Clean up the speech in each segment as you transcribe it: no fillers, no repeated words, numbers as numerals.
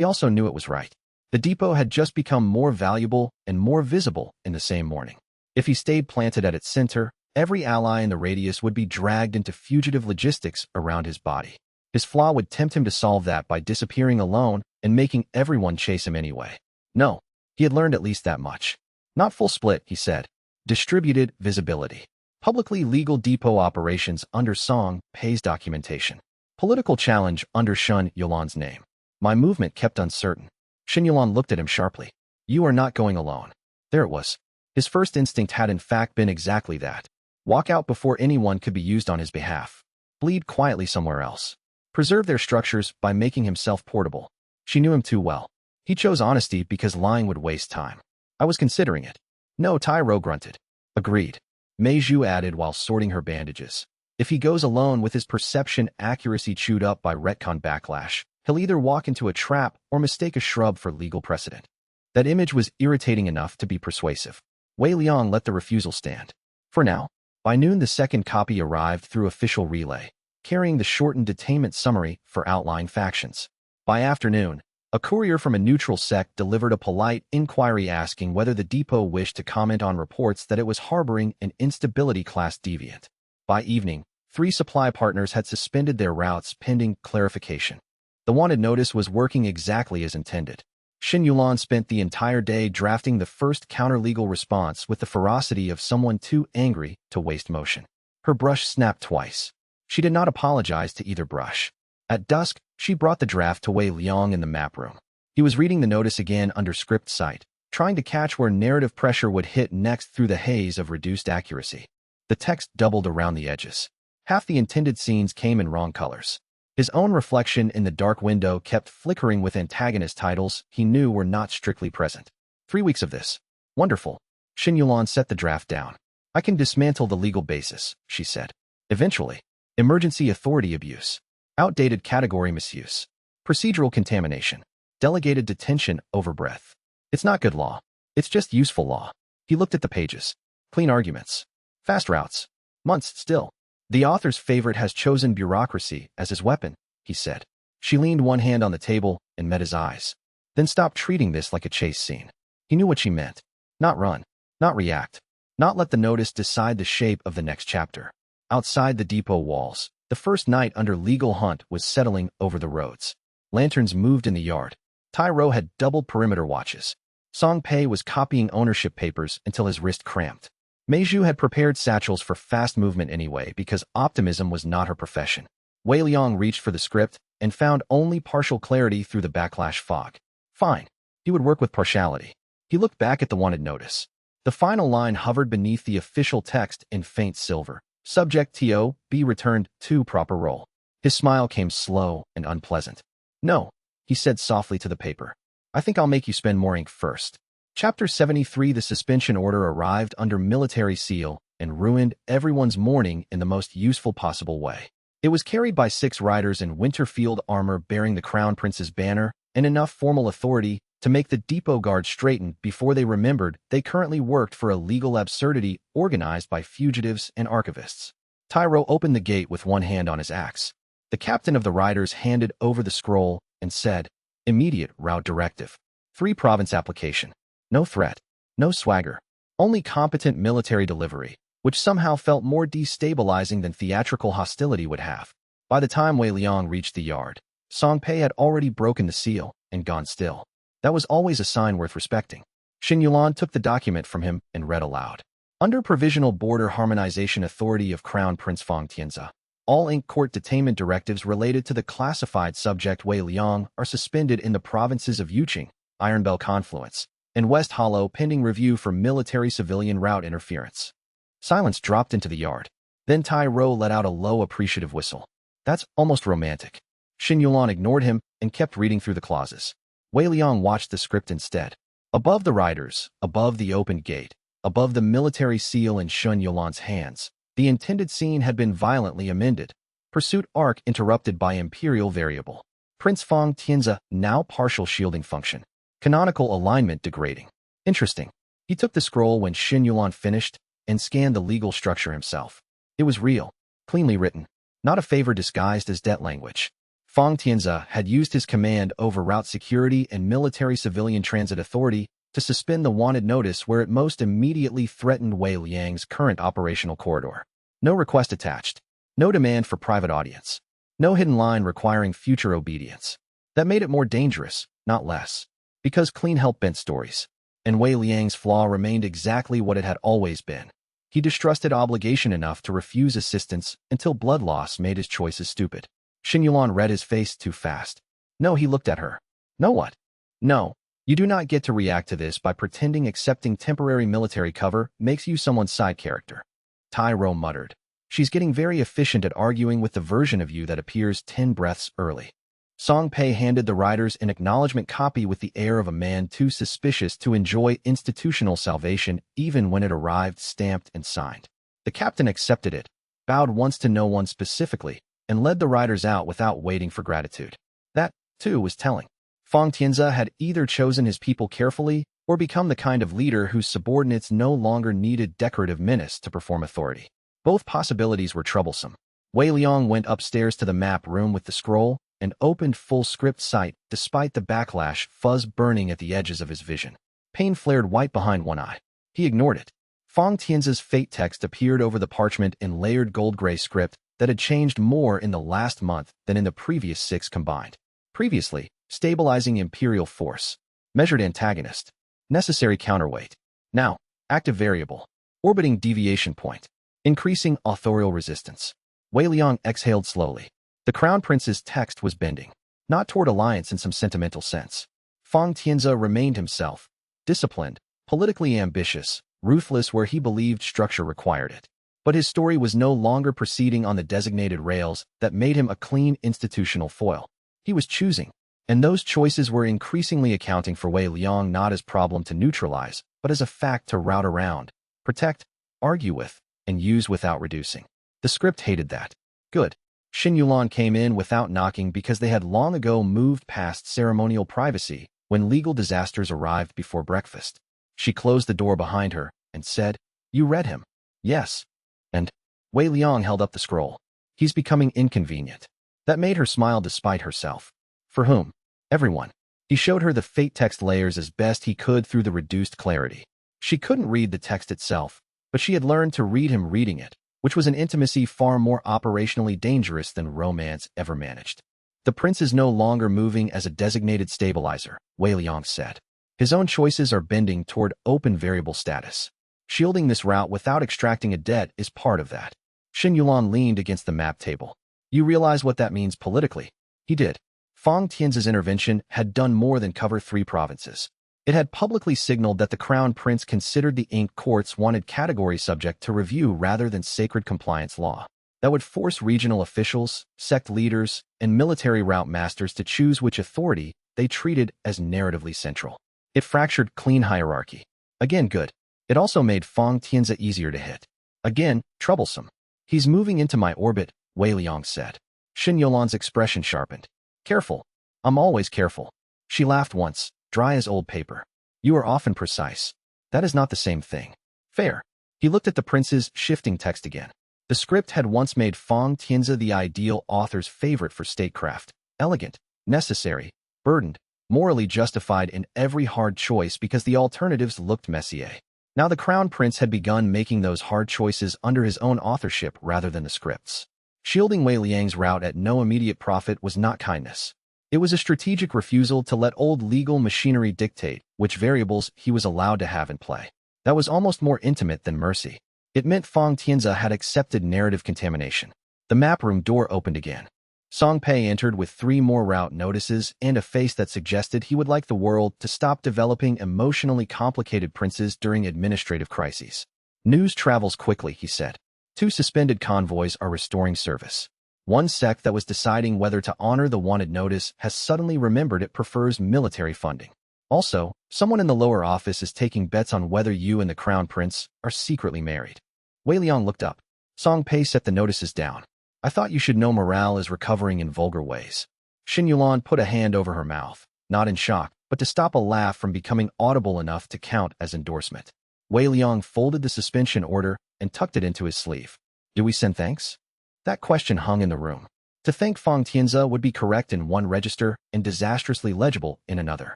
He also knew it was right. The depot had just become more valuable and more visible in the same morning. If he stayed planted at its center, every ally in the radius would be dragged into fugitive logistics around his body. His flaw would tempt him to solve that by disappearing alone and making everyone chase him anyway. No, he had learned at least that much. Not full split, he said. Distributed visibility. Publicly legal depot operations under Song Pei's documentation. Political challenge under Shun Yulan's name. My movement kept uncertain. Shen Yulan looked at him sharply. You are not going alone. There it was. His first instinct had in fact been exactly that. Walk out before anyone could be used on his behalf. Bleed quietly somewhere else. Preserve their structures by making himself portable. She knew him too well. He chose honesty because lying would waste time. I was considering it. No, Tai Ro grunted. Agreed. Mei Zhu added while sorting her bandages. If he goes alone with his perception accuracy chewed up by retcon backlash, he'll either walk into a trap or mistake a shrub for legal precedent. That image was irritating enough to be persuasive. Wei Liang let the refusal stand. For now. By noon the second copy arrived through official relay, carrying the shortened detainment summary for outlying factions. By afternoon, a courier from a neutral sect delivered a polite inquiry asking whether the depot wished to comment on reports that it was harboring an instability class deviant. By evening, 3 supply partners had suspended their routes pending clarification. The wanted notice was working exactly as intended. Shen Yulan spent the entire day drafting the first counter-legal response with the ferocity of someone too angry to waste motion. Her brush snapped twice. She did not apologize to either brush. At dusk, she brought the draft to Wei Liang in the map room. He was reading the notice again under script sight, trying to catch where narrative pressure would hit next through the haze of reduced accuracy. The text doubled around the edges. Half the intended scenes came in wrong colors. His own reflection in the dark window kept flickering with antagonist titles he knew were not strictly present. 3 weeks of this. Wonderful. Shen Yulan set the draft down. I can dismantle the legal basis, she said. Eventually. Emergency authority abuse. Outdated category misuse. Procedural contamination. Delegated detention overbreadth. It's not good law. It's just useful law. He looked at the pages. Clean arguments. Fast routes. Months still. The author's favorite has chosen bureaucracy as his weapon, he said. She leaned one hand on the table and met his eyes. Then stopped treating this like a chase scene. He knew what she meant. Not run. Not react. Not let the notice decide the shape of the next chapter. Outside the depot walls, the first night under legal hunt was settling over the roads. Lanterns moved in the yard. Tai Ro had double perimeter watches. Song Pei was copying ownership papers until his wrist cramped. Mei Zhu had prepared satchels for fast movement anyway because optimism was not her profession. Wei Liang reached for the script and found only partial clarity through the backlash fog. Fine. He would work with partiality. He looked back at the wanted notice. The final line hovered beneath the official text in faint silver. Subject TO, be returned to proper role. His smile came slow and unpleasant. No, he said softly to the paper. I think I'll make you spend more ink first. Chapter 73. The suspension order arrived under military seal and ruined everyone's morning in the most useful possible way. It was carried by 6 riders in winter field armor bearing the Crown Prince's banner and enough formal authority to make the depot guard straighten before they remembered they currently worked for a legal absurdity organized by fugitives and archivists. Tai Ro opened the gate with one hand on his axe. The captain of the riders handed over the scroll and said, Immediate route directive. 3 province application. No threat. No swagger. Only competent military delivery, which somehow felt more destabilizing than theatrical hostility would have. By the time Wei Liang reached the yard, Song Pei had already broken the seal and gone still. That was always a sign worth respecting. Shen Yulan took the document from him and read aloud. Under Provisional Border Harmonization Authority of Crown Prince Fang Tianza, all ink court detainment directives related to the classified subject Wei Liang are suspended in the provinces of Yuqing, Iron Bell Confluence, and West Hollow pending review for military-civilian route interference. Silence dropped into the yard. Then Tai Ro let out a low appreciative whistle. That's almost romantic. Shen Yulan ignored him and kept reading through the clauses. Wei Liang watched the script instead. Above the riders, above the opened gate, above the military seal in Shen Yulan's hands, the intended scene had been violently amended. Pursuit arc interrupted by imperial variable. Prince Fang Tianza now partial shielding function. Canonical alignment degrading. Interesting. He took the scroll when Shen Yulan finished and scanned the legal structure himself. It was real, cleanly written, not a favor disguised as debt language. Fang Tianze had used his command over route security and military civilian transit authority to suspend the wanted notice where it most immediately threatened Wei Liang's current operational corridor. No request attached. No demand for private audience. No hidden line requiring future obedience. That made it more dangerous, not less. Because clean help bent stories. And Wei Liang's flaw remained exactly what it had always been. He distrusted obligation enough to refuse assistance until blood loss made his choices stupid. Xin Yulan read his face too fast. No, he looked at her. No what? No. You do not get to react to this by pretending accepting temporary military cover makes you someone's side character. Tai Ro muttered. She's getting very efficient at arguing with the version of you that appears 10 breaths early. Song Pei handed the riders an acknowledgement copy with the air of a man too suspicious to enjoy institutional salvation even when it arrived stamped and signed. The captain accepted it, bowed once to no one specifically, and led the riders out without waiting for gratitude. That, too, was telling. Fang Tianze had either chosen his people carefully or become the kind of leader whose subordinates no longer needed decorative menace to perform authority. Both possibilities were troublesome. Wei Liang went upstairs to the map room with the scroll and opened full script sight despite the backlash fuzz burning at the edges of his vision. Pain flared white behind one eye. He ignored it. Fang Tianze's fate text appeared over the parchment in layered gold-gray script that had changed more in the last month than in the previous 6 combined. Previously, stabilizing imperial force. Measured antagonist. Necessary counterweight. Now, active variable. Orbiting deviation point. Increasing authorial resistance. Wei Liang exhaled slowly. The Crown Prince's text was bending. Not toward alliance in some sentimental sense. Fang Tianze remained himself. Disciplined, politically ambitious, ruthless where he believed structure required it. But his story was no longer proceeding on the designated rails that made him a clean institutional foil. He was choosing, and those choices were increasingly accounting for Wei Liang not as problem to neutralize, but as a fact to route around, protect, argue with, and use without reducing. The script hated that. Good. Xin Yulan came in without knocking because they had long ago moved past ceremonial privacy when legal disasters arrived before breakfast. She closed the door behind her and said, "You read him." "Yes." And Wei Liang held up the scroll. "He's becoming inconvenient." That made her smile despite herself. For whom? Everyone. He showed her the fate text layers as best he could through the reduced clarity. She couldn't read the text itself, but she had learned to read him reading it, which was an intimacy far more operationally dangerous than romance ever managed. The prince is no longer moving as a designated stabilizer, Wei Liang said. His own choices are bending toward open variable status. Shielding this route without extracting a debt is part of that. Xin Yulan leaned against the map table. You realize what that means politically? He did. Fang Tianze's intervention had done more than cover 3 provinces. It had publicly signaled that the Crown Prince considered the Ink Courts wanted category subject to review rather than sacred compliance law. That would force regional officials, sect leaders, and military route masters to choose which authority they treated as narratively central. It fractured clean hierarchy. Again, good. It also made Fang Tianze easier to hit. Again, troublesome. He's moving into my orbit, Wei Liang said. Xin Yulan's expression sharpened. Careful. I'm always careful. She laughed once, dry as old paper. You are often precise. That is not the same thing. Fair. He looked at the prince's shifting text again. The script had once made Fang Tianze the ideal author's favorite for statecraft. Elegant, necessary, burdened, morally justified in every hard choice because the alternatives looked messier. Now the Crown Prince had begun making those hard choices under his own authorship rather than the script's. Shielding Wei Liang's route at no immediate profit was not kindness. It was a strategic refusal to let old legal machinery dictate which variables he was allowed to have in play. That was almost more intimate than mercy. It meant Fang Tianze had accepted narrative contamination. The map room door opened again. Song Pei entered with 3 more route notices and a face that suggested he would like the world to stop developing emotionally complicated princes during administrative crises. News travels quickly, he said. 2 suspended convoys are restoring service. One sect that was deciding whether to honor the wanted notice has suddenly remembered it prefers military funding. Also, someone in the lower office is taking bets on whether you and the Crown Prince are secretly married. Wei Liang looked up. Song Pei set the notices down. I thought you should know morale is recovering in vulgar ways. Xin Yulan put a hand over her mouth, not in shock, but to stop a laugh from becoming audible enough to count as endorsement. Wei Liang folded the suspension order and tucked it into his sleeve. Do we send thanks? That question hung in the room. To think Fang Tianzi would be correct in one register and disastrously legible in another.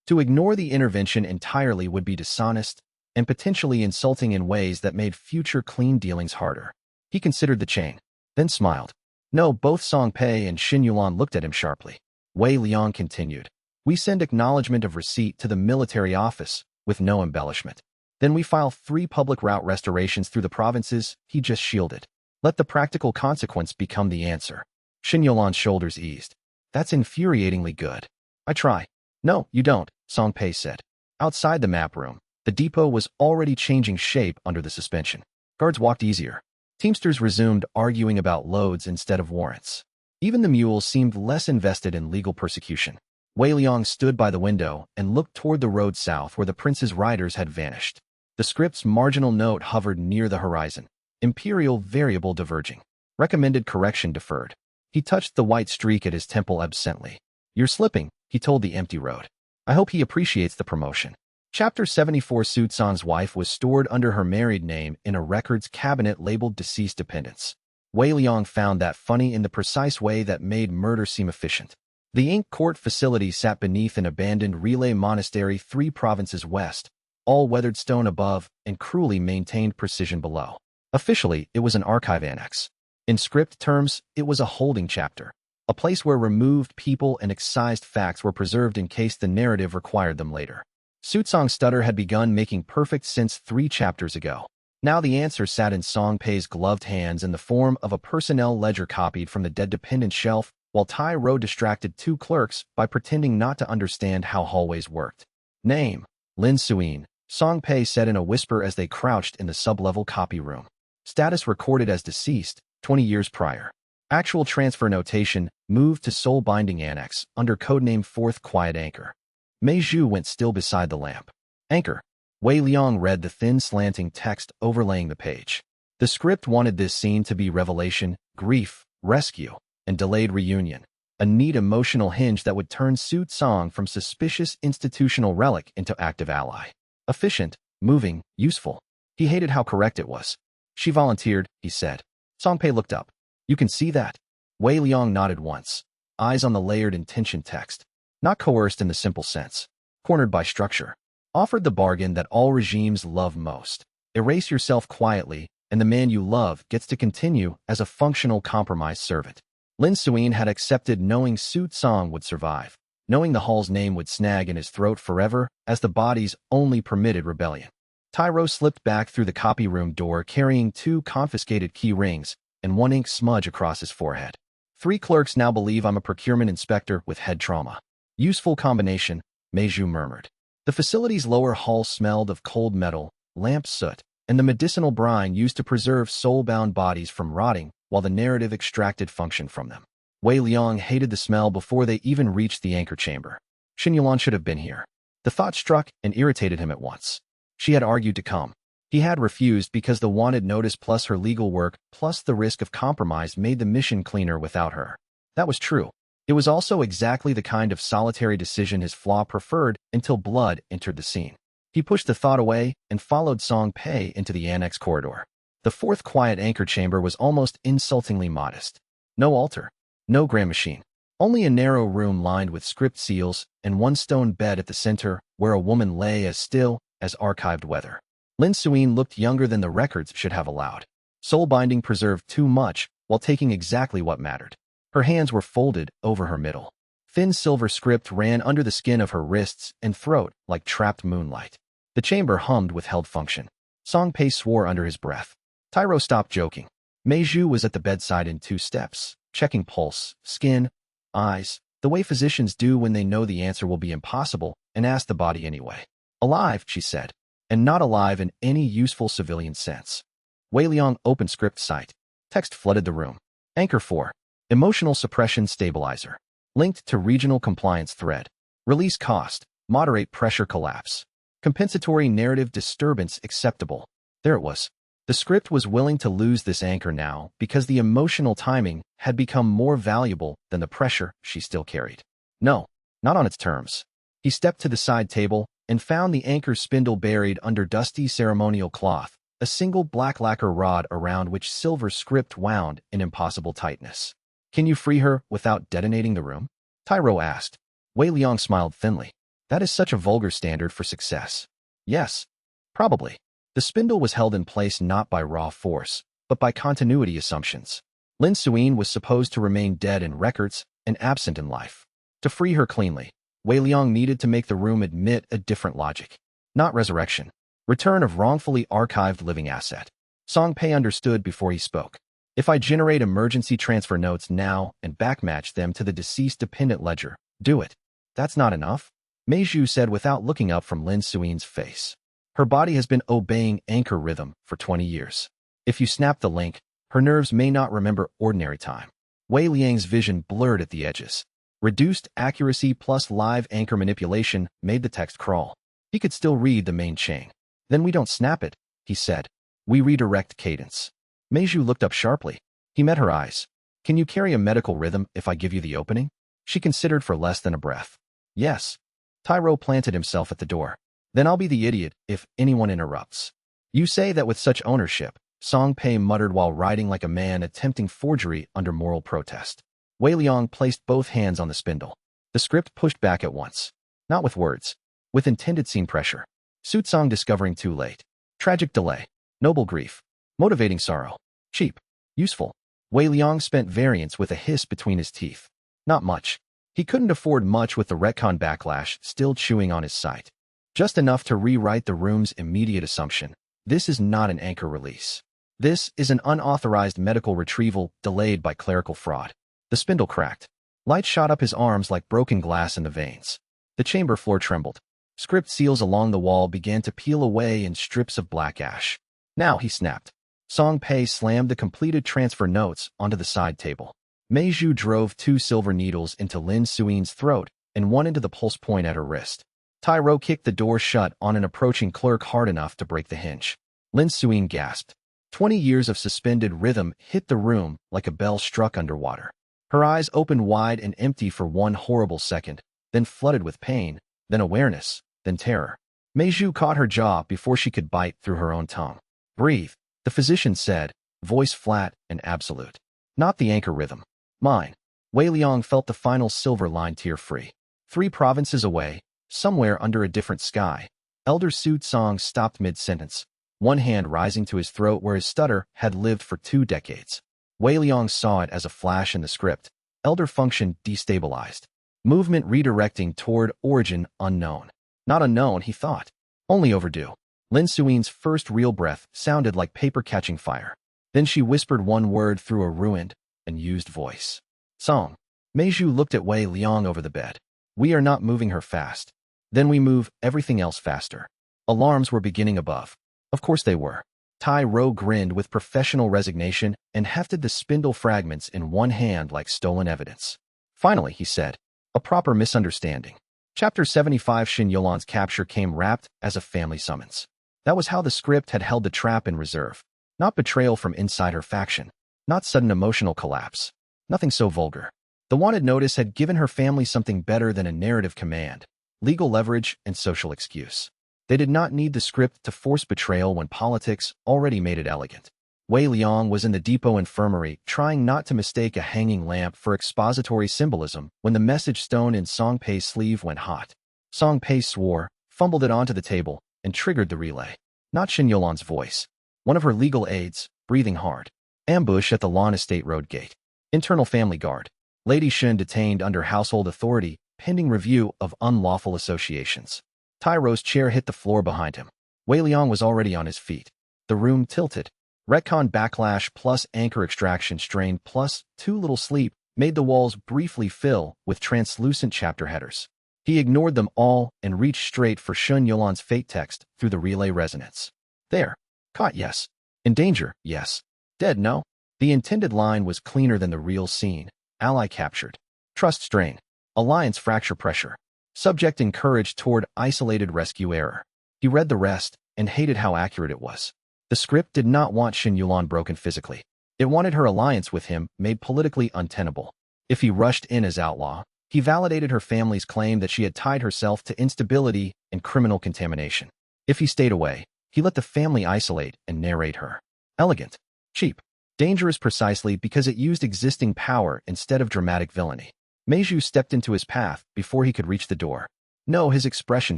To ignore the intervention entirely would be dishonest and potentially insulting in ways that made future clean dealings harder. He considered the chain, then smiled. No, both Song Pei and Xin Yulan looked at him sharply. Wei Liang continued. We send acknowledgement of receipt to the military office with no embellishment. Then we file 3 public route restorations through the provinces he just shielded. Let the practical consequence become the answer. Xin Yulan's shoulders eased. That's infuriatingly good. I try. No, you don't, Song Pei said. Outside the map room, the depot was already changing shape under the suspension. Guards walked easier. Teamsters resumed arguing about loads instead of warrants. Even the mules seemed less invested in legal persecution. Wei Liang stood by the window and looked toward the road south where the prince's riders had vanished. The script's marginal note hovered near the horizon. Imperial variable diverging. Recommended correction deferred. He touched the white streak at his temple absently. You're slipping, he told the empty road. I hope he appreciates the promotion. Chapter 74. Su Can's wife was stored under her married name in a records cabinet labeled Deceased Dependents. Wei Liang found that funny in the precise way that made murder seem efficient. The ink court facility sat beneath an abandoned relay monastery 3 provinces west, all weathered stone above and cruelly maintained precision below. Officially, it was an archive annex. In script terms, it was a holding chapter, a place where removed people and excised facts were preserved in case the narrative required them later. Su Cang's stutter had begun making perfect sense 3 chapters ago. Now the answer sat in Song Pei's gloved hands in the form of a personnel ledger copied from the dead dependent shelf, while Tai Ro distracted 2 clerks by pretending not to understand how hallways worked. Name, Lin Suyin, Song Pei said in a whisper as they crouched in the sub-level copy room. Status recorded as deceased, 20 years prior. Actual transfer notation, moved to Soul Binding Annex, under codename 4th Quiet Anchor. Mei Zhu went still beside the lamp. Anchor. Wei Liang read the thin slanting text overlaying the page. The script wanted this scene to be revelation, grief, rescue, and delayed reunion. A neat emotional hinge that would turn Su Cang from suspicious institutional relic into active ally. Efficient, moving, useful. He hated how correct it was. She volunteered, he said. Song Pei looked up. You can see that? Wei Liang nodded once. Eyes on the layered intention text. Not coerced in the simple sense. Cornered by structure. Offered the bargain that all regimes love most. Erase yourself quietly, and the man you love gets to continue as a functional compromise servant. Lin Suyin had accepted knowing Su Cang would survive, knowing the hall's name would snag in his throat forever as the body's only permitted rebellion. Tai Ro slipped back through the copy room door carrying 2 confiscated key rings and 1 ink smudge across his forehead. 3 clerks now believe I'm a procurement inspector with head trauma. Useful combination, Mei Zhu murmured. The facility's lower hall smelled of cold metal, lamp soot, and the medicinal brine used to preserve soul-bound bodies from rotting while the narrative extracted function from them. Wei Liang hated the smell before they even reached the anchor chamber. Xin Yulan should have been here. The thought struck and irritated him at once. She had argued to come. He had refused because the wanted notice plus her legal work plus the risk of compromise made the mission cleaner without her. That was true. It was also exactly the kind of solitary decision his flaw preferred until blood entered the scene. He pushed the thought away and followed Song Pei into the annex corridor. The 4th Quiet Anchor chamber was almost insultingly modest. No altar. No grand machine. Only a narrow room lined with script seals and 1 stone bed at the center where a woman lay as still as archived weather. Lin Suyin looked younger than the records should have allowed. Soul binding preserved too much while taking exactly what mattered. Her hands were folded over her middle. Thin silver script ran under the skin of her wrists and throat like trapped moonlight. The chamber hummed with held function. Song Pei swore under his breath. Tai Ro stopped joking. Mei Zhu was at the bedside in 2 steps, checking pulse, skin, eyes, the way physicians do when they know the answer will be impossible and ask the body anyway. Alive, she said, and not alive in any useful civilian sense. Wei Liang opened script site. Text flooded the room. Anchor 4. Emotional suppression stabilizer. Linked to regional compliance thread. Release cost. Moderate pressure collapse. Compensatory narrative disturbance acceptable. There it was. The script was willing to lose this anchor now because the emotional timing had become more valuable than the pressure she still carried. No, not on its terms. He stepped to the side table and found the anchor spindle buried under dusty ceremonial cloth, a single black lacquer rod around which silver script wound in impossible tightness. Can you free her without detonating the room? Tyro asked. Wei Liang smiled thinly. That is such a vulgar standard for success. Yes, probably. The spindle was held in place not by raw force, but by continuity assumptions. Lin Suyin was supposed to remain dead in records and absent in life. To free her cleanly, Wei Liang needed to make the room admit a different logic. Not resurrection. Return of wrongfully archived living asset. Song Pei understood before he spoke. If I generate emergency transfer notes now and backmatch them to the deceased dependent ledger, do it. That's not enough? Mei Zhu said without looking up from Lin Suyin's face. Her body has been obeying anchor rhythm for 20 years. If you snap the link, her nerves may not remember ordinary time. Wei Liang's vision blurred at the edges. Reduced accuracy plus live anchor manipulation made the text crawl. He could still read the main chain. Then we don't snap it, he said. We redirect cadence. Mei Zhu looked up sharply. He met her eyes. Can you carry a medical rhythm if I give you the opening? She considered for less than a breath. Yes. Tyro planted himself at the door. Then I'll be the idiot if anyone interrupts. You say that with such ownership, Song Pei muttered while writing like a man attempting forgery under moral protest. Wei Liang placed both hands on the spindle. The script pushed back at once. Not with words. With intended scene pressure. Suitsong discovering too late. Tragic delay. Noble grief. Motivating sorrow. Cheap. Useful. Wei Liang spent variance with a hiss between his teeth. Not much. He couldn't afford much with the retcon backlash still chewing on his sight. Just enough to rewrite the room's immediate assumption. This is not an anchor release. This is an unauthorized medical retrieval delayed by clerical fraud. The spindle cracked. Light shot up his arms like broken glass in the veins. The chamber floor trembled. Script seals along the wall began to peel away in strips of black ash. Now, he snapped. Song Pei slammed the completed transfer notes onto the side table. Mei Zhu drove 2 silver needles into Lin Suyin's throat and 1 into the pulse point at her wrist. Tyro kicked the door shut on an approaching clerk hard enough to break the hinge. Lin Suyin gasped. 20 years of suspended rhythm hit the room like a bell struck underwater. Her eyes opened wide and empty for one horrible second, then flooded with pain, then awareness, then terror. Mei Zhu caught her jaw before she could bite through her own tongue. Breathe, the physician said, voice flat and absolute. Not the anchor rhythm. Mine. Wei Liang felt the final silver line tear-free. 3 provinces away, somewhere under a different sky, Elder Suitsong stopped mid-sentence, one hand rising to his throat where his stutter had lived for 2 decades. Wei Liang saw it as a flash in the script. Elder function destabilized. Movement redirecting toward origin unknown. Not unknown, he thought. Only overdue. Lin Suyin's first real breath sounded like paper catching fire. Then she whispered one word through a ruined and used voice. Song. Mei Zhu looked at Wei Liang over the bed. We are not moving her fast. Then we move everything else faster. Alarms were beginning above. Of course they were. Tyro grinned with professional resignation and hefted the spindle fragments in one hand like stolen evidence. Finally, he said, a proper misunderstanding. Chapter 75 Xin Yolan's capture came wrapped as a family summons. That was how the script had held the trap in reserve. Not betrayal from inside her faction. Not sudden emotional collapse. Nothing so vulgar. The wanted notice had given her family something better than a narrative command, legal leverage, and social excuse. They did not need the script to force betrayal when politics already made it elegant. Wei Liang was in the depot infirmary trying not to mistake a hanging lamp for expository symbolism when the message stone in Song Pei's sleeve went hot. Song Pei swore, fumbled it onto the table, and triggered the relay. Not Xin Yolan's voice. One of her legal aides, breathing hard. Ambush at the Lawn Estate Road gate. Internal family guard. Lady Shen detained under household authority, pending review of unlawful associations. Tyro's chair hit the floor behind him. Wei Liang was already on his feet. The room tilted. Retcon backlash plus anchor extraction strain plus too little sleep made the walls briefly fill with translucent chapter headers. He ignored them all and reached straight for Shun Yolan's fate text through the relay resonance. There. Caught, yes. In danger, yes. Dead, no. The intended line was cleaner than the real scene. Ally captured. Trust strain. Alliance fracture pressure. Subject encouraged toward isolated rescue error. He read the rest and hated how accurate it was. The script did not want Xin Yulan broken physically. It wanted her alliance with him made politically untenable. If he rushed in as outlaw, he validated her family's claim that she had tied herself to instability and criminal contamination. If he stayed away, he let the family isolate and narrate her. Elegant. Cheap. Dangerous precisely because it used existing power instead of dramatic villainy. Meiju stepped into his path before he could reach the door. No, his expression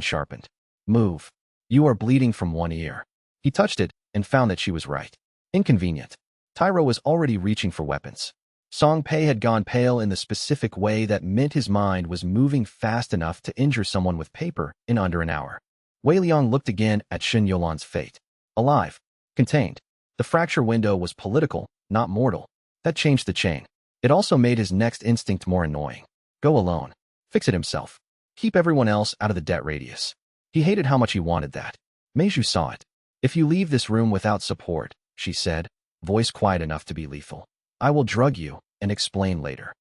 sharpened. Move. You are bleeding from one ear. He touched it and found that she was right. Inconvenient. Tyro was already reaching for weapons. Song Pei had gone pale in the specific way that meant his mind was moving fast enough to injure someone with paper in under an hour. Wei Liang looked again at Shen Yulan's fate. Alive. Contained. The fracture window was political, not mortal. That changed the chain. It also made his next instinct more annoying. Go alone. Fix it himself. Keep everyone else out of the debt radius. He hated how much he wanted that. Meiju saw it. If you leave this room without support, she said, voice quiet enough to be lethal, I will drug you and explain later.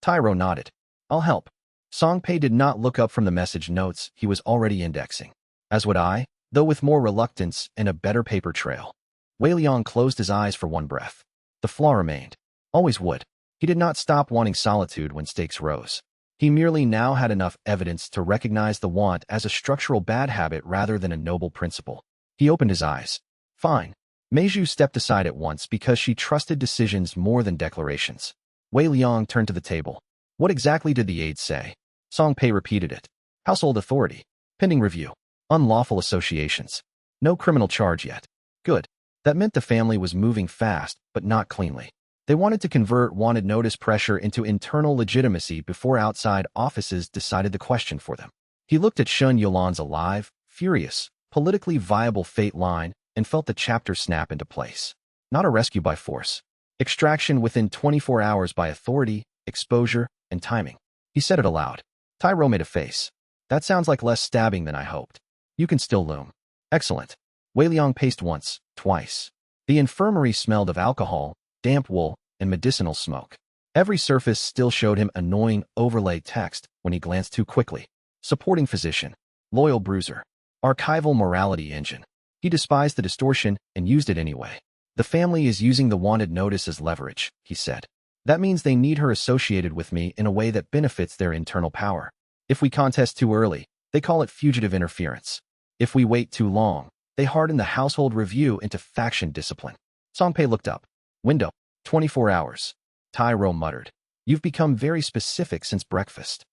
Tyro nodded. I'll help. Song Pei did not look up from the message notes he was already indexing. As would I, though with more reluctance and a better paper trail. Wei Liang closed his eyes for one breath. The flaw remained. Always would. He did not stop wanting solitude when stakes rose. He merely now had enough evidence to recognize the want as a structural bad habit rather than a noble principle. He opened his eyes. Fine. Meiju stepped aside at once because she trusted decisions more than declarations. Wei Liang turned to the table. What exactly did the aide say? Song Pei repeated it. Household authority. Pending review. Unlawful associations. No criminal charge yet. Good. That meant the family was moving fast, but not cleanly. They wanted to convert wanted notice pressure into internal legitimacy before outside offices decided the question for them. He looked at Shen Yulan's alive, furious, politically viable fate line and felt the chapter snap into place. Not a rescue by force. Extraction within 24 hours by authority, exposure, and timing. He said it aloud. Tyro made a face. That sounds like less stabbing than I hoped. You can still loom. Excellent. Wei Liang paced once, twice. The infirmary smelled of alcohol, damp wool, and medicinal smoke. Every surface still showed him annoying overlay text when he glanced too quickly. Supporting physician. Loyal bruiser. Archival morality engine. He despised the distortion and used it anyway. The family is using the wanted notice as leverage, he said. That means they need her associated with me in a way that benefits their internal power. If we contest too early, they call it fugitive interference. If we wait too long, they harden the household review into faction discipline. Song Pei looked up. Window. 24 hours. Tyro muttered. You've become very specific since breakfast.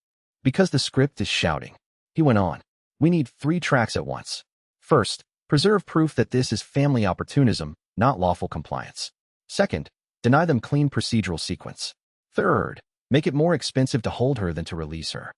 Because the script is shouting. He went on. We need 3 tracks at once. First, preserve proof that this is family opportunism, not lawful compliance. Second, deny them clean procedural sequence. Third, make it more expensive to hold her than to release her.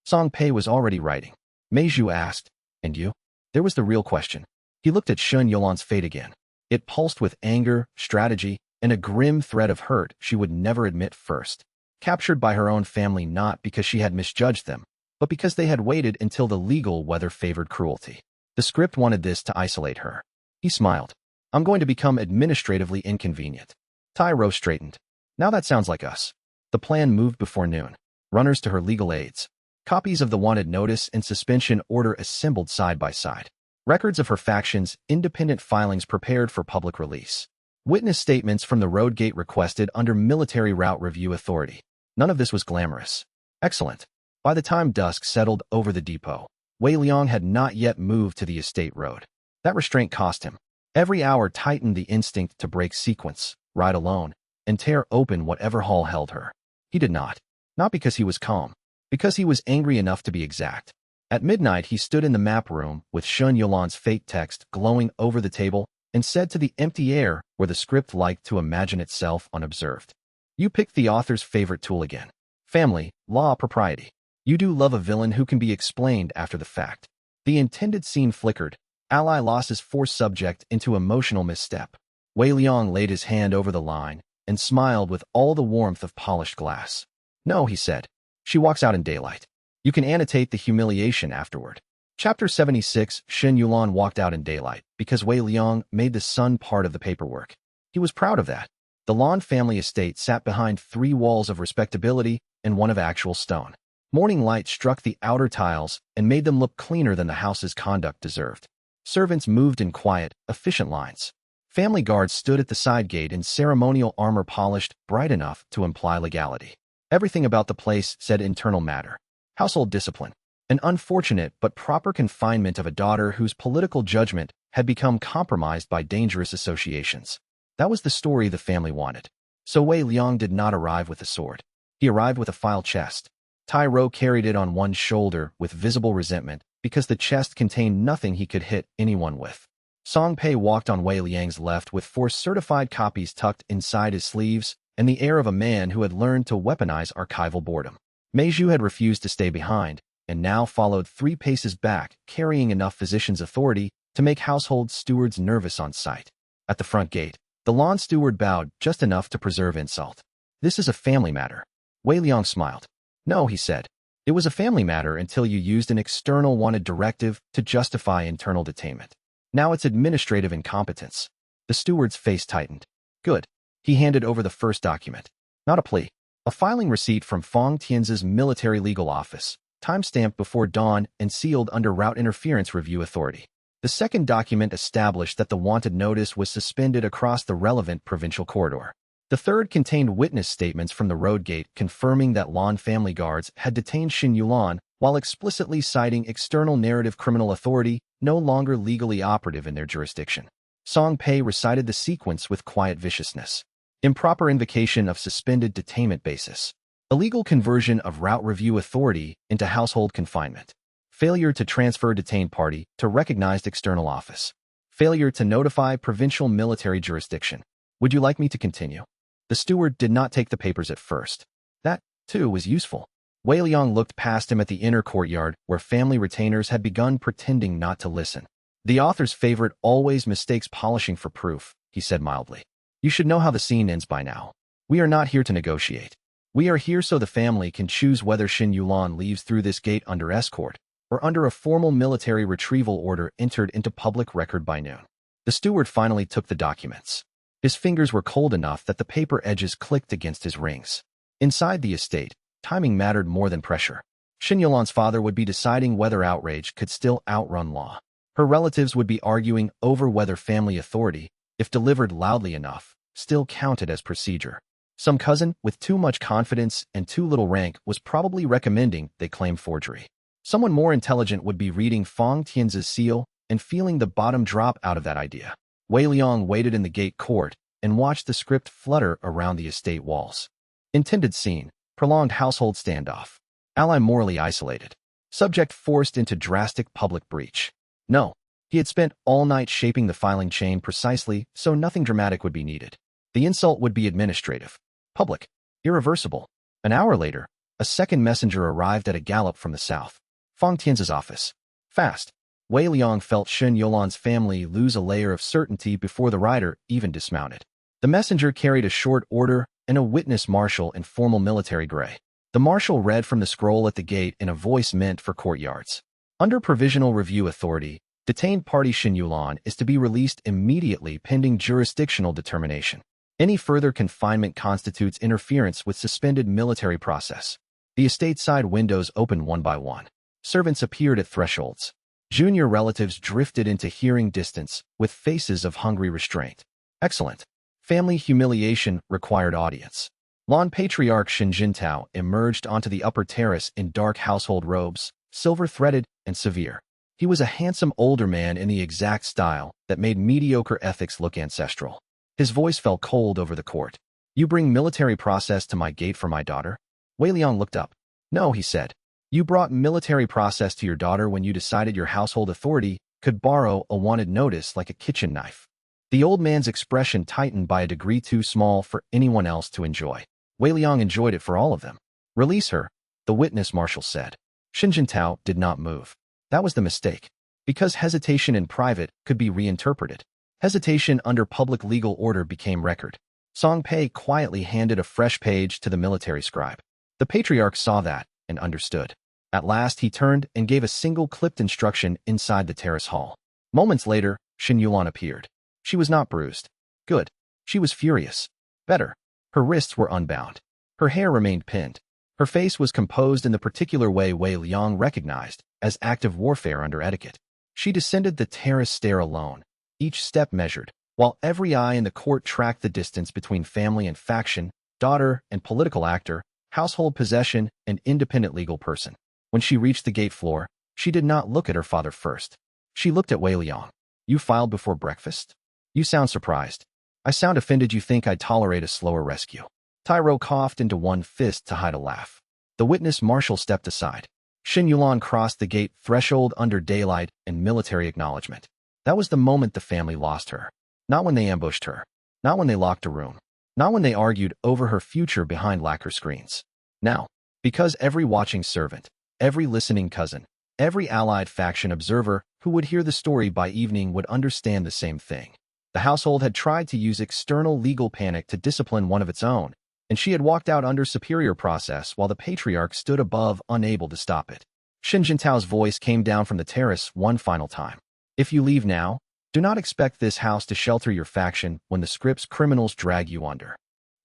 Song Pei was already writing. Meiju asked, and you? There was the real question. He looked at Shen Yulan's fate again. It pulsed with anger, strategy, and a grim threat of hurt she would never admit first. Captured by her own family not because she had misjudged them, but because they had waited until the legal weather favored cruelty. The script wanted this to isolate her. He smiled. I'm going to become administratively inconvenient. Tyro straightened. Now that sounds like us. The plan moved before noon. Runners to her legal aides. Copies of the wanted notice and suspension order assembled side by side. Records of her faction's independent filings prepared for public release. Witness statements from the road gate requested under military route review authority. None of this was glamorous. Excellent. By the time dusk settled over the depot, Wei Liang had not yet moved to the estate road. That restraint cost him. Every hour tightened the instinct to break sequence, ride alone, and tear open whatever hall held her. He did not. Not because he was calm. Because he was angry enough to be exact. At midnight he stood in the map room with Shen Yulan's fate text glowing over the table and said to the empty air where the script liked to imagine itself unobserved. You picked the author's favorite tool again. Family, law, propriety. You do love a villain who can be explained after the fact. The intended scene flickered. Ally losses force subject into emotional misstep. Wei Liang laid his hand over the line and smiled with all the warmth of polished glass. No, he said. She walks out in daylight. You can annotate the humiliation afterward. Chapter 76, Shen Yulan walked out in daylight because Wei Liang made the sun part of the paperwork. He was proud of that. The Lan family estate sat behind 3 walls of respectability and one of actual stone. Morning light struck the outer tiles and made them look cleaner than the house's conduct deserved. Servants moved in quiet, efficient lines. Family guards stood at the side gate in ceremonial armor polished, bright enough to imply legality. Everything about the place said internal matter. Household discipline. An unfortunate but proper confinement of a daughter whose political judgment had become compromised by dangerous associations. That was the story the family wanted. So Wei Liang did not arrive with a sword. He arrived with a file chest. Tai Ro carried it on one shoulder with visible resentment because the chest contained nothing he could hit anyone with. Song Pei walked on Wei Liang's left with 4 certified copies tucked inside his sleeves and the air of a man who had learned to weaponize archival boredom. Mei Zhu had refused to stay behind and now followed 3 paces back, carrying enough physician's authority to make household stewards nervous on sight. At the front gate, the lawn steward bowed just enough to preserve insult. "This is a family matter." Wei Liang smiled. "No," he said. "It was a family matter until you used an external wanted directive to justify internal detainment. Now it's administrative incompetence." The steward's face tightened. "Good." He handed over the first document. Not a plea. A filing receipt from Fong Tian's military legal office, time-stamped before dawn and sealed under Route Interference Review Authority. The second document established that the wanted notice was suspended across the relevant provincial corridor. The third contained witness statements from the road gate confirming that Lan family guards had detained Xin Yulan while explicitly citing external narrative criminal authority no longer legally operative in their jurisdiction. Song Pei recited the sequence with quiet viciousness. Improper invocation of suspended detainment basis. Illegal conversion of route review authority into household confinement. Failure to transfer detained party to recognized external office. Failure to notify provincial military jurisdiction. Would you like me to continue? The steward did not take the papers at first. That, too, was useful. Wei Liang looked past him at the inner courtyard where family retainers had begun pretending not to listen. "The author's favorite always mistakes polishing for proof," he said mildly. "You should know how the scene ends by now. We are not here to negotiate. We are here so the family can choose whether Xin Yulan leaves through this gate under escort or under a formal military retrieval order entered into public record by noon." The steward finally took the documents. His fingers were cold enough that the paper edges clicked against his rings. Inside the estate, timing mattered more than pressure. Xin Yulan's father would be deciding whether outrage could still outrun law. Her relatives would be arguing over whether family authority, if delivered loudly enough, still counted as procedure. Some cousin with too much confidence and too little rank was probably recommending they claim forgery. Someone more intelligent would be reading Fong Tian's seal and feeling the bottom drop out of that idea. Wei Liang waited in the gate court and watched the script flutter around the estate walls. Intended scene, prolonged household standoff. Ally morally isolated. Subject forced into drastic public breach. No, he had spent all night shaping the filing chain precisely so nothing dramatic would be needed. The insult would be administrative. Public. Irreversible. An hour later, a second messenger arrived at a gallop from the south. Fong Tian's office. Fast. Wei Liang felt Xin Yulan's family lose a layer of certainty before the rider even dismounted. The messenger carried a short order and a witness marshal in formal military gray. The marshal read from the scroll at the gate in a voice meant for courtyards. Under provisional review authority, detained party Xin Yulan is to be released immediately pending jurisdictional determination. Any further confinement constitutes interference with suspended military process. The estate-side windows opened one by one. Servants appeared at thresholds. Junior relatives drifted into hearing distance with faces of hungry restraint. Excellent. Family humiliation required audience. Lan Patriarch Xin Jintao emerged onto the upper terrace in dark household robes, silver-threaded and severe. He was a handsome older man in the exact style that made mediocre ethics look ancestral. His voice fell cold over the court. "You bring military process to my gate for my daughter?" Wei Liang looked up. "No," he said. "You brought military process to your daughter when you decided your household authority could borrow a wanted notice like a kitchen knife." The old man's expression tightened by a degree too small for anyone else to enjoy. Wei Liang enjoyed it for all of them. "Release her," the witness marshal said. Xin Jintao did not move. That was the mistake. Because hesitation in private could be reinterpreted. Hesitation under public legal order became record. Song Pei quietly handed a fresh page to the military scribe. The patriarch saw that and understood. At last he turned and gave a single clipped instruction inside the terrace hall. Moments later, Xin Yulan appeared. She was not bruised. Good. She was furious. Better. Her wrists were unbound. Her hair remained pinned. Her face was composed in the particular way Wei Liang recognized as active warfare under etiquette. She descended the terrace stair alone, each step measured, while every eye in the court tracked the distance between family and faction, daughter and political actor, household possession and independent legal person. When she reached the gate floor, she did not look at her father first. She looked at Wei Liang. "You filed before breakfast? You sound surprised." I sound offended you think I'd tolerate a slower rescue. Tyro coughed into one fist to hide a laugh. The witness marshal stepped aside. Xin Yulan crossed the gate threshold under daylight and military acknowledgement. That was the moment the family lost her. Not when they ambushed her. Not when they locked a room. Not when they argued over her future behind lacquer screens. Now, because every watching servant, every listening cousin, every allied faction observer who would hear the story by evening would understand the same thing. The household had tried to use external legal panic to discipline one of its own, and she had walked out under superior process while the patriarch stood above, unable to stop it. Xin Jintao's voice came down from the terrace one final time. If you leave now, do not expect this house to shelter your faction when the script's criminals drag you under.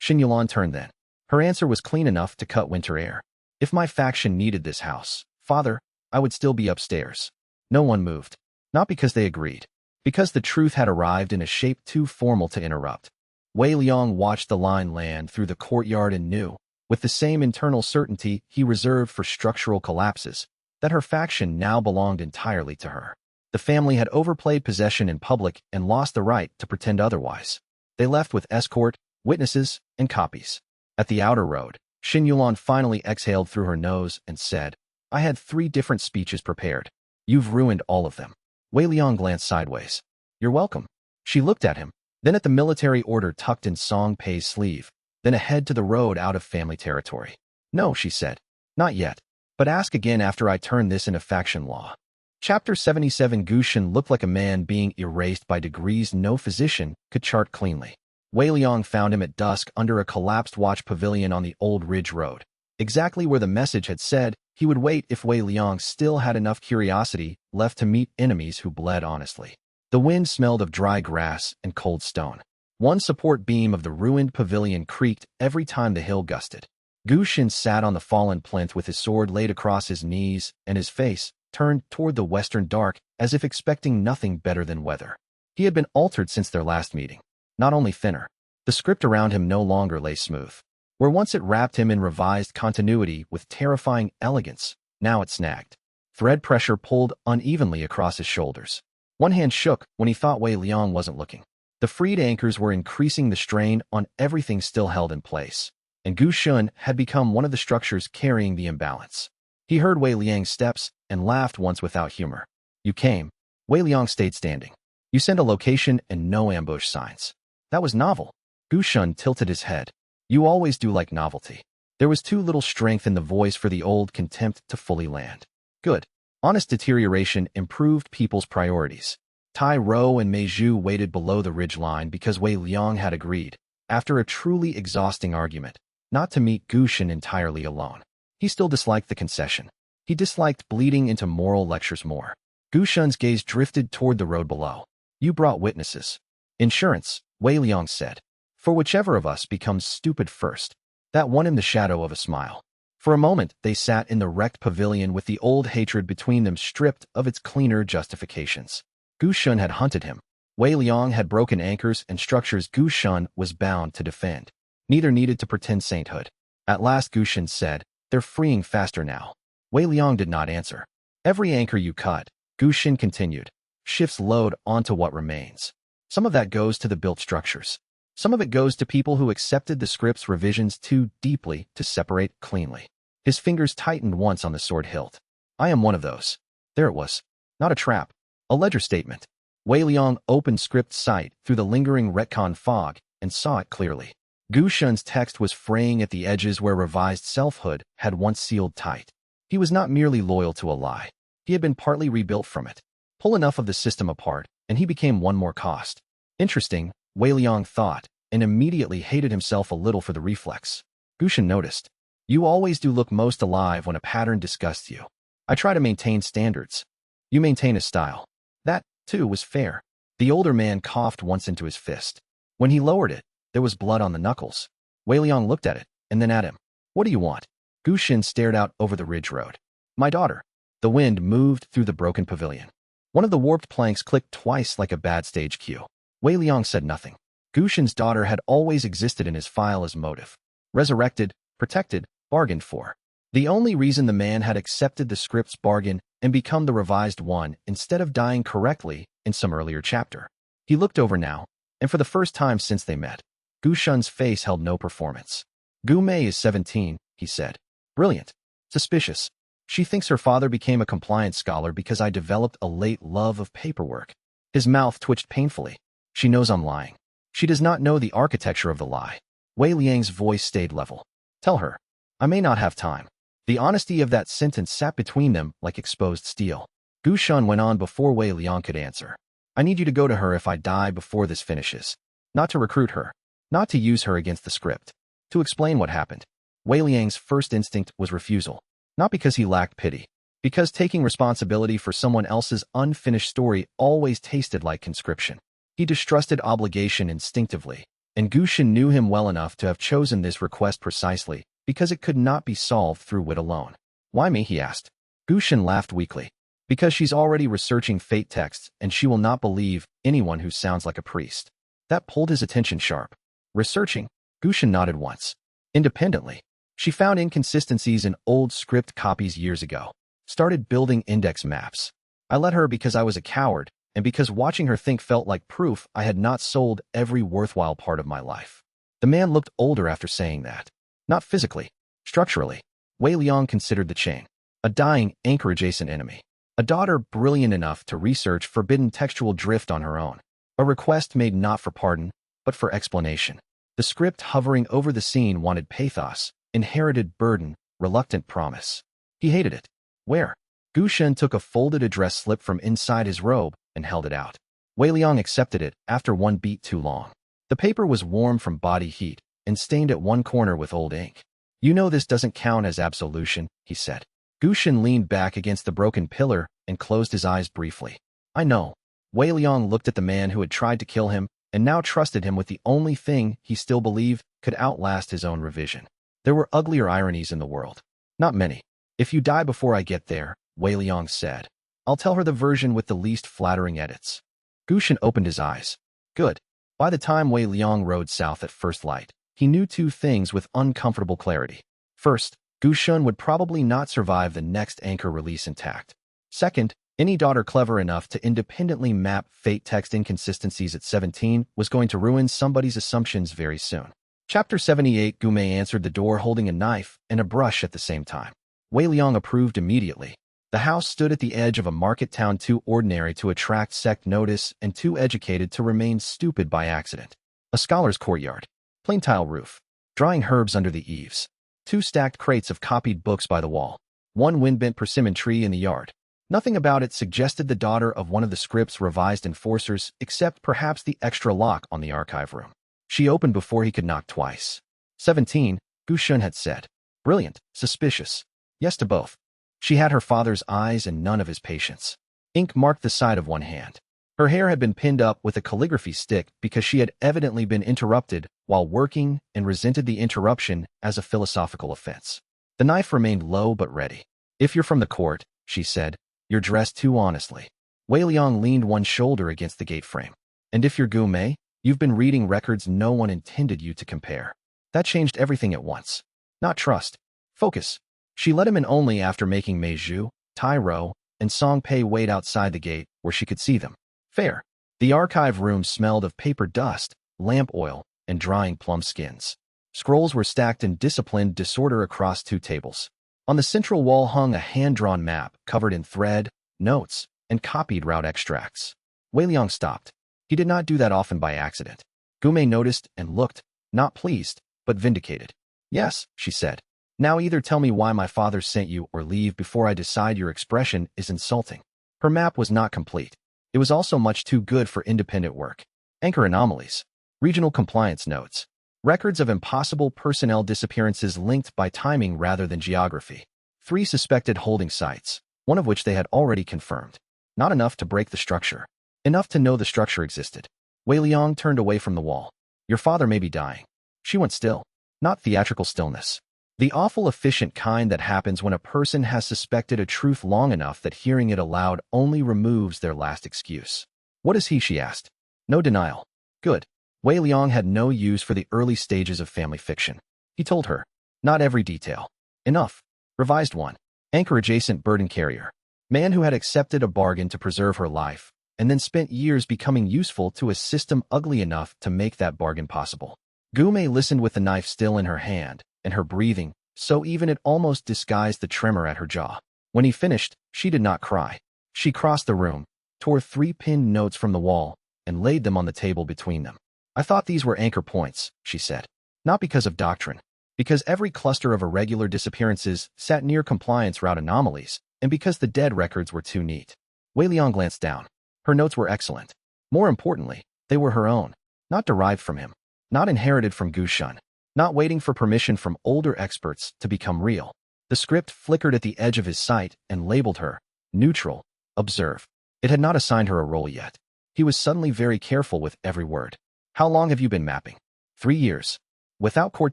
Xin Yulan turned then. Her answer was clean enough to cut winter air. If my faction needed this house, father, I would still be upstairs. No one moved. Not because they agreed. Because the truth had arrived in a shape too formal to interrupt. Wei Liang watched the line land through the courtyard and knew, with the same internal certainty he reserved for structural collapses, that her faction now belonged entirely to her. The family had overplayed possession in public and lost the right to pretend otherwise. They left with escort, witnesses, and copies. At the outer road, Xin Yulan finally exhaled through her nose and said, I had 3 different speeches prepared. You've ruined all of them. Wei Liang glanced sideways. You're welcome. She looked at him, then at the military order tucked in Song Pei's sleeve, then ahead to the road out of family territory. No, she said. Not yet. But ask again after I turn this into faction law. Chapter 77. Gu Shen looked like a man being erased by degrees no physician could chart cleanly. Wei Liang found him at dusk under a collapsed watch pavilion on the old ridge road. Exactly where the message had said he would wait if Wei Liang still had enough curiosity left to meet enemies who bled honestly. The wind smelled of dry grass and cold stone. One support beam of the ruined pavilion creaked every time the hill gusted. Gu Shen sat on the fallen plinth with his sword laid across his knees and his face turned toward the western dark as if expecting nothing better than weather. He had been altered since their last meeting. Not only thinner. The script around him no longer lay smooth. Where once it wrapped him in revised continuity with terrifying elegance, now it snagged. Thread pressure pulled unevenly across his shoulders. One hand shook when he thought Wei Liang wasn't looking. The freed anchors were increasing the strain on everything still held in place, and Gu Shen had become one of the structures carrying the imbalance. He heard Wei Liang's steps and laughed once without humor. You came. Wei Liang stayed standing. You sent a location and no ambush signs. That was novel. Gu Shen tilted his head. You always do like novelty. There was too little strength in the voice for the old contempt to fully land. Good. Honest deterioration improved people's priorities. Tai Rou and Mei Zhu waited below the ridge line because Wei Liang had agreed, after a truly exhausting argument, not to meet Gu Shen entirely alone. He still disliked the concession. He disliked bleeding into moral lectures more. Gu Shen's gaze drifted toward the road below. You brought witnesses. Insurance, Wei Liang said. For whichever of us becomes stupid first. That won him the shadow of a smile. For a moment, they sat in the wrecked pavilion with the old hatred between them stripped of its cleaner justifications. Gu Shen had hunted him. Wei Liang had broken anchors and structures Gu Shen was bound to defend. Neither needed to pretend sainthood. At last Gu Shen said, they're freeing faster now. Wei Liang did not answer. Every anchor you cut, Gu Shen continued, shifts load onto what remains. Some of that goes to the built structures. Some of it goes to people who accepted the script's revisions too deeply to separate cleanly. His fingers tightened once on the sword hilt. I am one of those. There it was. Not a trap. A ledger statement. Wei Liang opened script sight through the lingering retcon fog and saw it clearly. Gu Shen's text was fraying at the edges where revised selfhood had once sealed tight. He was not merely loyal to a lie. He had been partly rebuilt from it. Pull enough of the system apart, and he became one more cost. Interesting, Wei Liang thought, and immediately hated himself a little for the reflex. Gu Shen noticed. You always do look most alive when a pattern disgusts you. I try to maintain standards. You maintain a style. That, too, was fair. The older man coughed once into his fist. When he lowered it, there was blood on the knuckles. Wei Liang looked at it, and then at him. What do you want? Gu Shen stared out over the ridge road. My daughter. The wind moved through the broken pavilion. One of the warped planks clicked twice like a bad stage cue. Wei Liang said nothing. Gu Shen's daughter had always existed in his file as motive. Resurrected, protected, bargained for. The only reason the man had accepted the script's bargain and become the revised one instead of dying correctly in some earlier chapter. He looked over now, and for the first time since they met, Gu Shun's face held no performance. Gu Mei is 17, he said. Brilliant. Suspicious. She thinks her father became a compliance scholar because I developed a late love of paperwork. His mouth twitched painfully. She knows I'm lying. She does not know the architecture of the lie. Wei Liang's voice stayed level. Tell her. I may not have time. The honesty of that sentence sat between them like exposed steel. Gu Shun went on before Wei Liang could answer. I need you to go to her if I die before this finishes. Not to recruit her. Not to use her against the script. To explain what happened. Wei Liang's first instinct was refusal. Not because he lacked pity. Because taking responsibility for someone else's unfinished story always tasted like conscription. He distrusted obligation instinctively, and Gu Shun knew him well enough to have chosen this request precisely because it could not be solved through wit alone. Why me, he asked. Gu Shun laughed weakly. Because she's already researching fate texts and she will not believe anyone who sounds like a priest. That pulled his attention sharp. Researching? Gu Shun nodded once. Independently. She found inconsistencies in old script copies years ago. Started building index maps. I let her because I was a coward, and because watching her think felt like proof I had not sold every worthwhile part of my life. The man looked older after saying that. Not physically. Structurally. Wei Liang considered the chain. A dying, anchor-adjacent enemy. A daughter brilliant enough to research forbidden textual drift on her own. A request made not for pardon, but for explanation. The script hovering over the scene wanted pathos, inherited burden, reluctant promise. He hated it. Where? Gu Shun took a folded address slip from inside his robe and held it out. Wei Liang accepted it after one beat too long. The paper was warm from body heat and stained at one corner with old ink. You know this doesn't count as absolution, he said. Gu Shun leaned back against the broken pillar and closed his eyes briefly. I know. Wei Liang looked at the man who had tried to kill him and now trusted him with the only thing he still believed could outlast his own revision. There were uglier ironies in the world. Not many. If you die before I get there, Wei Liang said, I'll tell her the version with the least flattering edits. Gu Shun opened his eyes. Good. By the time Wei Liang rode south at first light, he knew two things with uncomfortable clarity. First, Gu Shun would probably not survive the next anchor release intact. Second, any daughter clever enough to independently map fate text inconsistencies at 17 was going to ruin somebody's assumptions very soon. Chapter 78. Gu Mei answered the door holding a knife and a brush at the same time. Wei Liang approved immediately. The house stood at the edge of a market town too ordinary to attract sect notice and too educated to remain stupid by accident. A scholar's courtyard. Plain tile roof. Drying herbs under the eaves. 2 stacked crates of copied books by the wall. 1 wind-bent persimmon tree in the yard. Nothing about it suggested the daughter of one of the script's revised enforcers, except perhaps the extra lock on the archive room. She opened before he could knock twice. 17, Gu Shun had said. Brilliant, suspicious. Yes to both. She had her father's eyes and none of his patience. Ink marked the side of one hand. Her hair had been pinned up with a calligraphy stick because she had evidently been interrupted while working and resented the interruption as a philosophical offense. The knife remained low but ready. If you're from the court, she said, you're dressed too honestly. Wei Liang leaned one shoulder against the gate frame. And if you're Gu Mei, you've been reading records no one intended you to compare. That changed everything at once. Not trust. Focus. She let him in only after making Mei Zhu, Tai Ro, and Song Pei wait outside the gate where she could see them. Fair. The archive room smelled of paper dust, lamp oil, and drying plum skins. Scrolls were stacked in disciplined disorder across 2 tables. On the central wall hung a hand-drawn map covered in thread, notes, and copied route extracts. Wei Liang stopped. He did not do that often by accident. Gu Mei noticed and looked, not pleased, but vindicated. Yes, she said. Now either tell me why my father sent you or leave before I decide your expression is insulting. Her map was not complete. It was also much too good for independent work. Anchor anomalies. Regional compliance notes. Records of impossible personnel disappearances linked by timing rather than geography. 3 suspected holding sites, one of which they had already confirmed. Not enough to break the structure. Enough to know the structure existed. Wei Liang turned away from the wall. Your father may be dying. She went still. Not theatrical stillness. The awful efficient kind that happens when a person has suspected a truth long enough that hearing it aloud only removes their last excuse. What is he? She asked. No denial. Good. Wei Liang had no use for the early stages of family fiction. He told her. Not every detail. Enough. Revised one. Anchor-adjacent burden carrier. Man who had accepted a bargain to preserve her life, and then spent years becoming useful to a system ugly enough to make that bargain possible. Gume listened with the knife still in her hand, and her breathing, so even it almost disguised the tremor at her jaw. When he finished, she did not cry. She crossed the room, tore 3 pinned notes from the wall, and laid them on the table between them. I thought these were anchor points, she said. Not because of doctrine. Because every cluster of irregular disappearances sat near compliance route anomalies, and because the dead records were too neat. Wei Liang glanced down. Her notes were excellent. More importantly, they were her own, not derived from him, not inherited from Gu Shun, not waiting for permission from older experts to become real. The script flickered at the edge of his sight and labeled her neutral, observe. It had not assigned her a role yet. He was suddenly very careful with every word. How long have you been mapping? 3 years. Without court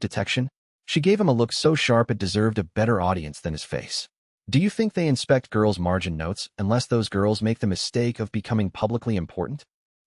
detection? She gave him a look so sharp it deserved a better audience than his face. Do you think they inspect girls' margin notes unless those girls make the mistake of becoming publicly important?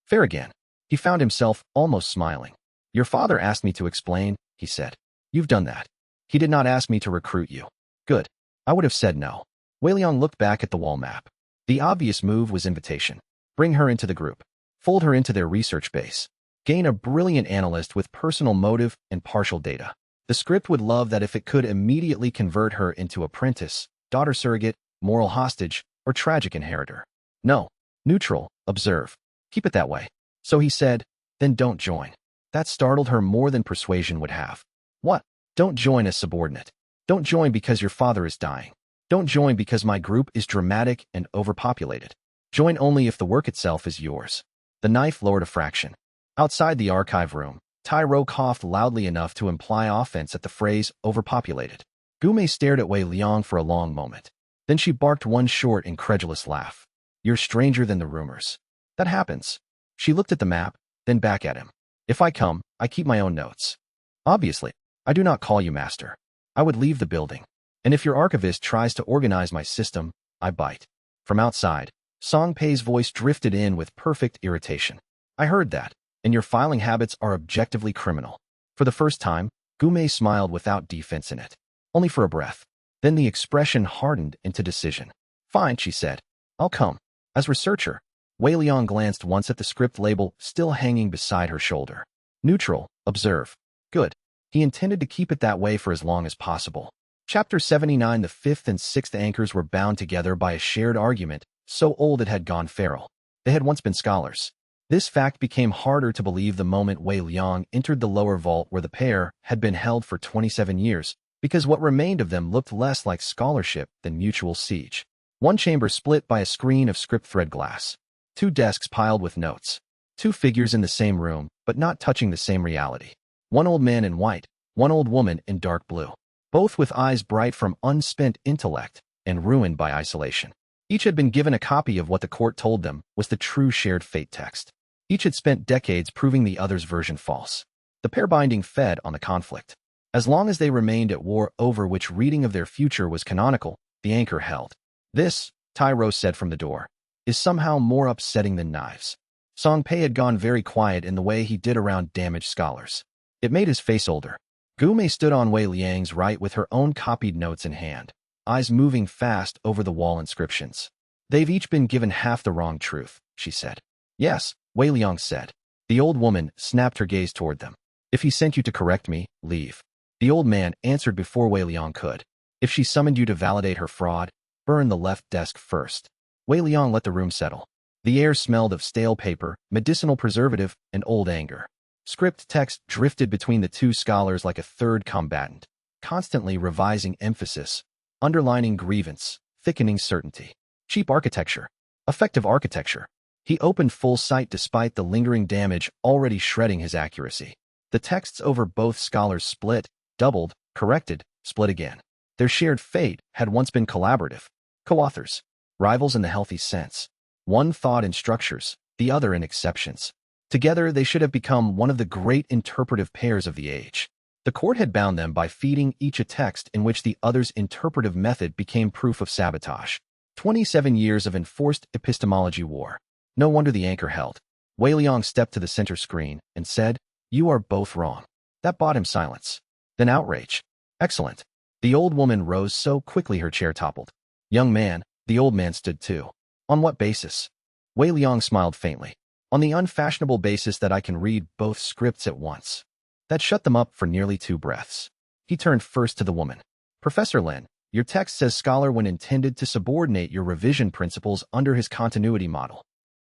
Fair again. He found himself almost smiling. Your father asked me to explain, he said. You've done that. He did not ask me to recruit you. Good. I would have said no. Wei Liang looked back at the wall map. The obvious move was invitation. Bring her into the group. Fold her into their research base. Gain a brilliant analyst with personal motive and partial data. The script would love that if it could immediately convert her into apprentice, daughter surrogate, moral hostage, or tragic inheritor. No. Neutral, observe. Keep it that way. So he said, then don't join. That startled her more than persuasion would have. What? Don't join as subordinate. Don't join because your father is dying. Don't join because my group is dramatic and overpopulated. Join only if the work itself is yours. The knife lowered a fraction. Outside the archive room, Tai Ro coughed loudly enough to imply offense at the phrase overpopulated. Gume stared at Wei Liang for a long moment. Then she barked one short, incredulous laugh. You're stranger than the rumors. That happens. She looked at the map, then back at him. If I come, I keep my own notes. Obviously, I do not call you master. I would leave the building. And if your archivist tries to organize my system, I bite. From outside, Song Pei's voice drifted in with perfect irritation. I heard that, and your filing habits are objectively criminal. For the first time, Gume smiled without defense in it. Only for a breath. Then the expression hardened into decision. Fine, she said. I'll come. As researcher, Wei Liang glanced once at the script label still hanging beside her shoulder. Neutral, observe. Good. He intended to keep it that way for as long as possible. Chapter 79. The 5th and 6th anchors were bound together by a shared argument, so old it had gone feral. They had once been scholars. This fact became harder to believe the moment Wei Liang entered the lower vault where the pair had been held for 27 years, because what remained of them looked less like scholarship than mutual siege. One chamber split by a screen of script thread glass. 2 desks piled with notes. 2 figures in the same room, but not touching the same reality. 1 old man in white, 1 old woman in dark blue. Both with eyes bright from unspent intellect and ruined by isolation. Each had been given a copy of what the court told them was the true shared fate text. Each had spent decades proving the other's version false. The pair binding fed on the conflict. As long as they remained at war over which reading of their future was canonical, the anchor held. This, Tai Ro said from the door, is somehow more upsetting than knives. Song Pei had gone very quiet in the way he did around damaged scholars. It made his face older. Gume stood on Wei Liang's right with her own copied notes in hand, eyes moving fast over the wall inscriptions. They've each been given half the wrong truth, she said. Yes, Wei Liang said. The old woman snapped her gaze toward them. If he sent you to correct me, leave. The old man answered before Wei Liang could. If she summoned you to validate her fraud, burn the left desk first. Wei Liang let the room settle. The air smelled of stale paper, medicinal preservative, and old anger. Script text drifted between the 2 scholars like a third combatant, constantly revising emphasis, underlining grievance, thickening certainty. Cheap architecture. Effective architecture. He opened full sight despite the lingering damage already shredding his accuracy. The texts over both scholars split, doubled, corrected, split again. Their shared fate had once been collaborative. Co-authors. Rivals in the healthy sense. One thought in structures, the other in exceptions. Together, they should have become one of the great interpretive pairs of the age. The court had bound them by feeding each a text in which the other's interpretive method became proof of sabotage. 27 years of enforced epistemology war. No wonder the anchor held. Wei Liang stepped to the center screen and said, You are both wrong. That bought him silence. Then outrage. Excellent. The old woman rose so quickly her chair toppled. Young man, the old man stood too. On what basis? Wei Liang smiled faintly. On the unfashionable basis that I can read both scripts at once. That shut them up for nearly 2 breaths. He turned first to the woman. Professor Lin, your text says Scholar Wen intended to subordinate your revision principles under his continuity model.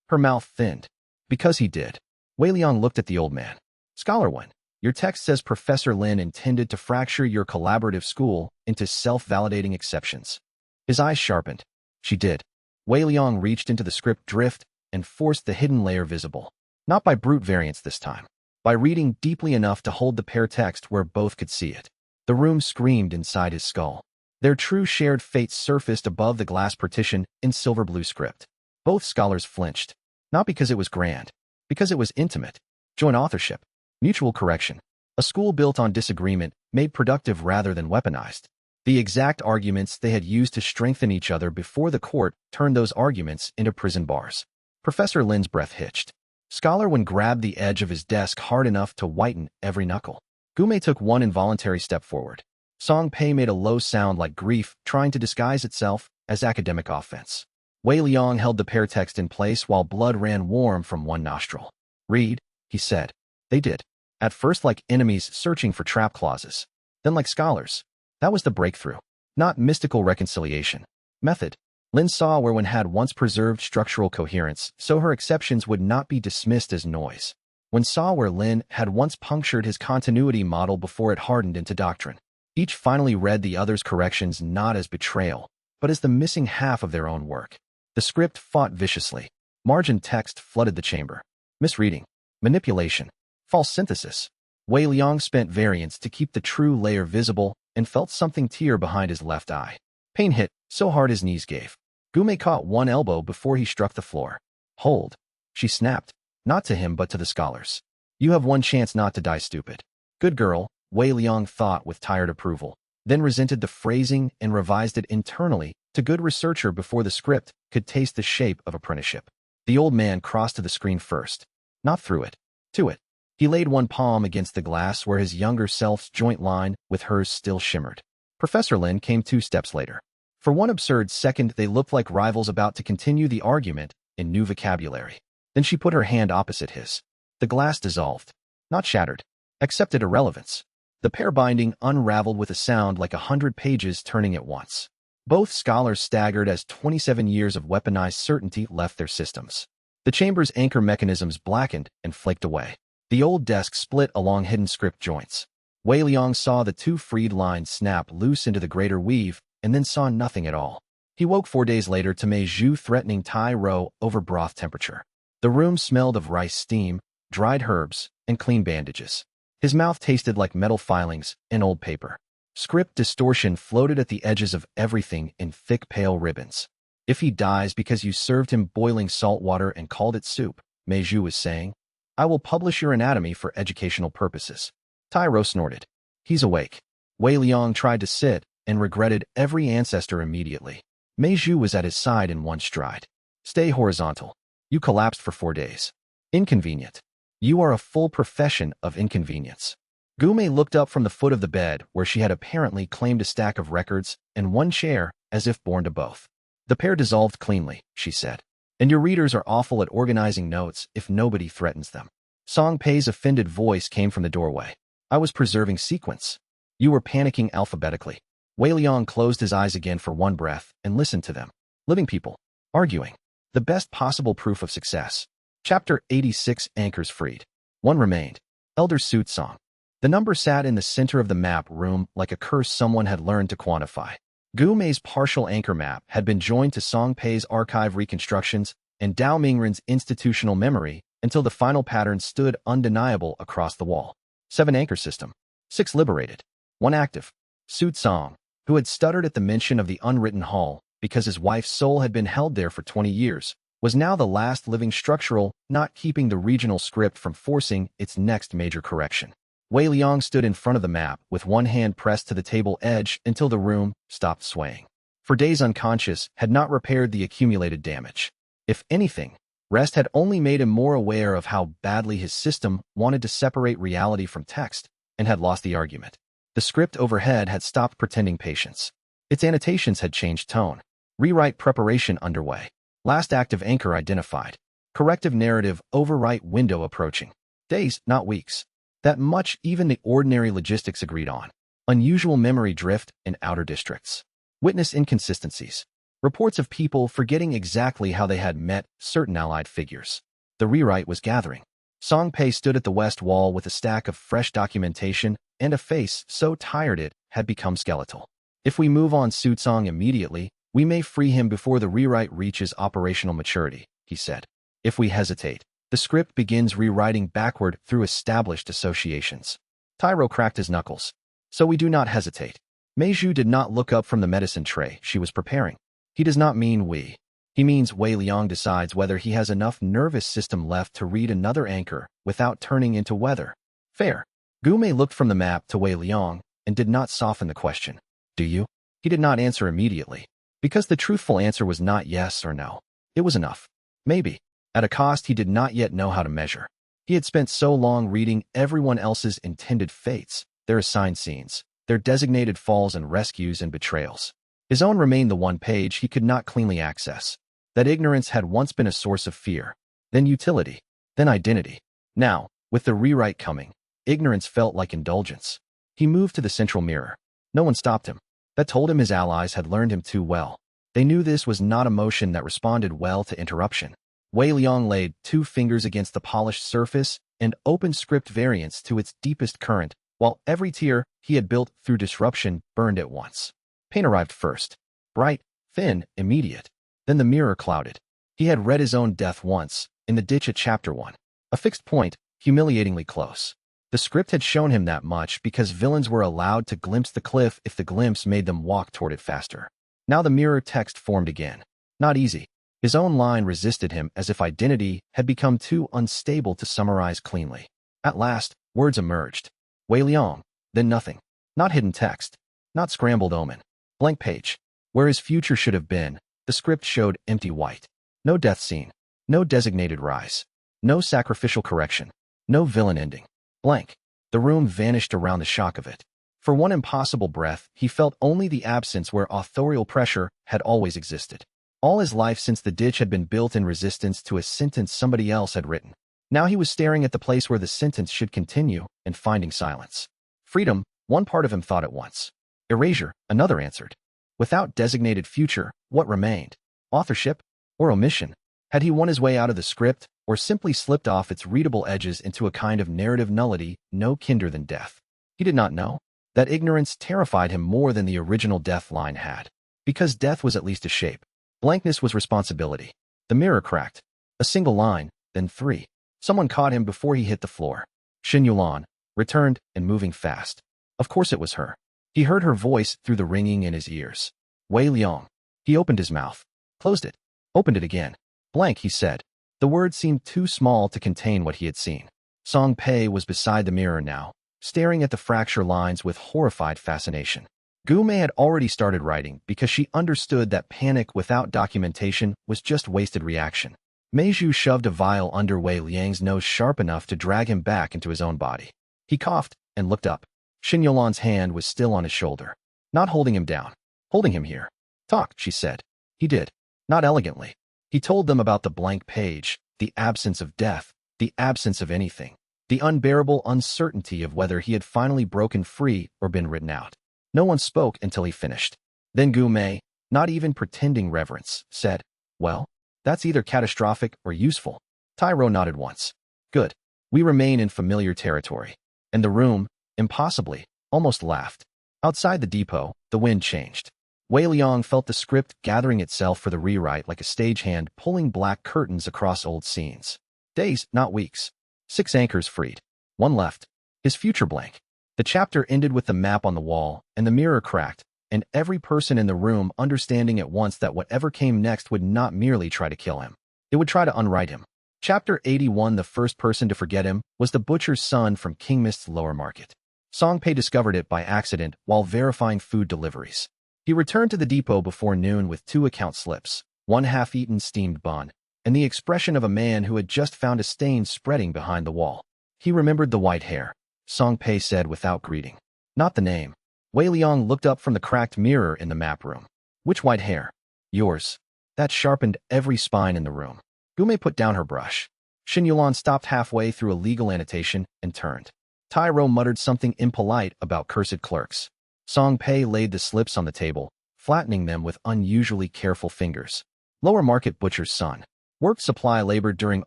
Her mouth thinned. Because he did. Wei Liang looked at the old man. Scholar Wen, your text says Professor Lin intended to fracture your collaborative school into self-validating exceptions. His eyes sharpened. She did. Wei Liang reached into the script drift and forced the hidden layer visible. Not by brute variance this time. By reading deeply enough to hold the pair text where both could see it. The room screamed inside his skull. Their true shared fate surfaced above the glass partition in silver blue script. Both scholars flinched. Not because it was grand. Because it was intimate. Joint authorship. Mutual correction. A school built on disagreement, made productive rather than weaponized. The exact arguments they had used to strengthen each other before the court turned those arguments into prison bars. Professor Lin's breath hitched. Scholar Wen grabbed the edge of his desk hard enough to whiten every knuckle. Gume took one involuntary step forward. Song Pei made a low sound like grief, trying to disguise itself as academic offense. Wei Liang held the pair text in place while blood ran warm from one nostril. Read, he said. They did. At first like enemies searching for trap clauses. Then like scholars. That was the breakthrough. Not mystical reconciliation. Method. Lin saw where one had once preserved structural coherence, so her exceptions would not be dismissed as noise. One saw where Lin had once punctured his continuity model before it hardened into doctrine. Each finally read the other's corrections not as betrayal, but as the missing half of their own work. The script fought viciously. Margin text flooded the chamber. Misreading. Manipulation. False synthesis. Wei Liang spent variance to keep the true layer visible and felt something tear behind his left eye. Pain hit so hard his knees gave. Gume caught one elbow before he struck the floor. Hold. She snapped. Not to him but to the scholars. You have one chance not to die stupid. Good girl, Wei Liang thought with tired approval, then resented the phrasing and revised it internally to good researcher before the script could taste the shape of apprenticeship. The old man crossed to the screen first. Not through it. To it. He laid one palm against the glass where his younger self's joint line with hers still shimmered. Professor Lin came 2 steps later. For one absurd second, they looked like rivals about to continue the argument in new vocabulary. Then she put her hand opposite his. The glass dissolved. Not shattered. Accepted irrelevance. The pair binding unraveled with a sound like 100 pages turning at once. Both scholars staggered as 27 years of weaponized certainty left their systems. The chamber's anchor mechanisms blackened and flaked away. The old desk split along hidden script joints. Wei Liang saw the 2 freed lines snap loose into the greater weave, and then saw nothing at all. He woke 4 days later to Mei Zhu threatening Tai Ro over broth temperature. The room smelled of rice steam, dried herbs, and clean bandages. His mouth tasted like metal filings and old paper. Script distortion floated at the edges of everything in thick pale ribbons. If he dies because you served him boiling salt water and called it soup, Mei Zhu was saying, I will publish your anatomy for educational purposes. Tai Ro snorted. He's awake. Wei Liang tried to sit and regretted every ancestor immediately. Mei Zhu was at his side in one stride. Stay horizontal. You collapsed for 4 days. Inconvenient. You are a full profession of inconvenience. Gume looked up from the foot of the bed where she had apparently claimed a stack of records and one chair as if born to both. The pair dissolved cleanly, she said. And your readers are awful at organizing notes if nobody threatens them. Song Pei's offended voice came from the doorway. I was preserving sequence. You were panicking alphabetically. Wei Liang closed his eyes again for one breath and listened to them. Living people. Arguing. The best possible proof of success. Chapter 86 Anchors Freed. 1 remained. Elder Suit Song. The number sat in the center of the map room like a curse someone had learned to quantify. Gu Mei's partial anchor map had been joined to Song Pei's archive reconstructions and Dao Mingren's institutional memory until the final pattern stood undeniable across the wall. 7 anchor system. 6 liberated. 1 active. Suit Song, who had stuttered at the mention of the unwritten hall because his wife's soul had been held there for 20 years, was now the last living structural, not keeping the regional script from forcing its next major correction. Wei Liang stood in front of the map with one hand pressed to the table edge until the room stopped swaying. For days unconscious had not repaired the accumulated damage. If anything, rest had only made him more aware of how badly his system wanted to separate reality from text and had lost the argument. The script overhead had stopped pretending patience. Its annotations had changed tone. Rewrite preparation underway. Last active anchor identified. Corrective narrative overwrite window approaching. Days, not weeks. That much even the ordinary logistics agreed on. Unusual memory drift in outer districts. Witness inconsistencies. Reports of people forgetting exactly how they had met certain allied figures. The rewrite was gathering. Song Pei stood at the west wall with a stack of fresh documentation and a face so tired it had become skeletal. If we move on Sootsong immediately, we may free him before the rewrite reaches operational maturity, he said. If we hesitate, the script begins rewriting backward through established associations. Tyro cracked his knuckles. So we do not hesitate. Meizhu did not look up from the medicine tray she was preparing. He does not mean we. He means Wei Liang decides whether he has enough nervous system left to read another anchor without turning into weather. Fair. Gume looked from the map to Wei Liang and did not soften the question. Do you? He did not answer immediately, because the truthful answer was not yes or no. It was enough. Maybe. At a cost he did not yet know how to measure. He had spent so long reading everyone else's intended fates, their assigned scenes, their designated falls and rescues and betrayals. His own remained the one page he could not cleanly access. That ignorance had once been a source of fear, then utility, then identity. Now, with the rewrite coming, ignorance felt like indulgence. He moved to the central mirror. No one stopped him. That told him his allies had learned him too well. They knew this was not a motion that responded well to interruption. Wei Liang laid 2 fingers against the polished surface and opened script variants to its deepest current, while every tier he had built through disruption burned at once. Pain arrived first. Bright, thin, immediate. Then the mirror clouded. He had read his own death once, in the ditch at chapter 1. A fixed point, humiliatingly close. The script had shown him that much because villains were allowed to glimpse the cliff if the glimpse made them walk toward it faster. Now the mirror text formed again. Not easy. His own line resisted him as if identity had become too unstable to summarize cleanly. At last, words emerged. Wei Liang, then nothing. Not hidden text. Not scrambled omen. Blank page. Where his future should have been, the script showed empty white. No death scene. No designated rise. No sacrificial correction. No villain ending. Blank. The room vanished around the shock of it. For one impossible breath, he felt only the absence where authorial pressure had always existed. All his life since the ditch had been built in resistance to a sentence somebody else had written. Now he was staring at the place where the sentence should continue and finding silence. Freedom, one part of him thought at once. Erasure, another answered. Without designated future, what remained? Authorship? Or omission? Had he won his way out of the script, or simply slipped off its readable edges into a kind of narrative nullity no kinder than death? He did not know. That ignorance terrified him more than the original death line had. Because death was at least a shape. Blankness was responsibility. The mirror cracked. A single line, then 3. Someone caught him before he hit the floor. Xin Yulan, returned and moving fast. Of course it was her. He heard her voice through the ringing in his ears. Wei Liang. He opened his mouth. Closed it. Opened it again. Blank, he said. The word seemed too small to contain what he had seen. Song Pei was beside the mirror now, staring at the fracture lines with horrified fascination. Gume had already started writing because she understood that panic without documentation was just wasted reaction. Meizhu shoved a vial under Wei Liang's nose sharp enough to drag him back into his own body. He coughed and looked up. Xin Yulan's hand was still on his shoulder. Not holding him down. Holding him here. Talk, she said. He did. Not elegantly. He told them about the blank page, the absence of death, the absence of anything, the unbearable uncertainty of whether he had finally broken free or been written out. No one spoke until he finished. Then Gume, not even pretending reverence, said, Well, that's either catastrophic or useful. Tyro nodded once. Good. We remain in familiar territory. And the room, impossibly, almost laughed. Outside the depot, the wind changed. Wei Liang felt the script gathering itself for the rewrite like a stagehand pulling black curtains across old scenes. Days, not weeks. 6 anchors freed. 1 left. His future blank. The chapter ended with the map on the wall, and the mirror cracked, and every person in the room understanding at once that whatever came next would not merely try to kill him. It would try to unwrite him. Chapter 81. The first person to forget him was the butcher's son from King Mist's lower market. Song Pei discovered it by accident while verifying food deliveries. He returned to the depot before noon with 2 account slips, 1 half-eaten steamed bun, and the expression of a man who had just found a stain spreading behind the wall. He remembered the white hair, Song Pei said without greeting. Not the name. Wei Liang looked up from the cracked mirror in the map room. Which white hair? Yours. That sharpened every spine in the room. Gume put down her brush. Xin Yulan stopped halfway through a legal annotation and turned. Tyro muttered something impolite about cursed clerks. Song Pei laid the slips on the table, flattening them with unusually careful fingers. Lower Market Butcher's son. Worked supply labor during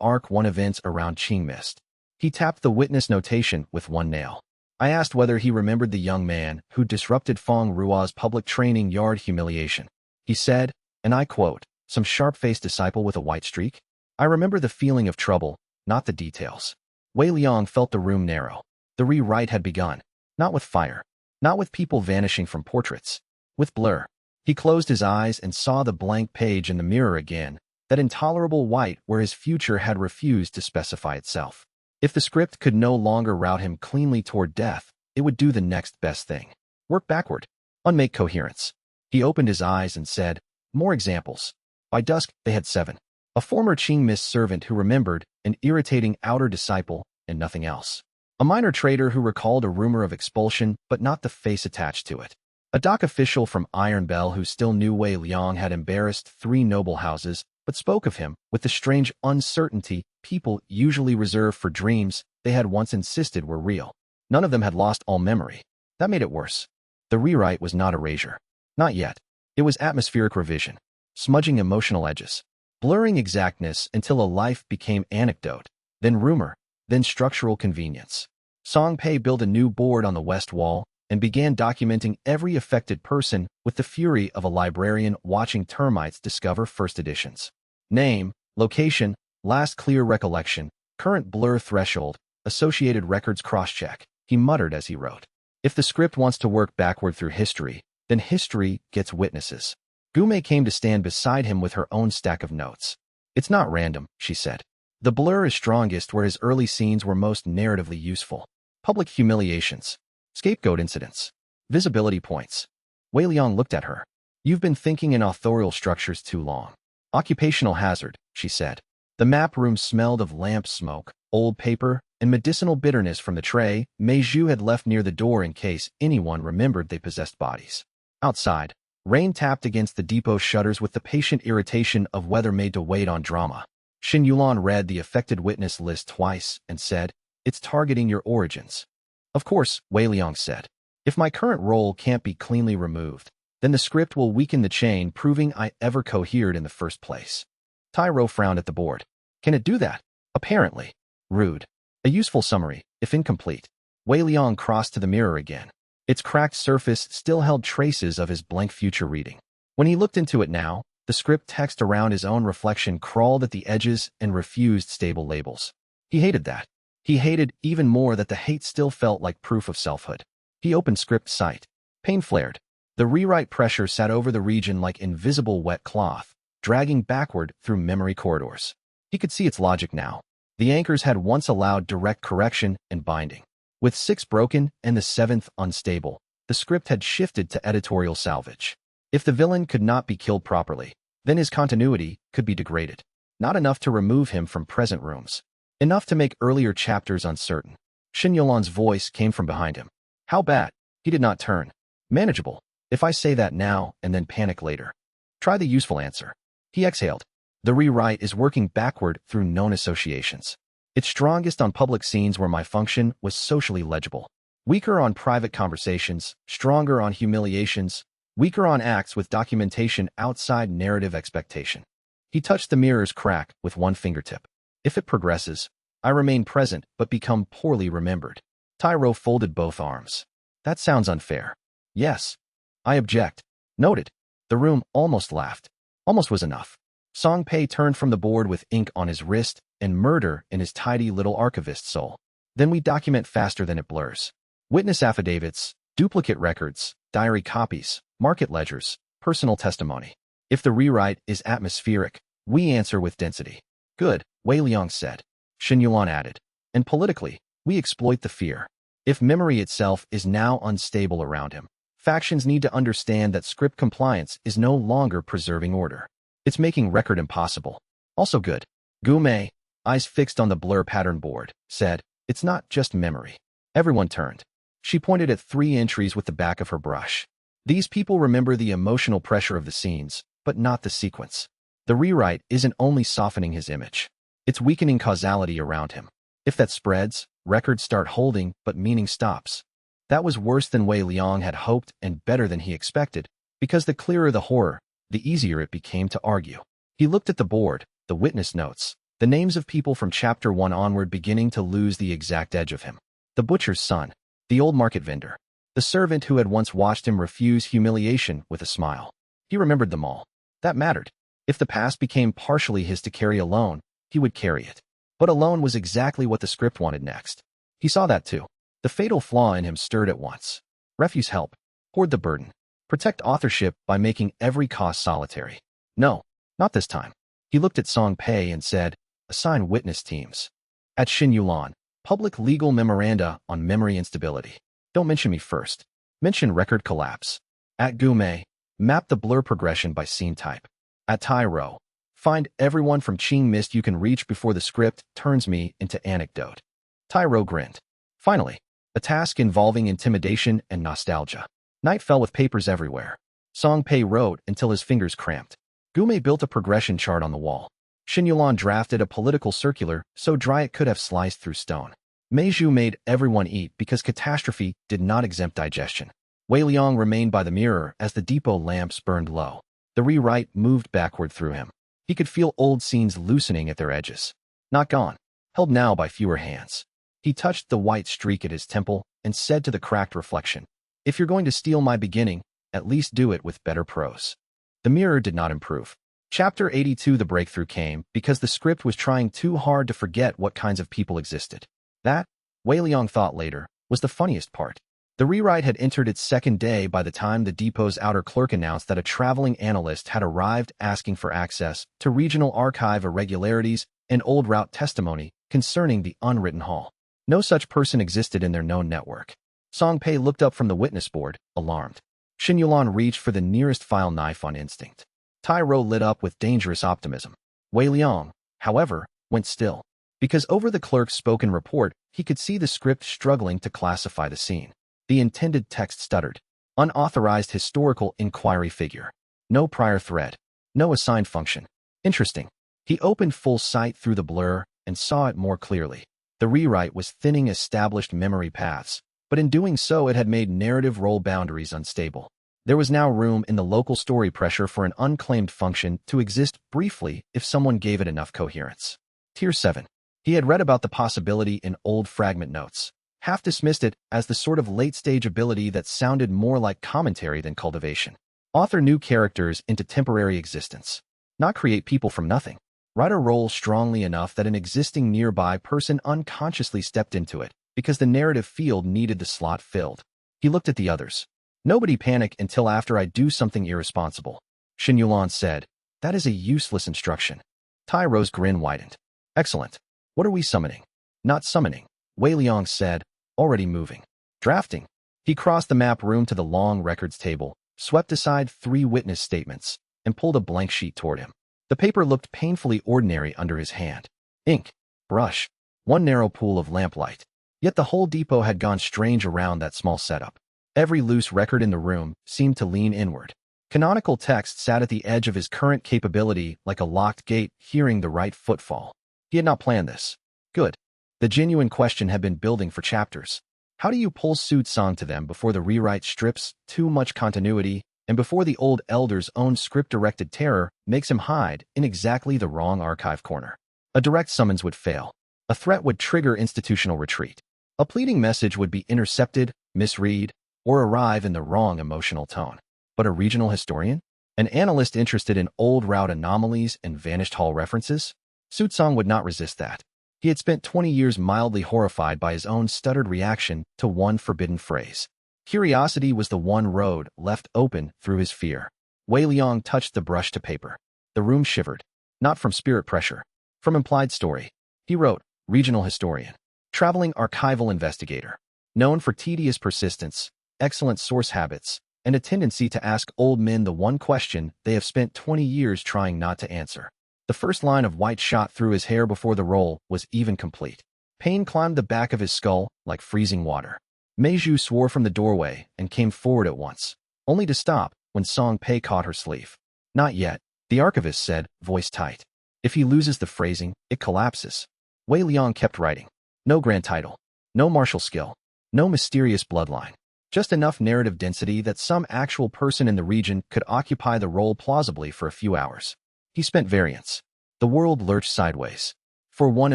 Arc 1 events around Qing Mist. He tapped the witness notation with one nail. I asked whether he remembered the young man who disrupted Feng Ruo's public training yard humiliation. He said, and I quote, some sharp-faced disciple with a white streak? I remember the feeling of trouble, not the details. Wei Liang felt the room narrow. The rewrite had begun. Not with fire. Not with people vanishing from portraits. With blur. He closed his eyes and saw the blank page in the mirror again, that intolerable white where his future had refused to specify itself. If the script could no longer route him cleanly toward death, it would do the next best thing. Work backward. Unmake coherence. He opened his eyes and said, more examples. By dusk, they had 7. A former Qing Mist servant who remembered, an irritating outer disciple, and nothing else. A minor trader who recalled a rumor of expulsion but not the face attached to it. A dock official from Iron Bell who still knew Wei Liang had embarrassed 3 noble houses but spoke of him with the strange uncertainty people usually reserve for dreams they had once insisted were real. None of them had lost all memory. That made it worse. The rewrite was not erasure. Not yet. It was atmospheric revision. Smudging emotional edges. Blurring exactness until a life became anecdote, then rumor, then structural convenience. Song Pei built a new board on the west wall and began documenting every affected person with the fury of a librarian watching termites discover first editions. Name, location, last clear recollection, current blur threshold, associated records cross-check, he muttered as he wrote. If the script wants to work backward through history, then history gets witnesses. Gume came to stand beside him with her own stack of notes. It's not random, she said. The blur is strongest where his early scenes were most narratively useful. Public humiliations. Scapegoat incidents. Visibility points. Wei Liang looked at her. You've been thinking in authorial structures too long. Occupational hazard, she said. The map room smelled of lamp smoke, old paper, and medicinal bitterness from the tray Meiju had left near the door in case anyone remembered they possessed bodies. Outside, rain tapped against the depot shutters with the patient irritation of weather made to wait on drama. Xin Yulan read the affected witness list twice and said, it's targeting your origins. Of course, Wei Liang said. If my current role can't be cleanly removed, then the script will weaken the chain proving I ever cohered in the first place. Tyro frowned at the board. Can it do that? Apparently. Rude. A useful summary, if incomplete. Wei Liang crossed to the mirror again. Its cracked surface still held traces of his blank future reading. When he looked into it now, the script text around his own reflection crawled at the edges and refused stable labels. He hated that. He hated even more that the hate still felt like proof of selfhood. He opened script sight. Pain flared. The rewrite pressure sat over the region like invisible wet cloth, dragging backward through memory corridors. He could see its logic now. The anchors had once allowed direct correction and binding. With 6 broken and the 7th unstable, the script had shifted to editorial salvage. If the villain could not be killed properly, then his continuity could be degraded. Not enough to remove him from present rooms. Enough to make earlier chapters uncertain. Xin Yulan's voice came from behind him. How bad? He did not turn. Manageable. If I say that now and then panic later. Try the useful answer. He exhaled. The rewrite is working backward through known associations. It's strongest on public scenes where my function was socially legible. Weaker on private conversations, stronger on humiliations, weaker on acts with documentation outside narrative expectation. He touched the mirror's crack with one fingertip. If it progresses, I remain present but become poorly remembered. Tyro folded both arms. That sounds unfair. Yes. I object. Noted. The room almost laughed. Almost was enough. Song Pei turned from the board with ink on his wrist and murder in his tidy little archivist soul. Then we document faster than it blurs. Witness affidavits, duplicate records, diary copies, market ledgers, personal testimony. If the rewrite is atmospheric, we answer with density. Good, Wei Liang said. Xin Yulan added. And politically, we exploit the fear. If memory itself is now unstable around him, factions need to understand that script compliance is no longer preserving order. It's making record impossible. Also good. Gume, eyes fixed on the blur pattern board, said, it's not just memory. Everyone turned. She pointed at 3 entries with the back of her brush. These people remember the emotional pressure of the scenes, but not the sequence. The rewrite isn't only softening his image. It's weakening causality around him. If that spreads, records start holding, but meaning stops. That was worse than Wei Liang had hoped and better than he expected, because the clearer the horror, the easier it became to argue. He looked at the board, the witness notes, the names of people from Chapter 1 onward beginning to lose the exact edge of him. The butcher's son, the old market vendor, the servant who had once watched him refuse humiliation with a smile. He remembered them all. That mattered. If the past became partially his to carry alone, he would carry it. But alone was exactly what the script wanted next. He saw that too. The fatal flaw in him stirred at once. Refuse help. Hoard the burden. Protect authorship by making every cost solitary. No, not this time. He looked at Song Pei and said, assign witness teams. At Xin Yulan, public legal memoranda on memory instability. Don't mention me first. Mention record collapse. At Gume, map the blur progression by scene type. At Tai Ro, find everyone from Qing Mist you can reach before the script turns me into anecdote. Tai Ro grinned. Finally, a task involving intimidation and nostalgia. Night fell with papers everywhere. Song Pei wrote until his fingers cramped. Gume built a progression chart on the wall. Xin Yulan drafted a political circular so dry it could have sliced through stone. Meizhu made everyone eat because catastrophe did not exempt digestion. Wei Liang remained by the mirror as the depot lamps burned low. The rewrite moved backward through him. He could feel old scenes loosening at their edges. Not gone, held now by fewer hands. He touched the white streak at his temple and said to the cracked reflection, if you're going to steal my beginning, at least do it with better prose. The mirror did not improve. Chapter 82 The breakthrough came because the script was trying too hard to forget what kinds of people existed. That, Wei Liang thought later, was the funniest part. The rewrite had entered its second day by the time the depot's outer clerk announced that a traveling analyst had arrived asking for access to regional archive irregularities and old route testimony concerning the unwritten hall. No such person existed in their known network. Song Pei looked up from the witness board, alarmed. Xin Yulan reached for the nearest file knife on instinct. Tai Ro lit up with dangerous optimism. Wei Liang, however, went still. Because over the clerk's spoken report, he could see the script struggling to classify the scene. The intended text stuttered. Unauthorized historical inquiry figure. No prior thread. No assigned function. Interesting. He opened full sight through the blur and saw it more clearly. The rewrite was thinning established memory paths, but in doing so it had made narrative role boundaries unstable. There was now room in the local story pressure for an unclaimed function to exist briefly if someone gave it enough coherence. Tier 7. He had read about the possibility in old fragment notes, half dismissed it as the sort of late-stage ability that sounded more like commentary than cultivation. Author new characters into temporary existence. Not create people from nothing. Write a role strongly enough that an existing nearby person unconsciously stepped into it, because the narrative field needed the slot filled. He looked at the others. Nobody panic until after I do something irresponsible. Xin Yulan said, that is a useless instruction. Tai Ro's grin widened. Excellent. What are we summoning? Not summoning, Wei Liang said, already moving. Drafting. He crossed the map room to the long records table, swept aside 3 witness statements, and pulled a blank sheet toward him. The paper looked painfully ordinary under his hand. Ink, brush, one narrow pool of lamplight. Yet the whole depot had gone strange around that small setup. Every loose record in the room seemed to lean inward. Canonical text sat at the edge of his current capability like a locked gate hearing the right footfall. He had not planned this. Good. The genuine question had been building for chapters. How do you pull Su Tsang to them before the rewrite strips too much continuity and before the old elder's own script-directed terror makes him hide in exactly the wrong archive corner? A direct summons would fail. A threat would trigger institutional retreat. A pleading message would be intercepted, misread, or arrive in the wrong emotional tone. But a regional historian? An analyst interested in old route anomalies and vanished hall references? Su Tsang would not resist that. He had spent 20 years mildly horrified by his own stuttered reaction to one forbidden phrase. Curiosity was the one road left open through his fear. Wei Liang touched the brush to paper. The room shivered. Not from spirit pressure. From implied story. He wrote, regional historian. Traveling archival investigator. Known for tedious persistence, excellent source habits, and a tendency to ask old men the one question they have spent 20 years trying not to answer. The first line of white shot through his hair before the roll was even complete. Pain climbed the back of his skull like freezing water. Meizhu swore from the doorway and came forward at once, only to stop when Song Pei caught her sleeve. Not yet. The archivist said, voice tight. If he loses the phrasing, it collapses. Wei Liang kept writing. No grand title. No martial skill. No mysterious bloodline. Just enough narrative density that some actual person in the region could occupy the role plausibly for a few hours. He spent variants. The world lurched sideways. For one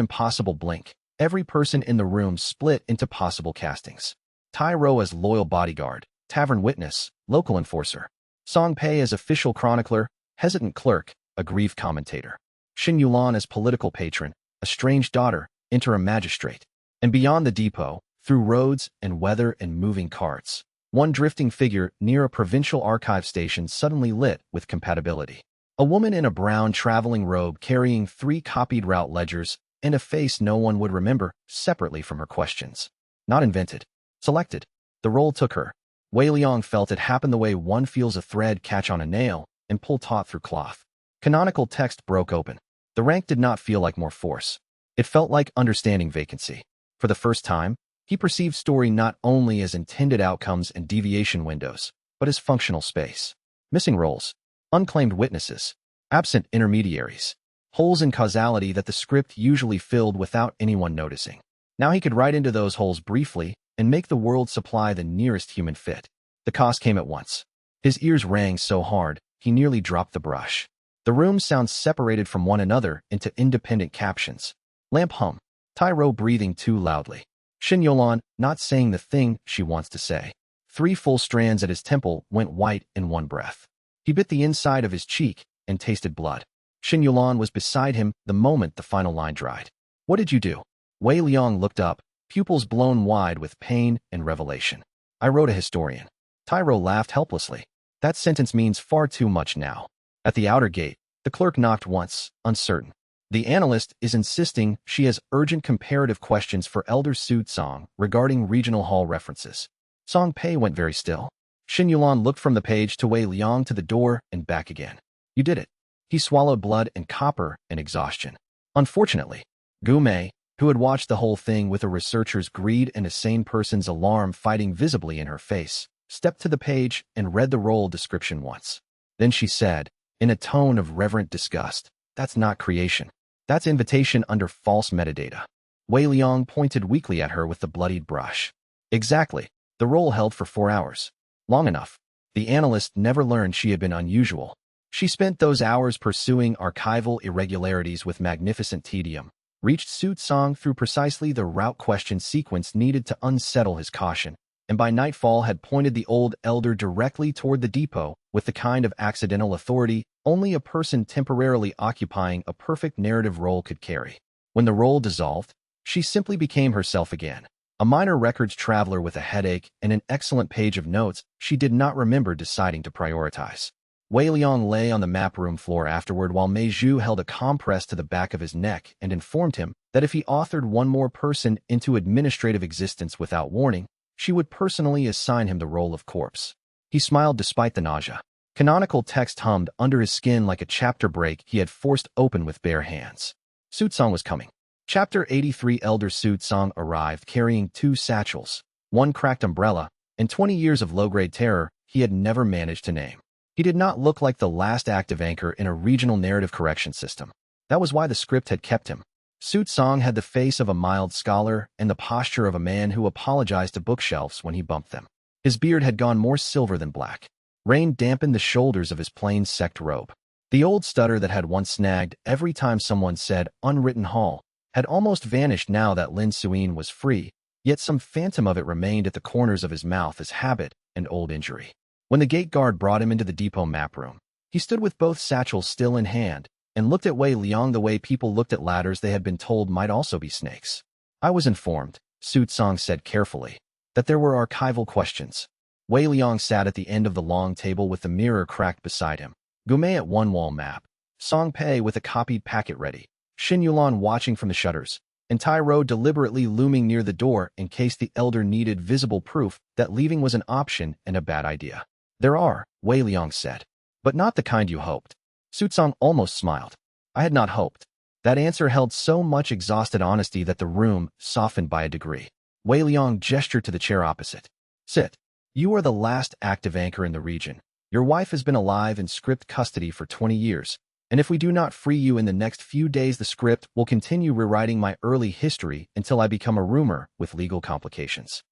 impossible blink, every person in the room split into possible castings. Tai Ro as loyal bodyguard, tavern witness, local enforcer. Song Pei as official chronicler, hesitant clerk, aggrieved commentator. Xin Yulan as political patron, estranged daughter, interim magistrate. And beyond the depot, through roads and weather and moving carts, one drifting figure near a provincial archive station suddenly lit with compatibility. A woman in a brown traveling robe carrying 3 copied route ledgers and a face no one would remember separately from her questions. Not invented. Selected. The role took her. Wei Liang felt it happen the way one feels a thread catch on a nail and pull taut through cloth. Canonical text broke open. The rank did not feel like more force. It felt like understanding vacancy. For the first time, he perceived story not only as intended outcomes and deviation windows, but as functional space. Missing roles. Unclaimed witnesses. Absent intermediaries. Holes in causality that the script usually filled without anyone noticing. Now he could write into those holes briefly and make the world supply the nearest human fit. The cost came at once. His ears rang so hard, he nearly dropped the brush. The room sounds separated from one another into independent captions. Lamp hum. Tai Ro breathing too loudly. Xin Yulan not saying the thing she wants to say. 3 full strands at his temple went white in one breath. He bit the inside of his cheek and tasted blood. Xin Yulan was beside him the moment the final line dried. What did you do? Wei Liang looked up, pupils blown wide with pain and revelation. I wrote a historian. Tai Ro laughed helplessly. That sentence means far too much now. At the outer gate, the clerk knocked once, uncertain. The analyst is insisting she has urgent comparative questions for Elder Su Tsang regarding regional hall references. Song Pei went very still. Xin Yulan looked from the page to Wei Liang to the door and back again. You did it. He swallowed blood and copper and exhaustion. Unfortunately, Gu Mei, who had watched the whole thing with a researcher's greed and a sane person's alarm fighting visibly in her face, stepped to the page and read the role description once. Then she said, in a tone of reverent disgust, that's not creation. That's invitation under false metadata. Wei Liang pointed weakly at her with the bloodied brush. Exactly. The role held for 4 hours. Long enough. The analyst never learned she had been unusual. She spent those hours pursuing archival irregularities with magnificent tedium, reached Su Tsang through precisely the route question sequence needed to unsettle his caution, and by nightfall had pointed the old elder directly toward the depot with the kind of accidental authority only a person temporarily occupying a perfect narrative role could carry. When the role dissolved, she simply became herself again. A minor records traveler with a headache and an excellent page of notes she did not remember deciding to prioritize. Wei Liang lay on the map room floor afterward while Mei Zhu held a compress to the back of his neck and informed him that if he authored one more person into administrative existence without warning, she would personally assign him the role of corpse. He smiled despite the nausea. Canonical text hummed under his skin like a chapter break he had forced open with bare hands. Su Tsang was coming. Chapter 83 Elder Su Tsang arrived carrying 2 satchels, 1 cracked umbrella, and 20 years of low-grade terror he had never managed to name. He did not look like the last active anchor in a regional narrative correction system. That was why the script had kept him. Su Tsang had the face of a mild scholar and the posture of a man who apologized to bookshelves when he bumped them. His beard had gone more silver than black. Rain dampened the shoulders of his plain sect robe. The old stutter that had once snagged every time someone said unwritten hall had almost vanished now that Lin Suin was free, yet some phantom of it remained at the corners of his mouth as habit and old injury. When the gate guard brought him into the depot map room, he stood with both satchels still in hand and looked at Wei Liang the way people looked at ladders they had been told might also be snakes. I was informed, Su Tsang said carefully, that there were archival questions. Wei Liang sat at the end of the long table with the mirror cracked beside him. Gu Mei at one wall map, Song Pei with a copied packet ready, Xin Yulan watching from the shutters, and Tai Ro deliberately looming near the door in case the elder needed visible proof that leaving was an option and a bad idea. There are, Wei Liang said, but not the kind you hoped. Su Tsang almost smiled. I had not hoped. That answer held so much exhausted honesty that the room softened by a degree. Wei Liang gestured to the chair opposite. Sit. You are the last active anchor in the region. Your wife has been alive in script custody for 20 years, And if we do not free you in the next few days, the script will continue rewriting my early history until I become a rumor with legal complications.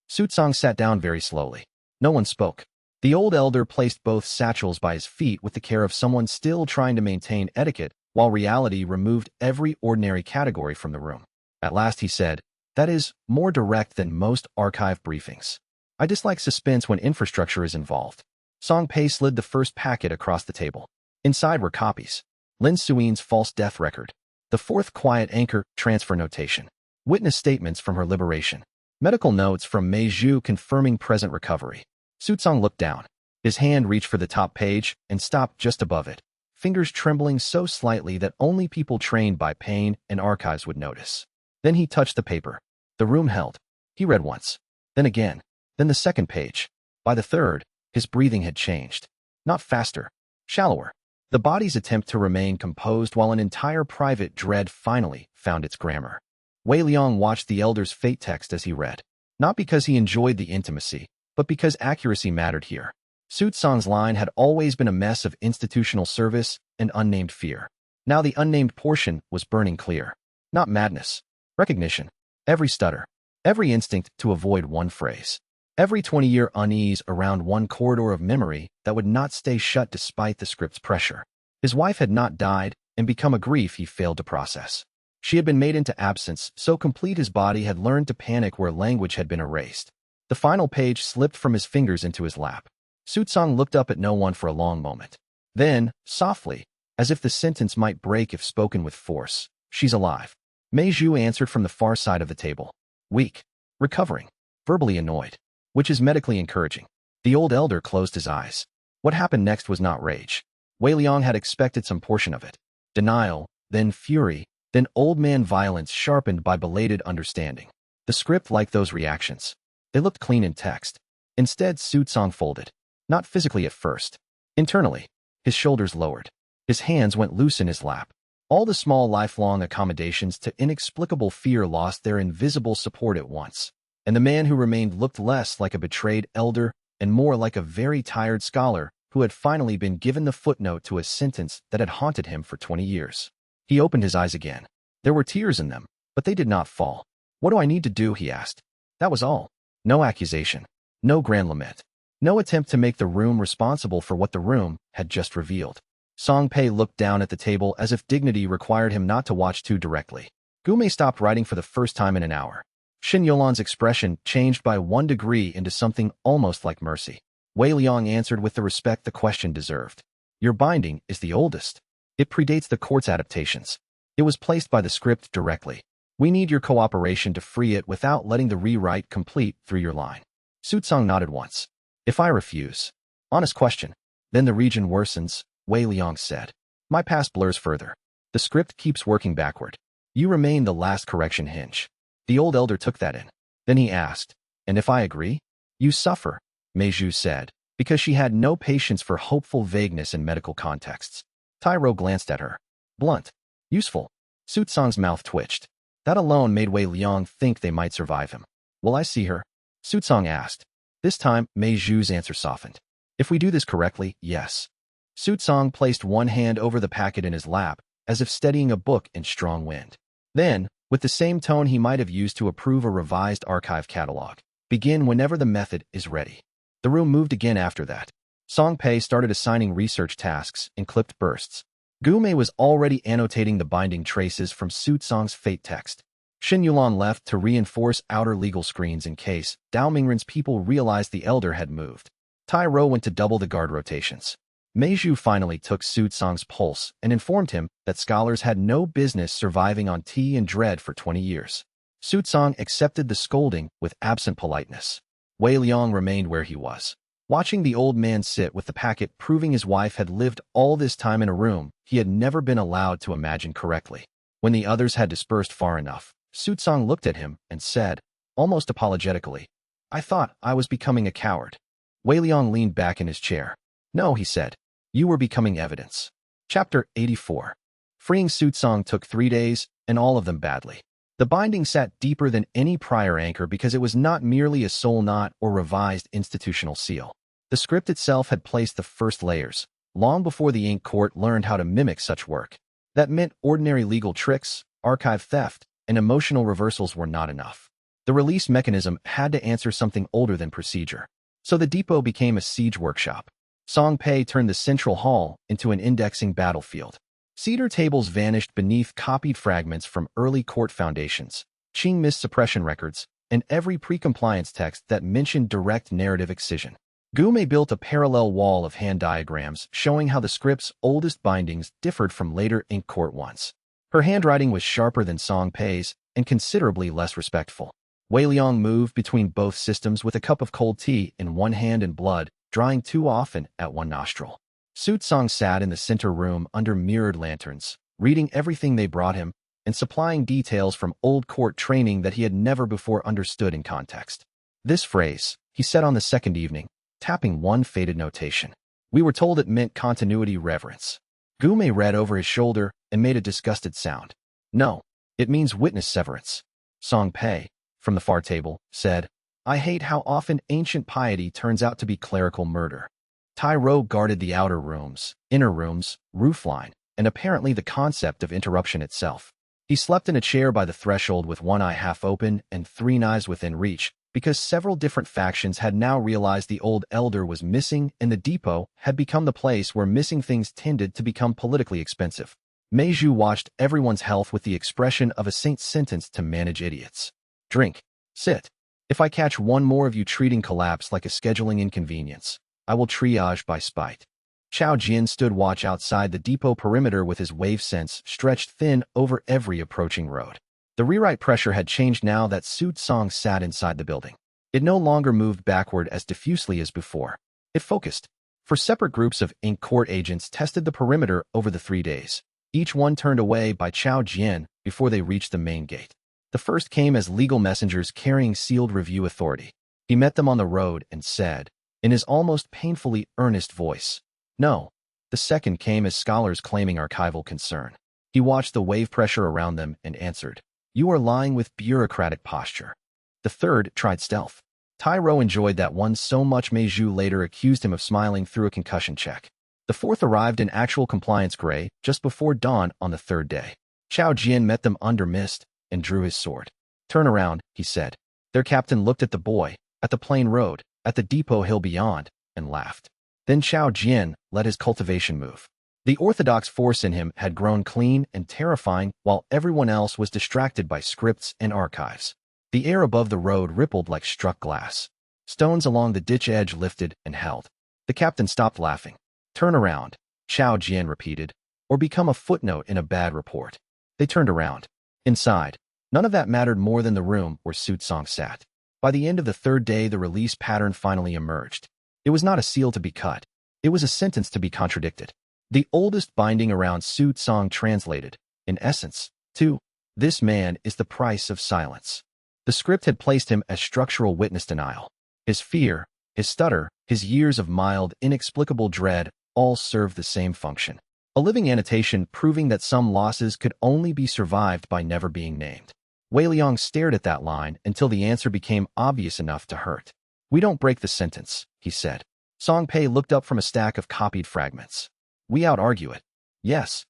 Sutsong sat down very slowly. No one spoke. The old elder placed both satchels by his feet with the care of someone still trying to maintain etiquette, while reality removed every ordinary category from the room. At last he said, "That is more direct than most archive briefings. I dislike suspense when infrastructure is involved." Song Pei slid the first packet across the table. Inside were copies. Lin Suin's false death record. The fourth quiet anchor transfer notation. Witness statements from her liberation. Medical notes from Mei Zhu confirming present recovery. Sutsong looked down. His hand reached for the top page and stopped just above it, fingers trembling so slightly that only people trained by pain and archives would notice. Then he touched the paper. The room held. He read once. Then again. Then the second page. By the third, his breathing had changed. Not faster. Shallower. The body's attempt to remain composed while an entire private dread finally found its grammar. Wei Liang watched the elder's fate text as he read. Not because he enjoyed the intimacy, but because accuracy mattered here. Sutsong's line had always been a mess of institutional service and unnamed fear. Now the unnamed portion was burning clear. Not madness. Recognition. Every stutter. Every instinct to avoid one phrase. Every 20-year unease around one corridor of memory that would not stay shut despite the script's pressure. His wife had not died and become a grief he failed to process. She had been made into absence, so complete his body had learned to panic where language had been erased. The final page slipped from his fingers into his lap. Sutsong looked up at no one for a long moment. Then, softly, as if the sentence might break if spoken with force, "She's alive." Mei Zhu answered from the far side of the table. Weak. Recovering. Verbally annoyed. Which is medically encouraging. The old elder closed his eyes. What happened next was not rage. Wei Liang had expected some portion of it. Denial, then fury, then old man violence sharpened by belated understanding. The script liked those reactions. They looked clean in text. Instead, Sutsong folded. Not physically at first. Internally. His shoulders lowered. His hands went loose in his lap. All the small lifelong accommodations to inexplicable fear lost their invisible support at once. And the man who remained looked less like a betrayed elder and more like a very tired scholar who had finally been given the footnote to a sentence that had haunted him for 20 years. He opened his eyes again. There were tears in them, but they did not fall. "What do I need to do?" he asked. That was all. No accusation. No grand lament. No attempt to make the room responsible for what the room had just revealed. Song Pei looked down at the table as if dignity required him not to watch too directly. Gume stopped writing for the first time in an hour. Xin Yolan's expression changed by 1 degree into something almost like mercy. Wei Liang answered with the respect the question deserved. "Your binding is the oldest. It predates the court's adaptations. It was placed by the script directly. We need your cooperation to free it without letting the rewrite complete through your line." Sutsong nodded once. "If I refuse?" "Honest question." "Then the region worsens," Wei Liang said. "My past blurs further. The script keeps working backward. You remain the last correction hinge." The old elder took that in. Then he asked, "And if I agree?" "You suffer," Mei Zhu said, because she had no patience for hopeful vagueness in medical contexts. Tyro glanced at her. Blunt. Useful. Sutsong's mouth twitched. That alone made Wei Liang think they might survive him. "Will I see her?" Sutsong asked. This time, Mei Zhu's answer softened. "If we do this correctly, yes." Sutsong placed one hand over the packet in his lap, as if steadying a book in strong wind. Then, with the same tone he might have used to approve a revised archive catalog, "Begin whenever the method is ready." The room moved again after that. Song Pei started assigning research tasks in clipped bursts. Gume was already annotating the binding traces from Sutsong's fate text. Xin Yulan left to reinforce outer legal screens in case Dao Mingren's people realized the elder had moved. Tai Ro went to double the guard rotations. Mei Zhu finally took Sutsong's pulse and informed him that scholars had no business surviving on tea and dread for 20 years. Sutsong accepted the scolding with absent politeness. Wei Liang remained where he was, watching the old man sit with the packet proving his wife had lived all this time in a room he had never been allowed to imagine correctly. When the others had dispersed far enough, Sutsong looked at him and said, almost apologetically, "I thought I was becoming a coward." Wei Liang leaned back in his chair. "No," he said. "You were becoming evidence." Chapter 84. Freeing Sutsong took 3 days, and all of them badly. The binding sat deeper than any prior anchor because it was not merely a soul knot or revised institutional seal. The script itself had placed the first layers, long before the ink court learned how to mimic such work. That meant ordinary legal tricks, archive theft, and emotional reversals were not enough. The release mechanism had to answer something older than procedure. So the depot became a siege workshop. Song Pei turned the central hall into an indexing battlefield. Cedar tables vanished beneath copied fragments from early court foundations, Qing missuppression records, and every pre-compliance text that mentioned direct narrative excision. Guomei built a parallel wall of hand diagrams showing how the script's oldest bindings differed from later ink court ones. Her handwriting was sharper than Song Pei's and considerably less respectful. Wei Liang moved between both systems with a cup of cold tea in one hand and blood drying too often at one nostril. Su Tsang sat in the center room under mirrored lanterns, reading everything they brought him and supplying details from old court training that he had never before understood in context. This phrase, he said on the second evening, tapping one faded notation. We were told it meant continuity reverence. Guomei read over his shoulder and made a disgusted sound. No, it means witness severance. Song Pei, from the far table, said, I hate how often ancient piety turns out to be clerical murder. Tai Ro guarded the outer rooms, inner rooms, roofline, and apparently the concept of interruption itself. He slept in a chair by the threshold with one eye half open and three knives within reach, because several different factions had now realized the old elder was missing and the depot had become the place where missing things tended to become politically expensive. Mei Zhu watched everyone's health with the expression of a saint sentenced to manage idiots. Drink. Sit. If I catch one more of you treating collapse like a scheduling inconvenience, I will triage by spite. Chao Jian stood watch outside the depot perimeter with his wave sense stretched thin over every approaching road. The rewrite pressure had changed now that Su Tsang sat inside the building. It no longer moved backward as diffusely as before. It focused. For separate groups of ink court agents tested the perimeter over the 3 days. Each one turned away by Chao Jian before they reached the main gate. The first came as legal messengers carrying sealed review authority. He met them on the road and said, in his almost painfully earnest voice, no. The second came as scholars claiming archival concern. He watched the wave pressure around them and answered, you are lying with bureaucratic posture. The third tried stealth. Tai Ro enjoyed that one so much Mei Zhu later accused him of smiling through a concussion check. The fourth arrived in actual compliance gray just before dawn on the third day. Chao Jian met them under mist and drew his sword. Turn around, he said. Their captain looked at the boy, at the plain road, at the depot hill beyond, and laughed. Then Chao Jian led his cultivation move. The orthodox force in him had grown clean and terrifying while everyone else was distracted by scripts and archives. The air above the road rippled like struck glass. Stones along the ditch edge lifted and held. The captain stopped laughing. Turn around, Chao Jian repeated, or become a footnote in a bad report. They turned around. Inside, none of that mattered more than the room where Su Tsang sat. By the end of the third day, the release pattern finally emerged. It was not a seal to be cut. It was a sentence to be contradicted. The oldest binding around Su Tsang translated, in essence, to, this man is the price of silence. The script had placed him as structural witness denial. His fear, his stutter, his years of mild, inexplicable dread all served the same function. A living annotation proving that some losses could only be survived by never being named. Wei Liang stared at that line until the answer became obvious enough to hurt. We don't break the sentence, he said. Song Pei looked up from a stack of copied fragments. We out-argue it. Yes.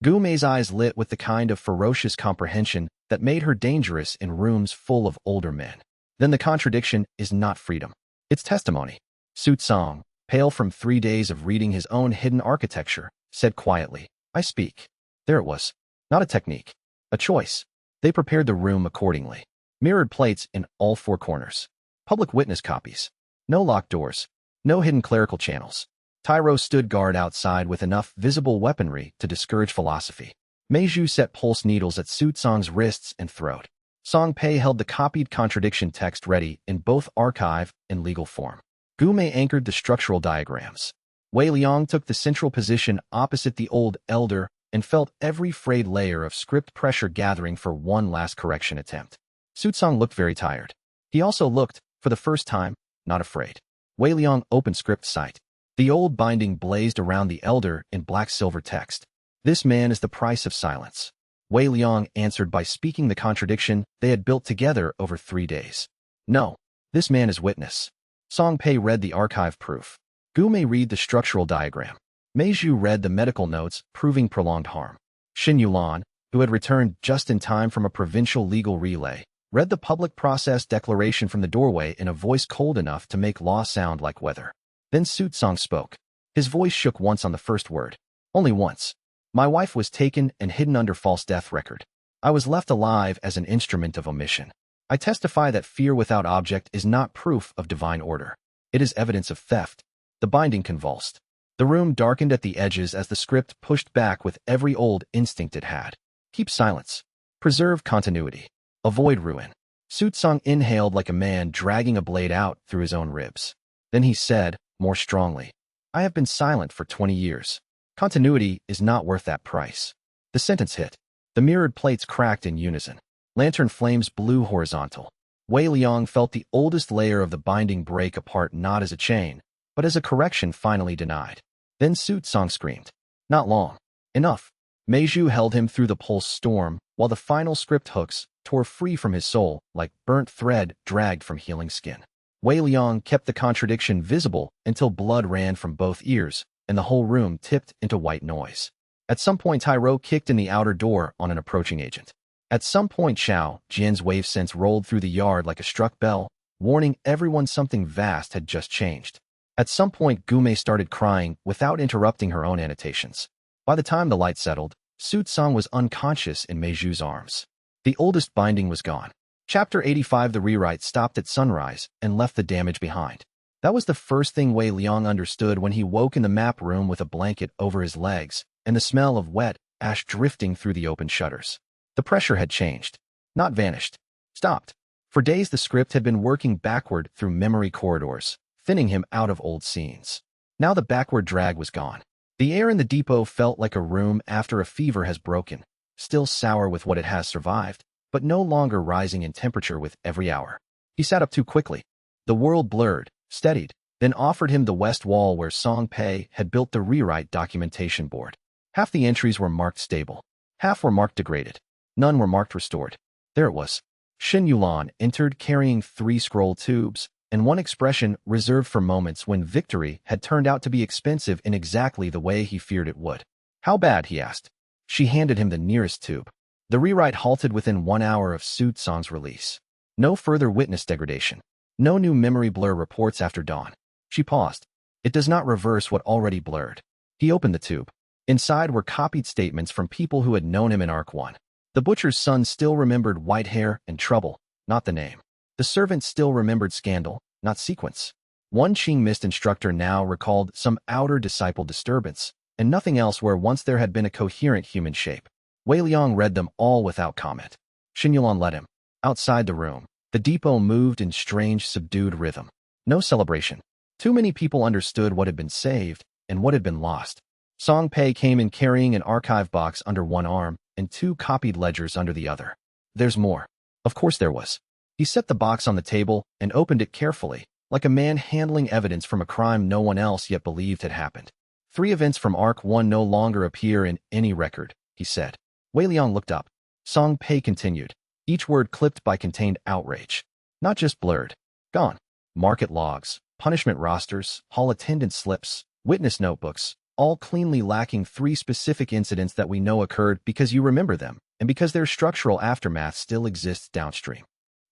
Guomei's eyes lit with the kind of ferocious comprehension that made her dangerous in rooms full of older men. Then the contradiction is not freedom. It's testimony. Su Tsang, pale from 3 days of reading his own hidden architecture, said quietly, I speak. There it was. Not a technique. A choice. They prepared the room accordingly. Mirrored plates in all 4 corners. Public witness copies. No locked doors. No hidden clerical channels. Tai Ro stood guard outside with enough visible weaponry to discourage philosophy. Mei Zhu set pulse needles at Su Tsang's wrists and throat. Song Pei held the copied contradiction text ready in both archive and legal form. Guomei anchored the structural diagrams. Wei Liang took the central position opposite the old elder and felt every frayed layer of script pressure gathering for one last correction attempt. Su Tsang looked very tired. He also looked, for the first time, not afraid. Wei Liang opened script sight. The old binding blazed around the elder in black-silver text. This man is the price of silence. Wei Liang answered by speaking the contradiction they had built together over 3 days. No, this man is witness. Song Pei read the archive proof. Guomei read the structural diagram. Mei Zhu read the medical notes proving prolonged harm. Xin Yulan, who had returned just in time from a provincial legal relay, read the public process declaration from the doorway in a voice cold enough to make law sound like weather. Then Su Tsang spoke. His voice shook once on the first word. Only once. My wife was taken and hidden under false death record. I was left alive as an instrument of omission. I testify that fear without object is not proof of divine order. It is evidence of theft. The binding convulsed. The room darkened at the edges as the script pushed back with every old instinct it had. Keep silence. Preserve continuity. Avoid ruin. Su Tsang inhaled like a man dragging a blade out through his own ribs. Then he said, more strongly, I have been silent for 20 years. Continuity is not worth that price. The sentence hit. The mirrored plates cracked in unison. Lantern flames blew horizontal. Wei Liang felt the oldest layer of the binding break apart not as a chain, but as a correction finally denied. Then Su Tsang screamed. Not long. Enough. Mei Zhu held him through the pulse storm, while the final script hooks tore free from his soul like burnt thread dragged from healing skin. Wei Liang kept the contradiction visible until blood ran from both ears, and the whole room tipped into white noise. At some point, Tyro kicked in the outer door on an approaching agent. At some point, Xiao Jian's wave sense rolled through the yard like a struck bell, warning everyone something vast had just changed. At some point, Gume started crying without interrupting her own annotations. By the time the light settled, Su Tsang was unconscious in Mei Zhu's arms. The oldest binding was gone. Chapter 85. The rewrite stopped at sunrise and left the damage behind. That was the first thing Wei Liang understood when he woke in the map room with a blanket over his legs and the smell of wet ash drifting through the open shutters. The pressure had changed. Not vanished. Stopped. For days the script had been working backward through memory corridors, thinning him out of old scenes. Now the backward drag was gone. The air in the depot felt like a room after a fever has broken, still sour with what it has survived, but no longer rising in temperature with every hour. He sat up too quickly. The world blurred, steadied, then offered him the west wall where Song Pei had built the rewrite documentation board. Half the entries were marked stable. Half were marked degraded. None were marked restored. There it was. Xin Yulan entered carrying 3 scroll tubes, and one expression reserved for moments when victory had turned out to be expensive in exactly the way he feared it would. How bad, he asked. She handed him the nearest tube. The rewrite halted within 1 hour of Su Tsang's release. No further witness degradation. No new memory blur reports after dawn. She paused. It does not reverse what already blurred. He opened the tube. Inside were copied statements from people who had known him in Arc 1. The butcher's son still remembered white hair and trouble, not the name. The servant still remembered scandal, not sequence. One Qing Mist instructor now recalled some outer disciple disturbance, and nothing else where once there had been a coherent human shape. Wei Liang read them all without comment. Xin Yulan led him. Outside the room, the depot moved in strange, subdued rhythm. No celebration. Too many people understood what had been saved and what had been lost. Song Pei came in carrying an archive box under one arm and 2 copied ledgers under the other. There's more. Of course there was. He set the box on the table and opened it carefully, like a man handling evidence from a crime no one else yet believed had happened. 3 events from Arc 1 no longer appear in any record, he said. Wei Liang looked up. Song Pei continued. Each word clipped by contained outrage. Not just blurred. Gone. Market logs, punishment rosters, hall attendance slips, witness notebooks, all cleanly lacking 3 specific incidents that we know occurred because you remember them, and because their structural aftermath still exists downstream.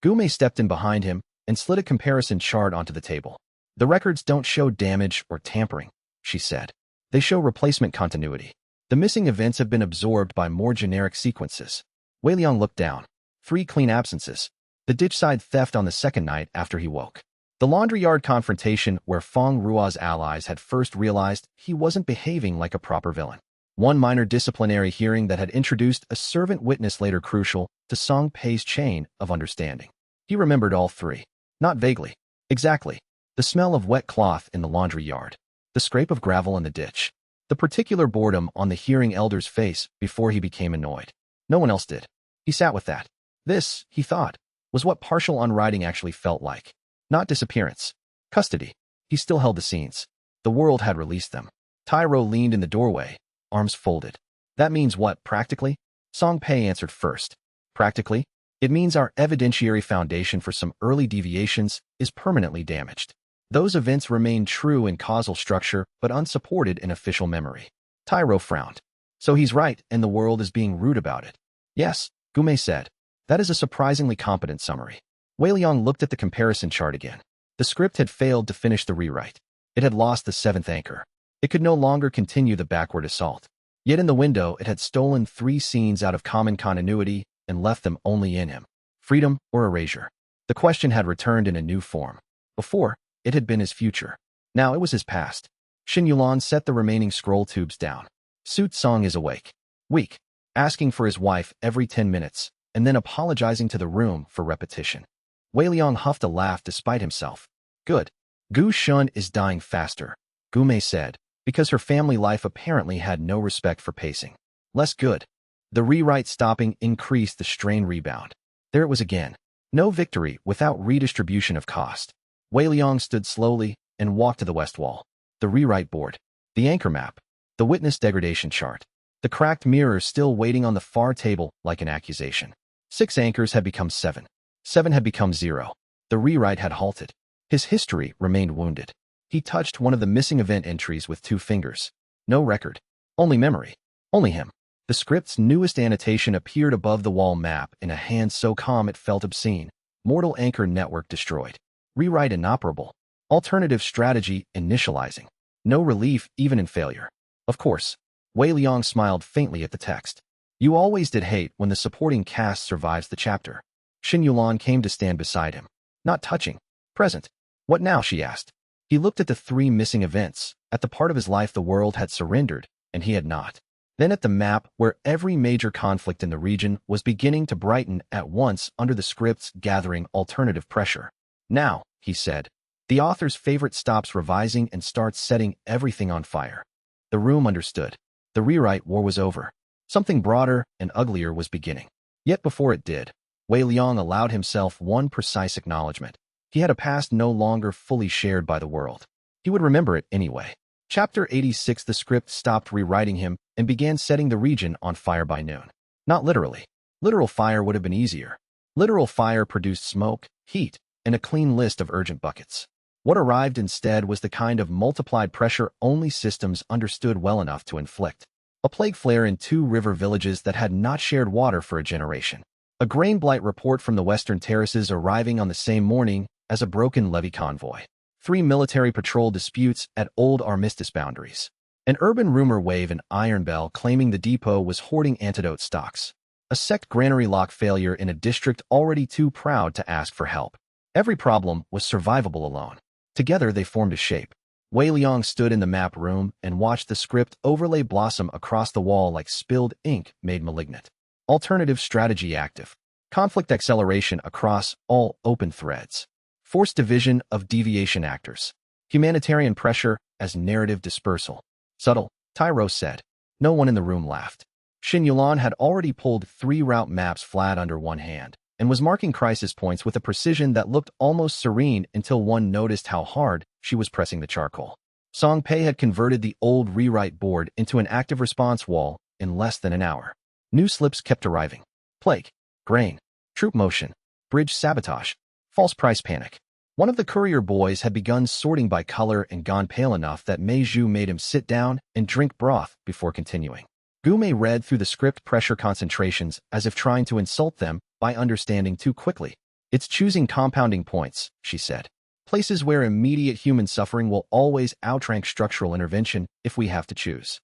Gume stepped in behind him and slid a comparison chart onto the table. The records don't show damage or tampering, she said. They show replacement continuity. The missing events have been absorbed by more generic sequences. Wei Liang looked down. 3 clean absences. The ditchside theft on the second night after he woke. The laundry yard confrontation where Feng Ruo's allies had first realized he wasn't behaving like a proper villain. 1 minor disciplinary hearing that had introduced a servant witness later crucial to Song Pei's chain of understanding. He remembered all 3. Not vaguely. Exactly. The smell of wet cloth in the laundry yard. The scrape of gravel in the ditch. The particular boredom on the hearing elder's face before he became annoyed. No one else did. He sat with that. This, he thought, was what partial unwriting actually felt like. Not disappearance. Custody. He still held the scenes. The world had released them. Tyro leaned in the doorway, arms folded. That means what, practically? Song Pei answered first. Practically, it means our evidentiary foundation for some early deviations is permanently damaged. Those events remained true in causal structure but unsupported in official memory. Tyro frowned. So he's right, and the world is being rude about it. Yes, Gume said. That is a surprisingly competent summary. Wei Liang looked at the comparison chart again. The script had failed to finish the rewrite. It had lost the seventh anchor. It could no longer continue the backward assault. Yet in the window, it had stolen 3 scenes out of common continuity and left them only in him. Freedom or erasure? The question had returned in a new form. Before, it had been his future. Now it was his past. Xin Yulan set the remaining scroll tubes down. Su Tsong is awake. Weak. Asking for his wife every 10 minutes, and then apologizing to the room for repetition. Wei Liang huffed a laugh despite himself. Good. Gu Shun is dying faster, Gume said, because her family life apparently had no respect for pacing. Less good. The rewrite stopping increased the strain rebound. There it was again. No victory without redistribution of cost. Wei Liang stood slowly and walked to the west wall. The rewrite board. The anchor map. The witness degradation chart. The cracked mirror still waiting on the far table like an accusation. 6 anchors had become 7. 7 had become 0. The rewrite had halted. His history remained wounded. He touched one of the missing event entries with 2 fingers. No record. Only memory. Only him. The script's newest annotation appeared above the wall map in a hand so calm it felt obscene. Mortal anchor network destroyed. Rewrite inoperable. Alternative strategy initializing. No relief even in failure. Of course. Wei Liang smiled faintly at the text. You always did hate when the supporting cast survives the chapter. Xin Yulan came to stand beside him. Not touching. Present. What now, she asked. He looked at the 3 missing events, at the part of his life the world had surrendered, and he had not. Then at the map where every major conflict in the region was beginning to brighten at once under the script's gathering alternative pressure. Now, he said, the author's favorite stops revising and starts setting everything on fire. The room understood. The rewrite war was over. Something broader and uglier was beginning. Yet before it did, Wei Liang allowed himself one precise acknowledgement. He had a past no longer fully shared by the world. He would remember it anyway. Chapter 86. The script stopped rewriting him and began setting the region on fire by noon. Not literally. Literal fire would have been easier. Literal fire produced smoke, heat, and a clean list of urgent buckets. What arrived instead was the kind of multiplied pressure only systems understood well enough to inflict. A plague flare in 2 river villages that had not shared water for a generation. A grain blight report from the western terraces arriving on the same morning as a broken levee convoy. 3 military patrol disputes at old armistice boundaries. An urban rumor wave in Iron Bell claiming the depot was hoarding antidote stocks. A sect granary lock failure in a district already too proud to ask for help. Every problem was survivable alone. Together they formed a shape. Wei Liang stood in the map room and watched the script overlay blossom across the wall like spilled ink made malignant. Alternative strategy active. Conflict acceleration across all open threads. Forced division of deviation actors. Humanitarian pressure as narrative dispersal. Subtle, Tyro said. No one in the room laughed. Xin Yulan had already pulled 3 route maps flat under one hand and was marking crisis points with a precision that looked almost serene until one noticed how hard she was pressing the charcoal. Song Pei had converted the old rewrite board into an active response wall in less than an hour. New slips kept arriving. Plague, grain, troop motion, bridge sabotage, false price panic. One of the courier boys had begun sorting by color and gone pale enough that Mei Zhu made him sit down and drink broth before continuing. Gume read through the script pressure concentrations as if trying to insult them by understanding too quickly. It's choosing compounding points, she said. Places where immediate human suffering will always outrank structural intervention if we have to choose.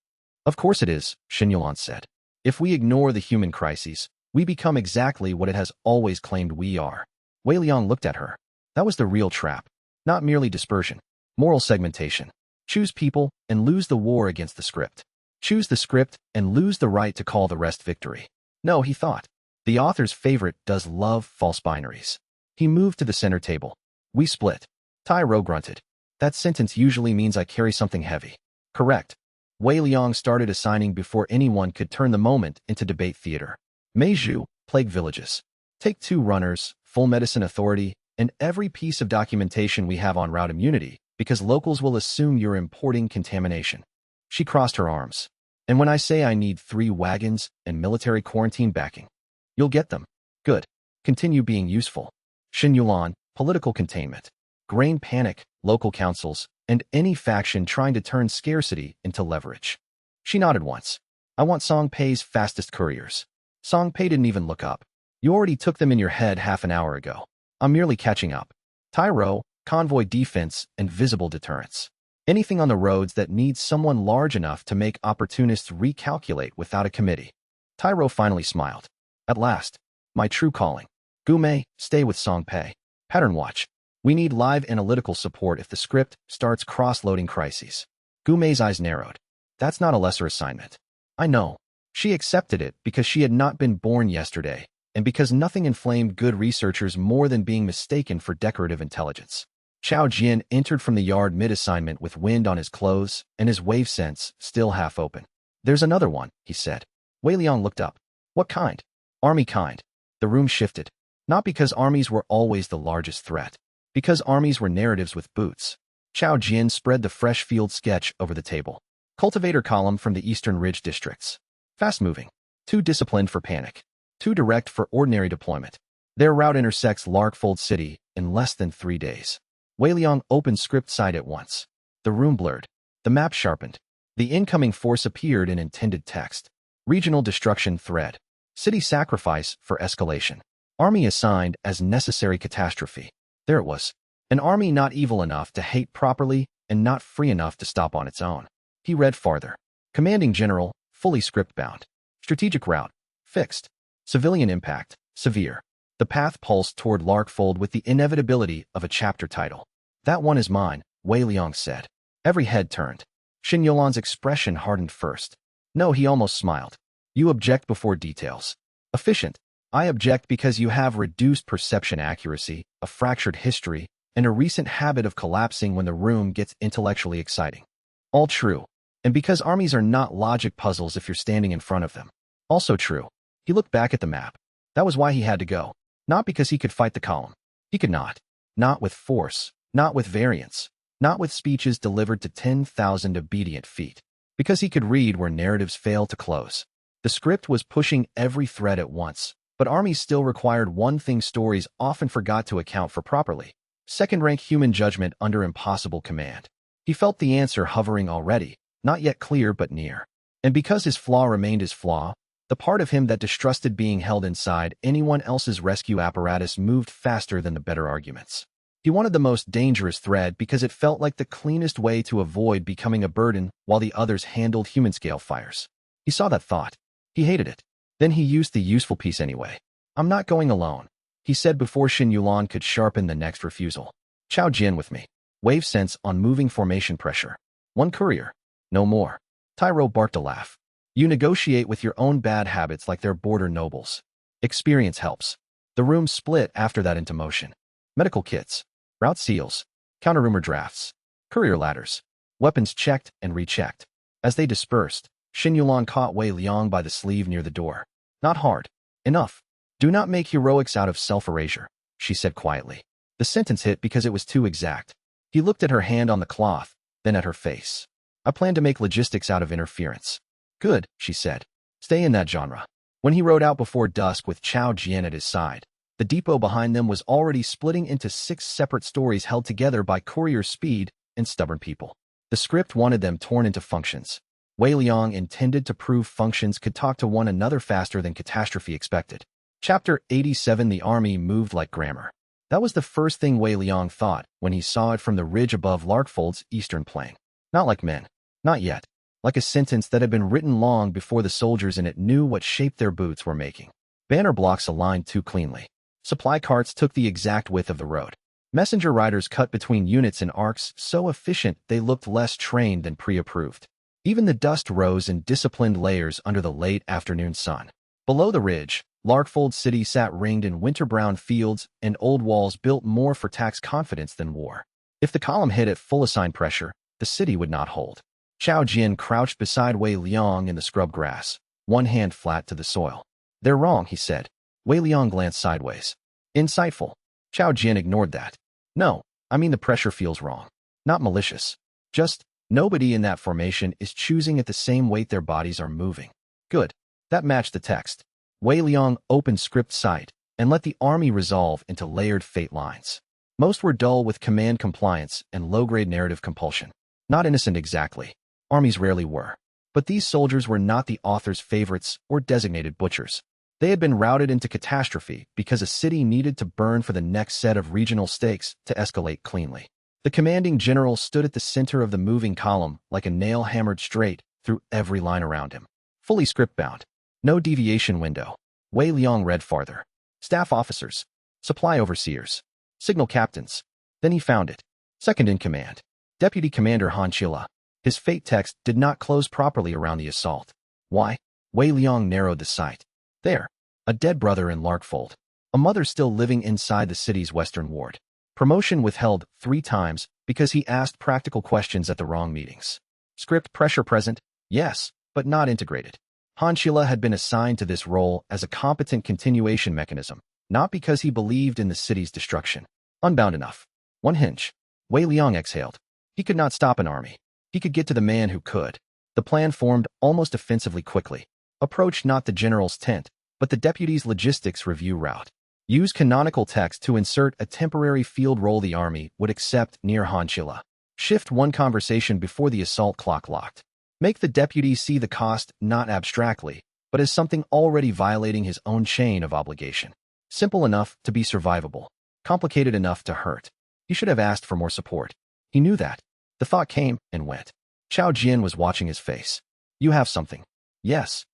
Of course it is, Xin Yulan said. If we ignore the human crises, we become exactly what it has always claimed we are. Wei Liang looked at her. That was the real trap. Not merely dispersion. Moral segmentation. Choose people and lose the war against the script. Choose the script and lose the right to call the rest victory. No, he thought. The author's favorite does love false binaries. He moved to the center table. We split. Tyro grunted. That sentence usually means I carry something heavy. Correct. Wei Liang started assigning before anyone could turn the moment into debate theater. Mei Zhu, plague villages. Take 2 runners, full medicine authority, and every piece of documentation we have on route immunity, because locals will assume you're importing contamination. She crossed her arms. And when I say I need 3 wagons and military quarantine backing, you'll get them. Good. Continue being useful. Xin Yulan, political containment. Grain panic, local councils, and any faction trying to turn scarcity into leverage. She nodded once. I want Song Pei's fastest couriers. Song Pei didn't even look up. You already took them in your head half an hour ago. I'm merely catching up. Tyro, convoy defense, and visible deterrence. Anything on the roads that needs someone large enough to make opportunists recalculate without a committee. Tyro finally smiled. At last, my true calling. Gume, stay with Song Pei. Pattern watch. We need live analytical support if the script starts cross-loading crises. Gume's eyes narrowed. That's not a lesser assignment. I know. She accepted it because she had not been born yesterday, and because nothing inflamed good researchers more than being mistaken for decorative intelligence. Chao Jian entered from the yard mid-assignment with wind on his clothes and his wave sense still half open. There's another one, he said. Wei Liang looked up. What kind? Army kind. The room shifted. Not because armies were always the largest threat. Because armies were narratives with boots. Chao Jian spread the fresh field sketch over the table. Cultivator column from the Eastern Ridge districts. Fast-moving. Too disciplined for panic. Too direct for ordinary deployment. Their route intersects Larkfold City in less than 3 days. Wei Liang opened script side at once. The room blurred. The map sharpened. The incoming force appeared in intended text. Regional destruction thread. City sacrifice for escalation. Army assigned as necessary catastrophe. There it was. An army not evil enough to hate properly and not free enough to stop on its own. He read farther. Commanding General, fully script-bound. Strategic route, fixed. Civilian impact, severe. The path pulsed toward Larkfold with the inevitability of a chapter title. That one is mine, Wei Liang said. Every head turned. Xin Yulan's expression hardened first. No, he almost smiled. You object before details. Efficient. I object because you have reduced perception accuracy, a fractured history, and a recent habit of collapsing when the room gets intellectually exciting. All true. And because armies are not logic puzzles if you're standing in front of them. Also true. He looked back at the map. That was why he had to go. Not because he could fight the column. He could not. Not with force. Not with variance. Not with speeches delivered to 10,000 obedient feet. Because he could read where narratives fail to close. The script was pushing every thread at once, but armies still required one thing stories often forgot to account for properly. Second-rank human judgment under impossible command. He felt the answer hovering already, not yet clear but near. And because his flaw remained his flaw, the part of him that distrusted being held inside anyone else's rescue apparatus moved faster than the better arguments. He wanted the most dangerous thread because it felt like the cleanest way to avoid becoming a burden while the others handled human-scale fires. He saw that thought. He hated it. Then he used the useful piece anyway. I'm not going alone, he said before Xin Yulan could sharpen the next refusal. Chao Jian with me. Wave sense on moving formation pressure. One courier. No more. Tyro barked a laugh. You negotiate with your own bad habits like they're border nobles. Experience helps. The room split after that into motion. Medical kits. Route seals. Counter-rumor drafts. Courier ladders. Weapons checked and rechecked. As they dispersed, Xin Yulan caught Wei Liang by the sleeve near the door. Not hard. Enough. Do not make heroics out of self-erasure, she said quietly. The sentence hit because it was too exact. He looked at her hand on the cloth, then at her face. I plan to make logistics out of interference. Good, she said. Stay in that genre. When he rode out before dusk with Chao Jian at his side, the depot behind them was already splitting into 6 separate stories held together by courier speed and stubborn people. The script wanted them torn into functions. Wei Liang intended to prove functions could talk to one another faster than catastrophe expected. Chapter 87. The army moved like grammar. That was the first thing Wei Liang thought when he saw it from the ridge above Larkfold's eastern plain. Not like men. Not yet. Like a sentence that had been written long before the soldiers in it knew what shape their boots were making. Banner blocks aligned too cleanly. Supply carts took the exact width of the road. Messenger riders cut between units in arcs so efficient they looked less trained than pre-approved. Even the dust rose in disciplined layers under the late afternoon sun. Below the ridge, Larkfold City sat ringed in winter-brown fields and old walls built more for tax confidence than war. If the column hit at full assigned pressure, the city would not hold. Chao Jian crouched beside Wei Liang in the scrub grass, one hand flat to the soil. They're wrong, he said. Wei Liang glanced sideways. Insightful. Chao Jian ignored that. No, I mean the pressure feels wrong. Not malicious. Just, nobody in that formation is choosing at the same weight their bodies are moving. Good. That matched the text. Wei Liang opened script site and let the army resolve into layered fate lines. Most were dull with command compliance and low-grade narrative compulsion. Not innocent exactly. Armies rarely were. But these soldiers were not the author's favorites or designated butchers. They had been routed into catastrophe because a city needed to burn for the next set of regional stakes to escalate cleanly. The commanding general stood at the center of the moving column like a nail hammered straight through every line around him. Fully script-bound. No deviation window. Wei Liang read farther. Staff officers. Supply overseers. Signal captains. Then he found it. Second in command. Deputy Commander Han Chila. His fate text did not close properly around the assault. Why? Wei Liang narrowed the sight. There. A dead brother in Larkfold. A mother still living inside the city's western ward. Promotion withheld 3 times because he asked practical questions at the wrong meetings. Script pressure present? Yes, but not integrated. Han Chila had been assigned to this role as a competent continuation mechanism, not because he believed in the city's destruction. Unbound enough. One hinge. Wei Liang exhaled. He could not stop an army. He could get to the man who could. The plan formed almost offensively quickly. Approach not the general's tent, but the deputy's logistics review route. Use canonical text to insert a temporary field role the army would accept near Han Chila. Shift one conversation before the assault clock locked. Make the deputy see the cost not abstractly, but as something already violating his own chain of obligation. Simple enough to be survivable. Complicated enough to hurt. He should have asked for more support. He knew that. The thought came and went. Chao Jian was watching his face. You have something. Yes.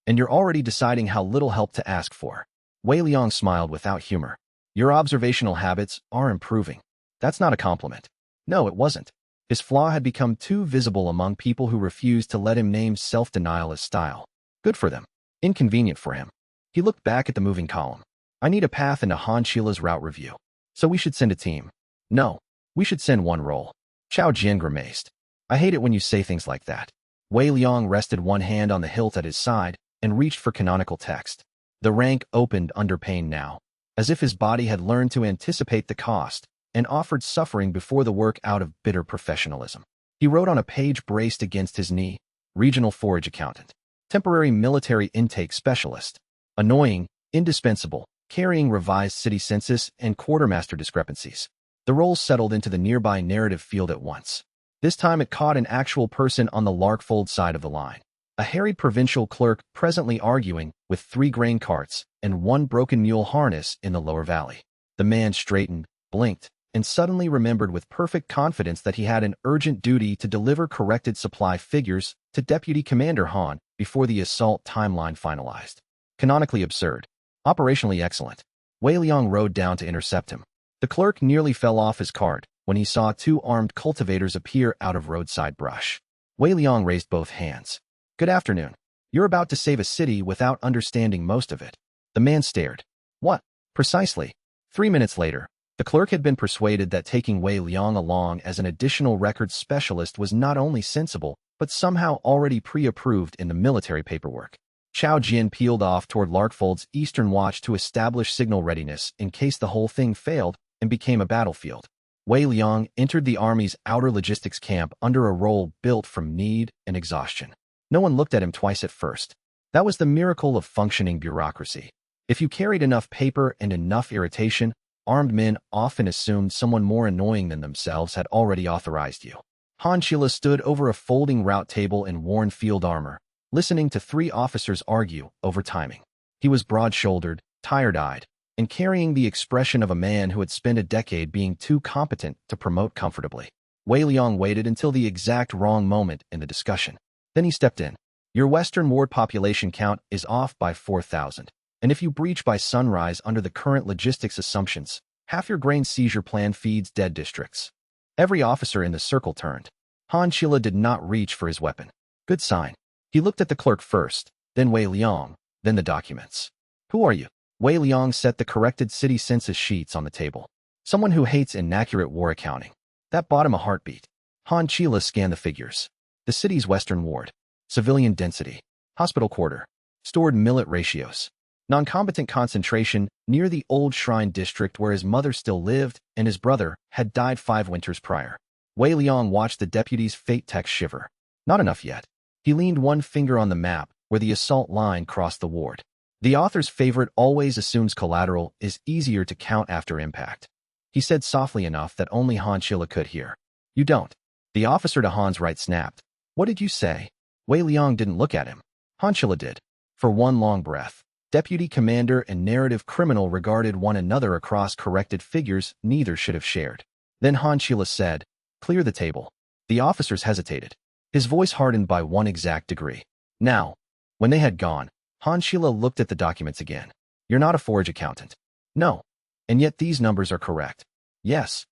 And you're already deciding how little help to ask for. Wei Liang smiled without humor. Your observational habits are improving. That's not a compliment. No, it wasn't. His flaw had become too visible among people who refused to let him name self-denial as style. Good for them. Inconvenient for him. He looked back at the moving column. I need a path into Han Chila's route review. So we should send a team. No, we should send one role. Chao Jian grimaced. I hate it when you say things like that. Wei Liang rested one hand on the hilt at his side and reached for canonical text. The rank opened under pain now, as if his body had learned to anticipate the cost and offered suffering before the work out of bitter professionalism. He wrote on a page braced against his knee, Regional Forage Accountant, Temporary Military Intake Specialist, Annoying, Indispensable, Carrying Revised City Census and Quartermaster Discrepancies. The role settled into the nearby narrative field at once. This time it caught an actual person on the Larkfold side of the line. A harried provincial clerk presently arguing with 3 grain carts and 1 broken mule harness in the lower valley. The man straightened, blinked, and suddenly remembered with perfect confidence that he had an urgent duty to deliver corrected supply figures to Deputy Commander Han before the assault timeline finalized. Canonically absurd. Operationally excellent. Wei Liang rode down to intercept him. The clerk nearly fell off his cart when he saw 2 armed cultivators appear out of roadside brush. Wei Liang raised both hands. Good afternoon. You're about to save a city without understanding most of it. The man stared. What? Precisely. 3 minutes later, the clerk had been persuaded that taking Wei Liang along as an additional records specialist was not only sensible, but somehow already pre-approved in the military paperwork. Chao Jian peeled off toward Larkfold's eastern watch to establish signal readiness in case the whole thing failed and became a battlefield. Wei Liang entered the army's outer logistics camp under a role built from need and exhaustion. No one looked at him twice at first. That was the miracle of functioning bureaucracy. If you carried enough paper and enough irritation, armed men often assumed someone more annoying than themselves had already authorized you. Han Chila stood over a folding route table in worn field armor, listening to 3 officers argue over timing. He was broad-shouldered, tired-eyed, and carrying the expression of a man who had spent a decade being too competent to promote comfortably. Wei Liang waited until the exact wrong moment in the discussion. Then he stepped in. Your Western ward population count is off by 4,000. And if you breach by sunrise under the current logistics assumptions, half your grain seizure plan feeds dead districts. Every officer in the circle turned. Han Chila did not reach for his weapon. Good sign. He looked at the clerk first, then Wei Liang, then the documents. Who are you? Wei Liang set the corrected city census sheets on the table. Someone who hates inaccurate war accounting. That bought him a heartbeat. Han Chila scanned the figures. The city's western ward. Civilian density. Hospital quarter. Stored millet ratios. Non-combatant concentration near the old shrine district where his mother still lived and his brother had died 5 winters prior. Wei Liang watched the deputy's fate text shiver. Not enough yet. He leaned one finger on the map where the assault line crossed the ward. The author's favorite always assumes collateral is easier to count after impact. he said softly enough that only xianxia could hear. You don't. The officer to Han's right snapped. What did you say? Wei Liang didn't look at him. xianxia did. For one long breath, deputy commander and narrative criminal regarded one another across corrected figures neither should have shared. Then xianxia said, clear the table. The officers hesitated. His voice hardened by one exact degree. Now, when they had gone, xianxia looked at the documents again. You're not a forage accountant. No. And yet these numbers are correct. Yes.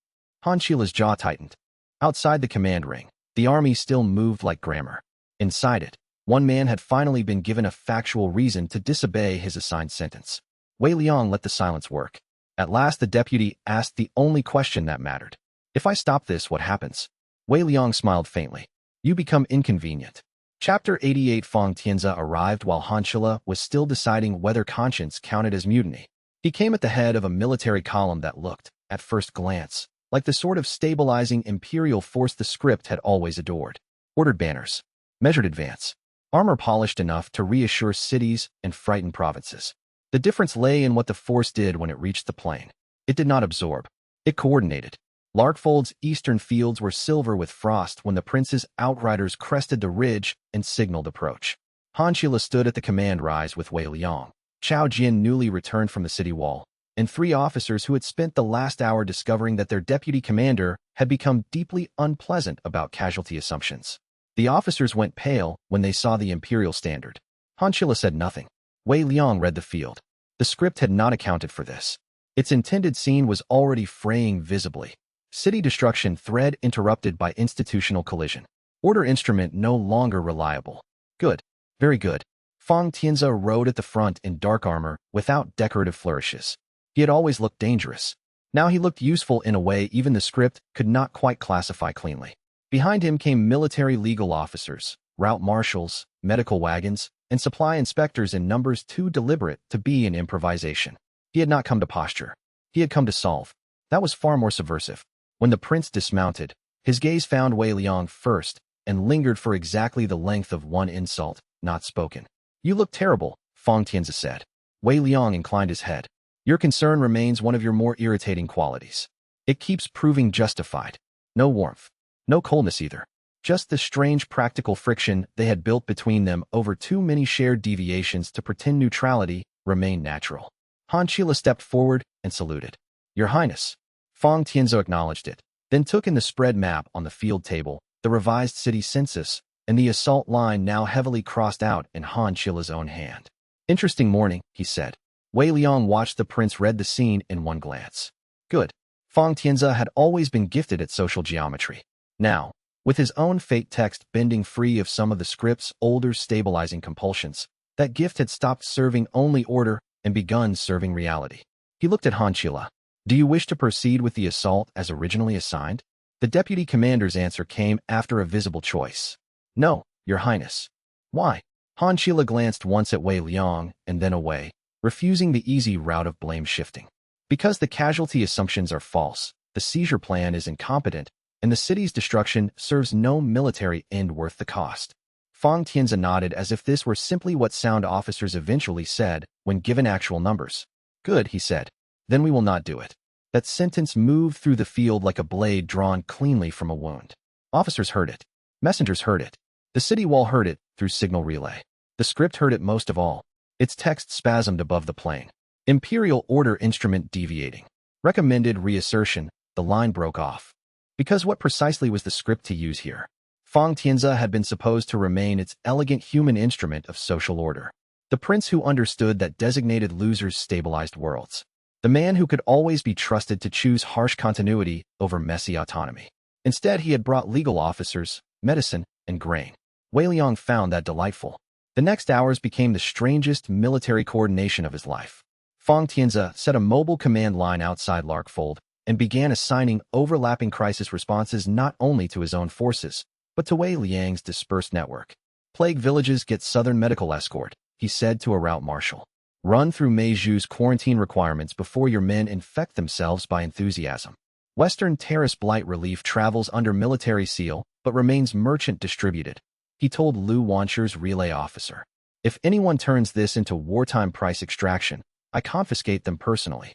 xianxia's jaw tightened. Outside the command ring, the army still moved like grammar. Inside it, one man had finally been given a factual reason to disobey his assigned sentence. Wei Liang let the silence work. At last the deputy asked the only question that mattered. If I stop this, what happens? Wei Liang smiled faintly. You become inconvenient. Chapter 88 Fang Tianzi arrived while xianxia was still deciding whether conscience counted as mutiny. He came at the head of a military column that looked, at first glance, like the sort of stabilizing imperial force the script had always adored. Ordered banners. Measured advance. Armor polished enough to reassure cities and frighten provinces. The difference lay in what the force did when it reached the plain. It did not absorb. It coordinated. Larkfold's eastern fields were silver with frost when the prince's outriders crested the ridge and signaled approach. xianxia stood at the command rise with Wei Liang, Chao Jin newly returned from the city wall, and 3 officers who had spent the last hour discovering that their deputy commander had become deeply unpleasant about casualty assumptions. The officers went pale when they saw the imperial standard. xianxia said nothing. Wei Liang read the field. The script had not accounted for this. Its intended scene was already fraying visibly. City destruction thread interrupted by institutional collision. Order instrument no longer reliable. Good. Very good. Fang Tianzi rode at the front in dark armor without decorative flourishes. He had always looked dangerous. Now he looked useful in a way even the script could not quite classify cleanly. Behind him came military legal officers, route marshals, medical wagons, and supply inspectors in numbers too deliberate to be an improvisation. He had not come to posture. He had come to solve. That was far more subversive. When the prince dismounted, his gaze found Wei Liang first and lingered for exactly the length of one insult, not spoken. You look terrible, Fang Tianzi said. Wei Liang inclined his head. Your concern remains one of your more irritating qualities. It keeps proving justified. No warmth. No coldness either. Just the strange practical friction they had built between them over too many shared deviations to pretend neutrality remained natural. xianxia stepped forward and saluted. Your Highness. Fang Tianzi acknowledged it, then took in the spread map on the field table, the revised city census, and the assault line now heavily crossed out in xianxia's own hand. Interesting morning, he said. Wei Liang watched the prince read the scene in one glance. Good. Fang Tianzi had always been gifted at social geometry. Now, with his own fate text bending free of some of the script's older stabilizing compulsions, that gift had stopped serving only order and begun serving reality. He looked at xianxia. Do you wish to proceed with the assault as originally assigned? The deputy commander's answer came after a visible choice. No, Your Highness. Why? xianxia glanced once at Wei Liang and then away, refusing the easy route of blame shifting. Because the casualty assumptions are false, the seizure plan is incompetent, and the city's destruction serves no military end worth the cost. Fang Tianzi nodded as if this were simply what sound officers eventually said when given actual numbers. Good, he said. Then we will not do it. That sentence moved through the field like a blade drawn cleanly from a wound. Officers heard it. Messengers heard it. The city wall heard it through signal relay. The script heard it most of all. Its text spasmed above the plain. Imperial order instrument deviating. Recommended reassertion. The line broke off. Because what precisely was the script to use here? Fang Tianzi had been supposed to remain its elegant human instrument of social order. The prince who understood that designated losers stabilized worlds. The man who could always be trusted to choose harsh continuity over messy autonomy. Instead, he had brought legal officers, medicine, and grain. Wei Liang found that delightful. The next hours became the strangest military coordination of his life. Fang Tianzi set a mobile command line outside Larkfold and began assigning overlapping crisis responses not only to his own forces, but to Wei Liang's dispersed network. Plague villages get southern medical escort, he said to a route marshal. Run through Meizhu's quarantine requirements before your men infect themselves by enthusiasm. Western terrace blight relief travels under military seal, but remains merchant distributed, he told Lu Wancher's relay officer. If anyone turns this into wartime price extraction, I confiscate them personally.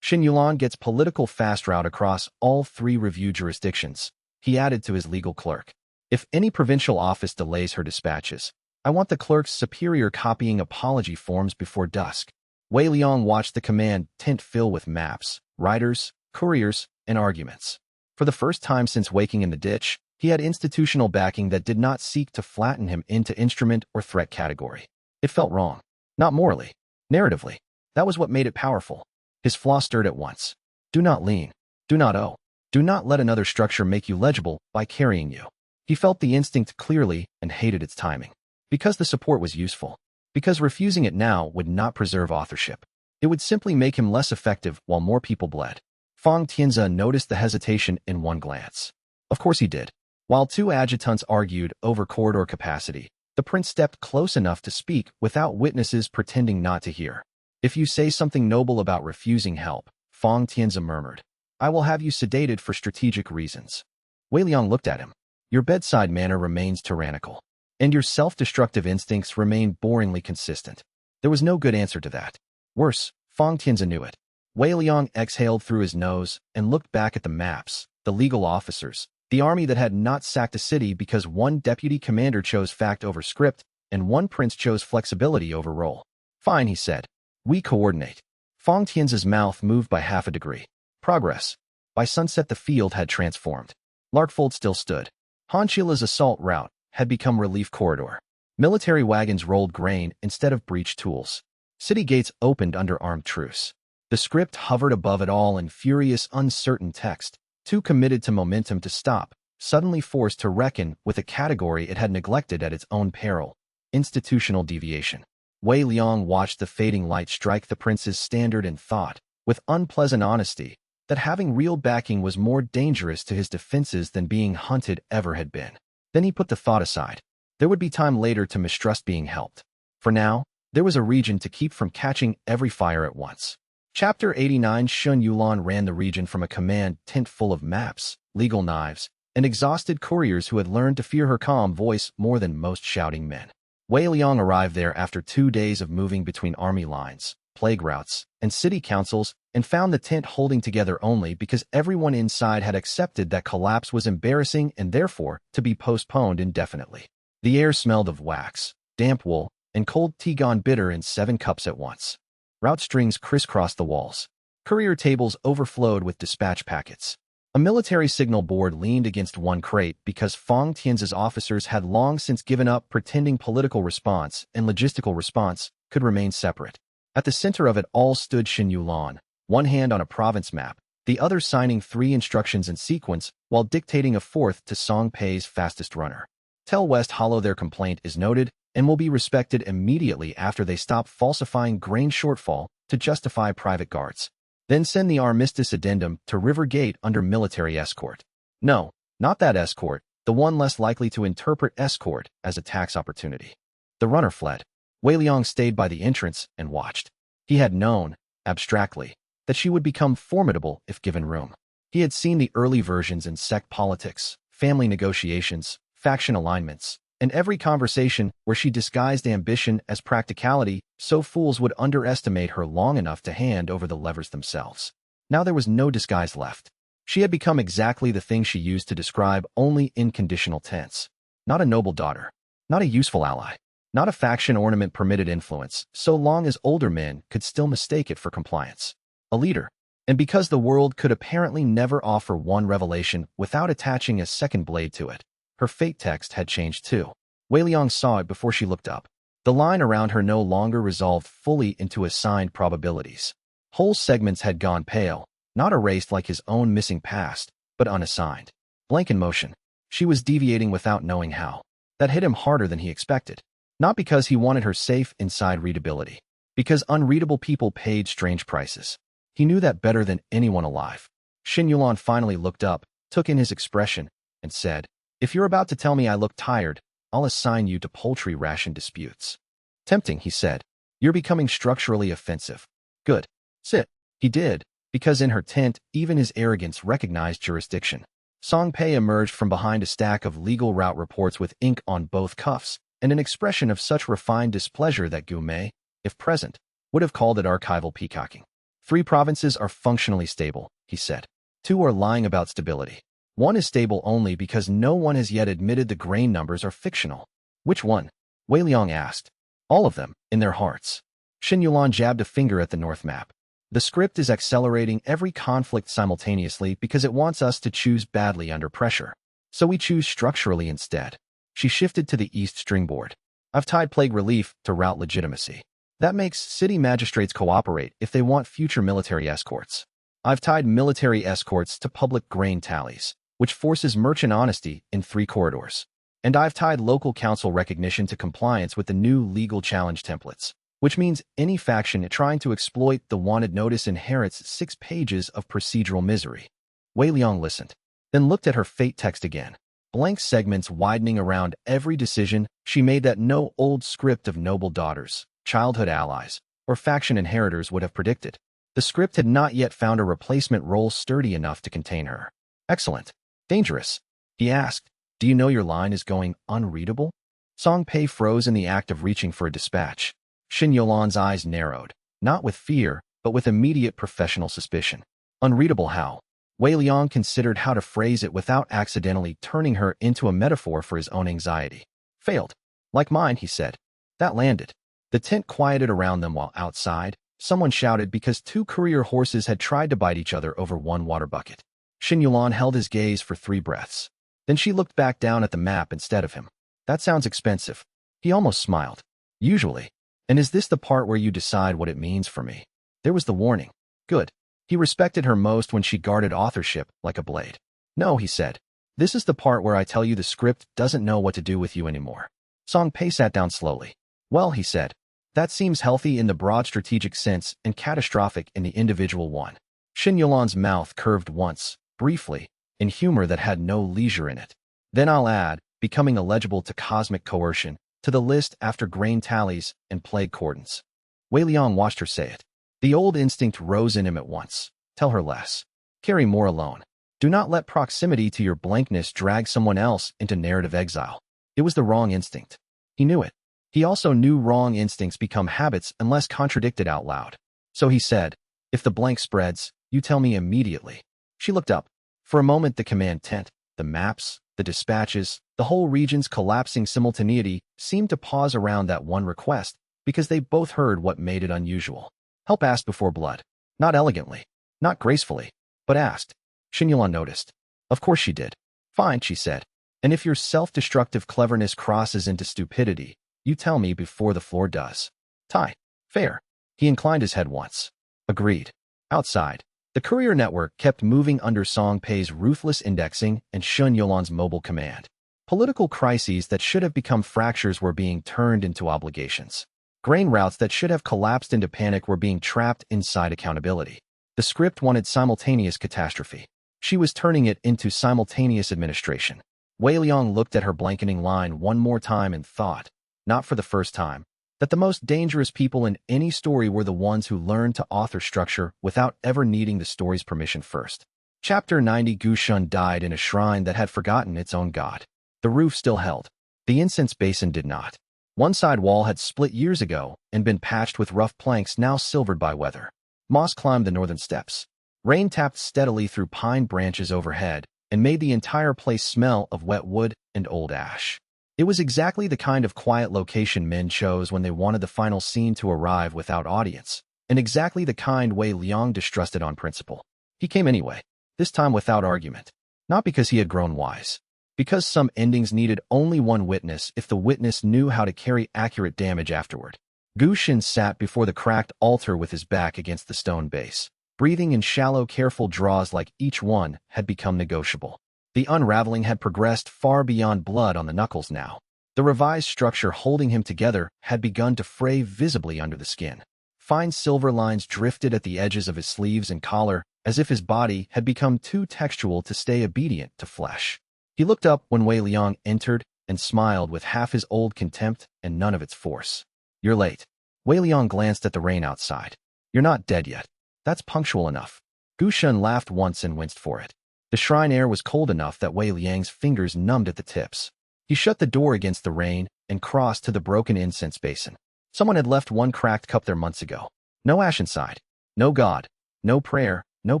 Xin Yulan gets political fast route across all 3 review jurisdictions, he added to his legal clerk. If any provincial office delays her dispatches, I want the clerk's superior copying apology forms before dusk. Wei Liang watched the command tent fill with maps, riders, couriers, and arguments. For the first time since waking in the ditch, he had institutional backing that did not seek to flatten him into instrument or threat category. It felt wrong. Not morally. Narratively. That was what made it powerful. His flaw stirred at once. Do not lean. Do not owe. Do not let another structure make you legible by carrying you. He felt the instinct clearly and hated its timing. Because the support was useful. Because refusing it now would not preserve authorship. It would simply make him less effective while more people bled. Fang Tianzi noticed the hesitation in one glance. Of course he did. While 2 adjutants argued over corridor capacity, the prince stepped close enough to speak without witnesses pretending not to hear. If you say something noble about refusing help, Fang Tianzi murmured, I will have you sedated for strategic reasons. Wei Liang looked at him. Your bedside manner remains tyrannical. And your self-destructive instincts remain boringly consistent. There was no good answer to that. Worse, Fang Tianzi knew it. Wei Liang exhaled through his nose and looked back at the maps, the legal officers, the army that had not sacked a city because one deputy commander chose fact over script and one prince chose flexibility over role. Fine, he said. We coordinate. Fang Tianzi's mouth moved by half a degree. Progress. By sunset the field had transformed. Larkfold still stood. Han Qila's assault route had become relief corridor. Military wagons rolled grain instead of breached tools. City gates opened under armed truce. The script hovered above it all in furious, uncertain text, too committed to momentum to stop, suddenly forced to reckon with a category it had neglected at its own peril, institutional deviation. Wei Liang watched the fading light strike the prince's standard and thought, with unpleasant honesty, that having real backing was more dangerous to his defenses than being hunted ever had been. Then he put the thought aside. There would be time later to mistrust being helped. For now, there was a region to keep from catching every fire at once. Chapter 89. Xin Yulan ran the region from a command tent full of maps, legal knives, and exhausted couriers who had learned to fear her calm voice more than most shouting men. Wei Liang arrived there after 2 days of moving between army lines, plague routes, and city councils, and found the tent holding together only because everyone inside had accepted that collapse was embarrassing and therefore to be postponed indefinitely. The air smelled of wax, damp wool, and cold tea gone bitter in 7 cups at once. Route strings crisscrossed the walls. Courier tables overflowed with dispatch packets. A military signal board leaned against one crate because Fang Tianzi's officers had long since given up pretending political response and logistical response could remain separate. At the center of it all stood Xin Yulan, one hand on a province map, the other signing 3 instructions in sequence while dictating a 4th to Song Pei's fastest runner. Tell West Hollow their complaint is noted and will be respected immediately after they stop falsifying grain shortfall to justify private guards. Then send the armistice addendum to River Gate under military escort. No, not that escort, the one less likely to interpret escort as a tax opportunity. The runner fled. Wei Liang stayed by the entrance and watched. He had known, abstractly, that she would become formidable if given room. He had seen the early versions in sect politics, family negotiations, faction alignments, and every conversation where she disguised ambition as practicality so fools would underestimate her long enough to hand over the levers themselves. Now there was no disguise left. She had become exactly the thing she used to describe only in conditional tense. Not a noble daughter. Not a useful ally. Not a faction ornament-permitted influence, so long as older men could still mistake it for compliance. A leader. And because the world could apparently never offer one revelation without attaching a second blade to it, her fate text had changed too. Wei Liang saw it before she looked up. The line around her no longer resolved fully into assigned probabilities. Whole segments had gone pale, not erased like his own missing past, but unassigned. Blank in motion. She was deviating without knowing how. That hit him harder than he expected. Not because he wanted her safe inside readability. Because unreadable people paid strange prices. He knew that better than anyone alive. Xin Yulan finally looked up, took in his expression, and said, If you're about to tell me I look tired, I'll assign you to poultry ration disputes. Tempting, he said. You're becoming structurally offensive. Good. Sit. He did, because in her tent, even his arrogance recognized jurisdiction. Song Pei emerged from behind a stack of legal route reports with ink on both cuffs, and an expression of such refined displeasure that Gu Mei, if present, would have called it archival peacocking. 3 provinces are functionally stable, he said. 2 are lying about stability. 1 is stable only because no one has yet admitted the grain numbers are fictional. Which one? Wei Liang asked. All of them, in their hearts. Xin Yulan jabbed a finger at the north map. The script is accelerating every conflict simultaneously because it wants us to choose badly under pressure. So we choose structurally instead. She shifted to the east stringboard. I've tied plague relief to route legitimacy. That makes city magistrates cooperate if they want future military escorts. I've tied military escorts to public grain tallies, which forces merchant honesty in 3 corridors. And I've tied local council recognition to compliance with the new legal challenge templates, which means any faction trying to exploit the wanted notice inherits 6 pages of procedural misery. Wei Liang listened, then looked at her fate text again, blank segments widening around every decision she made that no old script of noble daughters, childhood allies, or faction inheritors would have predicted. The script had not yet found a replacement role sturdy enough to contain her. Excellent. Dangerous. He asked, do you know your line is going unreadable? Song Pei froze in the act of reaching for a dispatch. Xin Yulan's eyes narrowed, not with fear, but with immediate professional suspicion. Unreadable how? Wei Liang considered how to phrase it without accidentally turning her into a metaphor for his own anxiety. Failed. Like mine, he said. That landed. The tent quieted around them while outside, someone shouted because 2 courier horses had tried to bite each other over 1 water bucket. Xin Yulan held his gaze for 3 breaths. Then she looked back down at the map instead of him. That sounds expensive. He almost smiled. Usually. And is this the part where you decide what it means for me? There was the warning. Good. He respected her most when she guarded authorship like a blade. No, he said. This is the part where I tell you the script doesn't know what to do with you anymore. Song Pei sat down slowly. Well, he said. That seems healthy in the broad strategic sense and catastrophic in the individual one. Xin Yulan's mouth curved once, briefly, in humor that had no leisure in it. Then I'll add, becoming illegible to cosmic coercion, to the list after grain tallies and plague cordons. Wei Liang watched her say it. The old instinct rose in him at once. Tell her less. Carry more alone. Do not let proximity to your blankness drag someone else into narrative exile. It was the wrong instinct. He knew it. He also knew wrong instincts become habits unless contradicted out loud. So he said, if the blank spreads, you tell me immediately. She looked up. For a moment the command tent, the maps, the dispatches, the whole region's collapsing simultaneity seemed to pause around that one request because they both heard what made it unusual. Help asked before blood. Not elegantly, not gracefully, but asked. Xin Yulan noticed. Of course she did. Fine, she said. And if your self-destructive cleverness crosses into stupidity, you tell me before the floor does. Tai. Fair. He inclined his head once. Agreed. Outside, the courier network kept moving under Song Pei's ruthless indexing and Xin Yulan's mobile command. Political crises that should have become fractures were being turned into obligations. Grain routes that should have collapsed into panic were being trapped inside accountability. The script wanted simultaneous catastrophe. She was turning it into simultaneous administration. Wei Liang looked at her blanketing line one more time and thought, not for the first time, that the most dangerous people in any story were the ones who learned to author structure without ever needing the story's permission first. Chapter 90. Gu Shun died in a shrine that had forgotten its own god. The roof still held. The incense basin did not. One side wall had split years ago and been patched with rough planks now silvered by weather. Moss climbed the northern steps. Rain tapped steadily through pine branches overhead and made the entire place smell of wet wood and old ash. It was exactly the kind of quiet location men chose when they wanted the final scene to arrive without audience, and exactly the kind Wei Liang distrusted on principle. He came anyway, this time without argument. Not because he had grown wise. Because some endings needed only one witness if the witness knew how to carry accurate damage afterward. Gu Xin sat before the cracked altar with his back against the stone base, breathing in shallow, careful draws like each one had become negotiable. The unraveling had progressed far beyond blood on the knuckles now. The revised structure holding him together had begun to fray visibly under the skin. Fine silver lines drifted at the edges of his sleeves and collar, as if his body had become too textual to stay obedient to flesh. He looked up when Wei Liang entered and smiled with half his old contempt and none of its force. You're late. Wei Liang glanced at the rain outside. You're not dead yet. That's punctual enough. Gu Shun laughed once and winced for it. The shrine air was cold enough that Wei Liang's fingers numbed at the tips. He shut the door against the rain and crossed to the broken incense basin. Someone had left one cracked cup there months ago. No ash inside. No god, No prayer, no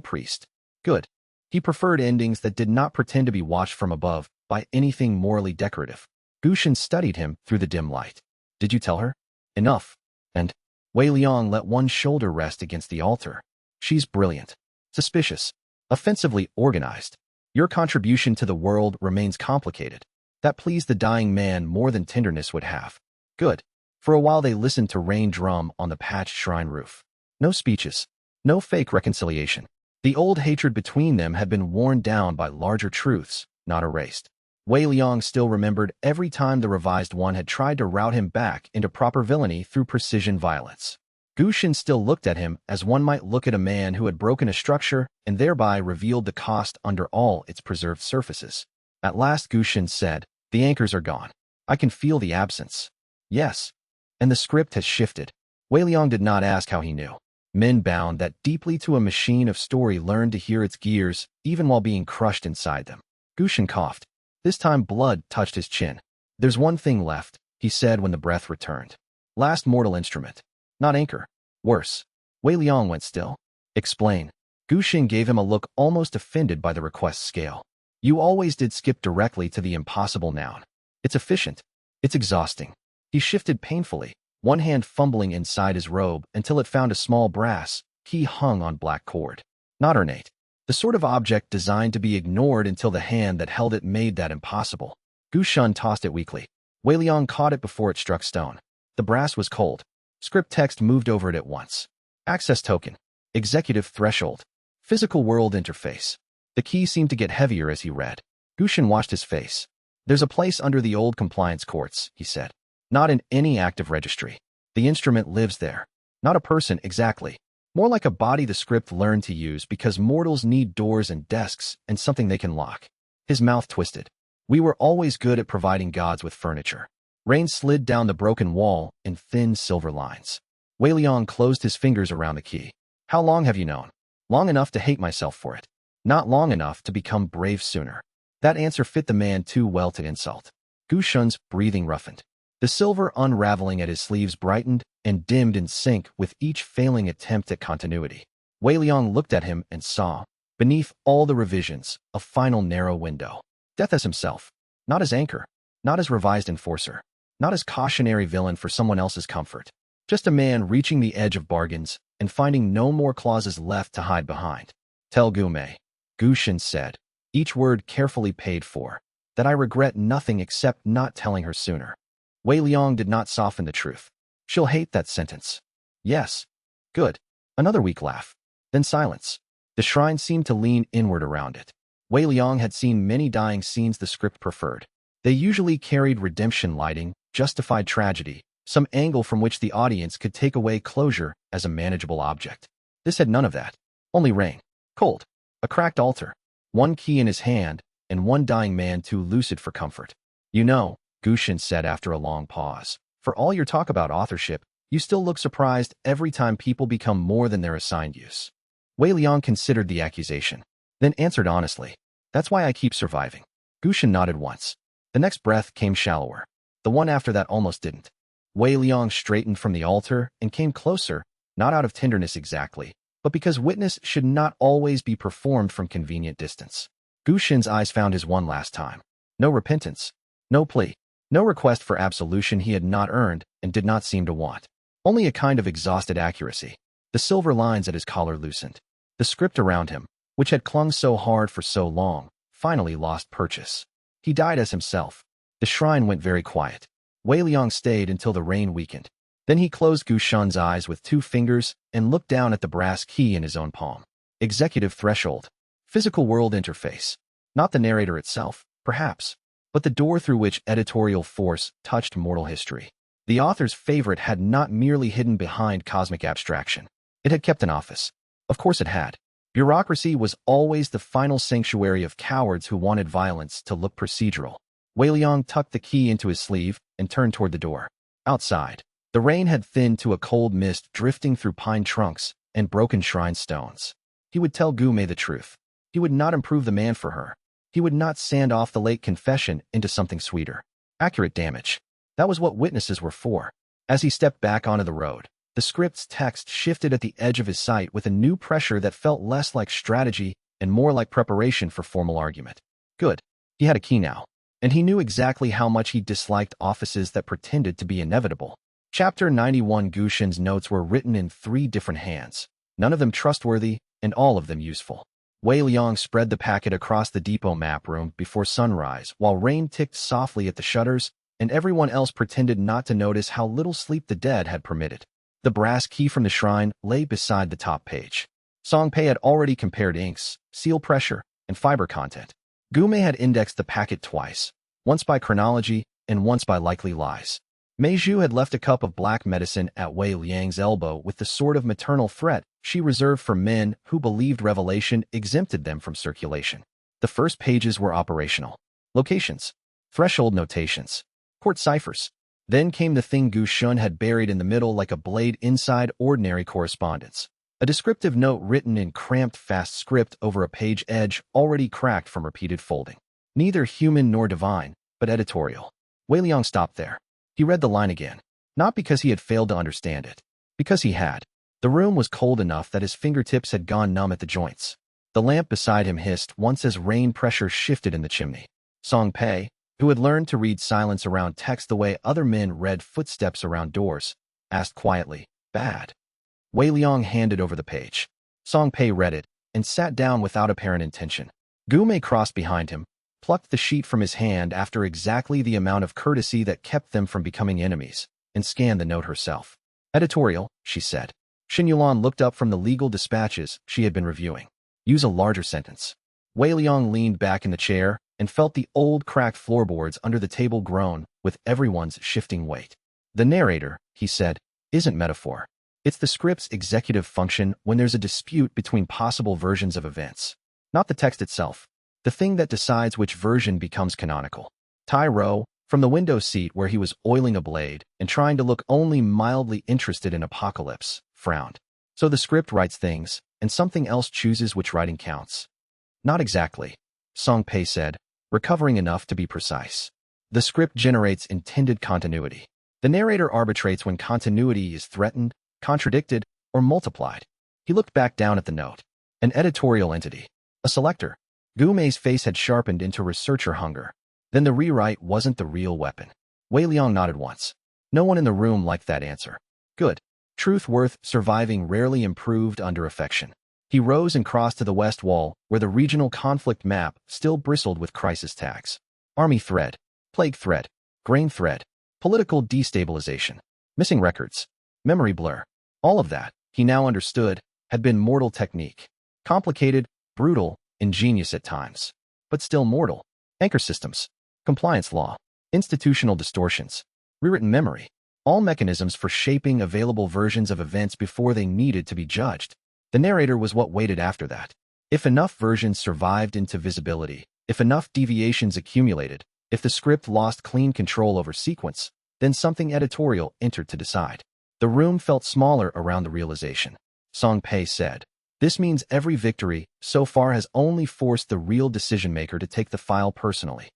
priest. Good. He preferred endings that did not pretend to be watched from above by anything morally decorative. Gushin studied him through the dim light. Did you tell her? Enough. And Wei Liang let one shoulder rest against the altar. She's brilliant. Suspicious. Offensively organized. Your contribution to the world remains complicated. That pleased the dying man more than tenderness would have. Good. For a while they listened to rain drum on the patched shrine roof. No speeches. No fake reconciliation. The old hatred between them had been worn down by larger truths, not erased. Wei Liang still remembered every time the revised one had tried to rout him back into proper villainy through precision violence. Gushin still looked at him as one might look at a man who had broken a structure and thereby revealed the cost under all its preserved surfaces. At last Gushin said, "The anchors are gone. I can feel the absence." Yes. And the script has shifted. Wei Liang did not ask how he knew. Men bound that deeply to a machine of story learned to hear its gears even while being crushed inside them. Gushin coughed. This time blood touched his chin. "There's one thing left," he said when the breath returned. "Last mortal instrument. Not anchor. Worse." Wei Liang went still. "Explain." Gushin gave him a look almost offended by the request's scale. "You always did skip directly to the impossible noun. It's efficient. It's exhausting." He shifted painfully, one hand fumbling inside his robe until it found a small brass key hung on black cord. Not ornate. The sort of object designed to be ignored until the hand that held it made that impossible. Gushin tossed it weakly. Wei Liang caught it before it struck stone. The brass was cold. Script text moved over it at once. Access token. Executive threshold. Physical world interface. The key seemed to get heavier as he read. Gushin watched his face. "There's a place under the old compliance courts," he said. "Not in any active registry. The instrument lives there. Not a person exactly. More like a body the script learned to use because mortals need doors and desks and something they can lock." His mouth twisted. "We were always good at providing gods with furniture." Rain slid down the broken wall in thin silver lines. Wei Liang closed his fingers around the key. "How long have you known?" "Long enough to hate myself for it. Not long enough to become brave sooner." That answer fit the man too well to insult. Gushin's breathing roughened. The silver unraveling at his sleeves brightened and dimmed in sync with each failing attempt at continuity. Wei Liang looked at him and saw, beneath all the revisions, a final narrow window. Death as himself. Not as anchor. Not as revised enforcer. Not as cautionary villain for someone else's comfort. Just a man reaching the edge of bargains and finding no more clauses left to hide behind. "Tell Gume," Gushin said, each word carefully paid for, "that I regret nothing except not telling her sooner." Wei Liang did not soften the truth. "She'll hate that sentence." "Yes." "Good." Another weak laugh. Then silence. The shrine seemed to lean inward around it. Wei Liang had seen many dying scenes the script preferred. They usually carried redemption lighting, justified tragedy, some angle from which the audience could take away closure as a manageable object. This had none of that. Only rain. Cold. A cracked altar. One key in his hand, and one dying man too lucid for comfort. "You know," Gushin said after a long pause, "for all your talk about authorship, you still look surprised every time people become more than their assigned use." Wei Liang considered the accusation, then answered honestly, "That's why I keep surviving." Gushin nodded once. The next breath came shallower. The one after that almost didn't. Wei Liang straightened from the altar and came closer, not out of tenderness exactly, but because witness should not always be performed from convenient distance. Gushin's eyes found his one last time. No repentance. No plea. No request for absolution he had not earned and did not seem to want. Only a kind of exhausted accuracy. The silver lines at his collar loosened. The script around him, which had clung so hard for so long, finally lost purchase. He died as himself. The shrine went very quiet. Wei Liang stayed until the rain weakened. Then he closed Gushin's eyes with 2 fingers and looked down at the brass key in his own palm. Executive threshold. Physical world interface. Not the narrator itself, perhaps, but the door through which editorial force touched mortal history. The author's favorite had not merely hidden behind cosmic abstraction. It had kept an office. Of course it had. Bureaucracy was always the final sanctuary of cowards who wanted violence to look procedural. Wei Liang tucked the key into his sleeve and turned toward the door. Outside, the rain had thinned to a cold mist drifting through pine trunks and broken shrine stones. He would tell Gume the truth. He would not improve the man for her. He would not sand off the late confession into something sweeter. Accurate damage. That was what witnesses were for. As he stepped back onto the road, The script's text shifted at the edge of his sight with a new pressure that felt less like strategy and more like preparation for formal argument. Good. He had a key now, and he knew exactly how much he disliked offices that pretended to be inevitable. Chapter 91. Gu Xin's notes were written in 3 different hands, none of them trustworthy and all of them useful. Wei Liang spread the packet across the depot map room before sunrise while rain ticked softly at the shutters, and everyone else pretended not to notice how little sleep the dead had permitted. The brass key from the shrine lay beside the top page. Song Pei had already compared inks, seal pressure, and fiber content. Gu Mei had indexed the packet twice, once by chronology and once by likely lies. Mei Zhu had left a cup of black medicine at Wei Liang's elbow with the sort of maternal threat she reserved for men who believed revelation exempted them from circulation. The first pages were operational. Locations, threshold notations, court ciphers. Then came the thing Gu Xun had buried in the middle like a blade inside ordinary correspondence. A descriptive note written in cramped fast script over a page edge already cracked from repeated folding. Neither human nor divine, but editorial. Wei Liang stopped there. He read the line again. Not because he had failed to understand it. Because he had. The room was cold enough that his fingertips had gone numb at the joints. The lamp beside him hissed once as rain pressure shifted in the chimney. Song Pei, who had learned to read silence around text the way other men read footsteps around doors, asked quietly, "Bad?" Wei Liang handed over the page. Song Pei read it and sat down without apparent intention. Gu Mei crossed behind him, plucked the sheet from his hand after exactly the amount of courtesy that kept them from becoming enemies, and scanned the note herself. "Editorial," she said. Xin Yulan looked up from the legal dispatches she had been reviewing. "Use a larger sentence." Wei Liang leaned back in the chair and felt the old cracked floorboards under the table groan with everyone's shifting weight. "The narrator," he said, "isn't metaphor. It's the script's executive function when there's a dispute between possible versions of events. Not the text itself. The thing that decides which version becomes canonical." Tai Ro, from the window seat where he was oiling a blade and trying to look only mildly interested in Apocalypse, frowned. "So the script writes things, and something else chooses which writing counts." "Not exactly," Song Pei said, recovering enough to be precise. "The script generates intended continuity. The narrator arbitrates when continuity is threatened, contradicted, or multiplied." He looked back down at the note. An editorial entity. A selector. Gu Mei's face had sharpened into researcher hunger. Then the rewrite wasn't the real weapon. Wei Liang nodded once. No one in the room liked that answer. Good. Truth worth surviving rarely improved under affection. He rose and crossed to the west wall, where the regional conflict map still bristled with crisis tags. Army thread. Plague thread. Grain thread. Political destabilization. Missing records. Memory blur. All of that, he now understood, had been mortal technique. Complicated, brutal, ingenious at times. But still mortal. Anchor systems. Compliance law. Institutional distortions. Rewritten memory. All mechanisms for shaping available versions of events before they needed to be judged. The narrator was what waited after that. If enough versions survived into visibility, if enough deviations accumulated, if the script lost clean control over sequence, then something editorial entered to decide. The room felt smaller around the realization. Song Pei said, "This means every victory so far has only forced the real decision-maker to take the file personally."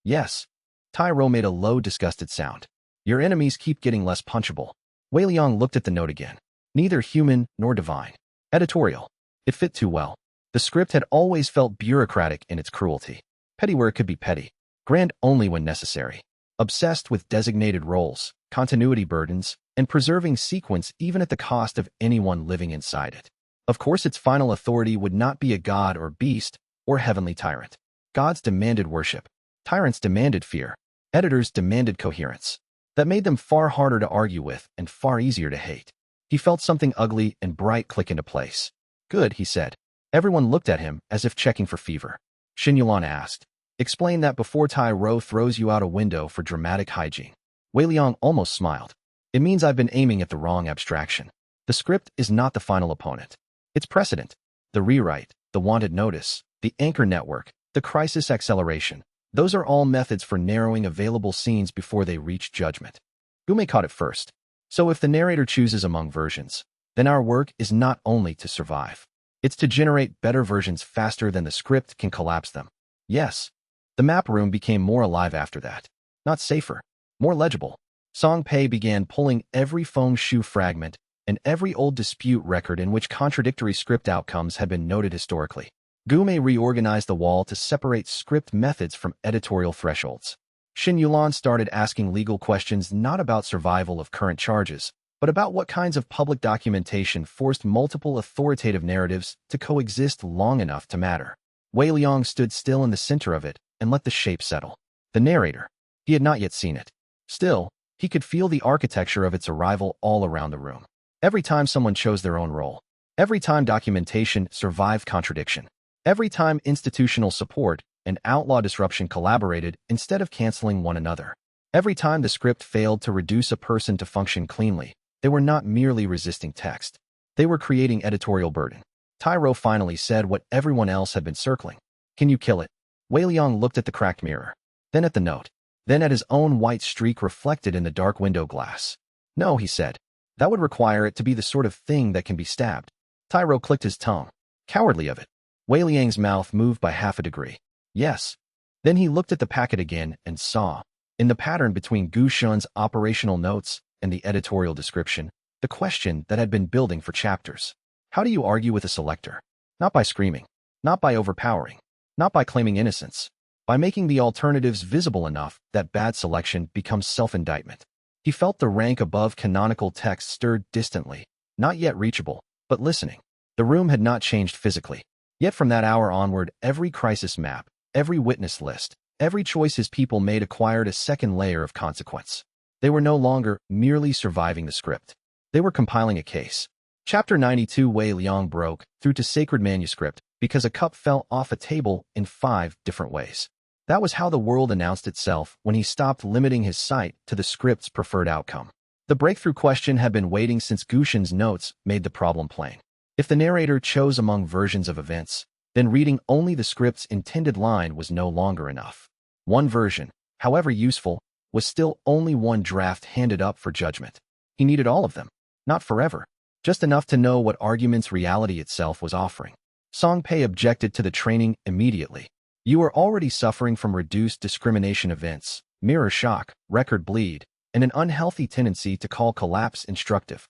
"Yes." Tai Ro made a low, disgusted sound. "Your enemies keep getting less punchable." Wei Liang looked at the note again. Neither human nor divine. Editorial. It fit too well. The script had always felt bureaucratic in its cruelty. Petty where it could be petty. Grand only when necessary. Obsessed with designated roles, continuity burdens, and preserving sequence even at the cost of anyone living inside it. Of course, its final authority would not be a god or beast or heavenly tyrant. Gods demanded worship. Tyrants demanded fear. Editors demanded coherence. That made them far harder to argue with and far easier to hate. He felt something ugly and bright click into place. "Good," he said. Everyone looked at him as if checking for fever. Xin Yulan asked, "Explain that before Tai Ro throws you out a window for dramatic hygiene." Wei Liang almost smiled. "It means I've been aiming at the wrong abstraction. The script is not the final opponent. It's precedent. The rewrite, the wanted notice, the anchor network, the crisis acceleration. Those are all methods for narrowing available scenes before they reach judgment." Gu Mei caught it first. "So if the narrator chooses among versions, then our work is not only to survive. It's to generate better versions faster than the script can collapse them." "Yes." The map room became more alive after that. Not safer, more legible. Song Pei began pulling every feng shui fragment, and every old dispute record in which contradictory script outcomes had been noted historically. Gume reorganized the wall to separate script methods from editorial thresholds. Xin Yulan started asking legal questions not about survival of current charges, but about what kinds of public documentation forced multiple authoritative narratives to coexist long enough to matter. Wei Liang stood still in the center of it and let the shape settle. The narrator. He had not yet seen it. Still, he could feel the architecture of its arrival all around the room. Every time someone chose their own role. Every time documentation survived contradiction. Every time institutional support and outlaw disruption collaborated instead of canceling one another. Every time the script failed to reduce a person to function cleanly, they were not merely resisting text. They were creating editorial burden. Tyro finally said what everyone else had been circling. Can you kill it? Wei Liang looked at the cracked mirror, then at the note, then at his own white streak reflected in the dark window glass. No, he said. That would require it to be the sort of thing that can be stabbed. Tyro clicked his tongue. Cowardly of it. Wei Liang's mouth moved by half a degree. Yes. Then he looked at the packet again and saw, in the pattern between Gu Shun's operational notes and the editorial description, the question that had been building for chapters. How do you argue with a selector? Not by screaming. Not by overpowering. Not by claiming innocence. By making the alternatives visible enough that bad selection becomes self-indictment. He felt the rank above canonical text stirred distantly, not yet reachable, but listening. The room had not changed physically. Yet from that hour onward, every crisis map, every witness list, every choice his people made acquired a second layer of consequence. They were no longer merely surviving the script. They were compiling a case. Chapter 92 Wei Liang broke through to sacred manuscript because a cup fell off a table in 5 different ways. That was how the world announced itself when he stopped limiting his sight to the script's preferred outcome. The breakthrough question had been waiting since Gushin's notes made the problem plain. If the narrator chose among versions of events, then reading only the script's intended line was no longer enough. One version, however useful, was still only one draft handed up for judgment. He needed all of them, not forever, just enough to know what arguments reality itself was offering. Song Pei objected to the training immediately. You are already suffering from reduced discrimination events, mirror shock, record bleed, and an unhealthy tendency to call collapse instructive.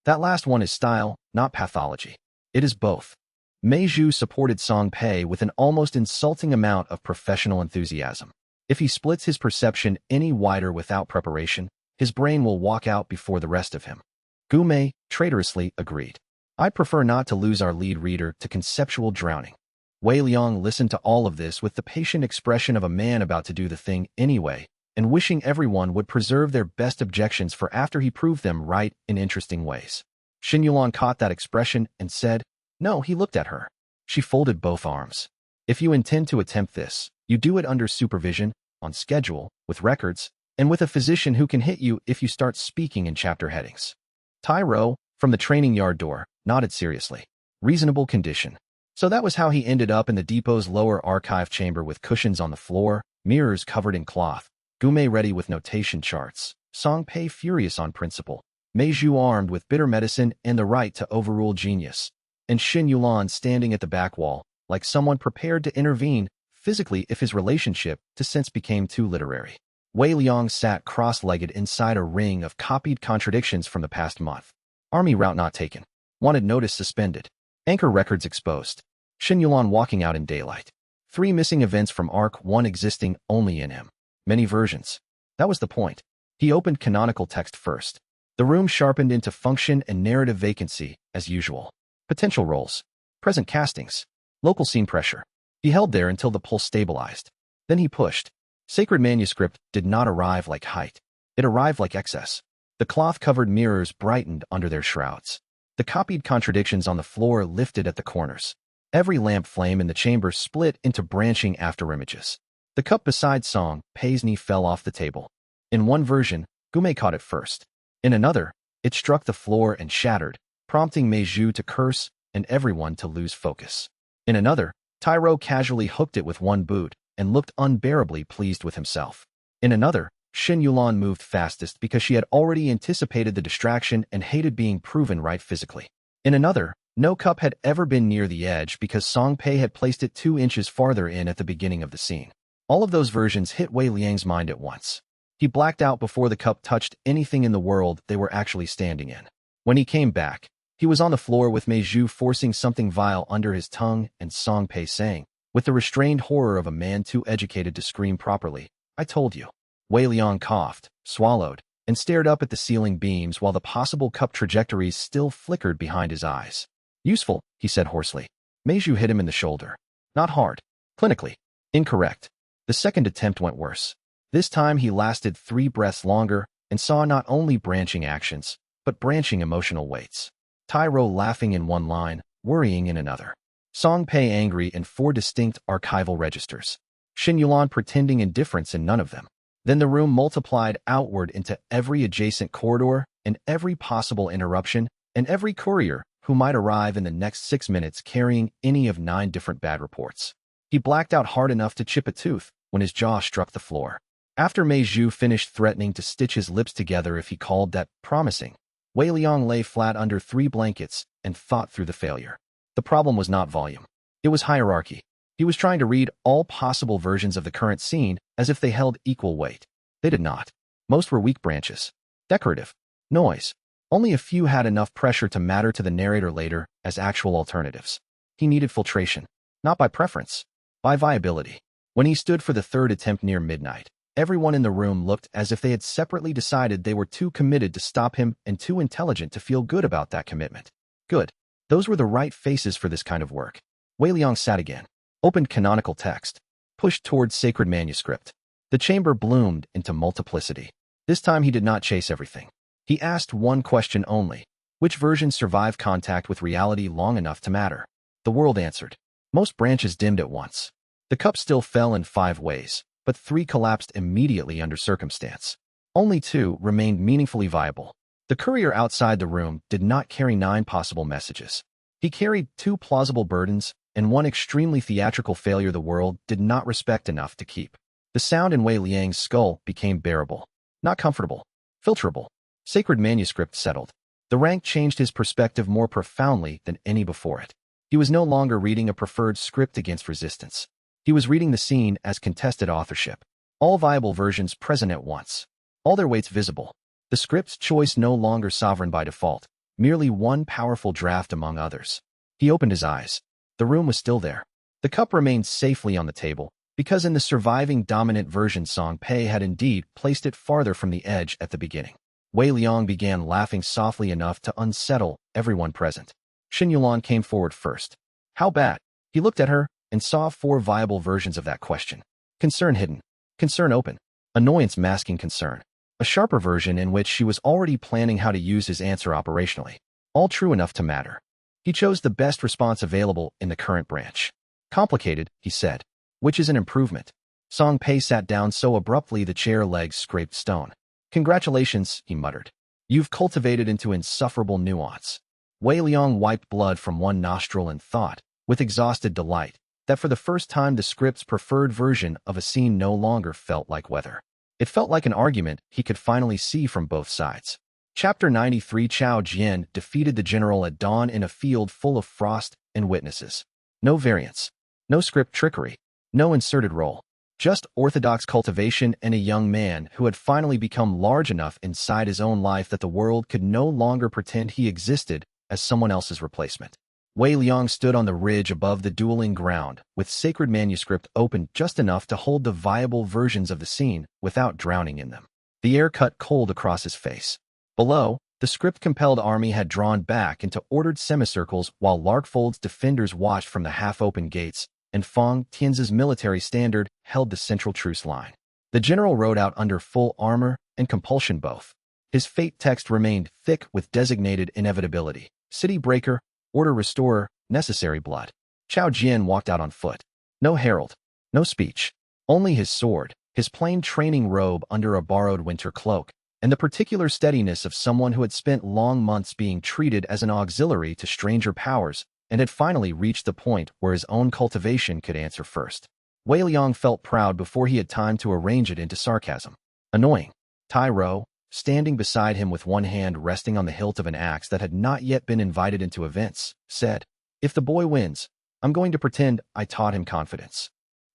That last one is style, not pathology. It is both. Mei Zhu supported Song Pei with an almost insulting amount of professional enthusiasm. If he splits his perception any wider without preparation, his brain will walk out before the rest of him. Gu Mei traitorously agreed. I prefer not to lose our lead reader to conceptual drowning. Wei Liang listened to all of this with the patient expression of a man about to do the thing anyway, and wishing everyone would preserve their best objections for after he proved them right in interesting ways. Xin Yulan caught that expression and said, No, he looked at her. She folded both arms. If you intend to attempt this, you do it under supervision, on schedule, with records, and with a physician who can hit you if you start speaking in chapter headings. Tyro, from the training yard door, nodded seriously. Reasonable condition. So that was how he ended up in the depot's lower archive chamber with cushions on the floor, mirrors covered in cloth, Gume ready with notation charts, Song Pei furious on principle, Mei Zhu armed with bitter medicine and the right to overrule genius, and Xin Yulan standing at the back wall, like someone prepared to intervene physically if his relationship to sense became too literary. Wei Liang sat cross-legged inside a ring of copied contradictions from the past month. Army route not taken. Wanted notice suspended. Anchor records exposed. Xin Yulan walking out in daylight. 3 missing events from Arc 1 existing only in him. Many versions. That was the point. He opened canonical text first. The room sharpened into function and narrative vacancy, as usual. Potential roles. Present castings. Local scene pressure. He held there until the pulse stabilized. Then he pushed. Sacred manuscript did not arrive like height. It arrived like excess. The cloth-covered mirrors brightened under their shrouds. The copied contradictions on the floor lifted at the corners. Every lamp flame in the chamber split into branching afterimages. The cup beside Song Pei's knee fell off the table. In one version, Gume caught it first. In another, it struck the floor and shattered, prompting Mei Zhu to curse and everyone to lose focus. In another, Tyro casually hooked it with one boot and looked unbearably pleased with himself. In another, Xin Yulan moved fastest because she had already anticipated the distraction and hated being proven right physically. In another, no cup had ever been near the edge because Song Pei had placed it 2 inches farther in at the beginning of the scene. All of those versions hit Wei Liang's mind at once. He blacked out before the cup touched anything in the world they were actually standing in. When he came back, he was on the floor with Mei Zhu forcing something vile under his tongue and Song Pei saying, with the restrained horror of a man too educated to scream properly, "I told you." Wei Liang coughed, swallowed, and stared up at the ceiling beams while the possible cup trajectories still flickered behind his eyes. "Useful," he said hoarsely. Mei Zhu hit him in the shoulder. "Not hard. Clinically. Incorrect." The second attempt went worse. This time he lasted 3 breaths longer and saw not only branching actions, but branching emotional weights. Tai Rou laughing in one line, worrying in another. Song Pei angry in 4 distinct archival registers. Xin Yulan pretending indifference in none of them. Then the room multiplied outward into every adjacent corridor and every possible interruption and every courier who might arrive in the next 6 minutes carrying any of 9 different bad reports. He blacked out hard enough to chip a tooth when his jaw struck the floor. After Mei Zhu finished threatening to stitch his lips together if he called that promising, Wei Liang lay flat under 3 blankets and thought through the failure. The problem was not volume. It was hierarchy. He was trying to read all possible versions of the current scene as if they held equal weight. They did not. Most were weak branches. Decorative. Noise. Only a few had enough pressure to matter to the narrator later as actual alternatives. He needed filtration. Not by preference. By viability. When he stood for the 3rd attempt near midnight, everyone in the room looked as if they had separately decided they were too committed to stop him and too intelligent to feel good about that commitment. Good. Those were the right faces for this kind of work. Wei Liang sat again. Opened canonical text. Pushed towards sacred manuscript. The chamber bloomed into multiplicity. This time he did not chase everything. He asked one question only. Which version survived contact with reality long enough to matter? The world answered. Most branches dimmed at once. The cup still fell in 5 ways, but 3 collapsed immediately under circumstance. Only 2 remained meaningfully viable. The courier outside the room did not carry 9 possible messages. He carried 2 plausible burdens and 1 extremely theatrical failure the world did not respect enough to keep. The sound in Wei Liang's skull became bearable. Not comfortable. Filterable. Sacred manuscript settled. The rank changed his perspective more profoundly than any before it. He was no longer reading a preferred script against resistance. He was reading the scene as contested authorship. All viable versions present at once. All their weights visible. The script's choice no longer sovereign by default. Merely one powerful draft among others. He opened his eyes. The room was still there. The cup remained safely on the table, because in the surviving dominant version Song Pei had indeed placed it farther from the edge at the beginning. Wei Liang began laughing softly enough to unsettle everyone present. Xin Yulan came forward first. How bad? He looked at her and saw 4 viable versions of that question. Concern hidden. Concern open. Annoyance masking concern. A sharper version in which she was already planning how to use his answer operationally. All true enough to matter. He chose the best response available in the current branch. Complicated, he said. Which is an improvement. Song Pei sat down so abruptly the chair legs scraped stone. Congratulations, he muttered. You've cultivated into insufferable nuance. Wei Liang wiped blood from one nostril and thought, with exhausted delight, that for the first time the script's preferred version of a scene no longer felt like weather. It felt like an argument he could finally see from both sides. Chapter 93 Chao Jian defeated the general at dawn in a field full of frost and witnesses. No variance. No script trickery. No inserted role. Just orthodox cultivation and a young man who had finally become large enough inside his own life that the world could no longer pretend he existed as someone else's replacement. Wei Liang stood on the ridge above the dueling ground, with sacred manuscript open just enough to hold the viable versions of the scene without drowning in them. The air cut cold across his face. Below, the script-compelled army had drawn back into ordered semicircles while Larkfold's defenders watched from the half-open gates, and Fang Tian's military standard held the central truce line. The general rode out under full armor and compulsion both. His fate text remained thick with designated inevitability. City breaker, order restorer, necessary blood. Chao Jian walked out on foot. No herald. No speech. Only his sword, his plain training robe under a borrowed winter cloak, and the particular steadiness of someone who had spent long months being treated as an auxiliary to stranger powers and had finally reached the point where his own cultivation could answer first. Wei Liang felt proud before he had time to arrange it into sarcasm. Annoying. Tai Rou, standing beside him with one hand resting on the hilt of an axe that had not yet been invited into events, said, "If the boy wins, I'm going to pretend I taught him confidence."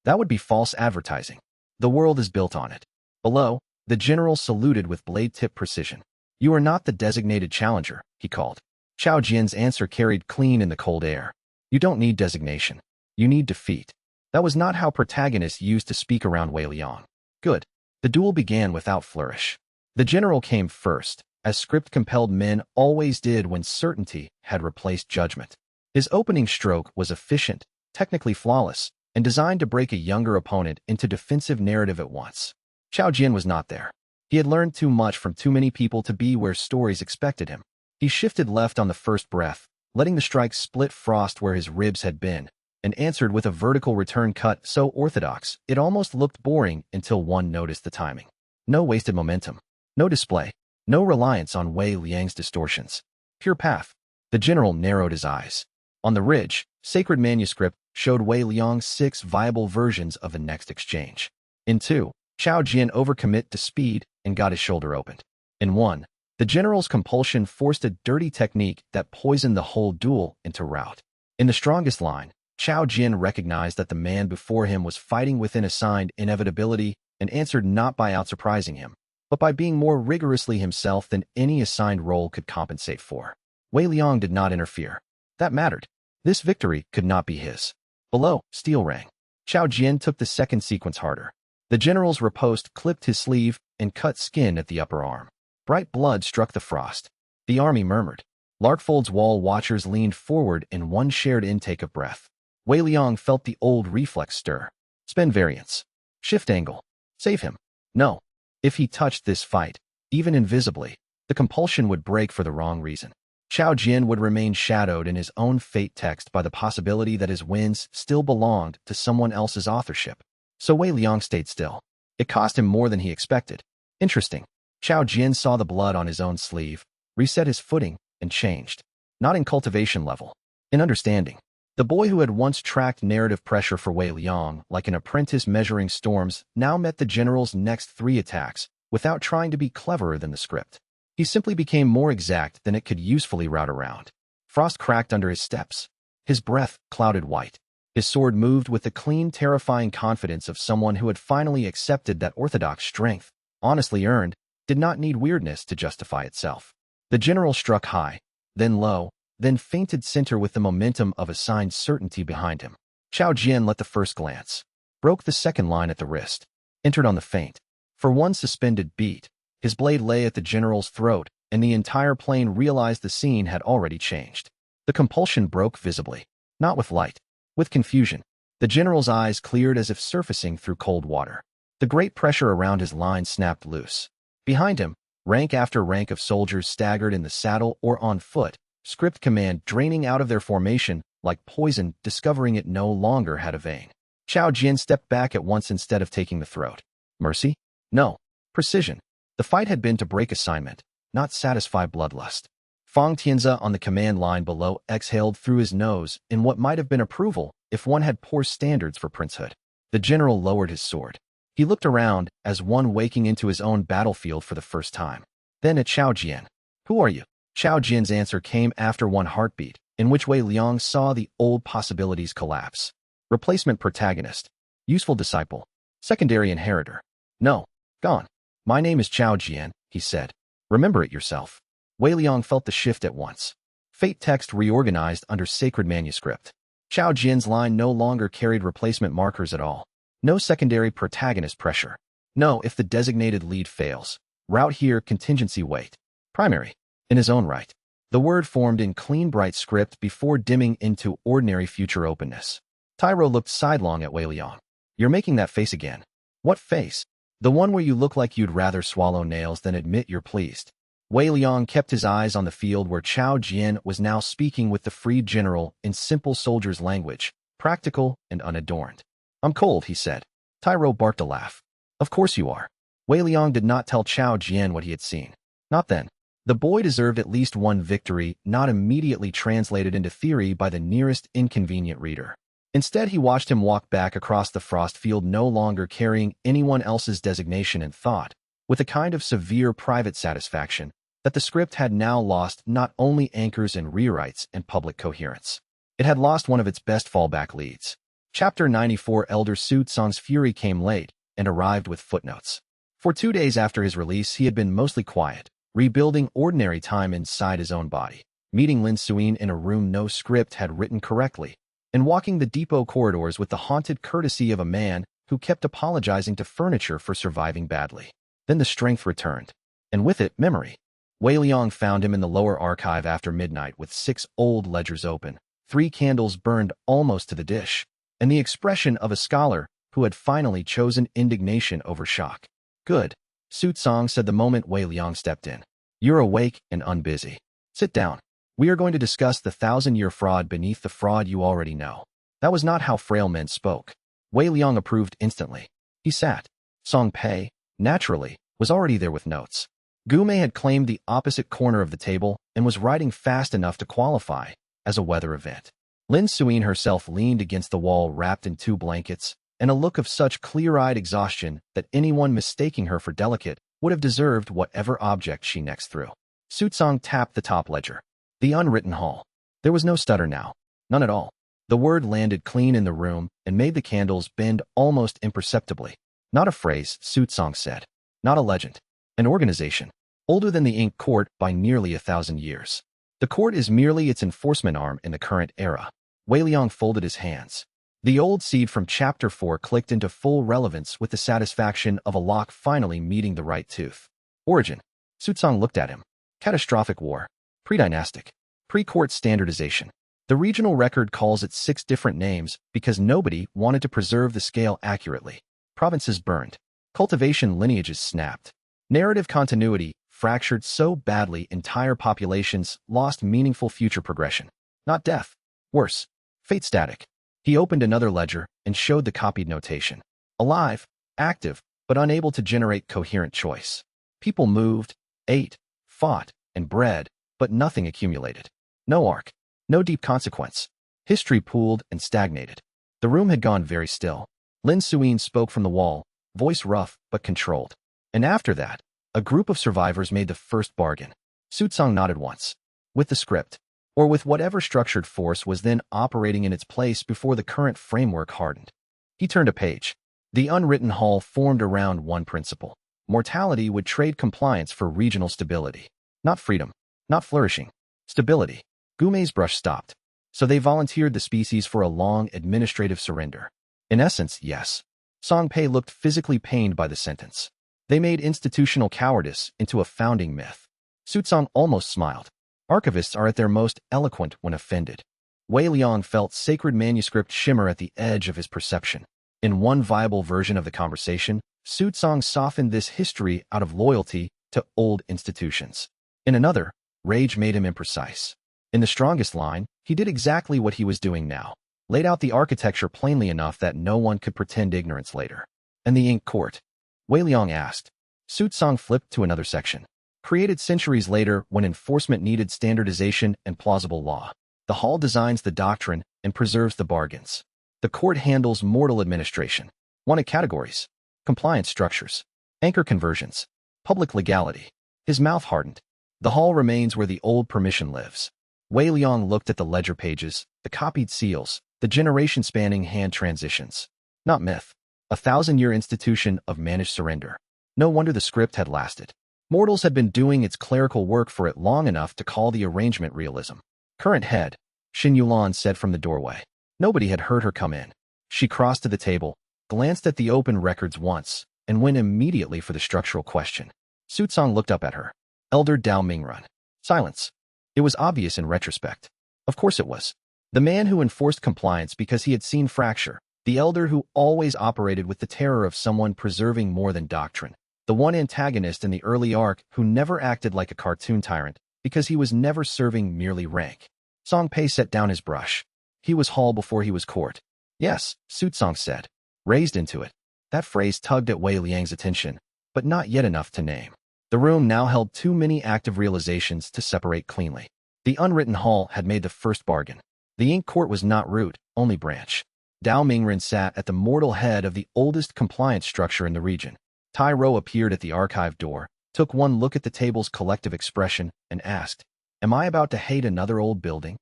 That would be false advertising. The world is built on it. Below, the general saluted with blade-tip precision. "You are not the designated challenger," he called. Xiao Jian's answer carried clean in the cold air. "You don't need designation. You need defeat." That was not how protagonists used to speak around Wei Liang. Good. The duel began without flourish. The general came first, as script-compelled men always did when certainty had replaced judgment. His opening stroke was efficient, technically flawless, and designed to break a younger opponent into defensive narrative at once. Xiao Jian was not there. He had learned too much from too many people to be where stories expected him. He shifted left on the first breath, letting the strike split frost where his ribs had been, and answered with a vertical return cut so orthodox it almost looked boring until one noticed the timing. No wasted momentum. No display. No reliance on Wei Liang's distortions. Pure path. The general narrowed his eyes. On the ridge, sacred manuscript showed Wei Liang's 6 viable versions of the next exchange. In 2, Xiao Jian overcommit to speed and got his shoulder opened. In 1, the general's compulsion forced a dirty technique that poisoned the whole duel into rout. In the strongest line, Xiao Jian recognized that the man before him was fighting within assigned inevitability and answered not by outsurprising him, but by being more rigorously himself than any assigned role could compensate for. Wei Liang did not interfere. That mattered. This victory could not be his. Below, steel rang. Xiao Jian took the second sequence harder. The general's riposte clipped his sleeve and cut skin at the upper arm. Bright blood struck the frost. The army murmured. Larkfold's wall watchers leaned forward in one shared intake of breath. Wei Liang felt the old reflex stir. Spend variance. Shift angle. Save him. No. If he touched this fight, even invisibly, the compulsion would break for the wrong reason. Xiao Jian would remain shadowed in his own fate text by the possibility that his wins still belonged to someone else's authorship. So Wei Liang stayed still. It cost him more than he expected. Interesting. Xiao Jian saw the blood on his own sleeve, reset his footing, and changed. Not in cultivation level. In understanding. The boy who had once tracked narrative pressure for Wei Liang like an apprentice measuring storms now met the general's next 3 attacks without trying to be cleverer than the script. He simply became more exact than it could usefully route around. Frost cracked under his steps. His breath clouded white. His sword moved with the clean, terrifying confidence of someone who had finally accepted that orthodox strength, honestly earned, did not need weirdness to justify itself. The general struck high, then low, then feinted center with the momentum of assigned certainty behind him. Xiao Jian let the first glance. Broke the second line at the wrist. Entered on the feint. For one suspended beat, his blade lay at the general's throat, and the entire plane realized the scene had already changed. The compulsion broke visibly. Not with light. With confusion. The general's eyes cleared as if surfacing through cold water. The great pressure around his line snapped loose. Behind him, rank after rank of soldiers staggered in the saddle or on foot, script command draining out of their formation like poison, discovering it no longer had a vein. Xiao Jian stepped back at once instead of taking the throat. Mercy? No. Precision. The fight had been to break assignment, not satisfy bloodlust. Fang Tianze on the command line below exhaled through his nose in what might have been approval if one had poor standards for princehood. The general lowered his sword. He looked around as one waking into his own battlefield for the first time. Then at Xiao Jian. Who are you? Xiao Jian's answer came after one heartbeat, in which Wei Liang saw the old possibilities collapse. Replacement protagonist. Useful disciple. Secondary inheritor. No. Gone. My name is Xiao Jian, he said. Remember it yourself. Wei Liang felt the shift at once. Fate text reorganized under sacred manuscript. Xiao Jian's line no longer carried replacement markers at all. No secondary protagonist pressure. No, if the designated lead fails. Route here, contingency wait. Primary. In his own right. The word formed in clean, bright script before dimming into ordinary future openness. Tyro looked sidelong at Wei Liang. You're making that face again. What face? The one where you look like you'd rather swallow nails than admit you're pleased. Wei Liang kept his eyes on the field where Xiao Jian was now speaking with the freed general in simple soldier's language, practical and unadorned. I'm cold, he said. Tyro barked a laugh. Of course you are. Wei Liang did not tell Xiao Jian what he had seen. Not then. The boy deserved at least one victory, not immediately translated into theory by the nearest inconvenient reader. Instead, he watched him walk back across the frost field, no longer carrying anyone else's designation in thought, with a kind of severe private satisfaction that the script had now lost not only anchors and rewrites and public coherence. It had lost one of its best fallback leads. Chapter 94 Elder Su Tsong's fury came late and arrived with footnotes. For 2 days after his release, he had been mostly quiet, rebuilding ordinary time inside his own body, meeting Lin Suyin in a room no script had written correctly, and walking the depot corridors with the haunted courtesy of a man who kept apologizing to furniture for surviving badly. Then the strength returned, and with it, memory. Wei Liang found him in the lower archive after midnight with 6 old ledgers open, 3 candles burned almost to the dish, and the expression of a scholar who had finally chosen indignation over shock. Good, Su Tsang said the moment Wei Liang stepped in. You're awake and unbusy. Sit down. We are going to discuss the 1,000-year fraud beneath the fraud you already know. That was not how frail men spoke. Wei Liang approved instantly. He sat. Song Pei, naturally, was already there with notes. Gu Mei had claimed the opposite corner of the table and was writing fast enough to qualify as a weather event. Lin Suyin herself leaned against the wall wrapped in 2 blankets, and a look of such clear-eyed exhaustion that anyone mistaking her for delicate would have deserved whatever object she next threw. Su Tsang tapped the top ledger. The unwritten hall. There was no stutter now. None at all. The word landed clean in the room and made the candles bend almost imperceptibly. Not a phrase, Su Tsang said. Not a legend. An organization. Older than the Ink Court by nearly 1,000 years. The court is merely its enforcement arm in the current era. Wei Liang folded his hands. The old seed from Chapter 4 clicked into full relevance with the satisfaction of a lock finally meeting the right tooth. Origin. Su Tsang looked at him. Catastrophic war. Pre-dynastic. Pre-court standardization. The regional record calls it 6 different names because nobody wanted to preserve the scale accurately. Provinces burned. Cultivation lineages snapped. Narrative continuity fractured so badly entire populations lost meaningful future progression. Not death. Worse. Fate static. He opened another ledger and showed the copied notation. Alive, active, but unable to generate coherent choice. People moved, ate, fought, and bred, but nothing accumulated. No arc. No deep consequence. History pooled and stagnated. The room had gone very still. Lin Suyin spoke from the wall, voice rough but controlled. And after that, a group of survivors made the first bargain. Su Tsang nodded once. With the script, or with whatever structured force was then operating in its place before the current framework hardened. He turned a page. The unwritten hall formed around one principle. Mortality would trade compliance for regional stability. Not freedom. Not flourishing. Stability. Gu Mei's brush stopped. So they volunteered the species for a long administrative surrender. In essence, yes. Song Pei looked physically pained by the sentence. They made institutional cowardice into a founding myth. Su Tsang almost smiled. Archivists are at their most eloquent when offended. Wei Liang felt sacred manuscript shimmer at the edge of his perception. In one viable version of the conversation, Su Tsang softened this history out of loyalty to old institutions. In another, rage made him imprecise. In the strongest line, he did exactly what he was doing now. Laid out the architecture plainly enough that no one could pretend ignorance later. And the Ink Court? Wei Liang asked. Su Tsang flipped to another section. Created centuries later when enforcement needed standardization and plausible law. The hall designs the doctrine and preserves the bargains. The court handles mortal administration. Wanted categories. Compliance structures. Anchor conversions. Public legality. His mouth hardened. The hall remains where the old permission lives. Wei Liang looked at the ledger pages, the copied seals, the generation-spanning hand transitions. Not myth. 1,000-year institution of managed surrender. No wonder the script had lasted. Mortals had been doing its clerical work for it long enough to call the arrangement realism. Current head, Xin Yulan said from the doorway. Nobody had heard her come in. She crossed to the table, glanced at the open records once, and went immediately for the structural question. Su Tsang looked up at her. Elder Dao Mingrun. Silence. It was obvious in retrospect. Of course it was. The man who enforced compliance because he had seen fracture. The elder who always operated with the terror of someone preserving more than doctrine. The one antagonist in the early arc who never acted like a cartoon tyrant because he was never serving merely rank. Song Pei set down his brush. He was hall before he was court. Yes, Su Tsang said. Raised into it. That phrase tugged at Wei Liang's attention, but not yet enough to name. The room now held too many active realizations to separate cleanly. The unwritten hall had made the first bargain. The Ink Court was not root, only branch. Dao Mingren sat at the mortal head of the oldest compliance structure in the region. Tai Ro appeared at the archive door, took one look at the table's collective expression, and asked, Am I about to hate another old building?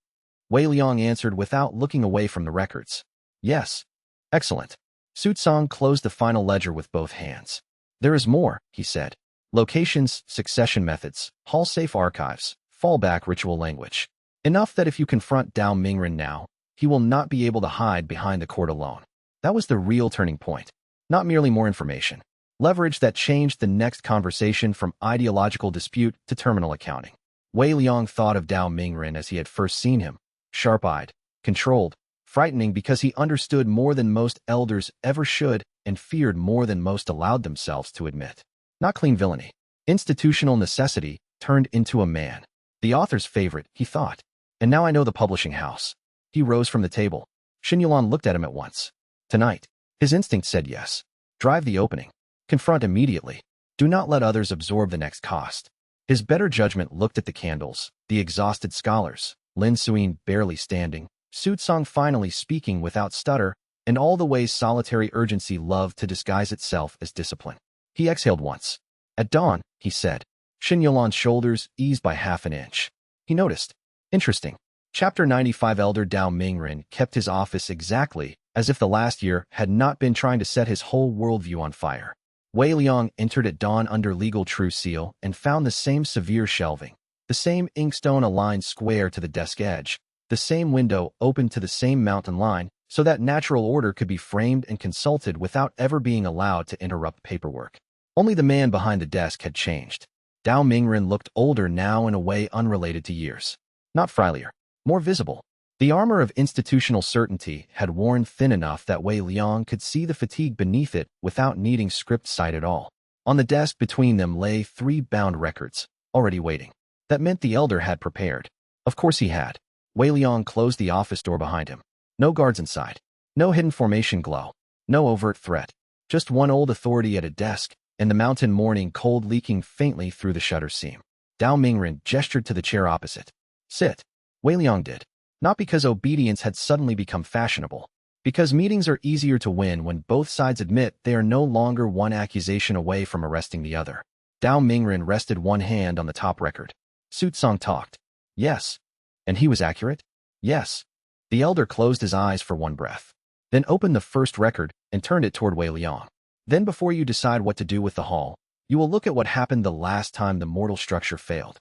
Wei Liang answered without looking away from the records. Yes. Excellent. Su Tsang closed the final ledger with both hands. There is more, he said. Locations, succession methods, hall-safe archives, fallback ritual language. Enough that if you confront Dao Mingren now, he will not be able to hide behind the court alone. That was the real turning point. Not merely more information. Leverage that changed the next conversation from ideological dispute to terminal accounting. Wei Liang thought of Dao Mingren as he had first seen him, sharp-eyed, controlled, frightening because he understood more than most elders ever should and feared more than most allowed themselves to admit. Not clean villainy. Institutional necessity turned into a man. The author's favorite, he thought. And now I know the publishing house. He rose from the table. Xin Yulan looked at him at once. Tonight. His instinct said yes. Drive the opening. Confront immediately. Do not let others absorb the next cost. His better judgment looked at the candles, the exhausted scholars, Lin Suyin barely standing, Su Tsang finally speaking without stutter, and all the ways solitary urgency loved to disguise itself as discipline. He exhaled once. At dawn, he said. Xin Yulan's shoulders eased by half an inch. He noticed. Interesting. Chapter 95 Elder Dao Mingren kept his office exactly as if the last year had not been trying to set his whole worldview on fire. Wei Liang entered at dawn under legal true seal and found the same severe shelving, the same inkstone-aligned square to the desk edge, the same window open to the same mountain line, so that natural order could be framed and consulted without ever being allowed to interrupt paperwork. Only the man behind the desk had changed. Dao Mingren looked older now in a way unrelated to years. Not frilier, more visible. The armor of institutional certainty had worn thin enough that Wei Liang could see the fatigue beneath it without needing script sight at all. On the desk between them lay 3 bound records, already waiting. That meant the elder had prepared. Of course he had. Wei Liang closed the office door behind him. No guards inside. No hidden formation glow. No overt threat. Just one old authority at a desk, and the mountain morning cold leaking faintly through the shutter seam. Dao Mingren gestured to the chair opposite. Sit. Wei Liang did. Not because obedience had suddenly become fashionable. Because meetings are easier to win when both sides admit they are no longer one accusation away from arresting the other. Dao Mingren rested one hand on the top record. Su Tsang talked. Yes. And he was accurate? Yes. The elder closed his eyes for one breath. Then opened the first record and turned it toward Wei Liang. Then before you decide what to do with the hall, you will look at what happened the last time the mortal structure failed.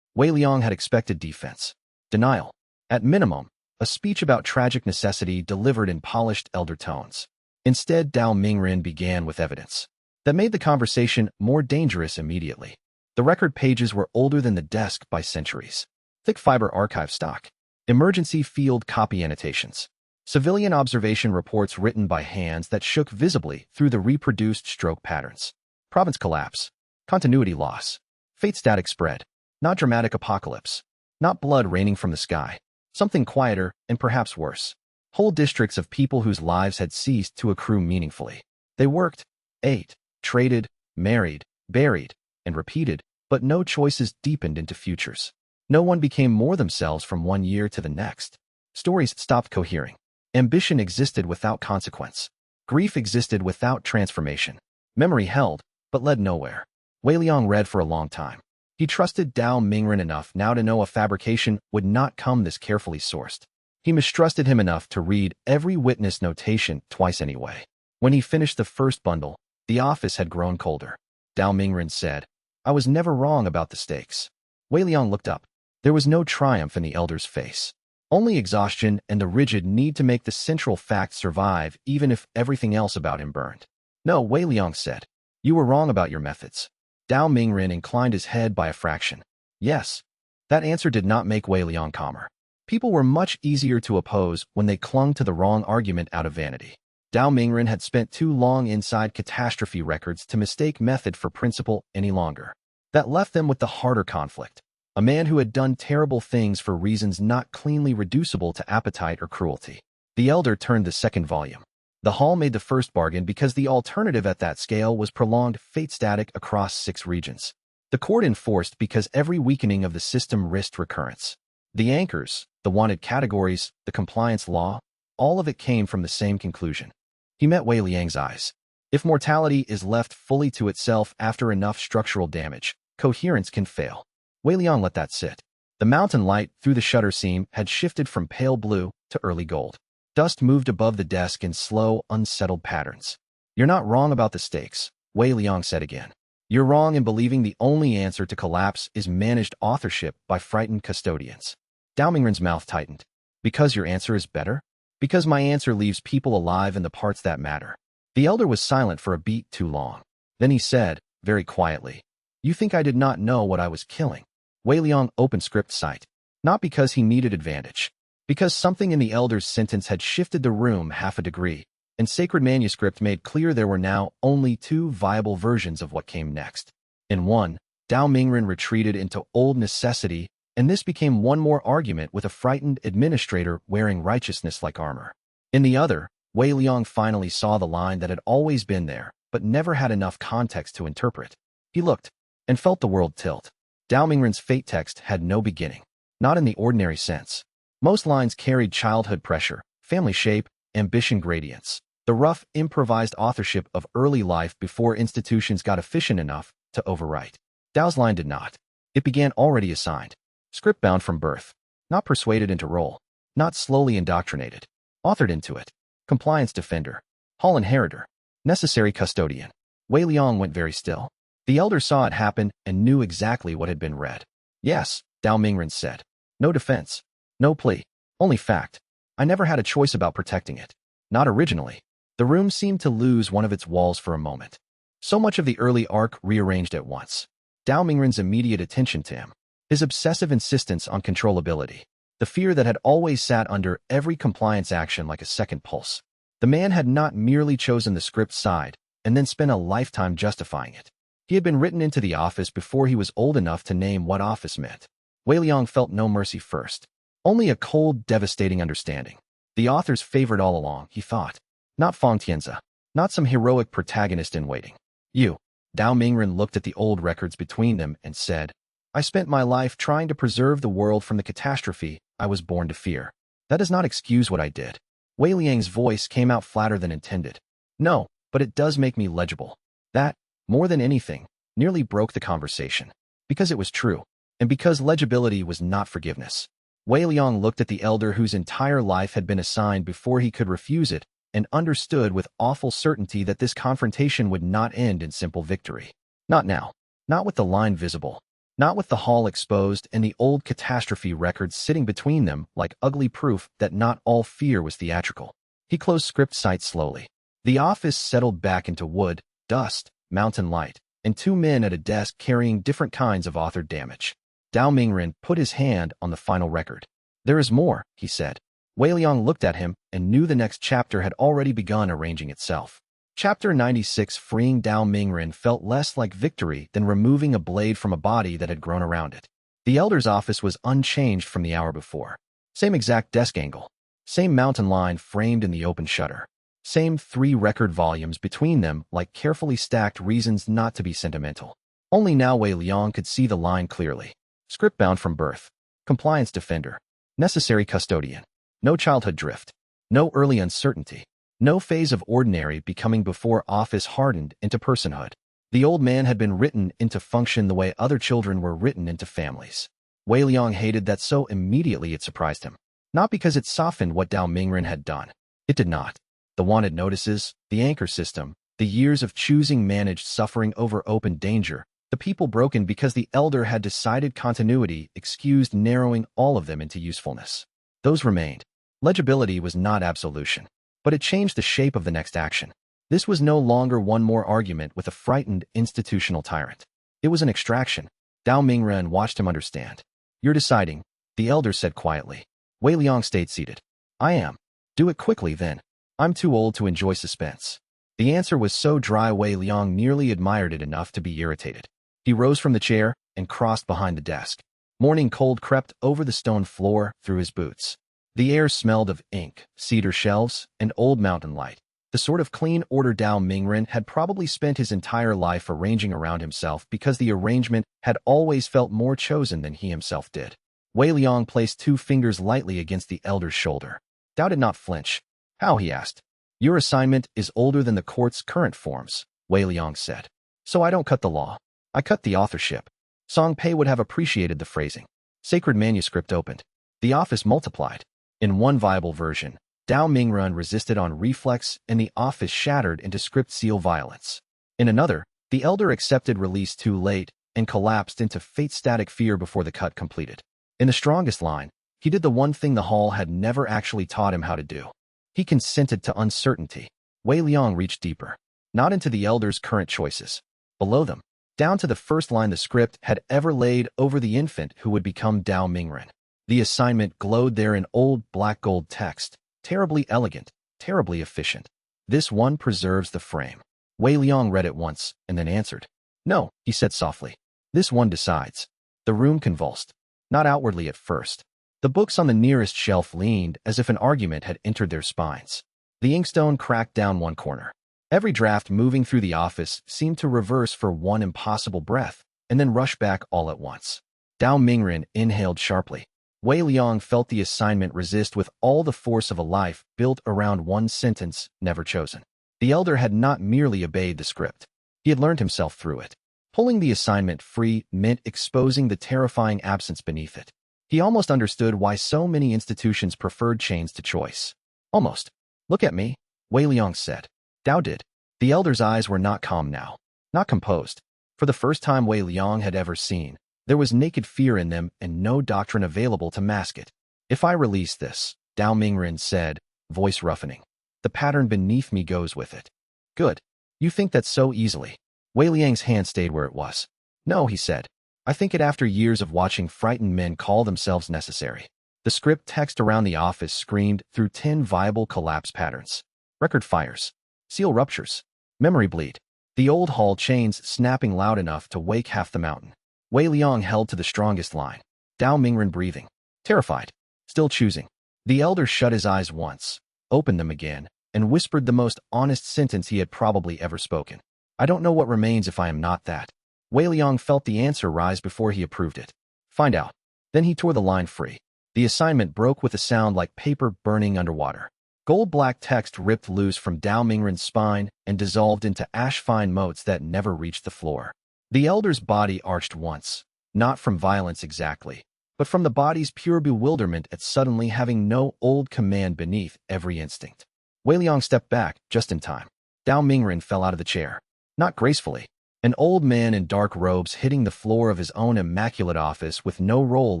Wei Liang had expected defense. Denial. At minimum, a speech about tragic necessity delivered in polished elder tones. Instead, Dao Mingren began with evidence. That made the conversation more dangerous immediately. The record pages were older than the desk by centuries. Thick fiber archive stock. Emergency field copy annotations. Civilian observation reports written by hands that shook visibly through the reproduced stroke patterns. Province collapse. Continuity loss. Fate static spread. Not dramatic apocalypse. Not blood raining from the sky. Something quieter and perhaps worse. Whole districts of people whose lives had ceased to accrue meaningfully. They worked, ate, traded, married, buried, and repeated, but no choices deepened into futures. No one became more themselves from one year to the next. Stories stopped cohering. Ambition existed without consequence. Grief existed without transformation. Memory held, but led nowhere. Wei Liang read for a long time. He trusted Dao Mingren enough now to know a fabrication would not come this carefully sourced. He mistrusted him enough to read every witness notation twice anyway. When he finished the first bundle, the office had grown colder. Dao Mingren said, I was never wrong about the stakes. Wei Liang looked up. There was no triumph in the elder's face. Only exhaustion and the rigid need to make the central fact survive even if everything else about him burned. No, Wei Liang said. You were wrong about your methods. Dao Mingren inclined his head by a fraction. Yes. That answer did not make Wei Liang calmer. People were much easier to oppose when they clung to the wrong argument out of vanity. Dao Mingren had spent too long inside catastrophe records to mistake method for principle any longer. That left them with the harder conflict. A man who had done terrible things for reasons not cleanly reducible to appetite or cruelty. The elder turned the second volume. The hall made the first bargain because the alternative at that scale was prolonged fate static across 6 regions. The court enforced because every weakening of the system risked recurrence. The anchors, the wanted categories, the compliance law, all of it came from the same conclusion. He met Wei Liang's eyes. If mortality is left fully to itself after enough structural damage, coherence can fail. Wei Liang let that sit. The mountain light through the shutter seam had shifted from pale blue to early gold. Dust moved above the desk in slow, unsettled patterns. You're not wrong about the stakes, Wei Liang said again. You're wrong in believing the only answer to collapse is managed authorship by frightened custodians. Dao Mingren's mouth tightened. Because your answer is better? Because my answer leaves people alive in the parts that matter. The elder was silent for a beat too long. Then he said, very quietly, you think I did not know what I was killing? Wei Liang opened script sight. Not because he needed advantage. Because something in the elder's sentence had shifted the room half a degree, and sacred manuscript made clear there were now only two viable versions of what came next. In one, Dao Mingren retreated into old necessity, and this became one more argument with a frightened administrator wearing righteousness like armor. In the other, Wei Liang finally saw the line that had always been there, but never had enough context to interpret. He looked, and felt the world tilt. Dao Mingren's fate text had no beginning, not in the ordinary sense. Most lines carried childhood pressure, family shape, ambition gradients, the rough, improvised authorship of early life before institutions got efficient enough to overwrite. Dao's line did not. It began already assigned. Script-bound from birth. Not persuaded into role. Not slowly indoctrinated. Authored into it. Compliance defender. Hall inheritor. Necessary custodian. Wei Liang went very still. The elder saw it happen and knew exactly what had been read. Yes, Dao Mingren said. No defense. No plea. Only fact. I never had a choice about protecting it. Not originally. The room seemed to lose one of its walls for a moment. So much of the early arc rearranged at once. Dao Mingren's immediate attention to him. His obsessive insistence on controllability. The fear that had always sat under every compliance action like a second pulse. The man had not merely chosen the script side and then spent a lifetime justifying it. He had been written into the office before he was old enough to name what office meant. Wei Liang felt no mercy first. Only a cold, devastating understanding. The author's favorite all along, he thought. Not Feng Tianzi. Not some heroic protagonist in waiting. You. Dao Mingren looked at the old records between them and said, I spent my life trying to preserve the world from the catastrophe I was born to fear. That does not excuse what I did. Wei Liang's voice came out flatter than intended. No, but it does make me legible. That, more than anything, nearly broke the conversation. Because it was true, and because legibility was not forgiveness. Wei Liang looked at the elder whose entire life had been assigned before he could refuse it, and understood with awful certainty that this confrontation would not end in simple victory. Not now. Not with the line visible. Not with the hall exposed and the old catastrophe records sitting between them like ugly proof that not all fear was theatrical. He closed script sight slowly. The office settled back into wood, dust, mountain light, and two men at a desk carrying different kinds of authored damage. Dao Mingren put his hand on the final record. There is more, he said. Wei Liang looked at him and knew the next chapter had already begun arranging itself. Chapter 96. Freeing Dao Mingren felt less like victory than removing a blade from a body that had grown around it. The elder's office was unchanged from the hour before. Same exact desk angle. Same mountain line framed in the open shutter. Same 3 record volumes between them like carefully stacked reasons not to be sentimental. Only now Wei Liang could see the line clearly. Script-bound from birth. Compliance defender. Necessary custodian. No childhood drift. No early uncertainty. No phase of ordinary becoming before office hardened into personhood. The old man had been written into function the way other children were written into families. Wei Liang hated that so immediately it surprised him. Not because it softened what Dao Mingren had done. It did not. The wanted notices, the anchor system, the years of choosing managed suffering over open danger, the people broken because the elder had decided continuity excused narrowing all of them into usefulness. Those remained. Legibility was not absolution. But it changed the shape of the next action. This was no longer one more argument with a frightened institutional tyrant. It was an extraction. Dao Mingren watched him understand. You're deciding, the elder said quietly. Wei Liang stayed seated. I am. Do it quickly then. I'm too old to enjoy suspense. The answer was so dry Wei Liang nearly admired it enough to be irritated. He rose from the chair and crossed behind the desk. Morning cold crept over the stone floor through his boots. The air smelled of ink, cedar shelves, and old mountain light. The sort of clean order Dao Mingren had probably spent his entire life arranging around himself because the arrangement had always felt more chosen than he himself did. Wei Liang placed 2 fingers lightly against the elder's shoulder. Dao did not flinch. How, he asked. Your assignment is older than the court's current forms, Wei Liang said. So I don't cut the law. I cut the authorship. Song Pei would have appreciated the phrasing. Sacred manuscript opened. The office multiplied. In one viable version, Dao Mingren resisted on reflex and the office shattered into script seal violence. In another, The elder accepted release too late and collapsed into fate-static fear before the cut completed. In the strongest line, he did the one thing the hall had never actually taught him how to do. He consented to uncertainty. Wei Liang reached deeper, not into the elder's current choices. Below them, down to the first line the script had ever laid over the infant who would become Dao Mingren. The assignment glowed there in old black-gold text, terribly elegant, terribly efficient. This one preserves the frame. Wei Liang read it once and then answered. No, he said softly. This one decides. The room convulsed. Not outwardly at first. The books on the nearest shelf leaned as if an argument had entered their spines. The inkstone cracked down one corner. Every draft moving through the office seemed to reverse for one impossible breath and then rush back all at once. Dao Mingren inhaled sharply. Wei Liang felt the assignment resist with all the force of a life built around one sentence never chosen. The elder had not merely obeyed the script. He had learned himself through it. Pulling the assignment free meant exposing the terrifying absence beneath it. He almost understood why so many institutions preferred chains to choice. Almost. Look at me, Wei Liang said. Dao did. The elder's eyes were not calm now, not composed. For the first time Wei Liang had ever seen, there was naked fear in them and no doctrine available to mask it. If I release this, Dao Mingren said, voice roughening, the pattern beneath me goes with it. Good. You think that so easily. Wei Liang's hand stayed where it was. No, he said. I think it after years of watching frightened men call themselves necessary. The script text around the office screamed through 10 viable collapse patterns. Record fires. Seal ruptures. Memory bleed. The old hall chains snapping loud enough to wake half the mountain. Wei Liang held to the strongest line. Dao Mingren breathing. Terrified. Still choosing. The elder shut his eyes once, opened them again, and whispered the most honest sentence he had probably ever spoken. I don't know what remains if I am not that. Wei Liang felt the answer rise before he approved it. Find out. Then he tore the line free. The assignment broke with a sound like paper burning underwater. Gold-black text ripped loose from Dao Mingren's spine and dissolved into ash-fine motes that never reached the floor. The elder's body arched once, not from violence exactly, but from the body's pure bewilderment at suddenly having no old command beneath every instinct. Wei Liang stepped back, just in time. Dao Mingren fell out of the chair. Not gracefully. An old man in dark robes hitting the floor of his own immaculate office with no role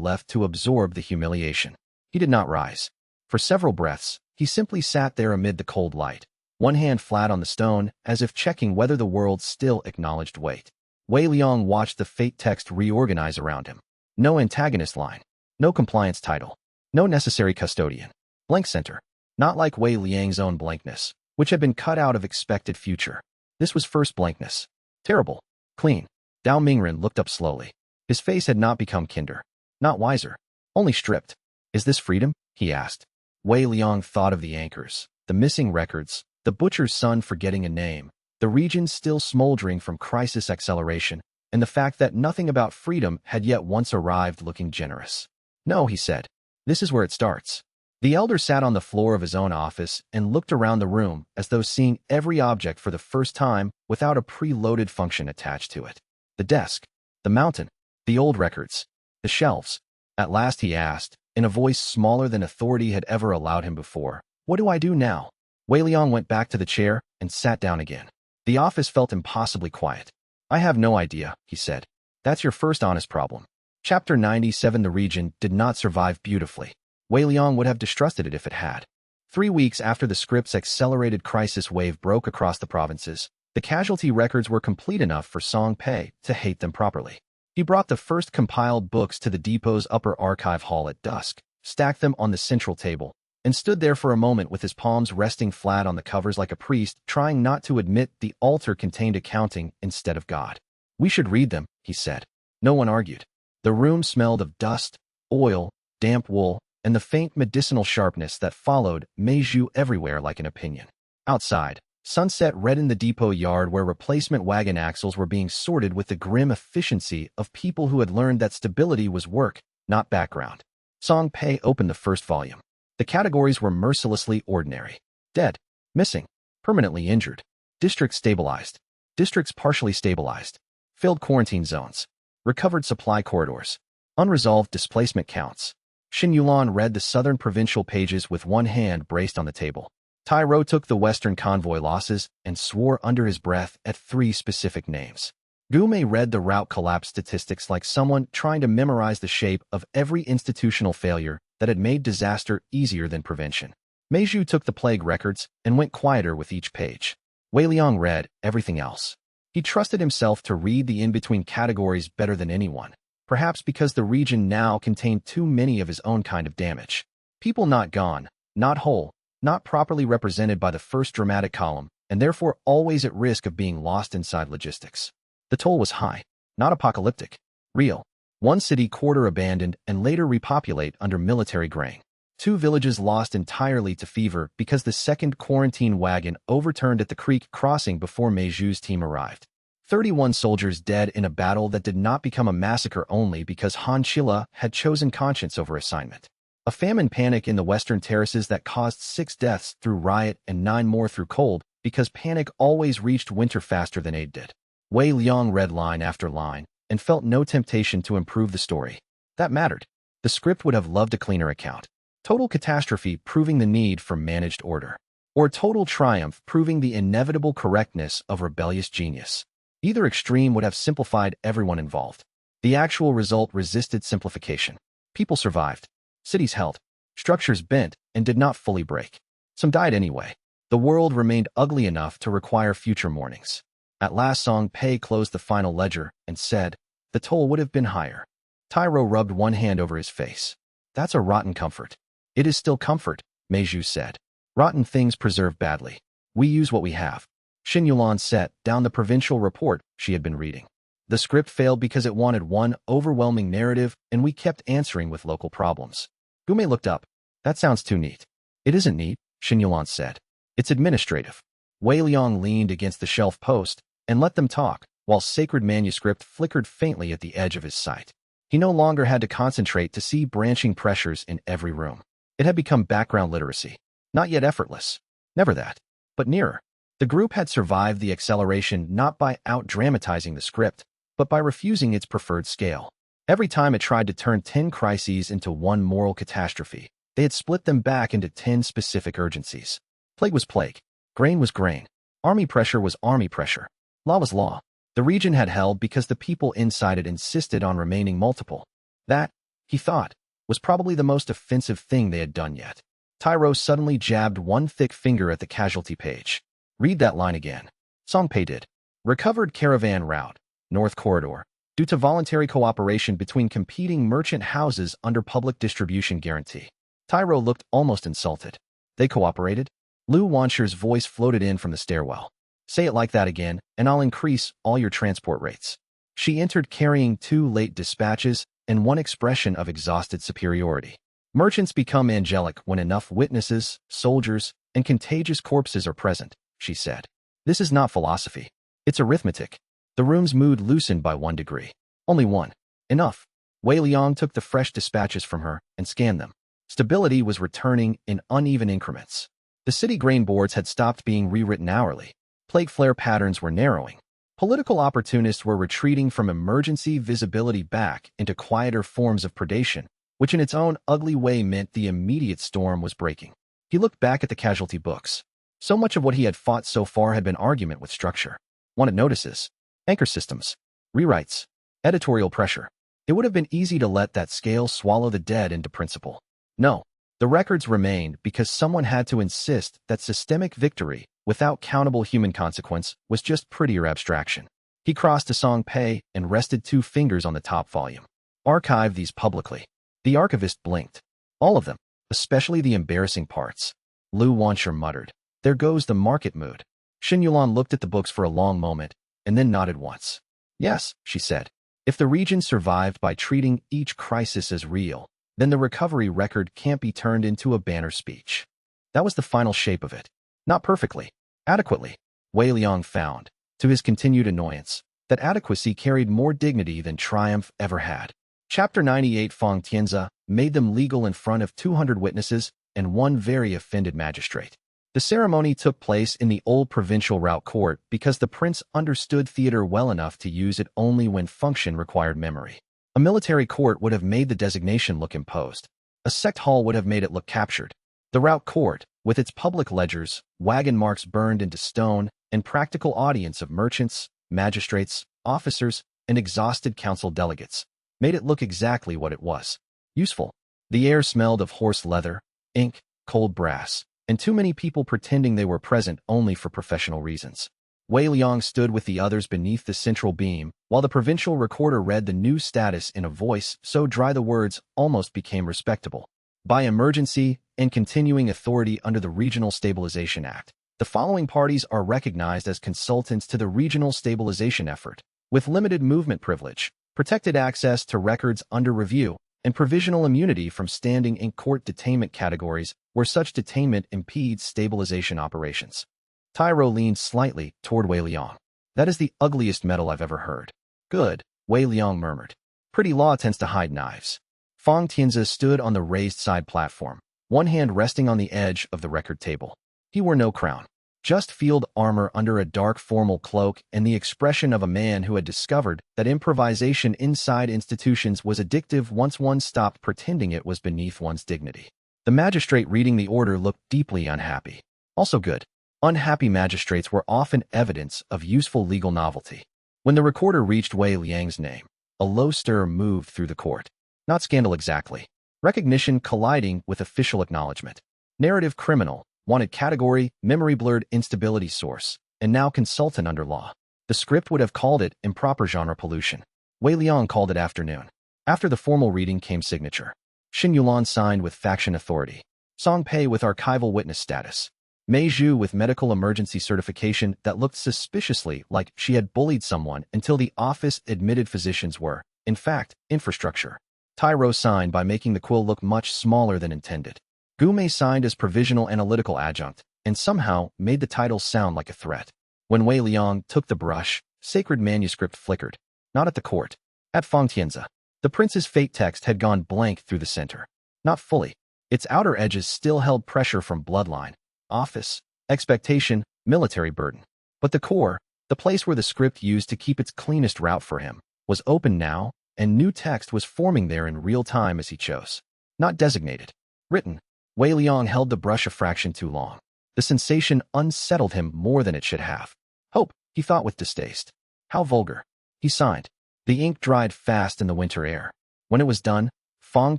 left to absorb the humiliation. He did not rise. For several breaths, he simply sat there amid the cold light, one hand flat on the stone, as if checking whether the world still acknowledged weight. Wei Liang watched the fate text reorganize around him. No antagonist line. No compliance title. No necessary custodian. Blank center. Not like Wei Liang's own blankness, which had been cut out of expected future. This was first blankness. Terrible. Clean. Dao Mingren looked up slowly. His face had not become kinder. Not wiser. Only stripped. Is this freedom? He asked. Wei Liang thought of the anchors, the missing records, the butcher's son forgetting a name, the region still smoldering from crisis acceleration, and the fact that nothing about freedom had yet once arrived looking generous. No, he said. This is where it starts. The elder sat on the floor of his own office and looked around the room as though seeing every object for the first time without a preloaded function attached to it. The desk, the mountain, the old records, the shelves. At last he asked, in a voice smaller than authority had ever allowed him before, what do I do now? Wei Liang went back to the chair and sat down again. The office felt impossibly quiet. I have no idea, he said. That's your first honest problem. Chapter 97. The region did not survive beautifully. Wei Liang would have distrusted it if it had. 3 weeks after the script's accelerated crisis wave broke across the provinces, the casualty records were complete enough for Song Pei to hate them properly. He brought the first compiled books to the depot's upper archive hall at dusk, stacked them on the central table, and stood there for a moment with his palms resting flat on the covers like a priest trying not to admit the altar contained accounting instead of God. We should read them, he said. No one argued. The room smelled of dust, oil, damp wool, and the faint medicinal sharpness that followed meiju everywhere like an opinion. Outside, sunset reddened the depot yard where replacement wagon axles were being sorted with the grim efficiency of people who had learned that stability was work, not background. Song Pei opened the first volume. The categories were mercilessly ordinary. Dead, missing, permanently injured, districts stabilized, districts partially stabilized, filled quarantine zones, recovered supply corridors, unresolved displacement counts. Xin Yulan read the southern provincial pages with one hand braced on the table. Tyro took the Western convoy losses and swore under his breath at 3 specific names. Gume read the route collapse statistics like someone trying to memorize the shape of every institutional failure that had made disaster easier than prevention. Meiju took the plague records and went quieter with each page. Wei Liang read everything else. He trusted himself to read the in-between categories better than anyone, perhaps because the region now contained too many of his own kind of damage. People not gone, not whole, not properly represented by the first dramatic column, and therefore always at risk of being lost inside logistics. The toll was high, not apocalyptic, real. 1 city quarter abandoned and later repopulate under military grain. 2 villages lost entirely to fever because the second quarantine wagon overturned at the creek crossing before Meiju's team arrived. 31 soldiers dead in a battle that did not become a massacre only because Han Chila had chosen conscience over assignment. A famine panic in the western terraces that caused 6 deaths through riot and 9 more through cold because panic always reached winter faster than aid did. Wei Liang read line after line and felt no temptation to improve the story. That mattered. The script would have loved a cleaner account. Total catastrophe proving the need for managed order. Or total triumph proving the inevitable correctness of rebellious genius. Either extreme would have simplified everyone involved. The actual result resisted simplification. People survived. Cities held. Structures bent and did not fully break. Some died anyway. The world remained ugly enough to require future mournings. At last Song Pei closed the final ledger and said, the toll would have been higher. Tyro rubbed one hand over his face. That's a rotten comfort. It is still comfort, Meiju said. Rotten things preserve badly. We use what we have. Xin Yulan set down the provincial report she had been reading. The script failed because it wanted one overwhelming narrative and we kept answering with local problems. Gume looked up. That sounds too neat. It isn't neat, Xin Yulan said. It's administrative. Wei Liang leaned against the shelf post and let them talk, while sacred manuscript flickered faintly at the edge of his sight. He no longer had to concentrate to see branching pressures in every room. It had become background literacy. Not yet effortless. Never that. But nearer. The group had survived the acceleration not by out-dramatizing the script, but by refusing its preferred scale. Every time it tried to turn 10 crises into one moral catastrophe, they had split them back into 10 specific urgencies. Plague was plague. Grain was grain. Army pressure was army pressure. Law was law. The region had held because the people inside it insisted on remaining multiple. That, he thought, was probably the most offensive thing they had done yet. Tyro suddenly jabbed one thick finger at the casualty page. Read that line again. Song Pei did. Recovered caravan route, North Corridor, due to voluntary cooperation between competing merchant houses under public distribution guarantee. Tyro looked almost insulted. They cooperated? Lu Wansher's voice floated in from the stairwell. Say it like that again, and I'll increase all your transport rates. She entered carrying 2 late dispatches and 1 expression of exhausted superiority. Merchants become angelic when enough witnesses, soldiers, and contagious corpses are present, she said. This is not philosophy. It's arithmetic. The room's mood loosened by 1 degree. Only 1. Enough. Wei Liang took the fresh dispatches from her and scanned them. Stability was returning in uneven increments. The city grain boards had stopped being rewritten hourly. Plague flare patterns were narrowing. Political opportunists were retreating from emergency visibility back into quieter forms of predation, which in its own ugly way meant the immediate storm was breaking. He looked back at the casualty books. So much of what he had fought so far had been argument with structure. Wanted notices, anchor systems, rewrites, editorial pressure. It would have been easy to let that scale swallow the dead into principle. No, the records remained because someone had to insist that systemic victory without countable human consequence was just prettier abstraction. He crossed to Song Pei and rested 2 fingers on the top volume. Archive these publicly. The archivist blinked. All of them, especially the embarrassing parts. Lu Wansher muttered. There goes the market mood. Xin Yulan looked at the books for a long moment and then nodded once. Yes, she said. If the region survived by treating each crisis as real, then the recovery record can't be turned into a banner speech. That was the final shape of it. Not perfectly, adequately. Wei Liang found, to his continued annoyance, that adequacy carried more dignity than triumph ever had. Chapter 98 Fang Tianza made them legal in front of 200 witnesses and 1 very offended magistrate. The ceremony took place in the old provincial route court because the prince understood theater well enough to use it only when function required memory. A military court would have made the designation look imposed. A sect hall would have made it look captured. The route court, with its public ledgers, wagon marks burned into stone, and practical audience of merchants, magistrates, officers, and exhausted council delegates, made it look exactly what it was: useful. The air smelled of horse leather, ink, cold brass, and too many people pretending they were present only for professional reasons. Wei Liang stood with the others beneath the central beam, while the provincial recorder read the new status in a voice so dry the words almost became respectable. By emergency and continuing authority under the Regional Stabilization Act, the following parties are recognized as consultants to the regional stabilization effort, with limited movement privilege, protected access to records under review, and provisional immunity from standing in court detainment categories where such detainment impedes stabilization operations. Tyro leaned slightly toward Wei Liang. That is the ugliest metal I've ever heard. Good, Wei Liang murmured. Pretty law tends to hide knives. Fang Tianzi stood on the raised side platform, one hand resting on the edge of the record table. He wore no crown, just field armor under a dark formal cloak and the expression of a man who had discovered that improvisation inside institutions was addictive once one stopped pretending it was beneath one's dignity. The magistrate reading the order looked deeply unhappy. Also good. Unhappy magistrates were often evidence of useful legal novelty. When the recorder reached Wei Liang's name, a low stir moved through the court. Not scandal exactly. Recognition colliding with official acknowledgement. Narrative criminal, wanted category, memory blurred instability source, and now consultant under law. The script would have called it improper genre pollution. Wei Liang called it afternoon. After the formal reading came signature. Xin Yulan signed with faction authority. Song Pei with archival witness status. Mei Zhu with medical emergency certification that looked suspiciously like she had bullied someone until the office admitted physicians were, in fact, infrastructure. Tyro signed by making the quill look much smaller than intended. Gu Mei signed as provisional analytical adjunct, and somehow made the title sound like a threat. When Wei Liang took the brush, sacred manuscript flickered. Not at the court. At Fang Tianzi. The prince's fate text had gone blank through the center. Not fully. Its outer edges still held pressure from bloodline, office, expectation, military burden. But the core, the place where the script used to keep its cleanest route for him, was open now, and new text was forming there in real time as he chose. Not designated. Written. Wei Liang held the brush a fraction too long. The sensation unsettled him more than it should have. Hope, he thought with distaste. How vulgar. He signed. The ink dried fast in the winter air. When it was done, Fang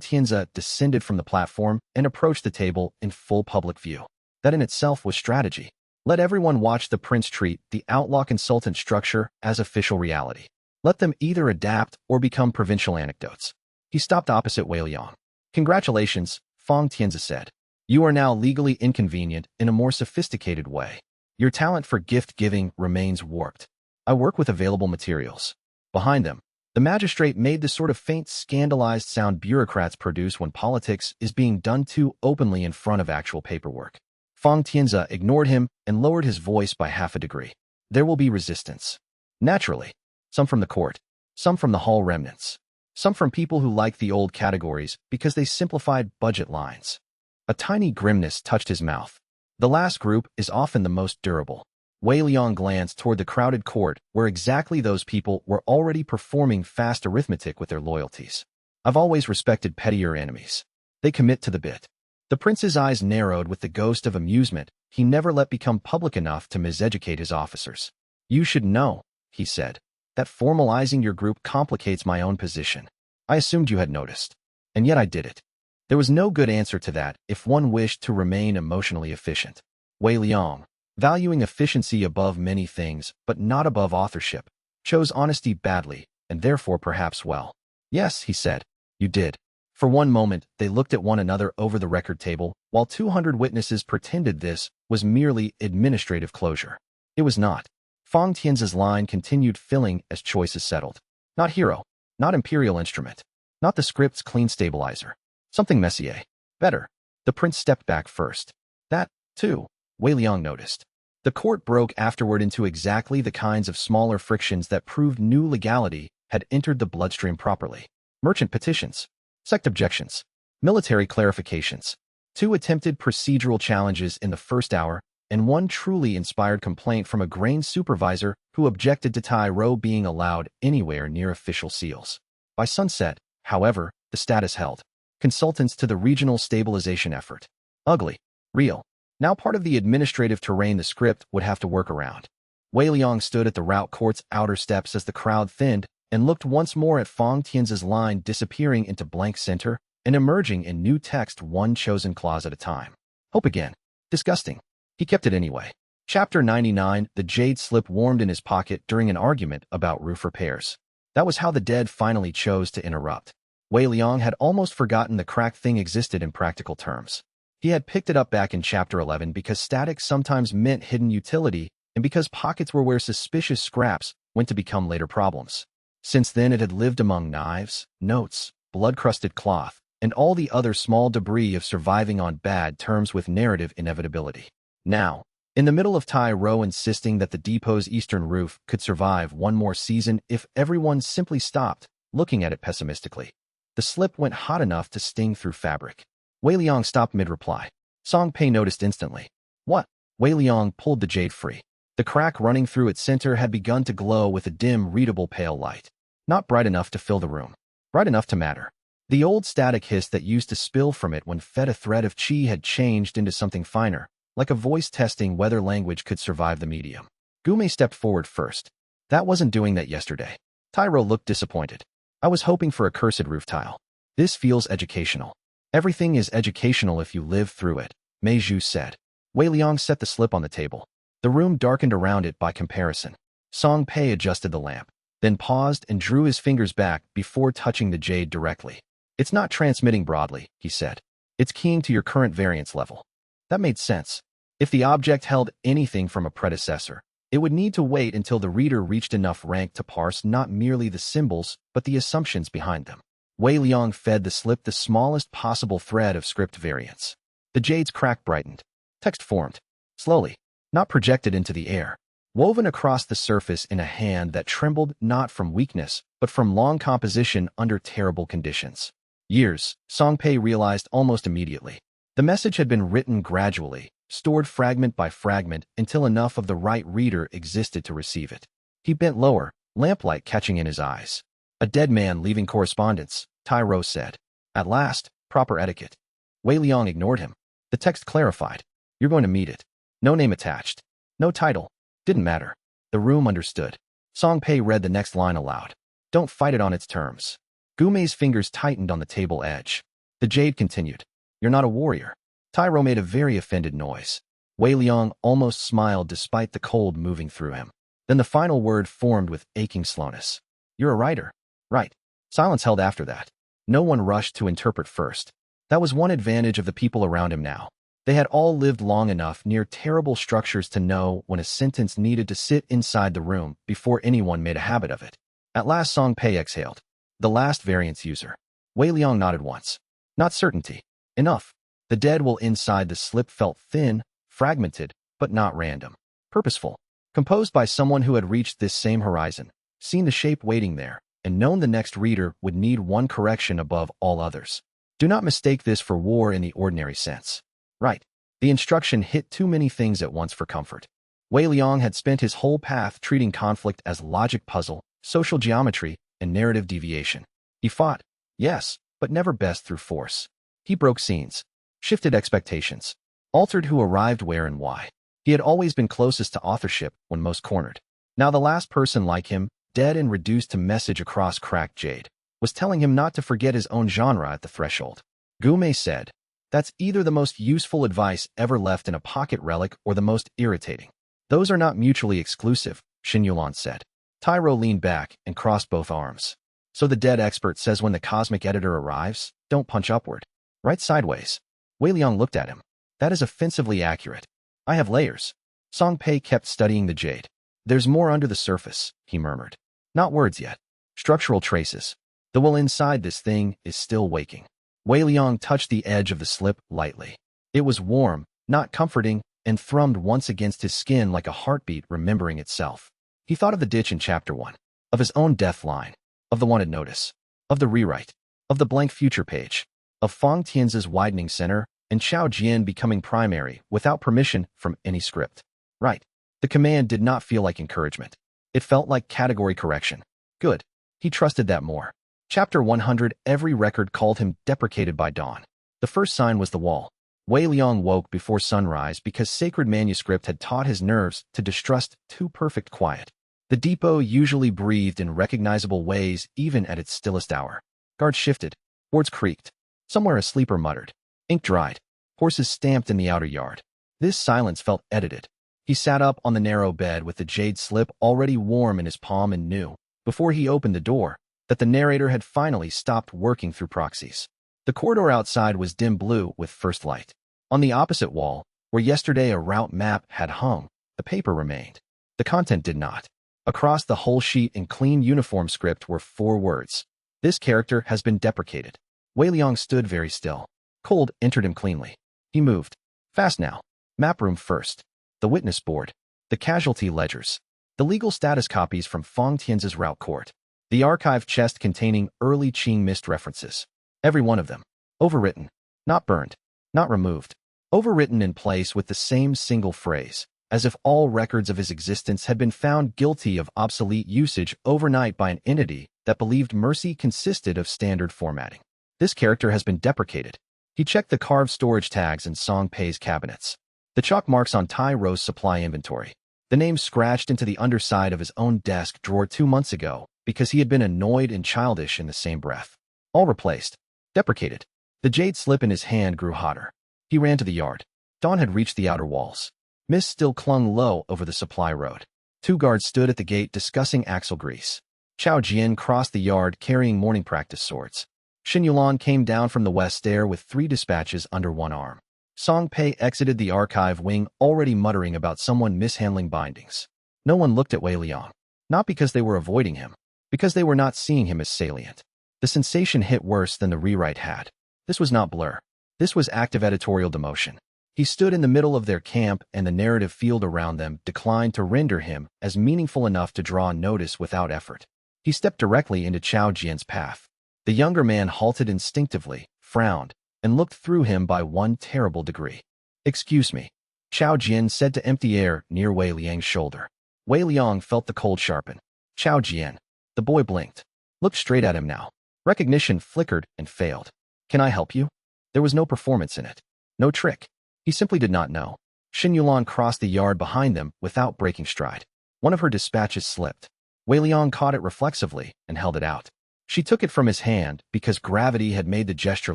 Tianzi descended from the platform and approached the table in full public view. That in itself was strategy. Let everyone watch the prince treat the outlaw consultant structure as official reality. Let them either adapt or become provincial anecdotes. He stopped opposite Wei Liang. Congratulations, Fang Tianzi said. You are now legally inconvenient in a more sophisticated way. Your talent for gift-giving remains warped. I work with available materials. Behind them, the magistrate made the sort of faint scandalized sound bureaucrats produce when politics is being done too openly in front of actual paperwork. Fang Tianzi ignored him and lowered his voice by half a degree. There will be resistance. Naturally. Some from the court. Some from the hall remnants. Some from people who like the old categories because they simplified budget lines. A tiny grimness touched his mouth. The last group is often the most durable. Wei Liang glanced toward the crowded court where exactly those people were already performing fast arithmetic with their loyalties. I've always respected pettier enemies. They commit to the bit. The prince's eyes narrowed with the ghost of amusement he never let become public enough to miseducate his officers. You should know, he said, that formalizing your group complicates my own position. I assumed you had noticed. And yet I did it. There was no good answer to that if one wished to remain emotionally efficient. Wei Liang, valuing efficiency above many things but not above authorship, chose honesty badly, and therefore perhaps well. Yes, he said, you did. For one moment, they looked at one another over the record table, while 200 witnesses pretended this was merely administrative closure. It was not. Fang Tianzi's line continued filling as choices settled. Not hero. Not imperial instrument. Not the script's clean stabilizer. Something Messier. Better. The prince stepped back first. That, too, Wei Liang noticed. The court broke afterward into exactly the kinds of smaller frictions that proved new legality had entered the bloodstream properly. Merchant petitions. Sect objections. Military clarifications. 2 attempted procedural challenges in the first hour, and 1 truly inspired complaint from a grain supervisor who objected to Tyro being allowed anywhere near official seals. By sunset, however, the status held. Consultants to the regional stabilization effort. Ugly. Real. Now part of the administrative terrain the script would have to work around. Wei Liang stood at the route court's outer steps as the crowd thinned and looked once more at Fong Tian's line disappearing into blank center and emerging in new text one chosen clause at a time. Hope again. Disgusting. He kept it anyway. Chapter 99, the jade slip warmed in his pocket during an argument about roof repairs. That was how the dead finally chose to interrupt. Wei Liang had almost forgotten the cracked thing existed in practical terms. He had picked it up back in Chapter 11 because static sometimes meant hidden utility and because pockets were where suspicious scraps went to become later problems. Since then it had lived among knives, notes, blood-crusted cloth, and all the other small debris of surviving on bad terms with narrative inevitability. Now, in the middle of Tai Ro insisting that the depot's eastern roof could survive one more season if everyone simply stopped looking at it pessimistically, the slip went hot enough to sting through fabric. Wei Liang stopped mid-reply. Song Pei noticed instantly. What? Wei Liang pulled the jade free. The crack running through its center had begun to glow with a dim, readable pale light. Not bright enough to fill the room. Bright enough to matter. The old static hiss that used to spill from it when fed a thread of qi had changed into something finer, like a voice testing whether language could survive the medium. Gume stepped forward first. That wasn't doing that yesterday. Tyro looked disappointed. I was hoping for a cursed roof tile. This feels educational. Everything is educational if you live through it, Mei Zhu said. Wei Liang set the slip on the table. The room darkened around it by comparison. Song Pei adjusted the lamp, then paused and drew his fingers back before touching the jade directly. It's not transmitting broadly, he said. It's keying to your current variance level. That made sense. If the object held anything from a predecessor, it would need to wait until the reader reached enough rank to parse not merely the symbols, but the assumptions behind them. Wei Liang fed the slip the smallest possible thread of script variance. The jade's crack brightened. Text formed. Slowly. Not projected into the air. Woven across the surface in a hand that trembled not from weakness, but from long composition under terrible conditions. Years, Song Pei realized almost immediately. The message had been written gradually, stored fragment by fragment until enough of the right reader existed to receive it. He bent lower, lamplight catching in his eyes. A dead man leaving correspondence, Tai Ro said. At last, proper etiquette. Wei Liang ignored him. The text clarified. You're going to meet it. No name attached. No title. Didn't matter. The room understood. Song Pei read the next line aloud. Don't fight it on its terms. Gumei's fingers tightened on the table edge. The jade continued. You're not a warrior. Tai Ro made a very offended noise. Wei Liang almost smiled despite the cold moving through him. Then the final word formed with aching slowness. You're a writer. Right. Silence held after that. No one rushed to interpret first. That was one advantage of the people around him now. They had all lived long enough near terrible structures to know when a sentence needed to sit inside the room before anyone made a habit of it. At last Song Pei exhaled. The last variance user. Wei Liang nodded once. Not certainty. Enough. The dead will inside the slip felt thin, fragmented, but not random. Purposeful. Composed by someone who had reached this same horizon, seen the shape waiting there, and known the next reader would need one correction above all others. Do not mistake this for war in the ordinary sense. Right. The instruction hit too many things at once for comfort. Wei Liang had spent his whole path treating conflict as logic puzzle, social geometry, and narrative deviation. He fought, yes, but never best through force. He broke scenes, shifted expectations, altered who arrived where and why. He had always been closest to authorship when most cornered. Now the last person like him, dead and reduced to message across cracked jade, was telling him not to forget his own genre at the threshold. Gume said, that's either the most useful advice ever left in a pocket relic or the most irritating. Those are not mutually exclusive, Xin Yulan said. Tyro leaned back and crossed both arms. So the dead expert says when the cosmic editor arrives, don't punch upward. Write sideways. Wei Liang looked at him. That is offensively accurate. I have layers. Song Pei kept studying the jade. There's more under the surface, he murmured. Not words yet. Structural traces. The will inside this thing is still waking. Wei Liang touched the edge of the slip lightly. It was warm, not comforting, and thrummed once against his skin like a heartbeat remembering itself. He thought of the ditch in Chapter 1, of his own death line, of the wanted notice, of the rewrite, of the blank future page, of Fong Tian's widening center, and Xiao Jian becoming primary without permission from any script. Right. The command did not feel like encouragement. It felt like category correction. Good. He trusted that more. Chapter 100, every record called him deprecated by dawn. The first sign was the wall. Wei Liang woke before sunrise because sacred manuscript had taught his nerves to distrust too perfect quiet. The depot usually breathed in recognizable ways even at its stillest hour. Guards shifted. Boards creaked. Somewhere a sleeper muttered. Ink dried. Horses stamped in the outer yard. This silence felt edited. He sat up on the narrow bed with the jade slip already warm in his palm and knew, before he opened the door, that the narrator had finally stopped working through proxies. The corridor outside was dim blue with first light. On the opposite wall, where yesterday a route map had hung, the paper remained. The content did not. Across the whole sheet in clean uniform script were 4 words. This character has been deprecated. Wei Liang stood very still. Cold entered him cleanly. He moved. Fast now. Map room first. The witness board. The casualty ledgers. The legal status copies from Fong Tian's route court. The archive chest containing early Qing mist references. Every one of them. Overwritten. Not burned. Not removed. Overwritten in place with the same single phrase, as if all records of his existence had been found guilty of obsolete usage overnight by an entity that believed mercy consisted of standard formatting. This character has been deprecated. He checked the carved storage tags in Song Pei's cabinets. The chalk marks on Tai Ro's supply inventory. The name scratched into the underside of his own desk drawer 2 months ago because he had been annoyed and childish in the same breath. All replaced. Deprecated. The jade slip in his hand grew hotter. He ran to the yard. Dawn had reached the outer walls. Mist still clung low over the supply road. 2 guards stood at the gate discussing axle grease. Chao Jian crossed the yard carrying morning practice swords. Xin Yulan came down from the west stair with 3 dispatches under one arm. Song Pei exited the archive wing already muttering about someone mishandling bindings. No one looked at Wei Liang. Not because they were avoiding him, because they were not seeing him as salient. The sensation hit worse than the rewrite had. This was not blur. This was active editorial demotion. He stood in the middle of their camp and the narrative field around them declined to render him as meaningful enough to draw notice without effort. He stepped directly into Chao Jian's path. The younger man halted instinctively, frowned, and looked through him by one terrible degree. "Excuse me," Chao Jian said to empty air near Wei Liang's shoulder. Wei Liang felt the cold sharpen. "Chao Jian." The boy blinked. Looked straight at him now. Recognition flickered and failed. "Can I help you?" There was no performance in it. No trick. He simply did not know. Xin Yulan crossed the yard behind them without breaking stride. One of her dispatches slipped. Wei Liang caught it reflexively and held it out. She took it from his hand because gravity had made the gesture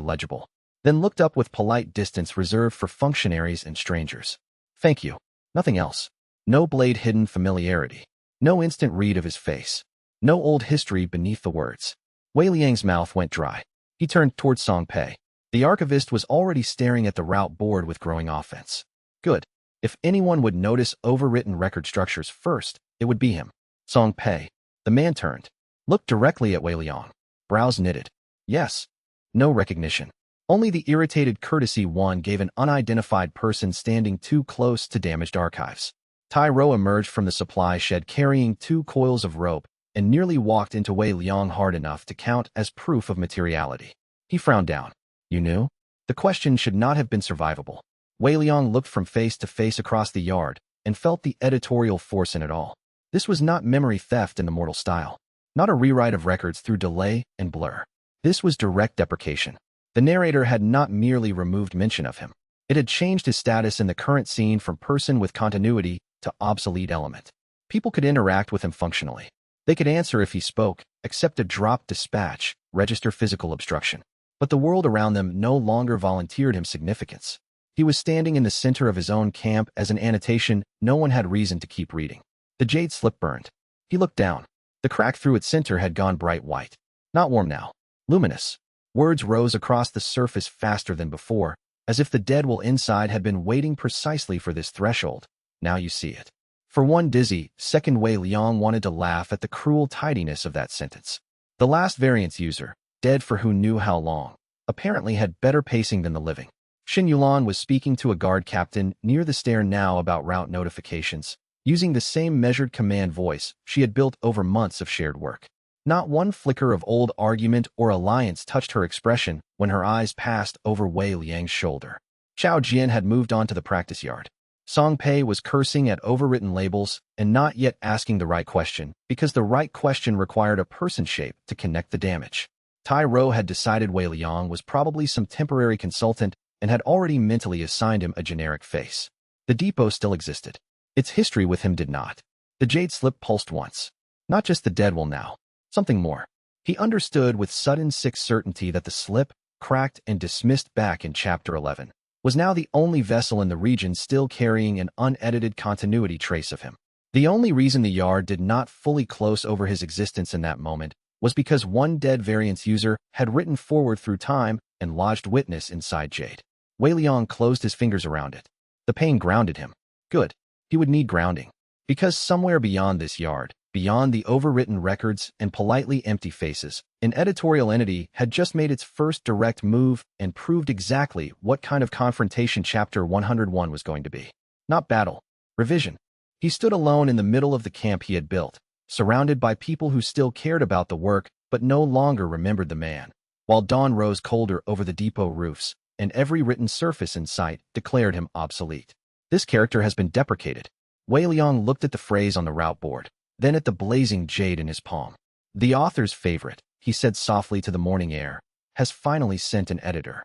legible, then looked up with polite distance reserved for functionaries and strangers. "Thank you." Nothing else. No blade-hidden familiarity. No instant read of his face. No old history beneath the words. Wei Liang's mouth went dry. He turned toward Song Pei. The archivist was already staring at the route board with growing offense. Good. If anyone would notice overwritten record structures first, it would be him. Song Pei. The man turned. Looked directly at Wei Liang. Brows knitted. Yes. No recognition. Only the irritated courtesy one gave an unidentified person standing too close to damaged archives. Tai Ro emerged from the supply shed carrying 2 coils of rope and nearly walked into Wei Liang hard enough to count as proof of materiality. He frowned down. "You knew?" The question should not have been survivable. Wei Liang looked from face to face across the yard and felt the editorial force in it all. This was not memory theft in the mortal style. Not a rewrite of records through delay and blur. This was direct deprecation. The narrator had not merely removed mention of him. It had changed his status in the current scene from person with continuity to obsolete element. People could interact with him functionally. They could answer if he spoke, accept a dropped dispatch, register physical obstruction. But the world around them no longer volunteered him significance. He was standing in the center of his own camp as an annotation no one had reason to keep reading. The jade slip burned. He looked down. The crack through its center had gone bright white. Not warm now. Luminous. Words rose across the surface faster than before, as if the dead will inside had been waiting precisely for this threshold. Now you see it. For one dizzy second, Wei Liang wanted to laugh at the cruel tidiness of that sentence. The last variance user, dead for who knew how long, apparently had better pacing than the living. Xin Yulan was speaking to a guard captain near the stair now about route notifications, using the same measured command voice she had built over months of shared work. Not one flicker of old argument or alliance touched her expression when her eyes passed over Wei Liang's shoulder. Chao Jian had moved on to the practice yard. Song Pei was cursing at overwritten labels and not yet asking the right question because the right question required a person shape to connect the damage. Tai Ro had decided Wei Liang was probably some temporary consultant and had already mentally assigned him a generic face. The depot still existed. Its history with him did not. The jade slip pulsed once. Not just the dead will now. Something more. He understood with sudden sick certainty that the slip, cracked and dismissed back in Chapter 11, was now the only vessel in the region still carrying an unedited continuity trace of him. The only reason the Yard did not fully close over his existence in that moment was because one dead variance user had written forward through time and lodged witness inside Jade. Wei Liang closed his fingers around it. The pain grounded him. Good. He would need grounding. Because somewhere beyond this Yard, beyond the overwritten records and politely empty faces, an editorial entity had just made its first direct move and proved exactly what kind of confrontation Chapter 101 was going to be. Not battle. Revision. He stood alone in the middle of the camp he had built, surrounded by people who still cared about the work but no longer remembered the man, while dawn rose colder over the depot roofs, and every written surface in sight declared him obsolete. This character has been deprecated. Wei Liang looked at the phrase on the route board, then at the blazing jade in his palm. The author's favorite, he said softly to the morning air, has finally sent an editor.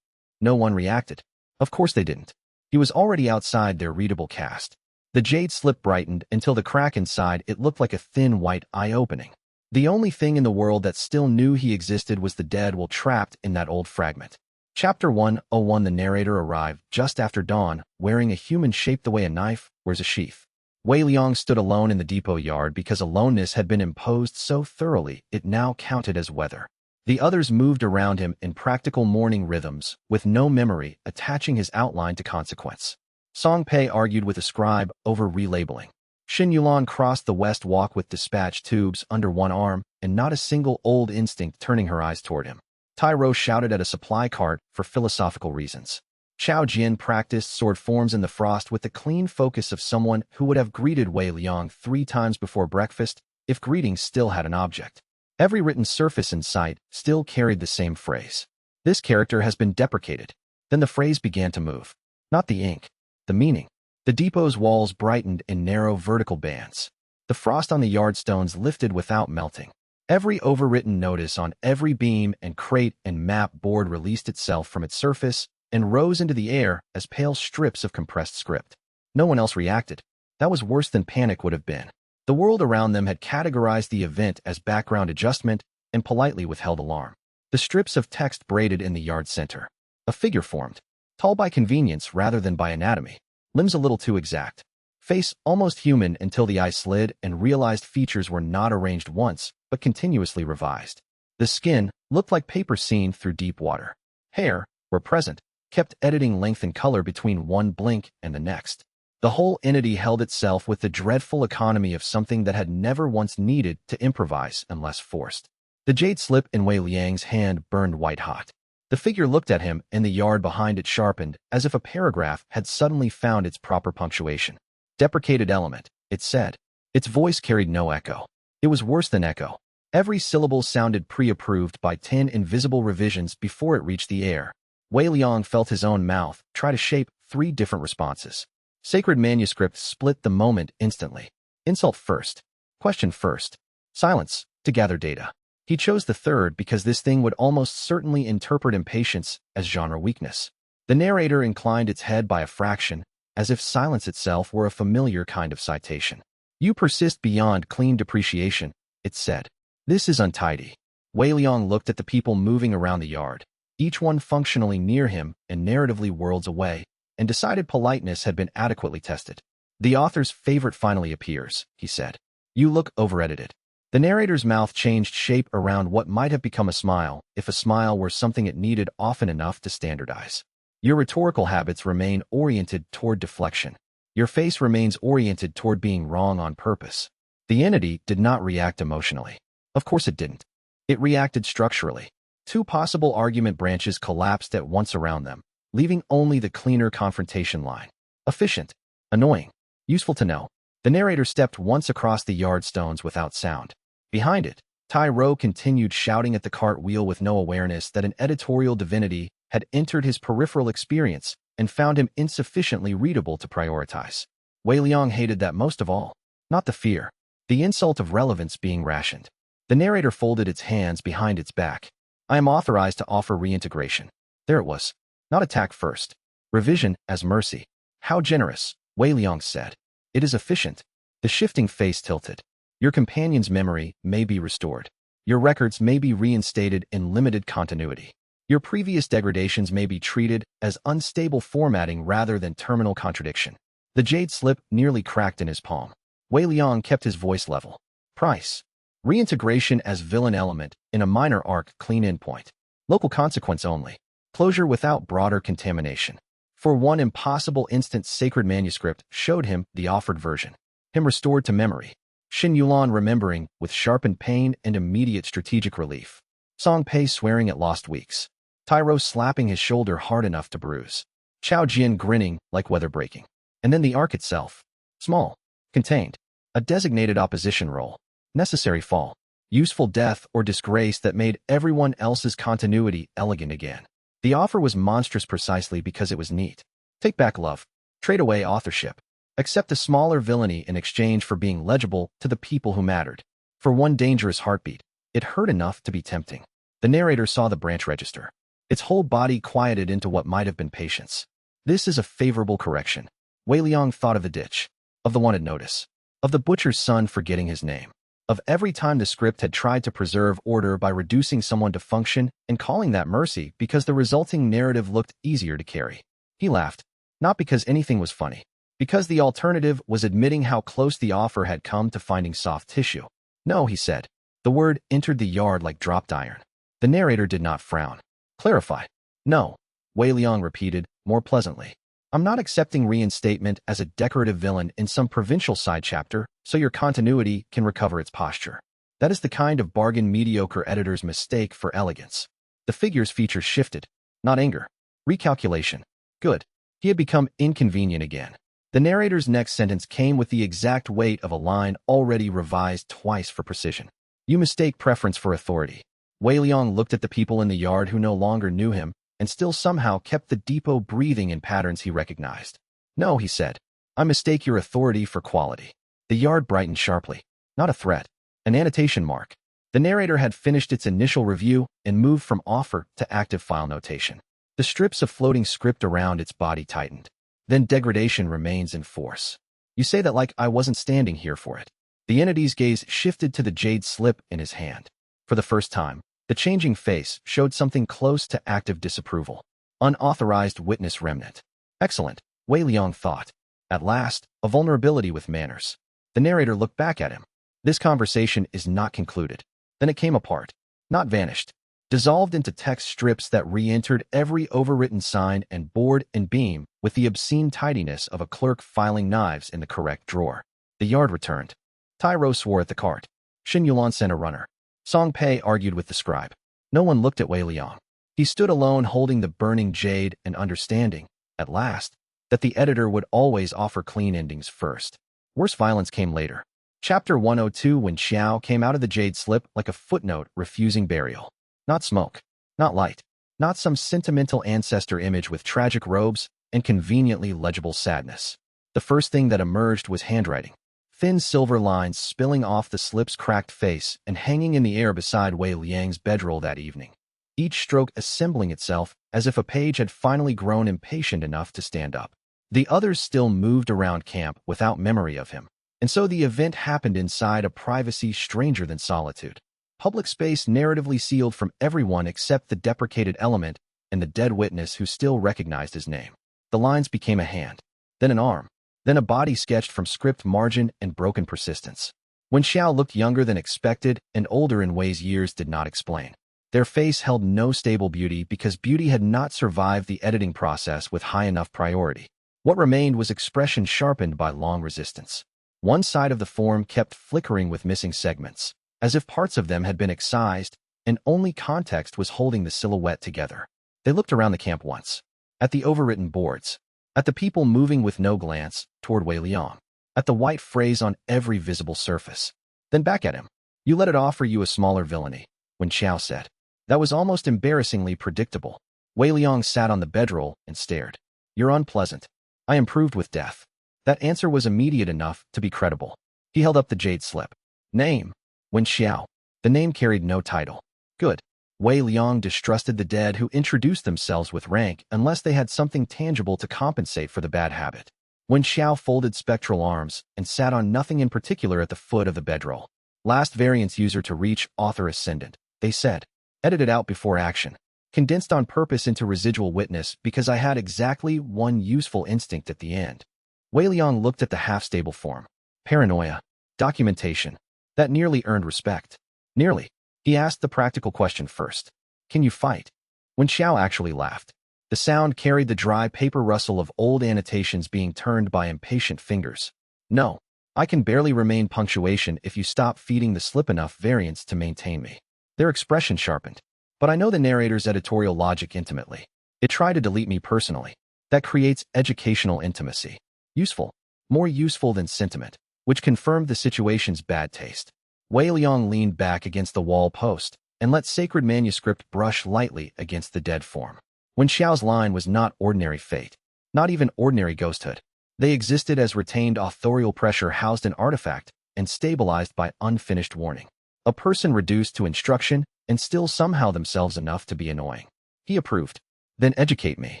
No one reacted. Of course they didn't. He was already outside their readable cast. The jade slip brightened until the crack inside it looked like a thin white eye opening. The only thing in the world that still knew he existed was the dead will trapped in that old fragment. Chapter 101. The narrator arrived just after dawn, wearing a human shaped the way a knife wears a sheath. Wei Liang stood alone in the depot yard because aloneness had been imposed so thoroughly it now counted as weather. The others moved around him in practical morning rhythms, with no memory attaching his outline to consequence. Song Pei argued with a scribe over relabeling. Xin Yulan crossed the west walk with dispatch tubes under one arm and not a single old instinct turning her eyes toward him. Tai Ro shouted at a supply cart for philosophical reasons. Xiao Jian practiced sword forms in the frost with the clean focus of someone who would have greeted Wei Liang 3 times before breakfast if greeting still had an object. Every written surface in sight still carried the same phrase. This character has been deprecated. Then the phrase began to move. Not the ink. The meaning. The depot's walls brightened in narrow vertical bands. The frost on the yardstones lifted without melting. Every overwritten notice on every beam and crate and map board released itself from its surface and rose into the air as pale strips of compressed script. No one else reacted. That was worse than panic would have been. The world around them had categorized the event as background adjustment and politely withheld alarm. The strips of text braided in the yard center. A figure formed. Tall by convenience rather than by anatomy. Limbs a little too exact. Face almost human until the eye slid and realized features were not arranged once, but continuously revised. The skin looked like paper seen through deep water. Hair, where present, kept editing length and color between one blink and the next. The whole entity held itself with the dreadful economy of something that had never once needed to improvise unless forced. The jade slip in Wei Liang's hand burned white-hot. The figure looked at him, and the yard behind it sharpened, as if a paragraph had suddenly found its proper punctuation. Deprecated element, it said. Its voice carried no echo. It was worse than echo. Every syllable sounded pre-approved by 10 invisible revisions before it reached the air. Wei Liang felt his own mouth try to shape 3 different responses. Sacred manuscript split the moment instantly. Insult first. Question first. Silence, to gather data. He chose the third because this thing would almost certainly interpret impatience as genre weakness. The narrator inclined its head by a fraction, as if silence itself were a familiar kind of citation. You persist beyond clean depreciation, it said. This is untidy. Wei Liang looked at the people moving around the yard, each one functionally near him and narratively worlds away, and decided politeness had been adequately tested. The author's favorite finally appears, he said. You look over-edited. The narrator's mouth changed shape around what might have become a smile, if a smile were something it needed often enough to standardize. Your rhetorical habits remain oriented toward deflection. Your face remains oriented toward being wrong on purpose. The entity did not react emotionally. Of course it didn't. It reacted structurally. 2 possible argument branches collapsed at once around them, leaving only the cleaner confrontation line. Efficient. Annoying. Useful to know. The narrator stepped once across the yard stones without sound. Behind it, Tai Ro continued shouting at the cart wheel with no awareness that an editorial divinity had entered his peripheral experience and found him insufficiently readable to prioritize. Wei Liang hated that most of all. Not the fear. The insult of relevance being rationed. The narrator folded its hands behind its back. I am authorized to offer reintegration. There it was. Not attack first. Revision as mercy. How generous, Wei Liang said. It is efficient. The shifting face tilted. Your companion's memory may be restored. Your records may be reinstated in limited continuity. Your previous degradations may be treated as unstable formatting rather than terminal contradiction. The jade slip nearly cracked in his palm. Wei Liang kept his voice level. Price. Reintegration as villain element in a minor arc clean endpoint. Local consequence only. Closure without broader contamination. For one impossible instant, sacred manuscript showed him the offered version. Him restored to memory. Xin Yulan remembering with sharpened pain and immediate strategic relief. Song Pei swearing at lost weeks. Tyro slapping his shoulder hard enough to bruise. Chao Jian grinning like weather breaking. And then the arc itself. Small. Contained. A designated opposition role. Necessary fall. Useful death or disgrace that made everyone else's continuity elegant again. The offer was monstrous precisely because it was neat. Take back love. Trade away authorship. Accept a smaller villainy in exchange for being legible to the people who mattered. For one dangerous heartbeat, it hurt enough to be tempting. The narrator saw the branch register. Its whole body quieted into what might have been patience. This is a favorable correction. Wei Liang thought of the ditch. Of the wanted notice. Of the butcher's son forgetting his name. Of every time the script had tried to preserve order by reducing someone to function and calling that mercy because the resulting narrative looked easier to carry. He laughed. Not because anything was funny. Because the alternative was admitting how close the offer had come to finding soft tissue. No, he said. The word entered the yard like dropped iron. The narrator did not frown. Clarify. No. Wei Liang repeated, more pleasantly. I'm not accepting reinstatement as a decorative villain in some provincial side chapter, so your continuity can recover its posture. That is the kind of bargain mediocre editors mistake for elegance. The figure's features shifted. Not anger. Recalculation. Good. He had become inconvenient again. The narrator's next sentence came with the exact weight of a line already revised twice for precision. You mistake preference for authority. Wei Liang looked at the people in the yard who no longer knew him, and still somehow kept the depot breathing in patterns he recognized. No, he said. I mistake your authority for quality. The yard brightened sharply. Not a threat. An annotation mark. The narrator had finished its initial review and moved from offer to active file notation. The strips of floating script around its body tightened. Then degradation remains in force. You say that like I wasn't standing here for it. The entity's gaze shifted to the jade slip in his hand. For the first time, the changing face showed something close to active disapproval. Unauthorized witness remnant. Excellent, Wei Liang thought. At last, a vulnerability with manners. The narrator looked back at him. This conversation is not concluded. Then it came apart. Not vanished. Dissolved into text strips that re-entered every overwritten sign and board and beam with the obscene tidiness of a clerk filing knives in the correct drawer. The yard returned. Tyro swore at the cart. Xin Yulan sent a runner. Song Pei argued with the scribe. No one looked at Wei Liang. He stood alone holding the burning jade and understanding, at last, that the editor would always offer clean endings first. Worse violence came later. Chapter 102 when Xiao came out of the jade slip like a footnote refusing burial. Not smoke. Not light. Not some sentimental ancestor image with tragic robes and conveniently legible sadness. The first thing that emerged was handwriting. Thin silver lines spilling off the slip's cracked face and hanging in the air beside Wei Liang's bedroll that evening. Each stroke assembling itself as if a page had finally grown impatient enough to stand up. The others still moved around camp without memory of him. And so the event happened inside a privacy stranger than solitude. Public space narratively sealed from everyone except the deprecated element and the dead witness who still recognized his name. The lines became a hand, then an arm, then a body sketched from script margin and broken persistence. When Xiao looked younger than expected and older in ways years did not explain. Their face held no stable beauty because beauty had not survived the editing process with high enough priority. What remained was expression sharpened by long resistance. One side of the form kept flickering with missing segments, as if parts of them had been excised and only context was holding the silhouette together. They looked around the camp once. At the overwritten boards. At the people moving with no glance toward Wei Liang. At the white phrase on every visible surface. Then back at him. You let it offer you a smaller villainy, when Xiao said. That was almost embarrassingly predictable. Wei Liang sat on the bedroll and stared. You're unpleasant. I improved with death. That answer was immediate enough to be credible. He held up the jade slip. Name. Wen Xiao. The name carried no title. Good. Wei Liang distrusted the dead who introduced themselves with rank unless they had something tangible to compensate for the bad habit. Wen Xiao folded spectral arms and sat on nothing in particular at the foot of the bedroll. Last variance user to reach author ascendant, they said. Edited out before action. Condensed on purpose into residual witness because I had exactly one useful instinct at the end. Wei Liang looked at the half-stable form. Paranoia. Documentation. That nearly earned respect. Nearly. He asked the practical question first. Can you fight? Wen Xiao actually laughed. The sound carried the dry paper rustle of old annotations being turned by impatient fingers. No. I can barely remain punctuation if you stop feeding the slip enough variance to maintain me. Their expression sharpened. But I know the narrator's editorial logic intimately. It tried to delete me personally. That creates educational intimacy. Useful. More useful than sentiment. Which confirmed the situation's bad taste. Wei Liang leaned back against the wall post and let sacred manuscript brush lightly against the dead form. Wen Xiao's line was not ordinary fate. Not even ordinary ghosthood. They existed as retained authorial pressure housed in artifact and stabilized by unfinished warning. A person reduced to instruction and still somehow themselves enough to be annoying. He approved. Then educate me.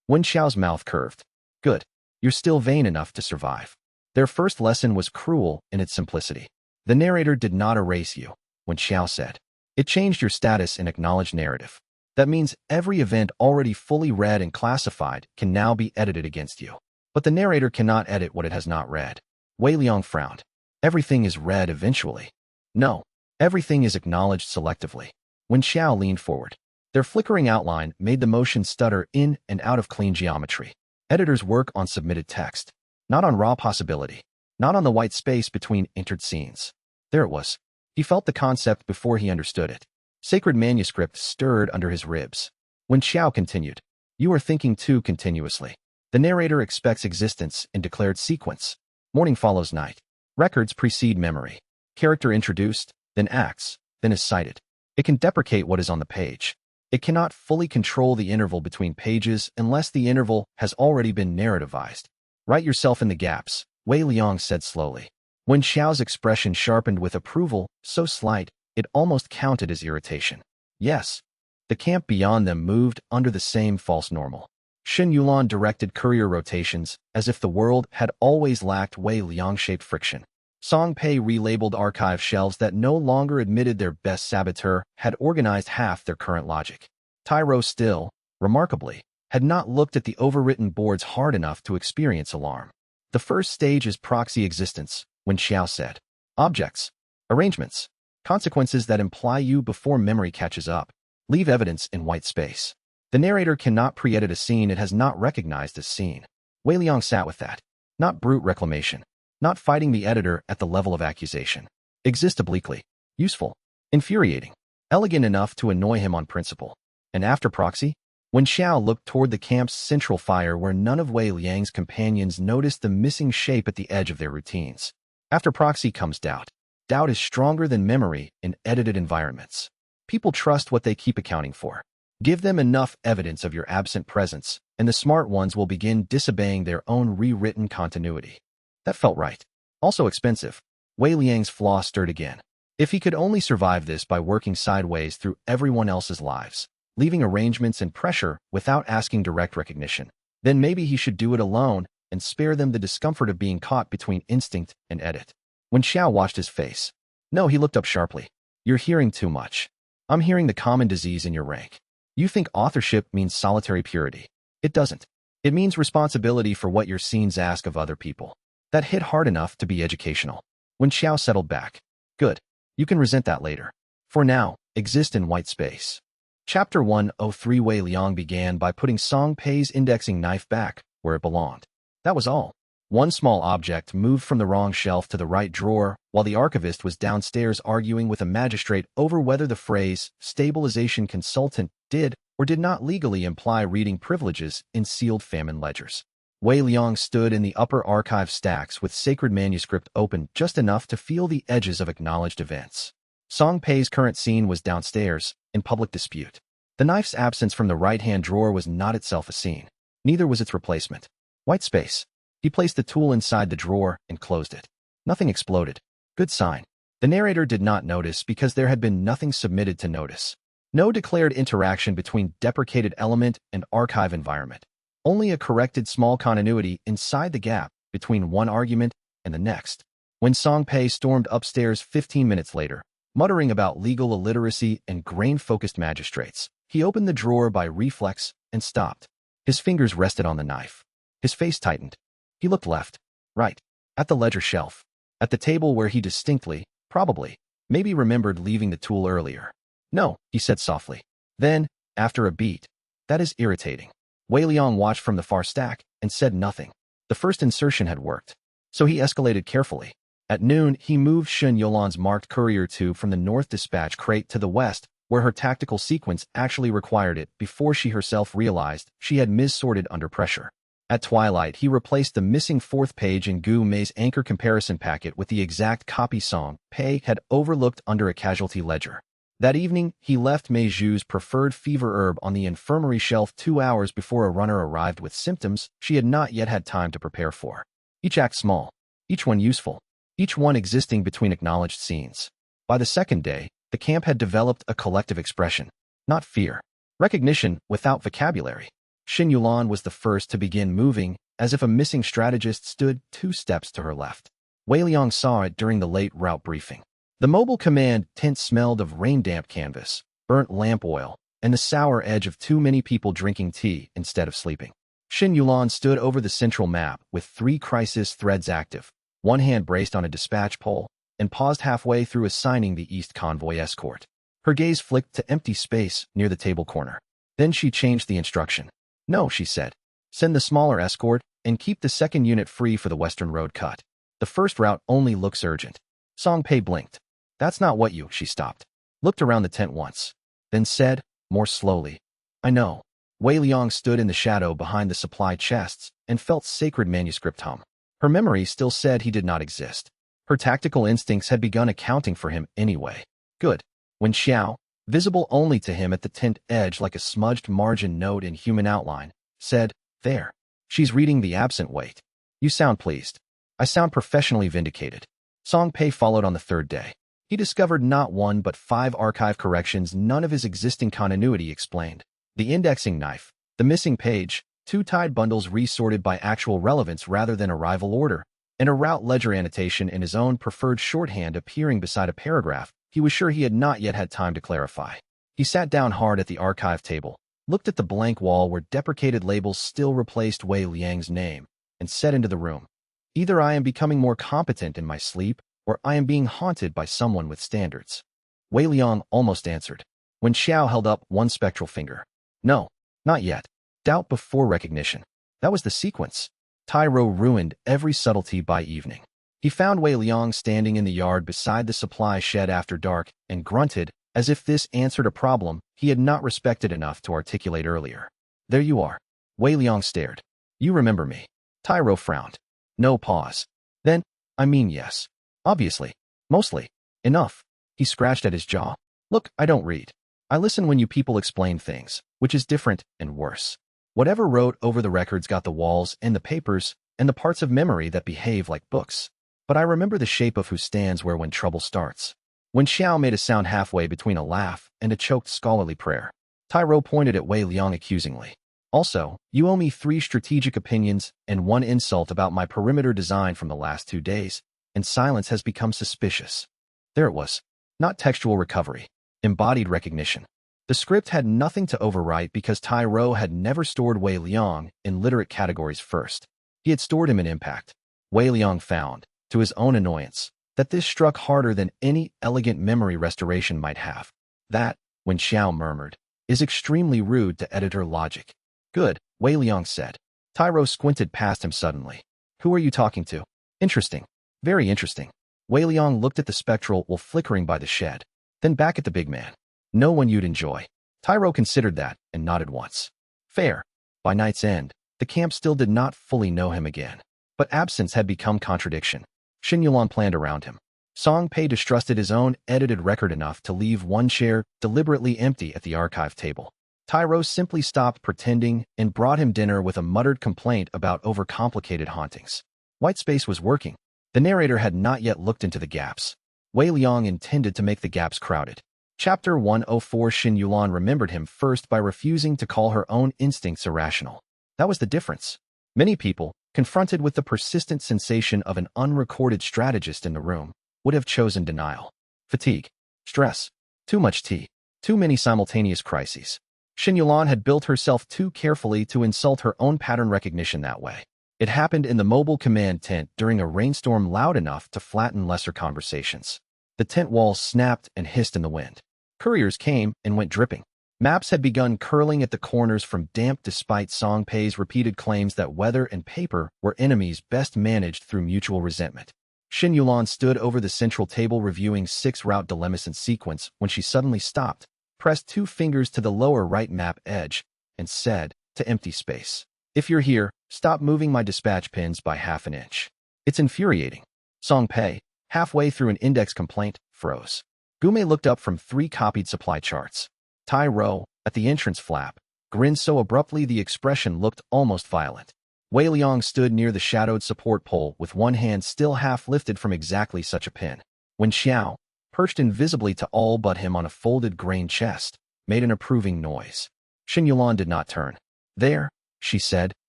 Wen Xiao's mouth curved. Good. You're still vain enough to survive. Their first lesson was cruel in its simplicity. The narrator did not erase you, Wen Xiao said. It changed your status in acknowledged narrative. That means every event already fully read and classified can now be edited against you. But the narrator cannot edit what it has not read. Wei Liang frowned. Everything is read eventually. No. Everything is acknowledged selectively. Wen Xiao leaned forward. Their flickering outline made the motion stutter in and out of clean geometry. Editors work on submitted text, not on raw possibility, not on the white space between entered scenes. There it was. He felt the concept before he understood it. Sacred manuscript stirred under his ribs. Wen Xiao continued. You are thinking too continuously. The narrator expects existence in declared sequence. Morning follows night. Records precede memory. Character introduced, then acts, then is cited. It can deprecate what is on the page. It cannot fully control the interval between pages unless the interval has already been narrativized. Write yourself in the gaps, Wei Liang said slowly. Wen Xiao's expression sharpened with approval, so slight, it almost counted as irritation. Yes. The camp beyond them moved under the same false normal. Shen Yulan directed courier rotations, as if the world had always lacked Wei Liang-shaped friction. Song Pei relabeled archive shelves that no longer admitted their best saboteur had organized half their current logic. Tyro still, remarkably, had not looked at the overwritten boards hard enough to experience alarm. The first stage is proxy existence, Wen Xiao said. Objects, arrangements, consequences that imply you before memory catches up. Leave evidence in white space. The narrator cannot pre-edit a scene it has not recognized as seen. Wei Liang sat with that. Not brute reclamation. Not fighting the editor at the level of accusation. Exist obliquely. Useful. Infuriating. Elegant enough to annoy him on principle. And after proxy? Wen Xiao looked toward the camp's central fire where none of Wei Liang's companions noticed the missing shape at the edge of their routines. After proxy comes doubt. Doubt is stronger than memory in edited environments. People trust what they keep accounting for. Give them enough evidence of your absent presence, and the smart ones will begin disobeying their own rewritten continuity. That felt right. Also expensive. Wei Liang's flaw stirred again. If he could only survive this by working sideways through everyone else's lives, leaving arrangements and pressure without asking direct recognition, then maybe he should do it alone and spare them the discomfort of being caught between instinct and edit. When Xiao watched his face. No, he looked up sharply. You're hearing too much. I'm hearing the common disease in your rank. You think authorship means solitary purity. It doesn't. It means responsibility for what your scenes ask of other people. That hit hard enough to be educational. When Xiao settled back. Good. You can resent that later. For now, exist in white space. Chapter 103 Wei Liang began by putting Song Pei's indexing knife back where it belonged. That was all. One small object moved from the wrong shelf to the right drawer while the archivist was downstairs arguing with a magistrate over whether the phrase stabilization consultant did or did not legally imply reading privileges in sealed famine ledgers. Wei Liang stood in the upper archive stacks with sacred manuscript open just enough to feel the edges of acknowledged events. Song Pei's current scene was downstairs, in public dispute. The knife's absence from the right-hand drawer was not itself a scene. Neither was its replacement. White space. He placed the tool inside the drawer and closed it. Nothing exploded. Good sign. The narrator did not notice because there had been nothing submitted to notice. No declared interaction between deprecated element and archive environment. Only a corrected small continuity inside the gap between one argument and the next. When Song Pei stormed upstairs 15 minutes later, muttering about legal illiteracy and grain-focused magistrates, he opened the drawer by reflex and stopped. His fingers rested on the knife. His face tightened. He looked left, right, at the ledger shelf, at the table where he distinctly, probably, maybe remembered leaving the tool earlier. No, he said softly. Then, after a beat, that is irritating. Wei Liang watched from the far stack and said nothing. The first insertion had worked, so he escalated carefully. At noon, he moved Shen Yulan's marked courier tube from the north dispatch crate to the west, where her tactical sequence actually required it before she herself realized she had mis-sorted under pressure. At twilight, he replaced the missing fourth page in Gu Mei's anchor comparison packet with the exact copy Song Pei had overlooked under a casualty ledger. That evening, he left Mei Zhu's preferred fever herb on the infirmary shelf 2 hours before a runner arrived with symptoms she had not yet had time to prepare for. Each act small, each one useful, each one existing between acknowledged scenes. By the second day, the camp had developed a collective expression, not fear, recognition without vocabulary. Shen Yulan was the first to begin moving, as if a missing strategist stood 2 steps to her left. Wei Liang saw it during the late route briefing. The mobile command tent smelled of rain-damp canvas, burnt lamp oil, and the sour edge of too many people drinking tea instead of sleeping. Shen Yulan stood over the central map with 3 crisis threads active, one hand braced on a dispatch pole, and paused halfway through assigning the East convoy escort. Her gaze flicked to empty space near the table corner. Then she changed the instruction. No, she said. Send the smaller escort and keep the second unit free for the western road cut. The first route only looks urgent. Song Pei blinked. That's not what you, she stopped. Looked around the tent once. Then said, more slowly, I know. Wei Liang stood in the shadow behind the supply chests and felt sacred manuscript hum. Her memory still said he did not exist. Her tactical instincts had begun accounting for him anyway. Good. When Xiao, visible only to him at the tent edge like a smudged margin note in human outline, said, there. She's reading the absent weight. You sound pleased. I sound professionally vindicated. Song Pei followed on the third day. He discovered not 1 but 5 archive corrections none of his existing continuity explained. The indexing knife, the missing page, 2 tied bundles resorted by actual relevance rather than arrival order, and a route ledger annotation in his own preferred shorthand appearing beside a paragraph he was sure he had not yet had time to clarify. He sat down hard at the archive table, looked at the blank wall where deprecated labels still replaced Wei Liang's name, and said into the room, either I am becoming more competent in my sleep, or I am being haunted by someone with standards. Wei Liang almost answered, when Xiao held up one spectral finger. No, not yet. Doubt before recognition. That was the sequence. Tyro ruined every subtlety by evening. He found Wei Liang standing in the yard beside the supply shed after dark and grunted as if this answered a problem he had not respected enough to articulate earlier. There you are. Wei Liang stared. You remember me. Tyro frowned. No pause. Then, I mean yes. Obviously. Mostly. Enough. He scratched at his jaw. Look, I don't read. I listen when you people explain things, which is different and worse. Whatever wrote over the records got the walls and the papers and the parts of memory that behave like books. But I remember the shape of who stands where when trouble starts. When Xiao made a sound halfway between a laugh and a choked scholarly prayer, Tyro pointed at Wei Liang accusingly. Also, you owe me 3 strategic opinions and 1 insult about my perimeter design from the last 2 days, and silence has become suspicious. There it was. Not textual recovery. Embodied recognition. The script had nothing to overwrite because Tyro had never stored Wei Liang in literate categories first. He had stored him in impact. Wei Liang found, to his own annoyance, that this struck harder than any elegant memory restoration might have. That, when Xiao murmured, is extremely rude to editor logic. Good, Wei Liang said. Tyro squinted past him suddenly. Who are you talking to? Interesting. Very interesting. Wei Liang looked at the spectral while flickering by the shed, then back at the big man. No one you'd enjoy. Tyro considered that and nodded once. Fair. By night's end, the camp still did not fully know him again. But absence had become contradiction. Shen Yulan planned around him. Song Pei distrusted his own edited record enough to leave 1 chair deliberately empty at the archive table. Tyro simply stopped pretending and brought him dinner with a muttered complaint about overcomplicated hauntings. White space was working. The narrator had not yet looked into the gaps. Wei Liang intended to make the gaps crowded. Chapter 104. Xin Yulan remembered him first by refusing to call her own instincts irrational. That was the difference. Many people, confronted with the persistent sensation of an unrecorded strategist in the room, would have chosen denial. Fatigue, stress, too much tea, too many simultaneous crises. Xin Yulan had built herself too carefully to insult her own pattern recognition that way. It happened in the mobile command tent during a rainstorm loud enough to flatten lesser conversations. The tent walls snapped and hissed in the wind. Couriers came and went dripping. Maps had begun curling at the corners from damp despite Song Pei's repeated claims that weather and paper were enemies best managed through mutual resentment. Xin Yulan stood over the central table reviewing 6 route dilemmas in sequence when she suddenly stopped, pressed 2 fingers to the lower right map edge, and said, to empty space, "If you're here, stop moving my dispatch pins by half an inch." It's infuriating. Song Pei, halfway through an index complaint, froze. Gume looked up from 3 copied supply charts. Tai Ro, at the entrance flap, grinned so abruptly the expression looked almost violent. Wei Liang stood near the shadowed support pole with one hand still half lifted from exactly such a pin. When Xiao, perched invisibly to all but him on a folded grain chest, made an approving noise. Xin Yulan did not turn. "There," she said,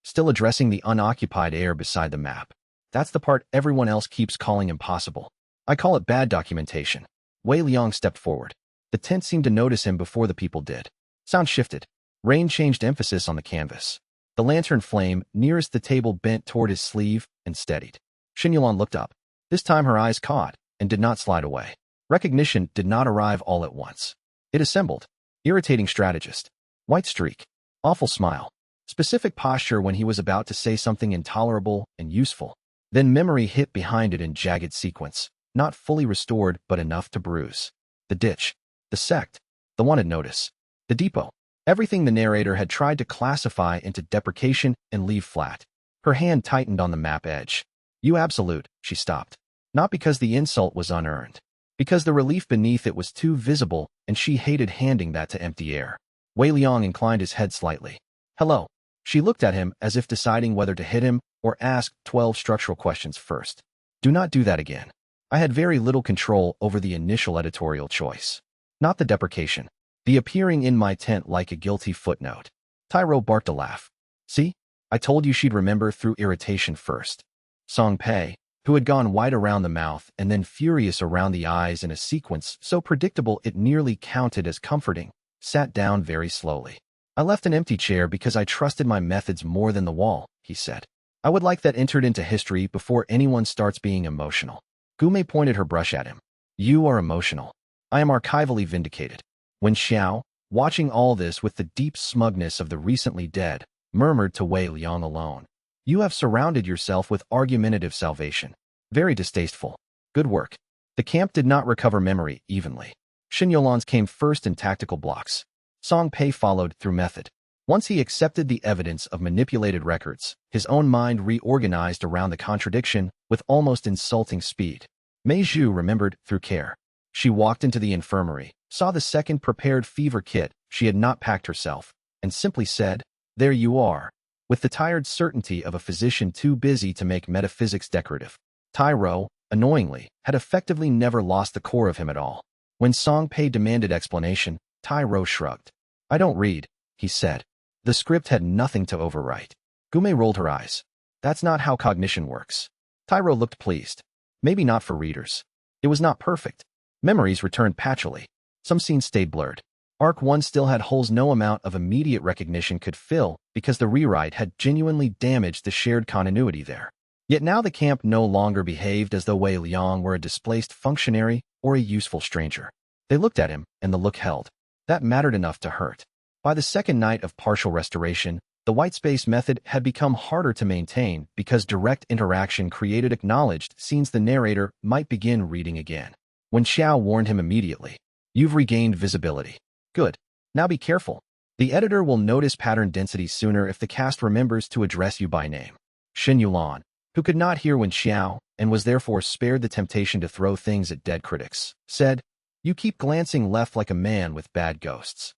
still addressing the unoccupied air beside the map. "That's the part everyone else keeps calling impossible. I call it bad documentation." Wei Liang stepped forward. The tent seemed to notice him before the people did. Sound shifted. Rain changed emphasis on the canvas. The lantern flame nearest the table bent toward his sleeve and steadied. Xin Yulan looked up. This time her eyes caught and did not slide away. Recognition did not arrive all at once. It assembled. Irritating strategist. White streak. Awful smile. Specific posture when he was about to say something intolerable and useful. Then memory hit behind it in jagged sequence, not fully restored but enough to bruise. The ditch. The sect. The wanted notice. The depot. Everything the narrator had tried to classify into deprecation and leave flat. Her hand tightened on the map edge. "You absolute," she stopped. Not because the insult was unearned. Because the relief beneath it was too visible and she hated handing that to empty air. Wei Liang inclined his head slightly. "Hello." She looked at him as if deciding whether to hit him or ask 12 structural questions first. "Do not do that again. I had very little control over the initial editorial choice. Not the deprecation. The appearing in my tent like a guilty footnote." Tyro barked a laugh. "See? I told you she'd remember through irritation first." Song Pei, who had gone white around the mouth and then furious around the eyes in a sequence so predictable it nearly counted as comforting, sat down very slowly. "I left an empty chair because I trusted my methods more than the wall," he said. "I would like that entered into history before anyone starts being emotional." Gume pointed her brush at him. "You are emotional. I am archivally vindicated." When Xiao, watching all this with the deep smugness of the recently dead, murmured to Wei Liang alone, "You have surrounded yourself with argumentative salvation. Very distasteful. Good work." The camp did not recover memory evenly. Xin Yulan's came first in tactical blocks. Song Pei followed through method. Once he accepted the evidence of manipulated records, his own mind reorganized around the contradiction with almost insulting speed. Mei Zhu remembered through care. She walked into the infirmary, saw the second prepared fever kit she had not packed herself, and simply said, "There you are," with the tired certainty of a physician too busy to make metaphysics decorative. Tai Ro, annoyingly, had effectively never lost the core of him at all. When Song Pei demanded explanation, Tai Ro shrugged. "I don't read," he said. The script had nothing to overwrite. Gume rolled her eyes. "That's not how cognition works." Tai Ro looked pleased. Maybe not for readers. It was not perfect. Memories returned patchily. Some scenes stayed blurred. Arc 1 still had holes no amount of immediate recognition could fill because the rewrite had genuinely damaged the shared continuity there. Yet now the camp no longer behaved as though Wei Liang were a displaced functionary or a useful stranger. They looked at him, and the look held. That mattered enough to hurt. By the second night of partial restoration, the whitespace method had become harder to maintain because direct interaction created acknowledged scenes the narrator might begin reading again. When Xiao warned him immediately, "You've regained visibility. Good. Now be careful. The editor will notice pattern density sooner if the cast remembers to address you by name." Xin Yulan, who could not hear when Xiao, and was therefore spared the temptation to throw things at dead critics, said, "You keep glancing left like a man with bad ghosts."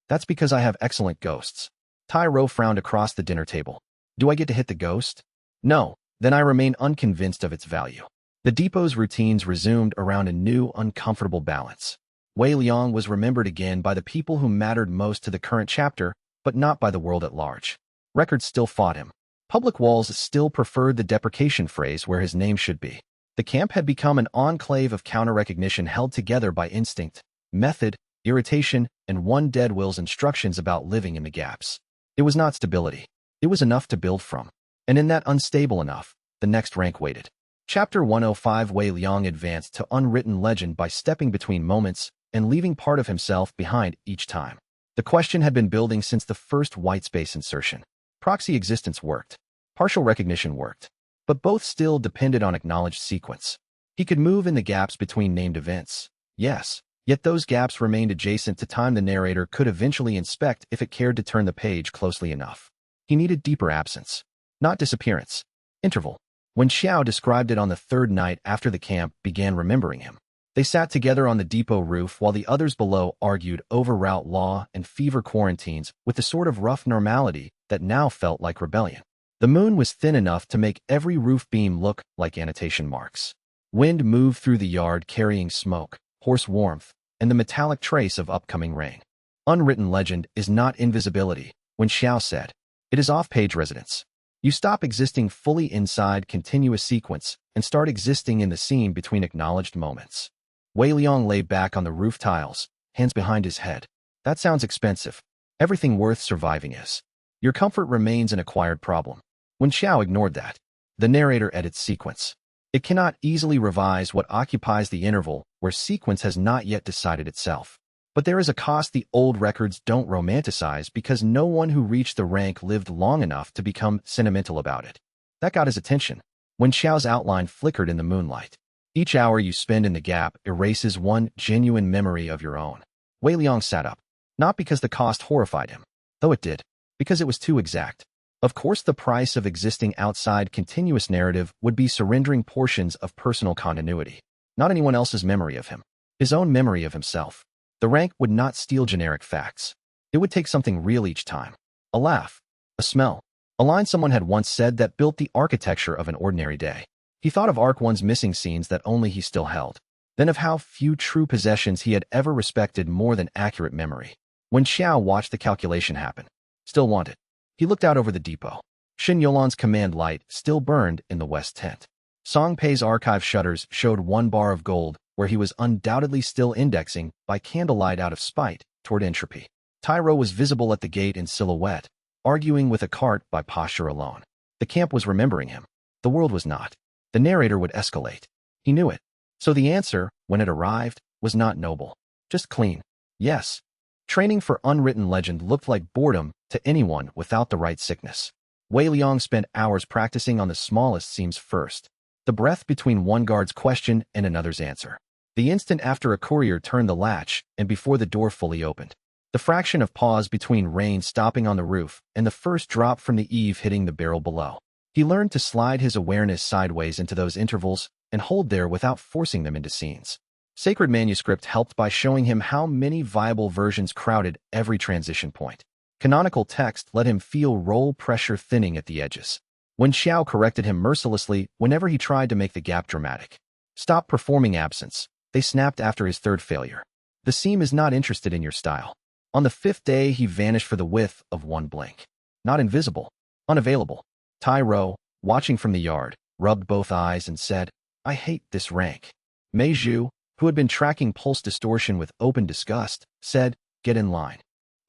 "That's because I have excellent ghosts." Tai Ro frowned across the dinner table. "Do I get to hit the ghost?" "No, then I remain unconvinced of its value." The depot's routines resumed around a new, uncomfortable balance. Wei Liang was remembered again by the people who mattered most to the current chapter, but not by the world at large. Records still fought him. Public walls still preferred the deprecation phrase where his name should be. The camp had become an enclave of counter-recognition held together by instinct, method, irritation, and one dead will's instructions about living in the gaps. It was not stability. It was enough to build from. And in that unstable enough, the next rank waited. Chapter 105 Wei Liang advanced to unwritten legend by stepping between moments and leaving part of himself behind each time. The question had been building since the first whitespace insertion. Proxy existence worked. Partial recognition worked. But both still depended on acknowledged sequence. He could move in the gaps between named events. Yes, yet those gaps remained adjacent to time the narrator could eventually inspect if it cared to turn the page closely enough. He needed deeper absence, not disappearance. Interval. When Xiao described it on the third night after the camp began remembering him, they sat together on the depot roof while the others below argued over route law and fever quarantines with the sort of rough normality that now felt like rebellion. The moon was thin enough to make every roof beam look like annotation marks. Wind moved through the yard carrying smoke, hoarse warmth, and the metallic trace of upcoming rain. Unwritten legend is not invisibility, when Xiao said. It is off-page residence. You stop existing fully inside continuous sequence and start existing in the scene between acknowledged moments. Wei Liang lay back on the roof tiles, hands behind his head. That sounds expensive. Everything worth surviving is. Your comfort remains an acquired problem. When Xiao ignored that, the narrator edits sequence. It cannot easily revise what occupies the interval where sequence has not yet decided itself. But there is a cost the old records don't romanticize because no one who reached the rank lived long enough to become sentimental about it. That got his attention. When Xiao's outline flickered in the moonlight. Each hour you spend in the gap erases one genuine memory of your own. Wei Liang sat up. Not because the cost horrified him, though it did, because it was too exact. Of course, the price of existing outside continuous narrative would be surrendering portions of personal continuity. Not anyone else's memory of him. His own memory of himself. The rank would not steal generic facts. It would take something real each time. A laugh. A smell. A line someone had once said that built the architecture of an ordinary day. He thought of Arc 1's missing scenes that only he still held. Then of how few true possessions he had ever respected more than accurate memory. When Xiao watched the calculation happen. Still wanted. He looked out over the depot. Shin Yolan's command light still burned in the west tent. Song Pei's archive shutters showed 1 bar of gold, where he was undoubtedly still indexing by candlelight out of spite toward entropy. Tyro was visible at the gate in silhouette, arguing with a cart by posture alone. The camp was remembering him. The world was not. The narrator would escalate. He knew it. So the answer, when it arrived, was not noble. Just clean. Yes. Training for unwritten legend looked like boredom to anyone without the right sickness. Wei Liang spent hours practicing on the smallest seams first. The breath between one guard's question and another's answer. The instant after a courier turned the latch and before the door fully opened. The fraction of pause between rain stopping on the roof and the first drop from the eave hitting the barrel below. He learned to slide his awareness sideways into those intervals and hold there without forcing them into scenes. Sacred manuscript helped by showing him how many viable versions crowded every transition point. Canonical text let him feel roll pressure thinning at the edges. When Xiao corrected him mercilessly whenever he tried to make the gap dramatic. Stop performing absence, they snapped after his third failure. The seam is not interested in your style. On the 5th day he vanished for the width of one blink. Not invisible. Unavailable. Tyro, watching from the yard, rubbed both eyes and said, I hate this rank. Mei Zhu, who had been tracking pulse distortion with open disgust, said, get in line.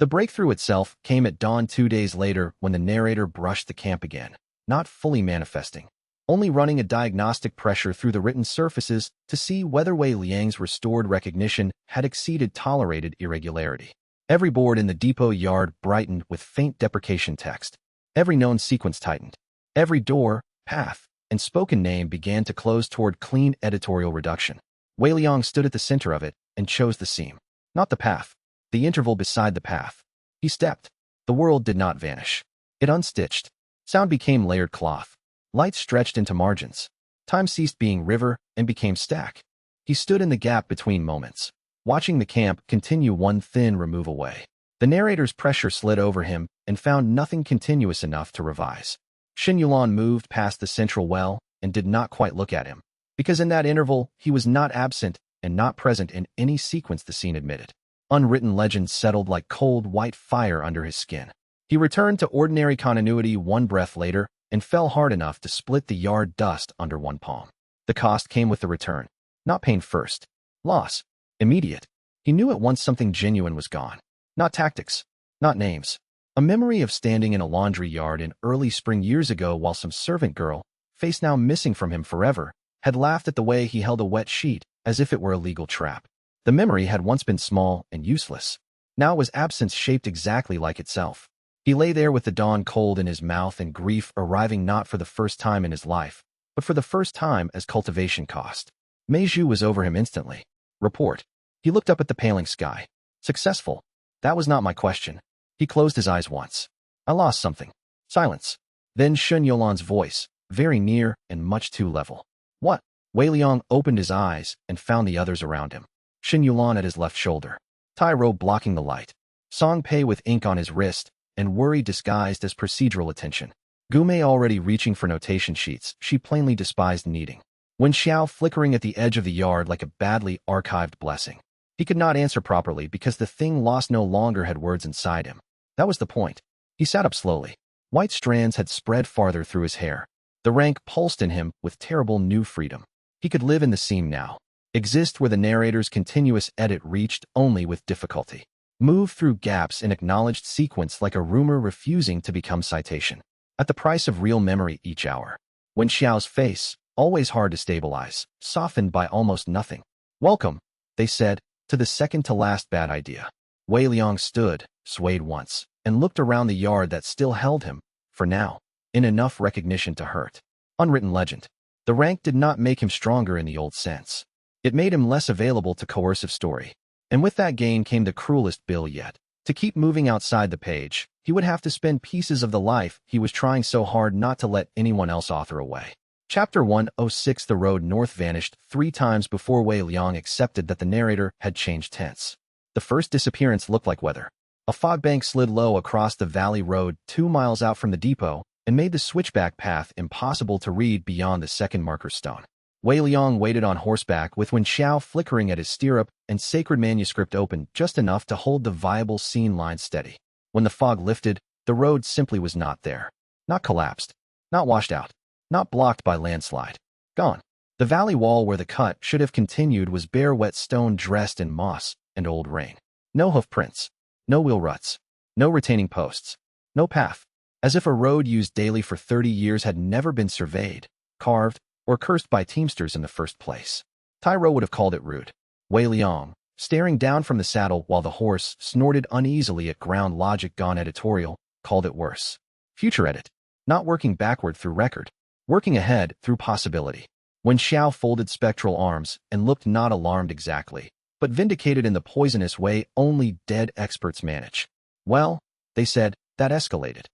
The breakthrough itself came at dawn 2 days later when the narrator brushed the camp again, not fully manifesting, only running a diagnostic pressure through the written surfaces to see whether Wei Liang's restored recognition had exceeded tolerated irregularity. Every board in the depot yard brightened with faint deprecation text. Every known sequence tightened. Every door, path, and spoken name began to close toward clean editorial reduction. Wei Liang stood at the center of it and chose the seam. Not the path. The interval beside the path. He stepped. The world did not vanish. It unstitched. Sound became layered cloth. Light stretched into margins. Time ceased being river and became stack. He stood in the gap between moments, watching the camp continue one thin remove away. The narrator's pressure slid over him and found nothing continuous enough to revise. Shin Yulan moved past the central well and did not quite look at him. Because in that interval, he was not absent, and not present in any sequence the scene admitted. Unwritten legends settled like cold white fire under his skin. He returned to ordinary continuity one breath later and fell hard enough to split the yard dust under one palm. The cost came with the return. Not pain first. Loss. Immediate. He knew at once something genuine was gone. Not tactics. Not names. A memory of standing in a laundry yard in early spring years ago while some servant girl, face now missing from him forever, had laughed at the way he held a wet sheet as if it were a legal trap. The memory had once been small and useless. Now it was absence shaped exactly like itself. He lay there with the dawn cold in his mouth and grief arriving not for the first time in his life, but for the first time as cultivation cost. Meiju was over him instantly. Report. He looked up at the paling sky. Successful. That was not my question. He closed his eyes once. I lost something. Silence. Then Shun Yolan's voice, very near and much too level. What? Wei Liang opened his eyes and found the others around him. Shin Yulan at his left shoulder. Tai Ro blocking the light. Song Pei with ink on his wrist and worry disguised as procedural attention. Gume already reaching for notation sheets she plainly despised needing. Wen Xiao flickering at the edge of the yard like a badly archived blessing. He could not answer properly because the thing lost no longer had words inside him. That was the point. He sat up slowly. White strands had spread farther through his hair. The rank pulsed in him with terrible new freedom. He could live in the seam now. Exist where the narrator's continuous edit reached only with difficulty. Move through gaps in acknowledged sequence like a rumor refusing to become citation. At the price of real memory each hour. Wen Xiao's face, always hard to stabilize, softened by almost nothing. Welcome, they said, to the second-to-last bad idea. Wei Liang stood, swayed once, and looked around the yard that still held him, for now, in enough recognition to hurt. Unwritten legend. The rank did not make him stronger in the old sense. It made him less available to coercive story. And with that gain came the cruelest bill yet. To keep moving outside the page, he would have to spend pieces of the life he was trying so hard not to let anyone else author away. Chapter 106. The road north vanished 3 times before Wei Liang accepted that the narrator had changed tense. The first disappearance looked like weather. A fog bank slid low across the valley road 2 miles out from the depot and made the switchback path impossible to read beyond the second marker stone. Wei Liang waited on horseback with Wen Xiao flickering at his stirrup and sacred manuscript open just enough to hold the viable scene line steady. When the fog lifted, the road simply was not there. Not collapsed. Not washed out. Not blocked by landslide. Gone. The valley wall where the cut should have continued was bare wet stone dressed in moss and old rain. No hoof prints. No wheel ruts. No retaining posts. No path. As if a road used daily for 30 years had never been surveyed, carved, or cursed by teamsters in the first place. Tai Ro would have called it rude. Wei Liang, staring down from the saddle while the horse snorted uneasily at ground logic gone editorial, called it worse. Future edit. Not working backward through record. Working ahead through possibility. When Xiao folded spectral arms and looked not alarmed exactly, but vindicated in the poisonous way only dead experts manage. Well, they said, that escalated.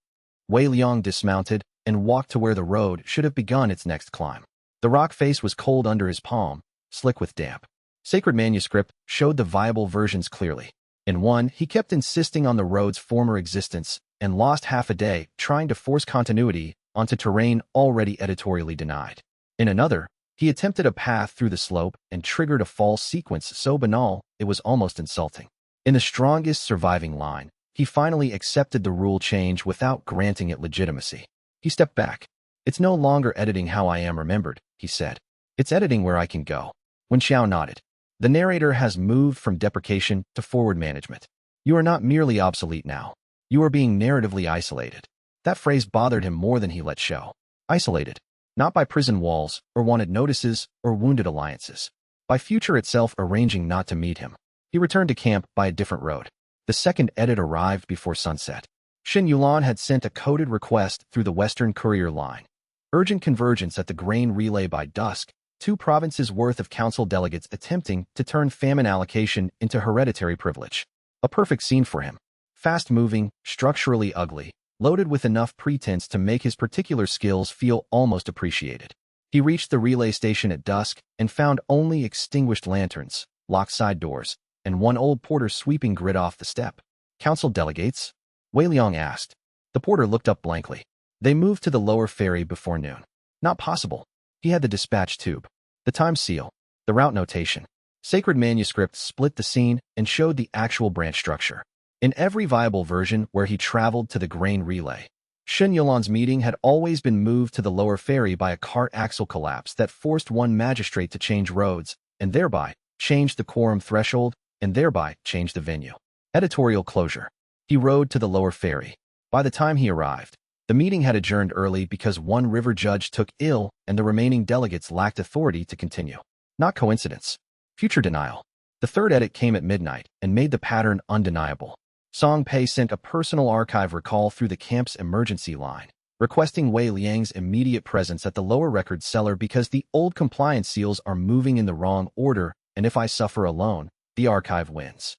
Wei Liang dismounted and walked to where the road should have begun its next climb. The rock face was cold under his palm, slick with damp. Sacred manuscript showed the viable versions clearly. In one, he kept insisting on the road's former existence and lost half a day trying to force continuity onto terrain already editorially denied. In another, he attempted a path through the slope and triggered a false sequence so banal it was almost insulting. In the strongest surviving line, he finally accepted the rule change without granting it legitimacy. He stepped back. It's no longer editing how I am remembered, he said. It's editing where I can go. When Xiao nodded. The narrator has moved from deprecation to forward management. You are not merely obsolete now. You are being narratively isolated. That phrase bothered him more than he let show. Isolated. Not by prison walls, or wanted notices, or wounded alliances. By future itself arranging not to meet him. He returned to camp by a different road. The second edit arrived before sunset. Shin Yulan had sent a coded request through the Western Courier line. Urgent convergence at the grain relay by dusk, 2 provinces worth of council delegates attempting to turn famine allocation into hereditary privilege. A perfect scene for him. Fast-moving, structurally ugly, loaded with enough pretense to make his particular skills feel almost appreciated. He reached the relay station at dusk and found only extinguished lanterns, locked side doors, and one old porter sweeping grit off the step. Council delegates? Wei Liang asked. The porter looked up blankly. They moved to the lower ferry before noon. Not possible. He had the dispatch tube, the time seal, the route notation. Sacred manuscript split the scene and showed the actual branch structure. In every viable version where he traveled to the grain relay, Shen Yulan's meeting had always been moved to the lower ferry by a cart axle collapse that forced one magistrate to change roads, and thereby changed the quorum threshold, and thereby changed the venue. Editorial closure. He rode to the lower ferry. By the time he arrived, the meeting had adjourned early because one river judge took ill and the remaining delegates lacked authority to continue. Not coincidence. Future denial. The third edit came at midnight and made the pattern undeniable. Song Pei sent a personal archive recall through the camp's emergency line, requesting Wei Liang's immediate presence at the lower record cellar because the old compliance seals are moving in the wrong order, and if I suffer alone, the archive wins.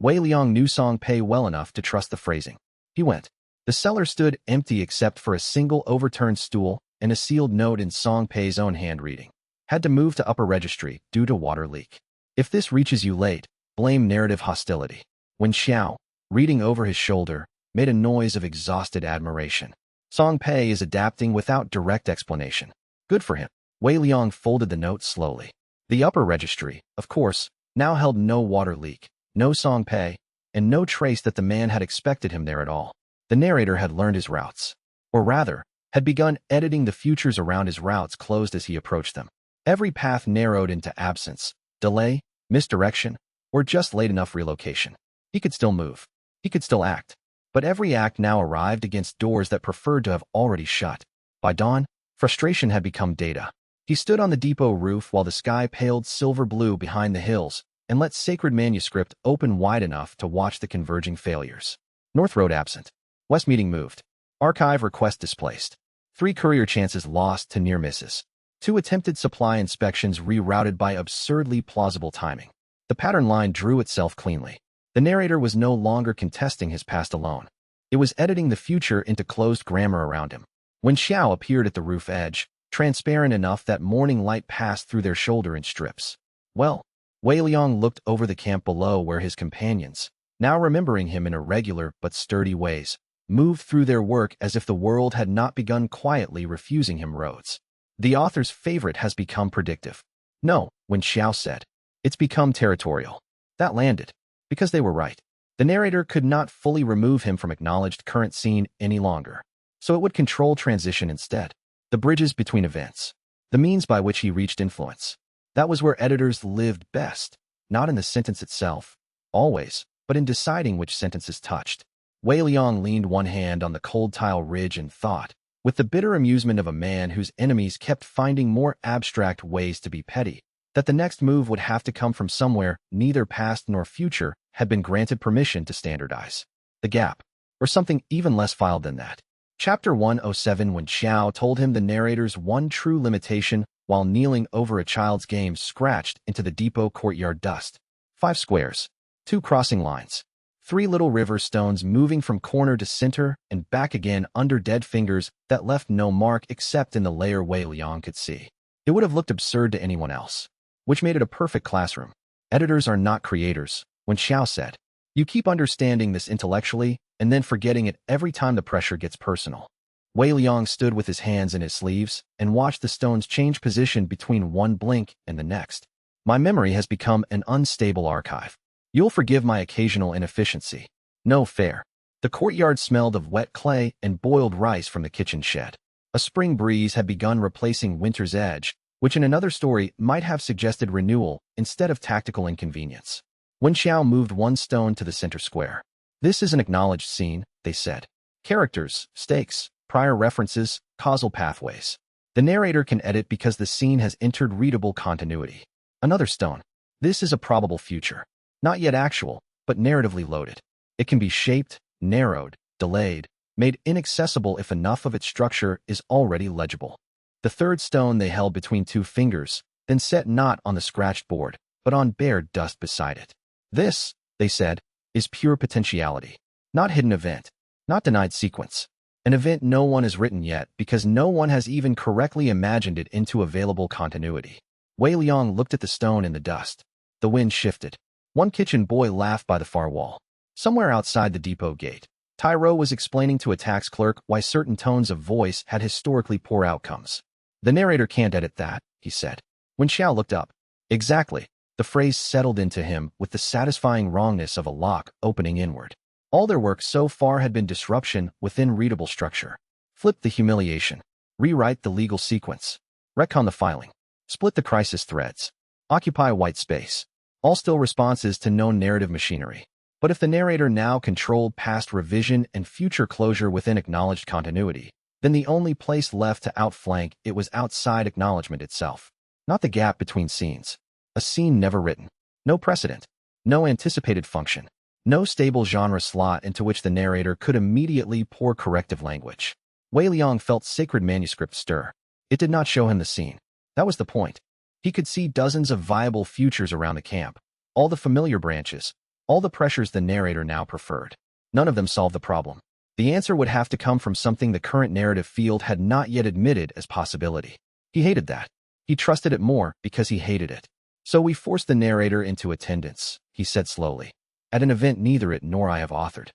Wei Liang knew Song Pei well enough to trust the phrasing. He went. The cellar stood empty except for a single overturned stool and a sealed note in Song Pei's own handwriting. Had to move to upper registry due to water leak. If this reaches you late, blame narrative hostility. When Xiao, reading over his shoulder, made a noise of exhausted admiration. Song Pei is adapting without direct explanation. Good for him. Wei Liang folded the note slowly. The upper registry, of course, now held no water leak, no Song Pei, and no trace that the man had expected him there at all. The narrator had learned his routes, or rather, had begun editing the futures around his routes closed as he approached them. Every path narrowed into absence, delay, misdirection, or just late enough relocation. He could still move. He could still act. But every act now arrived against doors that preferred to have already shut. By dawn, frustration had become data. He stood on the depot roof while the sky paled silver blue behind the hills and let sacred manuscript open wide enough to watch the converging failures. North Road absent. West meeting moved. Archive request displaced. 3 courier chances lost to near misses. 2 attempted supply inspections rerouted by absurdly plausible timing. The pattern line drew itself cleanly. The narrator was no longer contesting his past alone. It was editing the future into closed grammar around him. When Xiao appeared at the roof edge, transparent enough that morning light passed through their shoulder in strips. Well, Wei Liang looked over the camp below where his companions, now remembering him in irregular but sturdy ways, moved through their work as if the world had not begun quietly refusing him roads. The author's favorite has become predictive. No, when Xiao said, it's become territorial. That landed. Because they were right. The narrator could not fully remove him from acknowledged current scene any longer. So it would control transition instead. The bridges between events. The means by which he reached influence. That was where editors lived best. Not in the sentence itself. Always. But in deciding which sentences touched. Wei Liang leaned one hand on the cold tile ridge and thought, with the bitter amusement of a man whose enemies kept finding more abstract ways to be petty, that the next move would have to come from somewhere neither past nor future had been granted permission to standardize. The gap, or something even less filed than that. Chapter 107 When Xiao told him the narrator's one true limitation while kneeling over a child's game scratched into the depot courtyard dust. 5 squares. 2 crossing lines. 3 little river stones moving from corner to center and back again under dead fingers that left no mark except in the layer Wei Liang could see. It would have looked absurd to anyone else, which made it a perfect classroom. Editors are not creators, when Xiao said. You keep understanding this intellectually and then forgetting it every time the pressure gets personal. Wei Liang stood with his hands in his sleeves and watched the stones change position between one blink and the next. My memory has become an unstable archive. You'll forgive my occasional inefficiency. No fair. The courtyard smelled of wet clay and boiled rice from the kitchen shed. A spring breeze had begun replacing winter's edge, which in another story might have suggested renewal instead of tactical inconvenience. Wen Xiao moved one stone to the center square. This is an acknowledged scene, they said. Characters, stakes, prior references, causal pathways. The narrator can edit because the scene has entered readable continuity. Another stone. This is a probable future. Not yet actual, but narratively loaded. It can be shaped, narrowed, delayed, made inaccessible if enough of its structure is already legible. The third stone they held between 2 fingers, then set not on the scratched board, but on bare dust beside it. This, they said, is pure potentiality. Not hidden event. Not denied sequence. An event no one has written yet because no one has even correctly imagined it into available continuity. Wei Liang looked at the stone in the dust. The wind shifted. One kitchen boy laughed by the far wall. Somewhere outside the depot gate, Tyro was explaining to a tax clerk why certain tones of voice had historically poor outcomes. The narrator can't edit that, he said. When Xiao looked up. Exactly. The phrase settled into him with the satisfying wrongness of a lock opening inward. All their work so far had been disruption within readable structure. Flip the humiliation. Rewrite the legal sequence. Retcon the filing. Split the crisis threads. Occupy white space. All still responses to known narrative machinery. But if the narrator now controlled past revision and future closure within acknowledged continuity, then the only place left to outflank it was outside acknowledgement itself. Not the gap between scenes. A scene never written. No precedent. No anticipated function. No stable genre slot into which the narrator could immediately pour corrective language. Wei Liang felt sacred manuscript stir. It did not show him the scene. That was the point. He could see dozens of viable futures around the camp. All the familiar branches. All the pressures the narrator now preferred. None of them solved the problem. The answer would have to come from something the current narrative field had not yet admitted as possibility. He hated that. He trusted it more because he hated it. So we forced the narrator into attendance, he said slowly. At an event neither it nor I have authored.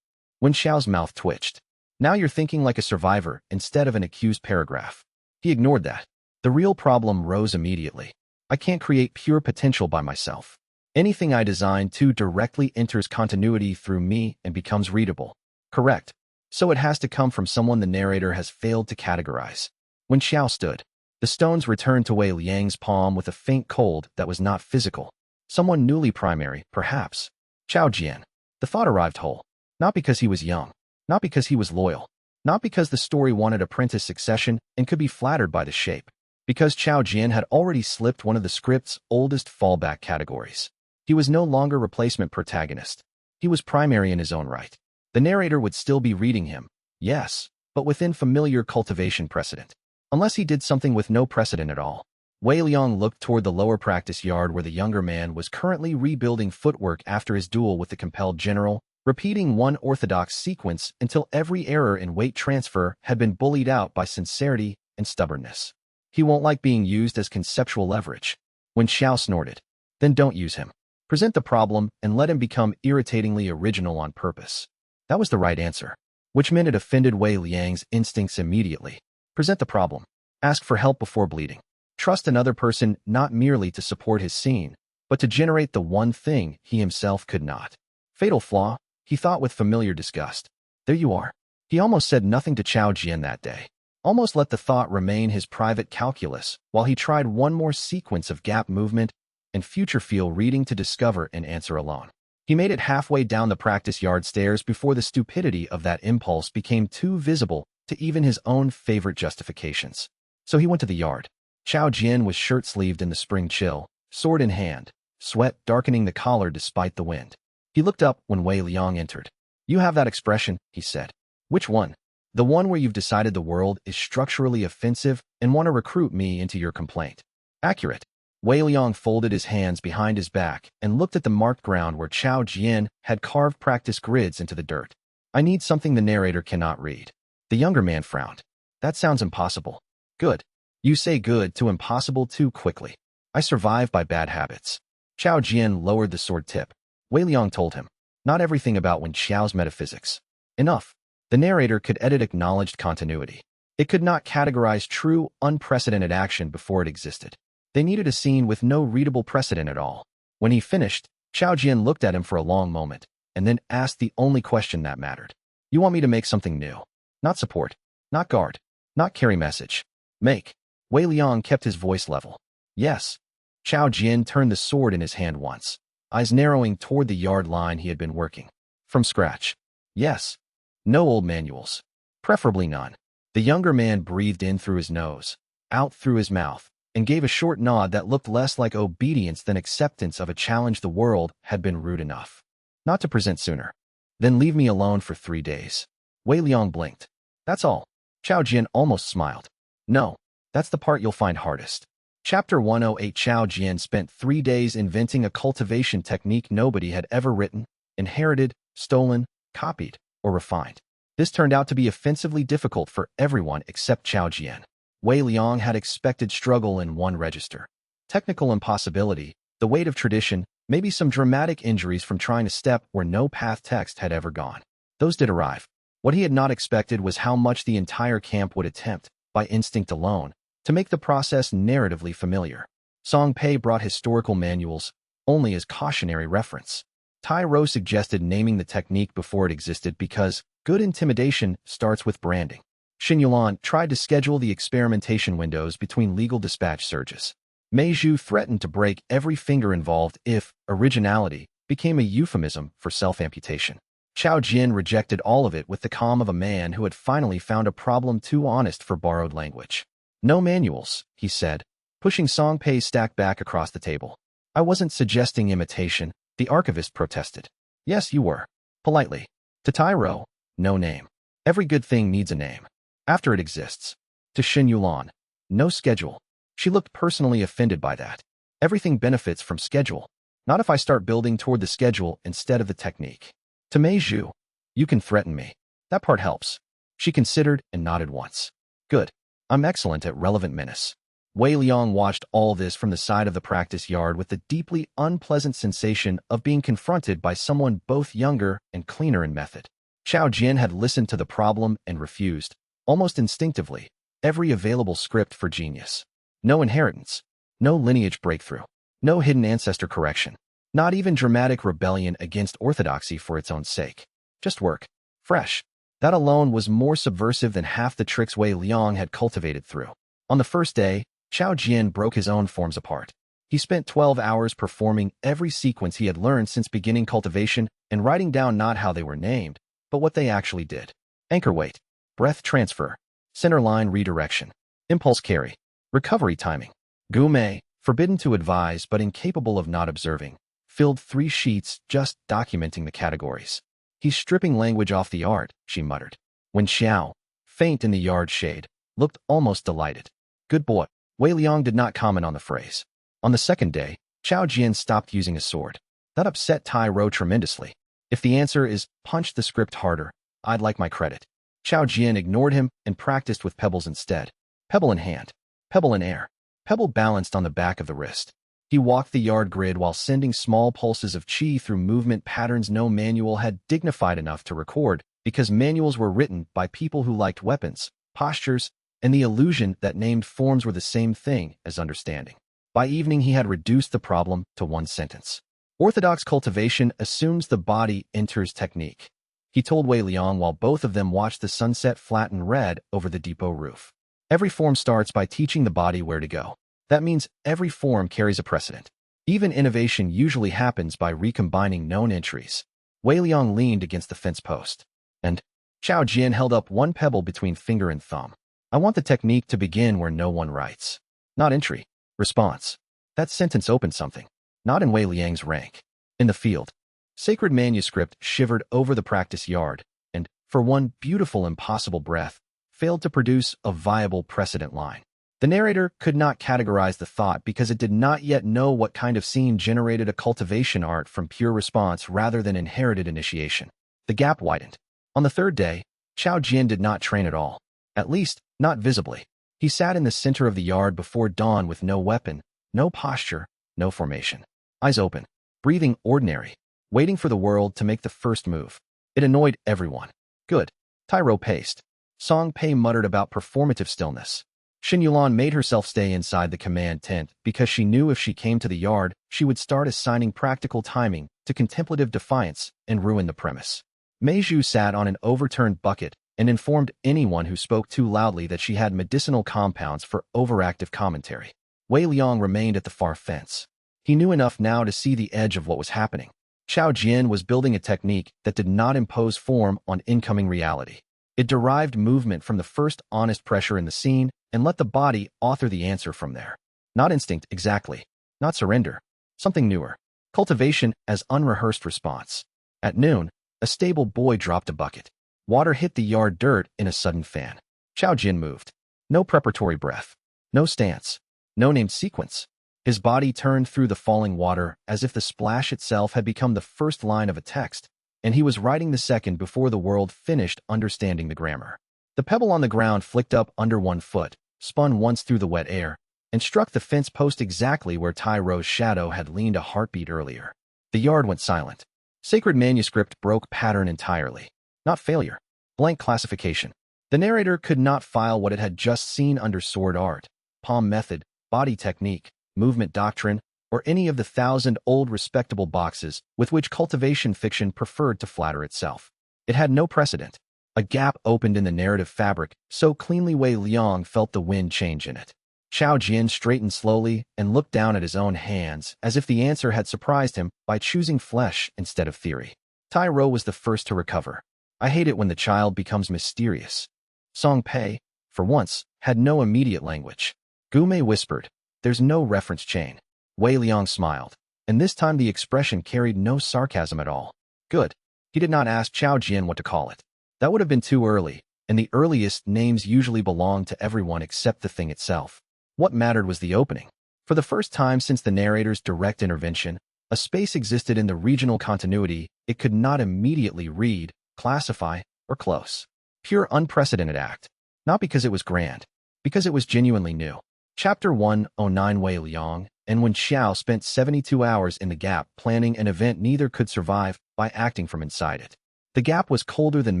Wen Xiao's mouth twitched. Now you're thinking like a survivor instead of an accused paragraph. He ignored that. The real problem rose immediately. I can't create pure potential by myself. Anything I design too directly enters continuity through me and becomes readable. Correct. So it has to come from someone the narrator has failed to categorize. When Xiao stood, the stones returned to Wei Liang's palm with a faint cold that was not physical. Someone newly primary, perhaps. Chao Jian. The thought arrived whole. Not because he was young. Not because he was loyal. Not because the story wanted apprentice succession and could be flattered by the shape. Because Chao Jian had already slipped one of the script's oldest fallback categories. He was no longer replacement protagonist. He was primary in his own right. The narrator would still be reading him, yes, but within familiar cultivation precedent. Unless he did something with no precedent at all. Wei Liang looked toward the lower practice yard where the younger man was currently rebuilding footwork after his duel with the compelled general, repeating one orthodox sequence until every error in weight transfer had been bullied out by sincerity and stubbornness. He won't like being used as conceptual leverage. When Xiao snorted, then don't use him. Present the problem and let him become irritatingly original on purpose. That was the right answer, which meant it offended Wei Liang's instincts immediately. Present the problem. Ask for help before bleeding. Trust another person not merely to support his scene, but to generate the one thing he himself could not. Fatal flaw, he thought with familiar disgust. There you are. He almost said nothing to Chao Jian that day. Almost let the thought remain his private calculus while he tried one more sequence of gap movement and future feel reading to discover and answer alone. He made it halfway down the practice yard stairs before the stupidity of that impulse became too visible to even his own favorite justifications. So he went to the yard. Chao Jian was shirt-sleeved in the spring chill, sword in hand, sweat darkening the collar despite the wind. He looked up when Wei Liang entered. You have that expression, he said. Which one? The one where you've decided the world is structurally offensive and want to recruit me into your complaint. Accurate. Wei Liang folded his hands behind his back and looked at the marked ground where Chao Jian had carved practice grids into the dirt. I need something the narrator cannot read. The younger man frowned. That sounds impossible. Good. You say good to impossible too quickly. I survive by bad habits. Chao Jian lowered the sword tip. Wei Liang told him. Not everything about Wen Xiao's metaphysics. Enough. The narrator could edit acknowledged continuity. It could not categorize true, unprecedented action before it existed. They needed a scene with no readable precedent at all. When he finished, Chao Jian looked at him for a long moment, and then asked the only question that mattered. You want me to make something new? Not support. Not guard. Not carry message. Make. Wei Liang kept his voice level. Yes. Chao Jian turned the sword in his hand once, eyes narrowing toward the yard line he had been working. From scratch. Yes. No old manuals. Preferably none. The younger man breathed in through his nose, out through his mouth, and gave a short nod that looked less like obedience than acceptance of a challenge the world had been rude enough not to present sooner. Then leave me alone for 3 days. Wei Liang blinked. That's all. Chao Jian almost smiled. No, that's the part you'll find hardest. Chapter 108. Chao Jian spent 3 days inventing a cultivation technique nobody had ever written, inherited, stolen, copied, or refined. This turned out to be offensively difficult for everyone except Chao Jian. Wei Liang had expected struggle in one register. Technical impossibility, the weight of tradition, maybe some dramatic injuries from trying to step where no path text had ever gone. Those did arrive. What he had not expected was how much the entire camp would attempt, by instinct alone, to make the process narratively familiar. Song Pei brought historical manuals, only as cautionary reference. Tai Ro suggested naming the technique before it existed because good intimidation starts with branding. Xin Yulan tried to schedule the experimentation windows between legal dispatch surges. Mei Zhu threatened to break every finger involved if originality became a euphemism for self-amputation. Xiao Jin rejected all of it with the calm of a man who had finally found a problem too honest for borrowed language. No manuals, he said, pushing Song Pei's stack back across the table. I wasn't suggesting imitation, the archivist protested. Yes, you were. Politely. To Tai Ro, no name. Every good thing needs a name. After it exists. To Xin Yulan, no schedule. She looked personally offended by that. Everything benefits from schedule. Not if I start building toward the schedule instead of the technique. To Mei Zhu, you can threaten me. That part helps. She considered and nodded once. Good. I'm excellent at relevant menace. Wei Liang watched all this from the side of the practice yard with the deeply unpleasant sensation of being confronted by someone both younger and cleaner in method. Xiao Jin had listened to the problem and refused, almost instinctively, every available script for genius. No inheritance. No lineage breakthrough. No hidden ancestor correction. Not even dramatic rebellion against orthodoxy for its own sake. Just work. Fresh. That alone was more subversive than half the tricks Wei Liang had cultivated through. On the first day, Xiao Jin broke his own forms apart. He spent 12 hours performing every sequence he had learned since beginning cultivation and writing down not how they were named, but what they actually did. Anchor weight, breath transfer, center line redirection, impulse carry, recovery timing. Gu Mei, forbidden to advise but incapable of not observing, filled 3 sheets just documenting the categories. He's stripping language off the art, she muttered. When Xiao, faint in the yard shade, looked almost delighted. Good boy. Wei Liang did not comment on the phrase. On the second day, Xiao Jin stopped using his sword. That upset Tai Ro tremendously. If the answer is, punch the script harder, I'd like my credit. Xiao Jin ignored him and practiced with pebbles instead. Pebble in hand. Pebble in air. Pebble balanced on the back of the wrist. He walked the yard grid while sending small pulses of qi through movement patterns no manual had dignified enough to record, because manuals were written by people who liked weapons, postures, and the illusion that named forms were the same thing as understanding. By evening, he had reduced the problem to 1 sentence. Orthodox cultivation assumes the body enters technique. He told Wei Liang while both of them watched the sunset flatten red over the depot roof. Every form starts by teaching the body where to go. That means every form carries a precedent. Even innovation usually happens by recombining known entries. Wei Liang leaned against the fence post. And Xiao Jin held up 1 pebble between finger and thumb. I want the technique to begin where no one writes. Not entry. Response. That sentence opened something. Not in Wei Liang's rank. In the field. Sacred manuscript shivered over the practice yard, and, for one beautiful impossible breath, failed to produce a viable precedent line. The narrator could not categorize the thought because it did not yet know what kind of scene generated a cultivation art from pure response rather than inherited initiation. The gap widened. On the 3rd day, Xiao Jin did not train at all. At least, not visibly. He sat in the center of the yard before dawn with no weapon, no posture, no formation. Eyes open, breathing ordinary, waiting for the world to make the first move. It annoyed everyone. Good. Tai Ro paced. Song Pei muttered about performative stillness. Xin Yulan made herself stay inside the command tent because she knew if she came to the yard, she would start assigning practical timing to contemplative defiance and ruin the premise. Mei Zhu sat on an overturned bucket and informed anyone who spoke too loudly that she had medicinal compounds for overactive commentary. Wei Liang remained at the far fence. He knew enough now to see the edge of what was happening. Xiao Jin was building a technique that did not impose form on incoming reality. It derived movement from the first honest pressure in the scene and let the body author the answer from there. Not instinct, exactly. Not surrender. Something newer. Cultivation as unrehearsed response. At noon, a stable boy dropped a bucket. Water hit the yard dirt in a sudden fan. Xiao Jin moved. No preparatory breath. No stance. No named sequence. His body turned through the falling water as if the splash itself had become the first line of a text, and he was writing the second before the world finished understanding the grammar. The pebble on the ground flicked up under 1 foot, spun once through the wet air, and struck the fence post exactly where Tai Ro's shadow had leaned a heartbeat earlier. The yard went silent. Sacred manuscript broke pattern entirely. Not failure. Blank classification. The narrator could not file what it had just seen under sword art, palm method, body technique, movement doctrine, or any of the 1,000 old respectable boxes with which cultivation fiction preferred to flatter itself. It had no precedent. A gap opened in the narrative fabric, so cleanly Wei Liang felt the wind change in it. Xiao Jian straightened slowly and looked down at his own hands, as if the answer had surprised him by choosing flesh instead of theory. Tai Ro was the first to recover. I hate it when the child becomes mysterious. Song Pei, for once, had no immediate language. Gu Mei whispered, "There's no reference chain." Wei Liang smiled, and this time the expression carried no sarcasm at all. Good. He did not ask Xiao Jian what to call it. That would have been too early, and the earliest names usually belong to everyone except the thing itself. What mattered was the opening. For the first time since the narrator's direct intervention, a space existed in the regional continuity it could not immediately read, classify, or close. Pure unprecedented act. Not because it was grand, because it was genuinely new. Chapter 109 Wei Liang, and when Xiao spent 72 hours in the gap planning an event neither could survive by acting from inside it. The gap was colder than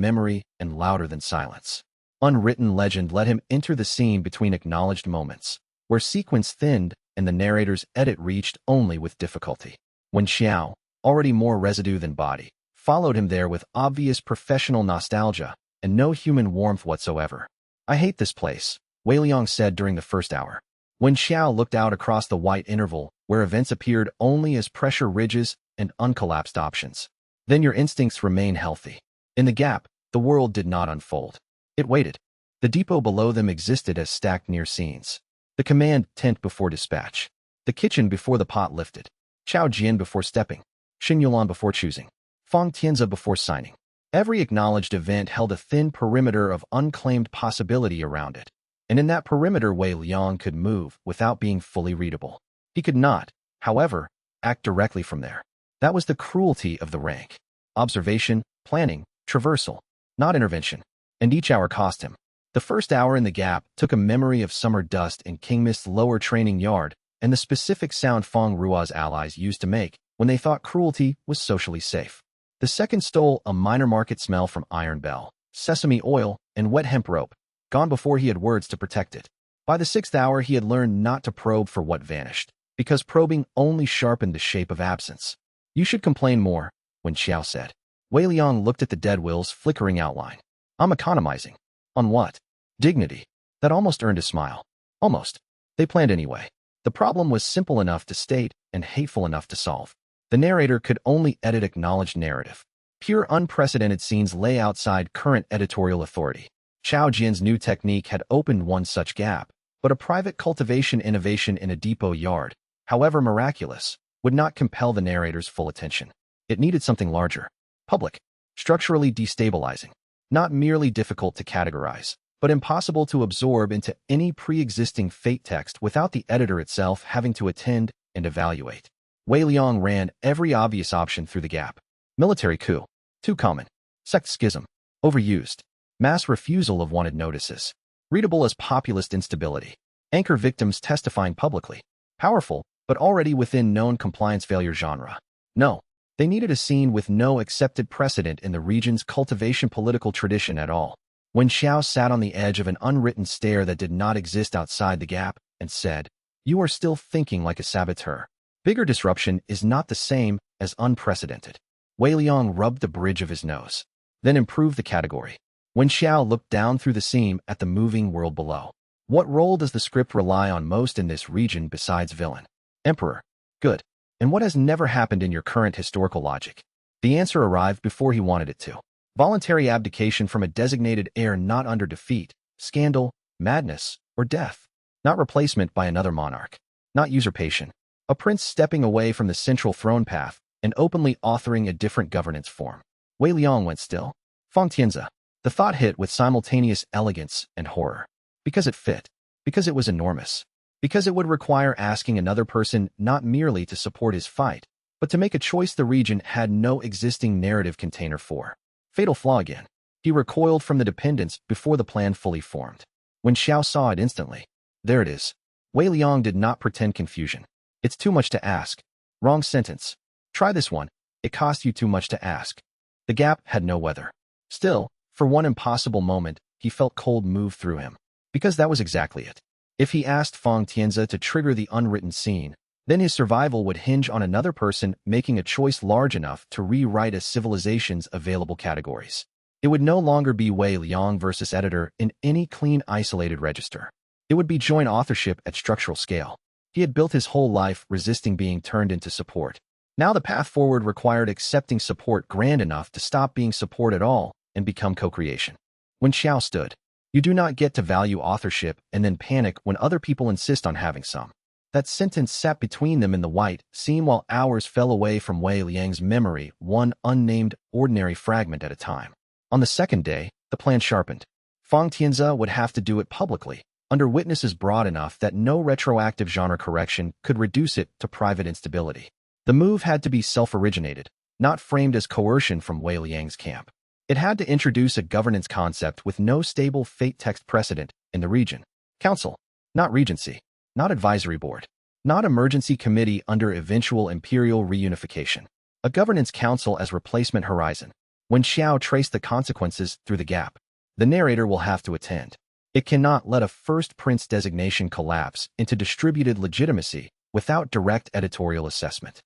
memory and louder than silence. Unwritten legend let him enter the scene between acknowledged moments, where sequence thinned and the narrator's edit reached only with difficulty. When Xiao, already more residue than body, followed him there with obvious professional nostalgia and no human warmth whatsoever. "I hate this place," Wei Liang said during the first hour. When Xiao looked out across the white interval, where events appeared only as pressure ridges and uncollapsed options. "Then your instincts remain healthy." In the gap, the world did not unfold. It waited. The depot below them existed as stacked near scenes. The command tent before dispatch. The kitchen before the pot lifted. Xiao Jian before stepping. Xin Yulan before choosing. Fang Tianzi before signing. Every acknowledged event held a thin perimeter of unclaimed possibility around it. And in that perimeter Wei Liang could move without being fully readable. He could not, however, act directly from there. That was the cruelty of the rank. Observation, planning, traversal, not intervention. And each hour cost him. The first hour in the gap took a memory of summer dust in King Mist's lower training yard and the specific sound Feng Rua's allies used to make when they thought cruelty was socially safe. The second stole a minor market smell from iron bell, sesame oil, and wet hemp rope, gone before he had words to protect it. By the 6th hour he had learned not to probe for what vanished, because probing only sharpened the shape of absence. "You should complain more," Wen Xiao said. Wei Liang looked at the dead will's flickering outline. "I'm economizing." On what? Dignity. That almost earned a smile. Almost. They planned anyway. The problem was simple enough to state and hateful enough to solve. The narrator could only edit acknowledged narrative. Pure unprecedented scenes lay outside current editorial authority. Xiao Jian's new technique had opened one such gap, but a private cultivation innovation in a depot yard, however miraculous, would not compel the narrator's full attention. It needed something larger. Public. Structurally destabilizing. Not merely difficult to categorize, but impossible to absorb into any pre-existing fate text without the editor itself having to attend and evaluate. Wei Liang ran every obvious option through the gap. Military coup. Too common. Sect schism. Overused. Mass refusal of wanted notices. Readable as populist instability. Anchor victims testifying publicly. Powerful, but already within known compliance failure genre. No. They needed a scene with no accepted precedent in the region's cultivation political tradition at all. When Xiao sat on the edge of an unwritten stare that did not exist outside the gap and said, "You are still thinking like a saboteur. Bigger disruption is not the same as unprecedented." Wei Liang rubbed the bridge of his nose, then improved the category. When Xiao looked down through the seam at the moving world below. What role does the script rely on most in this region besides villain? Emperor. Good. And what has never happened in your current historical logic? The answer arrived before he wanted it to. Voluntary abdication from a designated heir not under defeat, scandal, madness, or death. Not replacement by another monarch. Not usurpation. A prince stepping away from the central throne path and openly authoring a different governance form. Wei Liang went still. Fang Tianzi. The thought hit with simultaneous elegance and horror. Because it fit. Because it was enormous. Because it would require asking another person not merely to support his fight, but to make a choice the region had no existing narrative container for. Fatal flaw again. He recoiled from the dependence before the plan fully formed. When Xiao saw it instantly. There it is. Wei Liang did not pretend confusion. It's too much to ask. Wrong sentence. Try this one. It cost you too much to ask. The gap had no weather. Still, for one impossible moment, he felt cold move through him. Because that was exactly it. If he asked Fang Tianzi to trigger the unwritten scene, Then his survival would hinge on another person making a choice large enough to rewrite a civilization's available categories. It would no longer be Wei Liang versus editor in any clean, isolated register. It would be joint authorship at structural scale. He had built his whole life resisting being turned into support. Now the path forward required accepting support grand enough to stop being support at all and become co-creation. When Xiao stood, "You do not get to value authorship and then panic when other people insist on having some." That sentence sat between them in the white seam while hours fell away from Wei Liang's memory, one unnamed, ordinary fragment at a time. On the second day, the plan sharpened. Fang Tianzi would have to do it publicly, under witnesses broad enough that no retroactive genre correction could reduce it to private instability. The move had to be self-originated, not framed as coercion from Wei Liang's camp. It had to introduce a governance concept with no stable fate text precedent in the region. Council, not regency, not advisory board, not emergency committee under eventual imperial reunification. A governance council as replacement horizon. When Xiao traced the consequences through the gap, the narrator will have to attend. It cannot let a first prince designation collapse into distributed legitimacy without direct editorial assessment.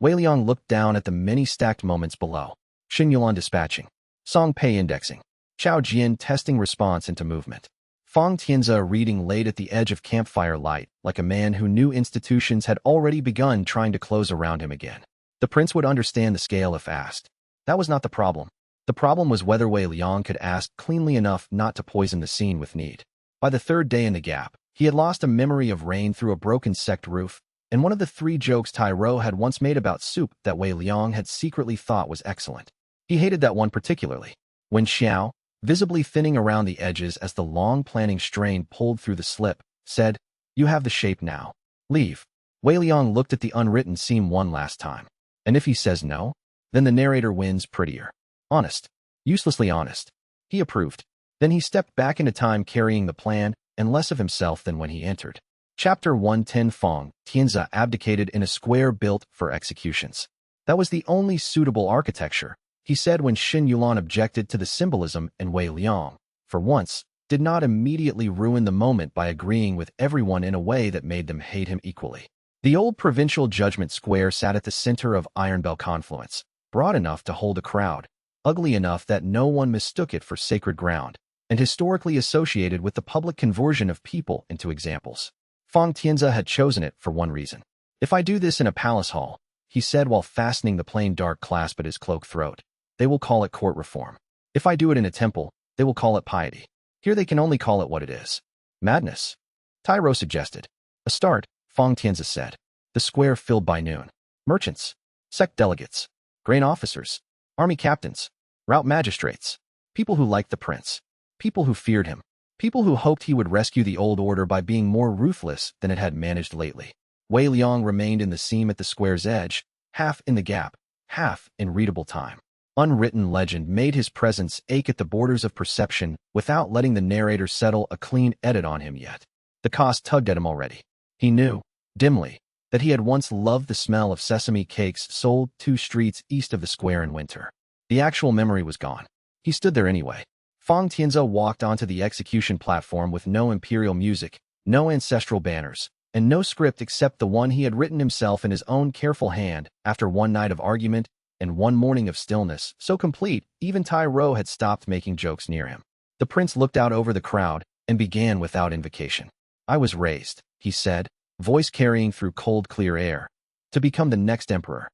Wei Liang looked down at the many stacked moments below. Xin Yulan dispatching. Song Pei indexing. Chao Jian testing response into movement. Fang Tianzi reading late at the edge of campfire light, like a man who knew institutions had already begun trying to close around him again. The prince would understand the scale if asked. That was not the problem. The problem was whether Wei Liang could ask cleanly enough not to poison the scene with need. By the third day in the gap, he had lost a memory of rain through a broken sect roof, and one of the 3 jokes Tai Ro had once made about soup that Wei Liang had secretly thought was excellent. He hated that one particularly. When Xiao, visibly thinning around the edges as the long planning strain pulled through the slip, said, "You have the shape now. Leave." Wei Liang looked at the unwritten seam one last time. And if he says no, then the narrator wins prettier. Honest. Uselessly honest. He approved. Then he stepped back into time carrying the plan and less of himself than when he entered. Chapter 110 Fang Tianzi abdicated in a square built for executions. That was the only suitable architecture, he said when Xin Yulan objected to the symbolism and Wei Liang, for once, did not immediately ruin the moment by agreeing with everyone in a way that made them hate him equally. The old provincial judgment square sat at the center of Iron Bell confluence, broad enough to hold a crowd, ugly enough that no one mistook it for sacred ground, and historically associated with the public conversion of people into examples. Fang Tianzi had chosen it for one reason. "If I do this in a palace hall," he said while fastening the plain dark clasp at his cloak throat, "they will call it court reform. If I do it in a temple, they will call it piety. Here they can only call it what it is. Madness." Tai Ro suggested. "A start," Fang Tianzi said. The square filled by noon. Merchants, sect delegates, grain officers, army captains, route magistrates, people who liked the prince, people who feared him, people who hoped he would rescue the old order by being more ruthless than it had managed lately. Wei Liang remained in the seam at the square's edge, half in the gap, half in readable time. Unwritten legend made his presence ache at the borders of perception without letting the narrator settle a clean edit on him yet. The cost tugged at him already. He knew, dimly, that he had once loved the smell of sesame cakes sold 2 streets east of the square in winter. The actual memory was gone. He stood there anyway. Fang Tianzi walked onto the execution platform with no imperial music, no ancestral banners, and no script except the one he had written himself in his own careful hand after one night of argument and one morning of stillness, so complete even Tai Ro had stopped making jokes near him. The prince looked out over the crowd and began without invocation. "I was raised," he said, voice carrying through cold, clear air, "to become the next emperor."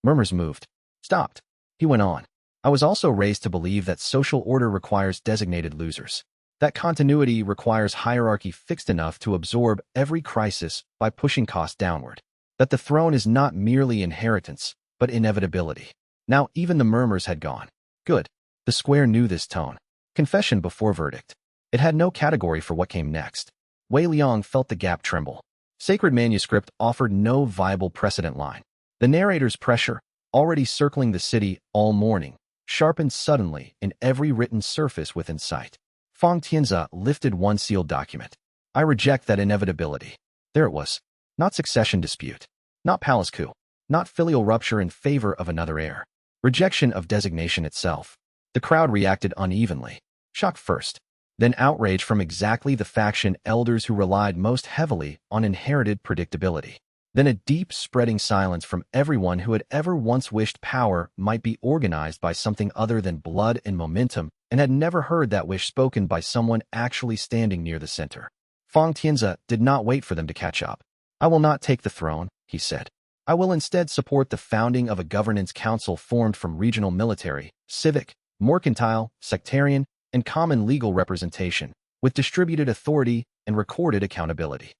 Murmurs moved. Stopped. He went on. "I was also raised to believe that social order requires designated losers. That continuity requires hierarchy fixed enough to absorb every crisis by pushing costs downward. That the throne is not merely inheritance, but inevitability." Now even the murmurs had gone. Good. The square knew this tone. Confession before verdict. It had no category for what came next. Wei Liang felt the gap tremble. Sacred manuscript offered no viable precedent line. The narrator's pressure, already circling the city all morning, sharpened suddenly in every written surface within sight. Fang Tianzi lifted one sealed document. "I reject that inevitability." There it was. Not succession dispute. Not palace coup. Not filial rupture in favor of another heir. Rejection of designation itself. The crowd reacted unevenly. Shock first. Then outrage from exactly the faction elders who relied most heavily on inherited predictability. Then a deep, spreading silence from everyone who had ever once wished power might be organized by something other than blood and momentum, and had never heard that wish spoken by someone actually standing near the center. Fang Tianzi did not wait for them to catch up. "I will not take the throne," he said. "I will instead support the founding of a governance council formed from regional military, civic, mercantile, sectarian, and common legal representation, with distributed authority and recorded accountability."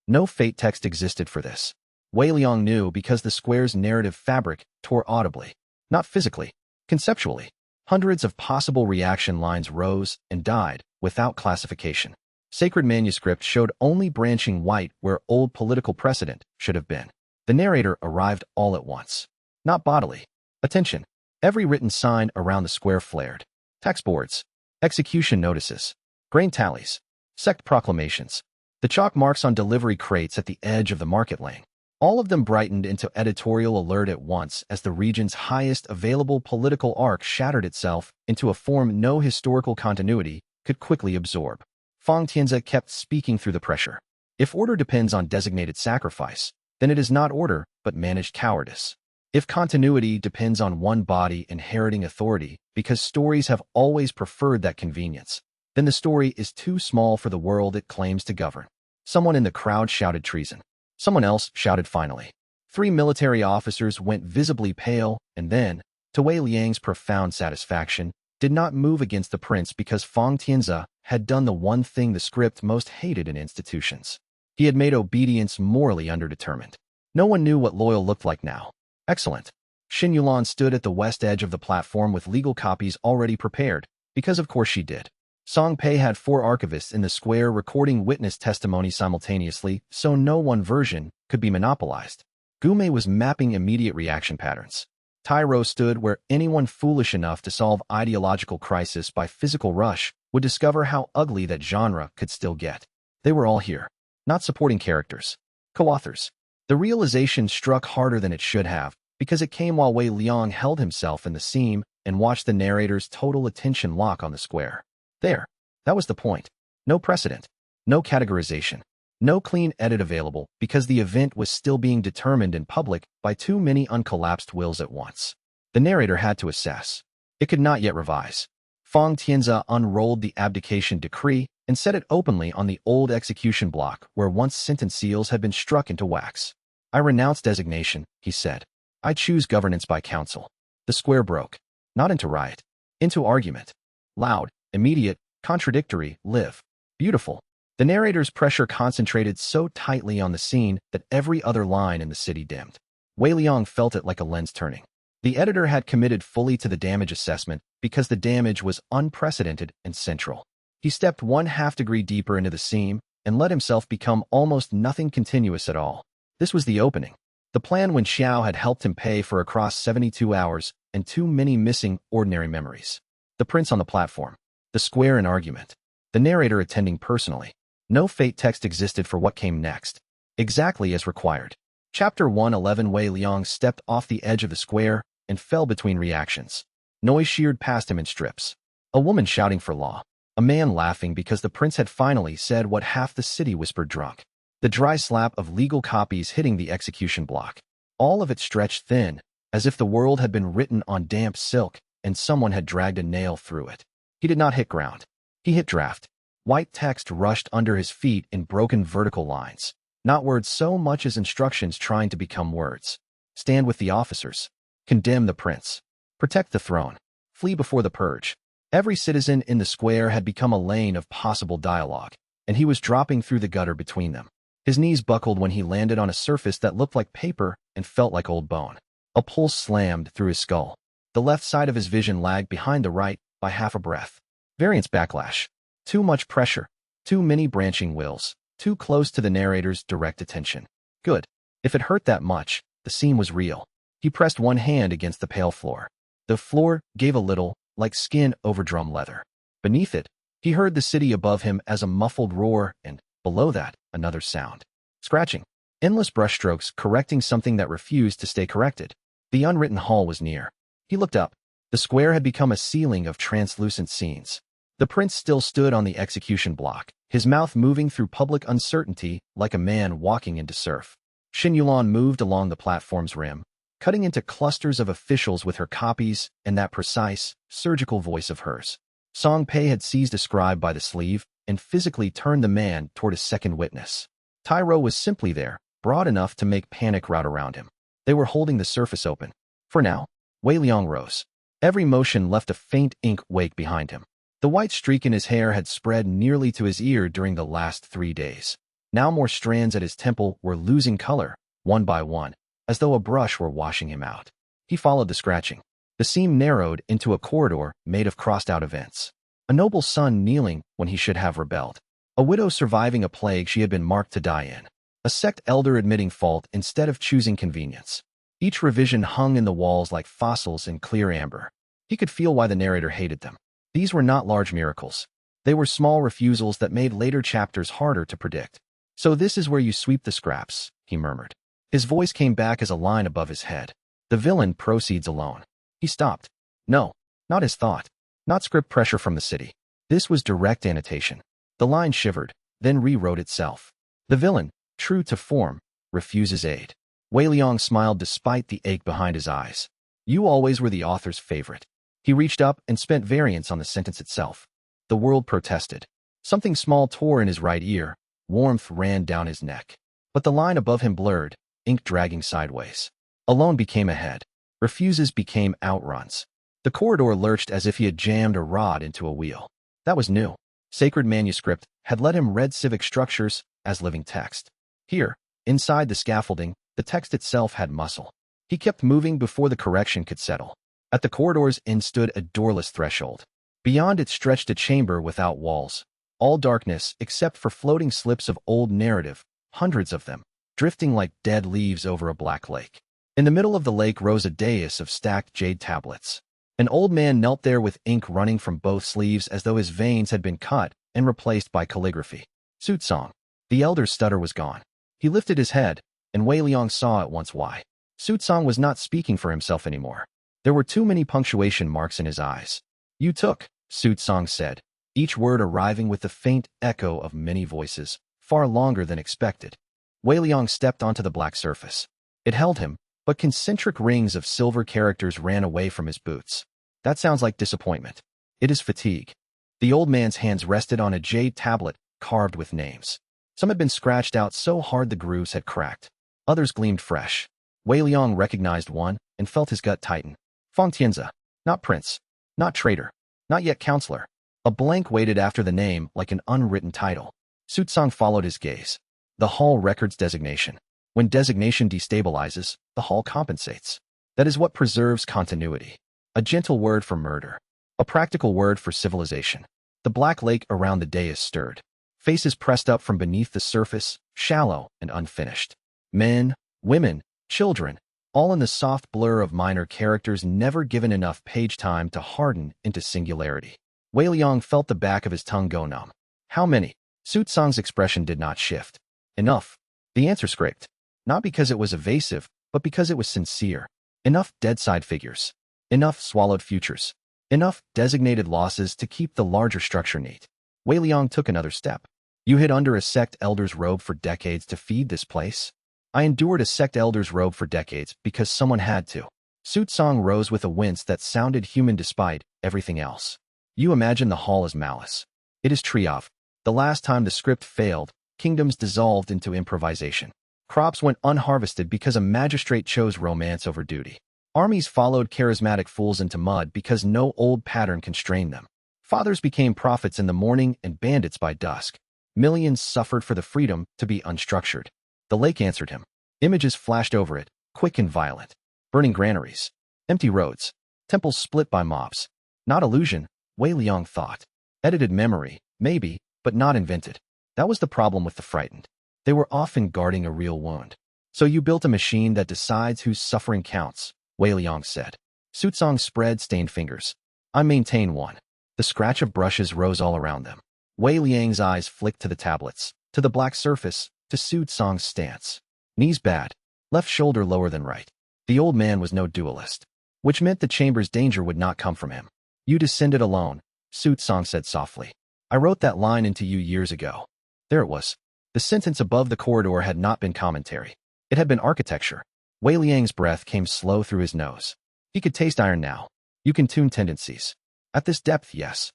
No fate text existed for this. Wei Liang knew because the square's narrative fabric tore audibly, not physically, conceptually. Hundreds of possible reaction lines rose and died without classification. Sacred manuscript showed only branching white where old political precedent should have been. The narrator arrived all at once. Not bodily. Attention. Every written sign around the square flared. Tax boards. Execution notices. Grain tallies. Sect proclamations. The chalk marks on delivery crates at the edge of the market lane. All of them brightened into editorial alert at once as the region's highest available political arc shattered itself into a form no historical continuity could quickly absorb. Fang Tianzi kept speaking through the pressure. If order depends on designated sacrifice, then it is not order, but managed cowardice. If continuity depends on one body inheriting authority, because stories have always preferred that convenience, then the story is too small for the world it claims to govern. Someone in the crowd shouted treason. Someone else shouted finally. 3 military officers went visibly pale, and then, to Wei Liang's profound satisfaction, did not move against the prince because Fang Tianzi had done the one thing the script most hated in institutions. He had made obedience morally underdetermined. No one knew what loyal looked like now. Excellent. Xin Yulan stood at the west edge of the platform with legal copies already prepared, because of course she did. Song Pei had 4 archivists in the square recording witness testimony simultaneously, so no one version could be monopolized. Gume was mapping immediate reaction patterns. Tyro stood where anyone foolish enough to solve ideological crisis by physical rush would discover how ugly that genre could still get. They were all here. Not supporting characters. Co-authors. The realization struck harder than it should have, because it came while Wei Liang held himself in the seam and watched the narrator's total attention lock on the square. There. That was the point. No precedent. No categorization. No clean edit available because the event was still being determined in public by too many uncollapsed wills at once. The narrator had to assess. It could not yet revise. Fang Tianzi unrolled the abdication decree and set it openly on the old execution block where once sentence seals had been struck into wax. "I renounce designation," he said. "I choose governance by council." The square broke. Not into riot. Into argument. Loud. Immediate, contradictory, live. Beautiful. The narrator's pressure concentrated so tightly on the scene that every other line in the city dimmed. Wei Liang felt it like a lens turning. The editor had committed fully to the damage assessment because the damage was unprecedented and central. He stepped 1/2 degree deeper into the seam and let himself become almost nothing continuous at all. This was the opening. The plan when Xiao had helped him pay for across 72 hours and too many missing ordinary memories. The prince on the platform. The square in argument. The narrator attending personally. No fate text existed for what came next. Exactly as required. Chapter 111. Wei Liang stepped off the edge of the square and fell between reactions. Noise sheared past him in strips. A woman shouting for law. A man laughing because the prince had finally said what half the city whispered drunk. The dry slap of legal copies hitting the execution block. All of it stretched thin, as if the world had been written on damp silk and someone had dragged a nail through it. He did not hit ground. He hit draft. White text rushed under his feet in broken vertical lines. Not words so much as instructions trying to become words. Stand with the officers. Condemn the prince. Protect the throne. Flee before the purge. Every citizen in the square had become a lane of possible dialogue, and he was dropping through the gutter between them. His knees buckled when he landed on a surface that looked like paper and felt like old bone. A pulse slammed through his skull. The left side of his vision lagged behind the right by half a breath. Variance backlash. Too much pressure. Too many branching wills. Too close to the narrator's direct attention. Good. If it hurt that much, the seam was real. He pressed one hand against the pale floor. The floor gave a little, like skin over drum leather. Beneath it, he heard the city above him as a muffled roar and, below that, another sound. Scratching. Endless brushstrokes correcting something that refused to stay corrected. The unwritten hall was near. He looked up. The square had become a ceiling of translucent scenes. The prince still stood on the execution block, his mouth moving through public uncertainty like a man walking into surf. Xin Yulan moved along the platform's rim, cutting into clusters of officials with her copies and that precise, surgical voice of hers. Song Pei had seized a scribe by the sleeve and physically turned the man toward a second witness. Tyro was simply there, broad enough to make panic rout around him. They were holding the surface open. For now, Wei Liang rose. Every motion left a faint ink wake behind him. The white streak in his hair had spread nearly to his ear during the last 3 days. Now more strands at his temple were losing color, one by one, as though a brush were washing him out. He followed the scratching. The seam narrowed into a corridor made of crossed-out events. A noble son kneeling when he should have rebelled. A widow surviving a plague she had been marked to die in. A sect elder admitting fault instead of choosing convenience. Each revision hung in the walls like fossils in clear amber. He could feel why the narrator hated them. These were not large miracles. They were small refusals that made later chapters harder to predict. "So this is where you sweep the scraps," he murmured. His voice came back as a line above his head. "The villain proceeds alone." He stopped. No, not his thought. Not script pressure from the city. This was direct annotation. The line shivered, then rewrote itself. "The villain, true to form, refuses aid." Wei Liang smiled despite the ache behind his eyes. "You always were the author's favorite." He reached up and spent variance on the sentence itself. The world protested. Something small tore in his right ear. Warmth ran down his neck. But the line above him blurred, ink dragging sideways. Alone became ahead. Refuses became outruns. The corridor lurched as if he had jammed a rod into a wheel. That was new. Sacred manuscript had let him read civic structures as living text. Here, inside the scaffolding, the text itself had muscle. He kept moving before the correction could settle. At the corridor's end stood a doorless threshold. Beyond it stretched a chamber without walls. All darkness except for floating slips of old narrative, hundreds of them, drifting like dead leaves over a black lake. In the middle of the lake rose a dais of stacked jade tablets. An old man knelt there with ink running from both sleeves as though his veins had been cut and replaced by calligraphy. Sutsong. The elder's stutter was gone. He lifted his head, and Wei Liang saw at once why. Sutsong was not speaking for himself anymore. There were too many punctuation marks in his eyes. "You took," Sutsong said, each word arriving with the faint echo of many voices, far longer than expected. Wei Liang stepped onto the black surface. It held him, but concentric rings of silver characters ran away from his boots. "That sounds like disappointment." "It is fatigue." The old man's hands rested on a jade tablet carved with names. Some had been scratched out so hard the grooves had cracked. Others gleamed fresh. Wei Liang recognized one and felt his gut tighten. Fang Tianzi. Not prince. Not traitor. Not yet counselor. A blank waited after the name like an unwritten title. Sutsong followed his gaze. The hall records designation. When designation destabilizes, the hall compensates. That is what preserves continuity. A gentle word for murder. A practical word for civilization. The black lake around the dais stirred. Faces pressed up from beneath the surface, shallow and unfinished. Men, women, children, all in the soft blur of minor characters never given enough page time to harden into singularity. Wei Liang felt the back of his tongue go numb. How many? Sutsong's expression did not shift. Enough. The answer scraped. Not because it was evasive, but because it was sincere. Enough dead-side figures. Enough swallowed futures. Enough designated losses to keep the larger structure neat. Wei Liang took another step. "You hid under a sect elder's robe for decades to feed this place?" "I endured a sect elder's robe for decades because someone had to." Sutsong rose with a wince that sounded human despite everything else. "You imagine the hall as malice. It is Triov. The last time the script failed, kingdoms dissolved into improvisation. Crops went unharvested because a magistrate chose romance over duty. Armies followed charismatic fools into mud because no old pattern constrained them. Fathers became prophets in the morning and bandits by dusk. Millions suffered for the freedom to be unstructured." The lake answered him. Images flashed over it, quick and violent. Burning granaries. Empty roads. Temples split by mobs. Not illusion, Wei Liang thought. Edited memory, maybe, but not invented. That was the problem with the frightened. They were often guarding a real wound. "So you built a machine that decides whose suffering counts," Wei Liang said. Sutsong spread stained fingers. "I maintain one." The scratch of brushes rose all around them. Wei Liang's eyes flicked to the tablets, to the black surface, to Sutsong's stance. Knees bad, left shoulder lower than right. The old man was no duelist, which meant the chamber's danger would not come from him. "You descended alone," Sutsong said softly. "I wrote that line into you years ago." There it was. The sentence above the corridor had not been commentary. It had been architecture. Wei Liang's breath came slow through his nose. He could taste iron now. You can tune tendencies. At this depth, yes.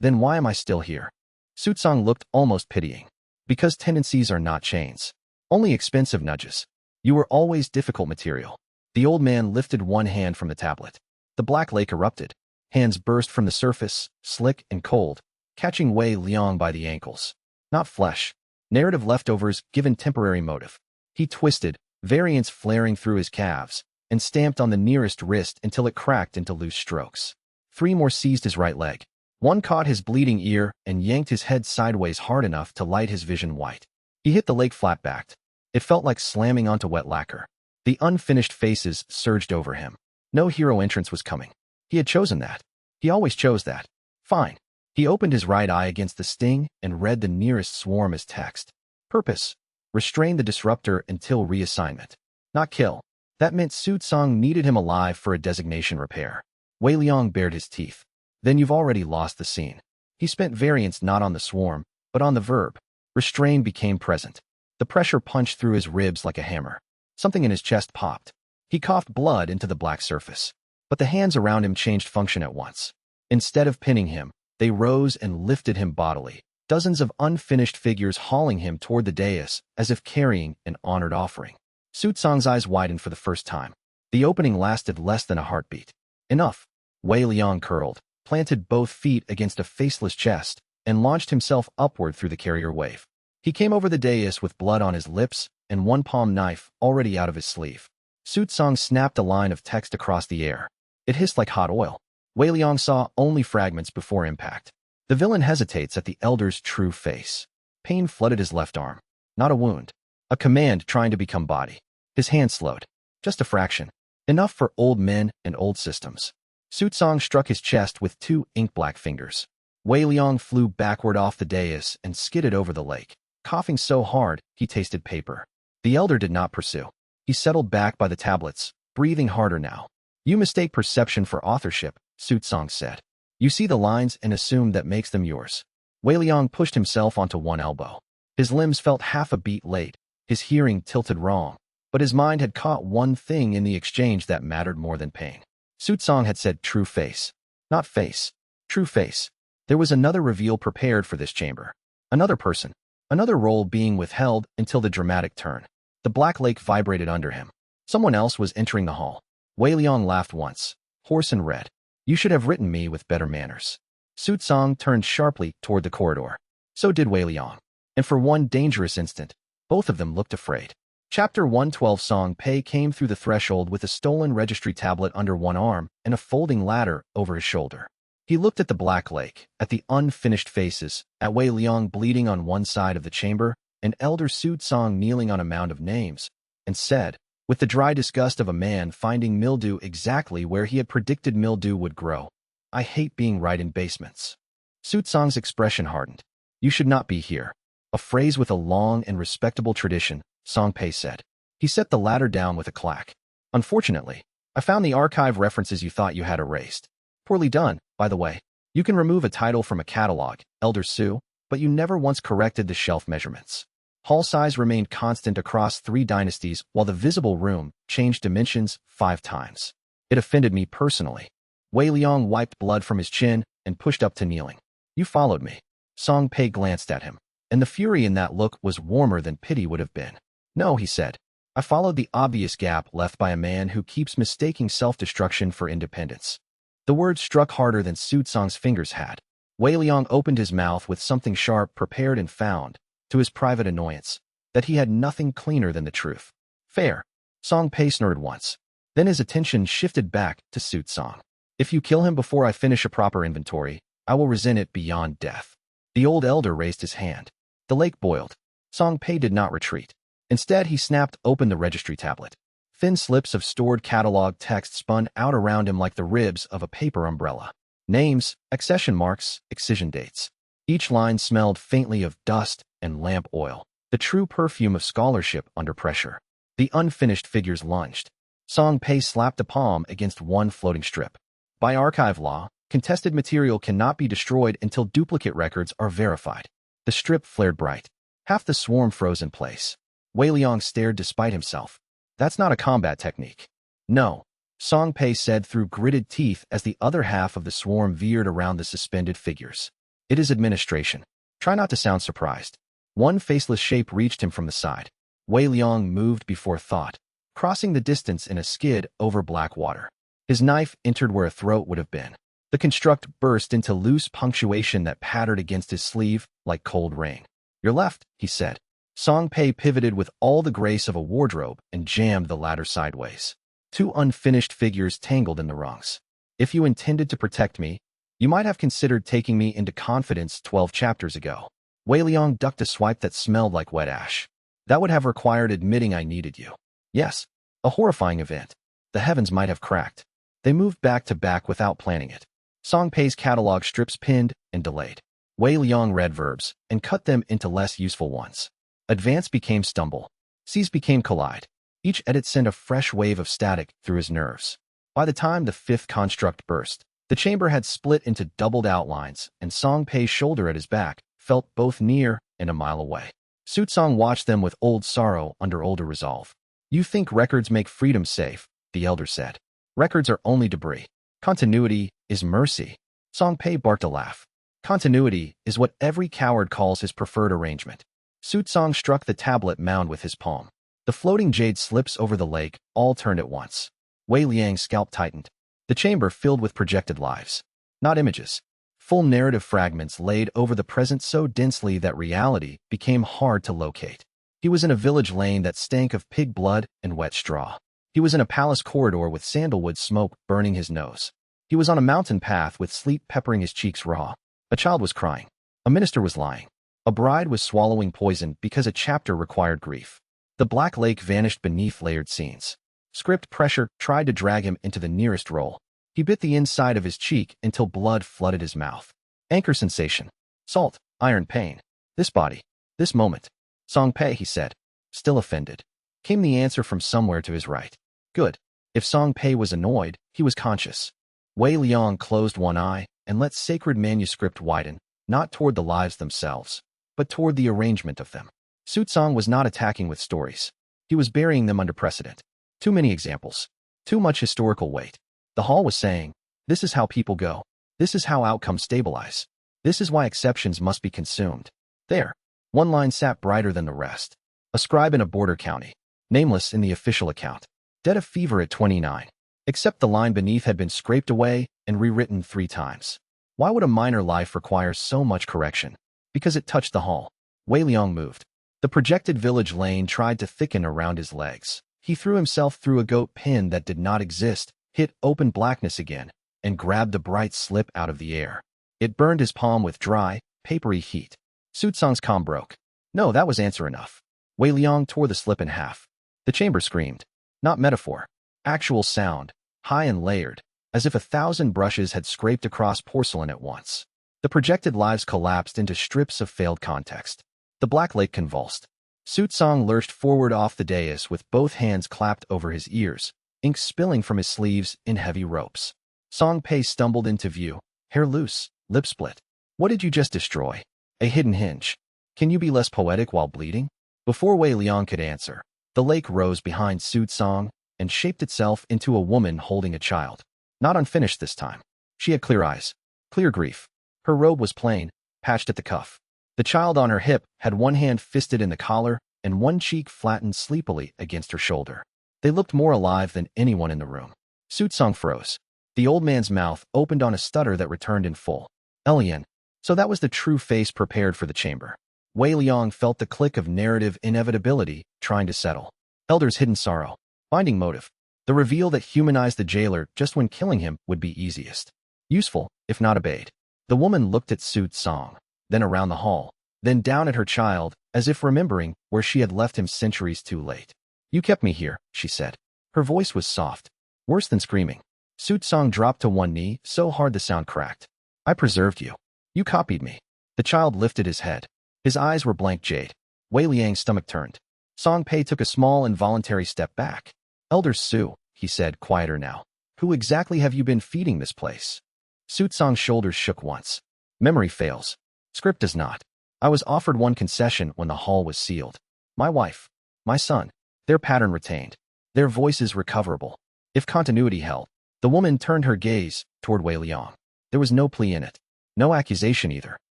Then why am I still here? Sutsong looked almost pitying. Because tendencies are not chains. Only expensive nudges. You were always difficult material. The old man lifted one hand from the tablet. The black lake erupted. Hands burst from the surface, slick and cold, catching Wei Liang by the ankles. Not flesh. Narrative leftovers given temporary motive. He twisted, variance flaring through his calves, and stamped on the nearest wrist until it cracked into loose strokes. 3 more seized his right leg. One caught his bleeding ear and yanked his head sideways hard enough to light his vision white. He hit the lake flat-backed. It felt like slamming onto wet lacquer. The unfinished faces surged over him. No hero entrance was coming. He had chosen that. He always chose that. Fine. He opened his right eye against the sting and read the nearest swarm as text. Purpose. Restrain the disruptor until reassignment. Not kill. That meant Sutsong needed him alive for a designation repair. Wei Liang bared his teeth. Then you've already lost the scene. He spent variance not on the swarm, but on the verb. Restrain became present. The pressure punched through his ribs like a hammer. Something in his chest popped. He coughed blood into the black surface. But the hands around him changed function at once. Instead of pinning him, they rose and lifted him bodily. Dozens of unfinished figures hauling him toward the dais as if carrying an honored offering. Sutsong's eyes widened for the first time. The opening lasted less than a heartbeat. Enough. Wei Liang curled, planted both feet against a faceless chest, and launched himself upward through the carrier wave. He came over the dais with blood on his lips and one palm knife already out of his sleeve. Sutsong snapped a line of text across the air. It hissed like hot oil. Wei Liang saw only fragments before impact. The villain hesitates at the elder's true face. Pain flooded his left arm. Not a wound. A command trying to become body. His hand slowed. Just a fraction. Enough for old men and old systems. Sutsong struck his chest with 2 ink-black fingers. Wei Liang flew backward off the dais and skidded over the lake, coughing so hard he tasted paper. The elder did not pursue. He settled back by the tablets, breathing harder now. You mistake perception for authorship, Sutsong said. You see the lines and assume that makes them yours. Wei Liang pushed himself onto one elbow. His limbs felt half a beat late, his hearing tilted wrong, but his mind had caught one thing in the exchange that mattered more than pain. Sutsong had said true face. Not face. True face. There was another reveal prepared for this chamber. Another person. Another role being withheld until the dramatic turn. The black lake vibrated under him. Someone else was entering the hall. Wei Liang laughed once, hoarse and red. You should have written me with better manners. Sutsong turned sharply toward the corridor. So did Wei Liang. And for one dangerous instant, both of them looked afraid. Chapter 112 Song Pei came through the threshold with a stolen registry tablet under one arm and a folding ladder over his shoulder. He looked at the black lake, at the unfinished faces, at Wei Liang bleeding on one side of the chamber, and Elder Sutsong kneeling on a mound of names, and said, with the dry disgust of a man finding mildew exactly where he had predicted mildew would grow, I hate being right in basements. Sutsong's expression hardened. You should not be here. A phrase with a long and respectable tradition, Song Pei said. He set the ladder down with a clack. Unfortunately, I found the archive references you thought you had erased. Poorly done, by the way. You can remove a title from a catalog, Elder Su, but you never once corrected the shelf measurements. Hall size remained constant across 3 dynasties while the visible room changed dimensions 5 times. It offended me personally. Wei Liang wiped blood from his chin and pushed up to kneeling. You followed me. Song Pei glanced at him, and the fury in that look was warmer than pity would have been. No, he said. I followed the obvious gap left by a man who keeps mistaking self-destruction for independence. The words struck harder than Sutsong's fingers had. Wei Liang opened his mouth with something sharp prepared and found, to his private annoyance, that he had nothing cleaner than the truth. Fair. Song Pei snorted once. Then his attention shifted back to Sutsong. If you kill him before I finish a proper inventory, I will resent it beyond death. The old elder raised his hand. The lake boiled. Song Pei did not retreat. Instead, he snapped open the registry tablet. Thin slips of stored catalog text spun out around him like the ribs of a paper umbrella. Names, accession marks, excision dates. Each line smelled faintly of dust and lamp oil, the true perfume of scholarship under pressure. The unfinished figures lunged. Song Pei slapped a palm against one floating strip. By archive law, contested material cannot be destroyed until duplicate records are verified. The strip flared bright. Half the swarm froze in place. Wei Liang stared despite himself. That's not a combat technique. No, Song Pei said through gritted teeth as the other half of the swarm veered around the suspended figures. It is administration. Try not to sound surprised. One faceless shape reached him from the side. Wei Liang moved before thought, crossing the distance in a skid over black water. His knife entered where a throat would have been. The construct burst into loose punctuation that pattered against his sleeve like cold rain. Your left, he said. Song Pei pivoted with all the grace of a wardrobe and jammed the ladder sideways. Two unfinished figures tangled in the rungs. If you intended to protect me, you might have considered taking me into confidence 12 chapters ago. Wei Liang ducked a swipe that smelled like wet ash. That would have required admitting I needed you. Yes, a horrifying event. The heavens might have cracked. They moved back to back without planning it. Song Pei's catalog strips pinned and delayed. Wei Liang read verbs and cut them into less useful ones. Advance became stumble. Seize became collide. Each edit sent a fresh wave of static through his nerves. By the time the fifth construct burst, the chamber had split into doubled outlines, and Song Pei's shoulder at his back felt both near and a mile away. Sutsong watched them with old sorrow under older resolve. You think records make freedom safe, the elder said. Records are only debris. Continuity is mercy. Song Pei barked a laugh. Continuity is what every coward calls his preferred arrangement. Sutsong struck the tablet mound with his palm. The floating jade slips over the lake, all turned at once. Wei Liang's scalp tightened. The chamber filled with projected lives. Not images. Full narrative fragments laid over the present so densely that reality became hard to locate. He was in a village lane that stank of pig blood and wet straw. He was in a palace corridor with sandalwood smoke burning his nose. He was on a mountain path with sleet peppering his cheeks raw. A child was crying. A minister was lying. A bride was swallowing poison because a chapter required grief. The black lake vanished beneath layered scenes. Script pressure tried to drag him into the nearest role. He bit the inside of his cheek until blood flooded his mouth. Anchor sensation. Salt, iron pain. This body. This moment. Song Pei, he said. Still offended. Came the answer from somewhere to his right. Good. If Song Pei was annoyed, he was conscious. Wei Liang closed one eye and let sacred manuscript widen, not toward the lives themselves, but toward the arrangement of them. Sutsong was not attacking with stories. He was burying them under precedent. Too many examples. Too much historical weight. The hall was saying, this is how people go. This is how outcomes stabilize. This is why exceptions must be consumed. There. One line sat brighter than the rest. A scribe in a border county. Nameless in the official account. Dead of fever at 29. Except the line beneath had been scraped away and rewritten 3 times. Why would a minor life require so much correction? Because it touched the hall. Wei Liang moved. The projected village lane tried to thicken around his legs. He threw himself through a goat pin that did not exist, hit open blackness again, and grabbed the bright slip out of the air. It burned his palm with dry, papery heat. Sutsong's calm broke. No, that was answer enough. Wei Liang tore the slip in half. The chamber screamed. Not metaphor. Actual sound, high and layered, as if 1,000 brushes had scraped across porcelain at once. The projected lives collapsed into strips of failed context. The black lake convulsed. Sutsong lurched forward off the dais with both hands clapped over his ears, ink spilling from his sleeves in heavy ropes. Song Pei stumbled into view, hair loose, lip split. What did you just destroy? A hidden hinge. Can you be less poetic while bleeding? Before Wei Liang could answer, the lake rose behind Sutsong and shaped itself into a woman holding a child. Not unfinished this time. She had clear eyes, clear grief. Her robe was plain, patched at the cuff. The child on her hip had one hand fisted in the collar and one cheek flattened sleepily against her shoulder. They looked more alive than anyone in the room. Sutsong froze. The old man's mouth opened on a stutter that returned in full. Elian. So that was the true face prepared for the chamber. Wei Liang felt the click of narrative inevitability trying to settle. Elder's hidden sorrow. Finding motive. The reveal that humanized the jailer just when killing him would be easiest. Useful, if not obeyed. The woman looked at Sutsong, then around the hall, then down at her child, as if remembering where she had left him centuries too late. You kept me here, she said. Her voice was soft. Worse than screaming. Sutsong dropped to one knee, so hard the sound cracked. I preserved you. You copied me. The child lifted his head. His eyes were blank jade. Wei Liang's stomach turned. Song Pei took a small involuntary step back. Elder Su, he said, quieter now. Who exactly have you been feeding this place? Sutsong's shoulders shook once. Memory fails. Script does not. I was offered one concession when the hall was sealed. My wife. My son. Their pattern retained. Their voices recoverable. If continuity held. The woman turned her gaze toward Wei Liang. There was no plea in it. No accusation either.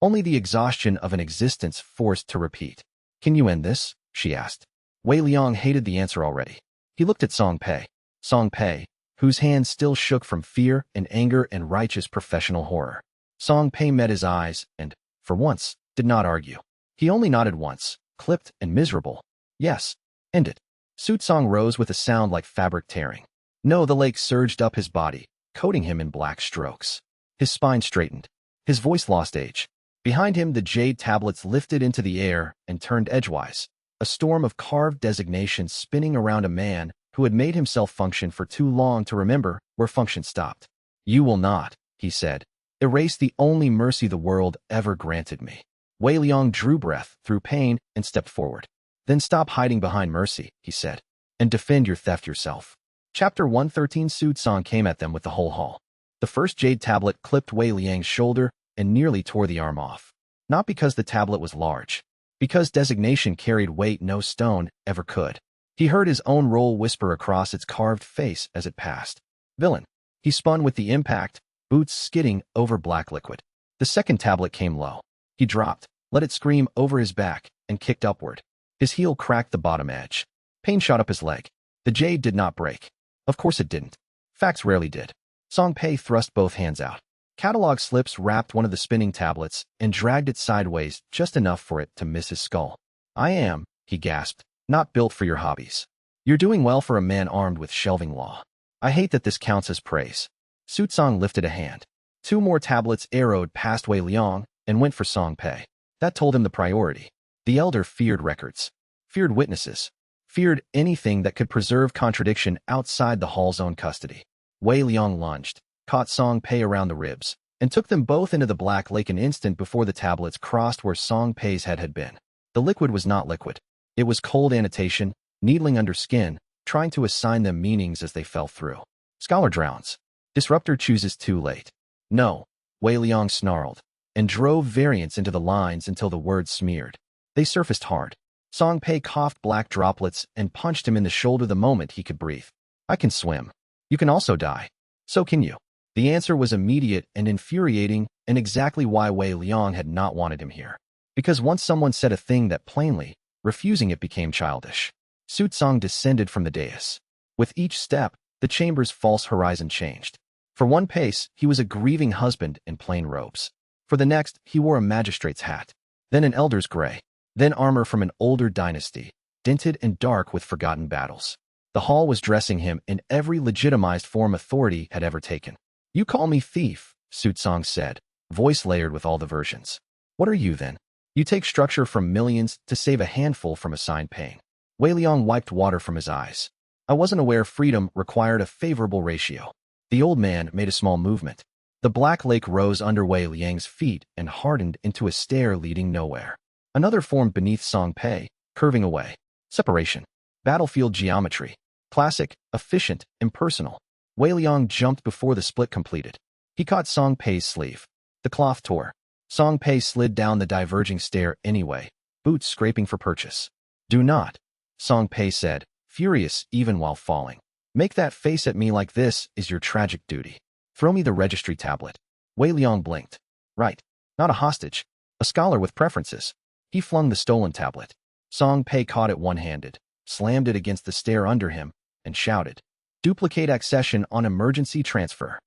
Only the exhaustion of an existence forced to repeat. Can you end this? She asked. Wei Liang hated the answer already. He looked at Song Pei. Song Pei, whose hands still shook from fear and anger and righteous professional horror. Song Pei met his eyes and, for once, did not argue. He only nodded once, clipped and miserable. Yes. End it. Sootsong rose with a sound like fabric tearing. No, the lake surged up his body, coating him in black strokes. His spine straightened. His voice lost edge. Behind him, the jade tablets lifted into the air and turned edgewise, a storm of carved designations spinning around a man who had made himself function for too long to remember where function stopped. You will not, he said, erase the only mercy the world ever granted me. Wei Liang drew breath through pain and stepped forward. Then stop hiding behind mercy, he said, and defend your theft yourself. Chapter 113. Sootsong came at them with the whole haul. The first jade tablet clipped Wei Liang's shoulder and nearly tore the arm off. Not because the tablet was large. Because designation carried weight no stone ever could. He heard his own roll whisper across its carved face as it passed. Villain. He spun with the impact, boots skidding over black liquid. The second tablet came low. He dropped, let it scream over his back, and kicked upward. His heel cracked the bottom edge. Pain shot up his leg. The jade did not break. Of course it didn't. Facts rarely did. Song Pei thrust both hands out. Catalog slips wrapped one of the spinning tablets and dragged it sideways just enough for it to miss his skull. I am, he gasped, not built for your hobbies. You're doing well for a man armed with shelving law. I hate that this counts as praise. Sootsong lifted a hand. Two more tablets arrowed past Wei Liang and went for Song Pei. That told him the priority. The elder feared records, feared witnesses, feared anything that could preserve contradiction outside the hall's own custody. Wei Liang lunged, caught Song Pei around the ribs, and took them both into the black lake an instant before the tablets crossed where Song Pei's head had been. The liquid was not liquid. It was cold annotation, needling under skin, trying to assign them meanings as they fell through. Scholar drowns. Disruptor chooses too late. No, Wei Liang snarled, and drove variants into the lines until the words smeared. They surfaced hard. Song Pei coughed black droplets and punched him in the shoulder the moment he could breathe. I can swim. You can also die. So can you. The answer was immediate and infuriating, and exactly why Wei Liang had not wanted him here. Because once someone said a thing that plainly, refusing it became childish. Sootsong descended from the dais. With each step, the chamber's false horizon changed. For one pace, he was a grieving husband in plain robes. For the next, he wore a magistrate's hat. Then an elder's gray. Then armor from an older dynasty, dinted and dark with forgotten battles. The hall was dressing him in every legitimized form authority had ever taken. You call me thief, Sootsong said, voice layered with all the versions. What are you then? You take structure from millions to save a handful from assigned pain. Wei Liang wiped water from his eyes. I wasn't aware freedom required a favorable ratio. The old man made a small movement. The black lake rose under Wei Liang's feet and hardened into a stair leading nowhere. Another formed beneath Song Pei, curving away. Separation. Battlefield geometry. Classic, efficient, impersonal. Wei Liang jumped before the split completed. He caught Song Pei's sleeve. The cloth tore. Song Pei slid down the diverging stair anyway, boots scraping for purchase. Do not, Song Pei said, furious even while falling. Make that face at me like this is your tragic duty. Throw me the registry tablet. Wei Liang blinked. Right. Not a hostage. A scholar with preferences. He flung the stolen tablet. Song Pei caught it one-handed, slammed it against the stair under him, and shouted, Duplicate accession on emergency transfer.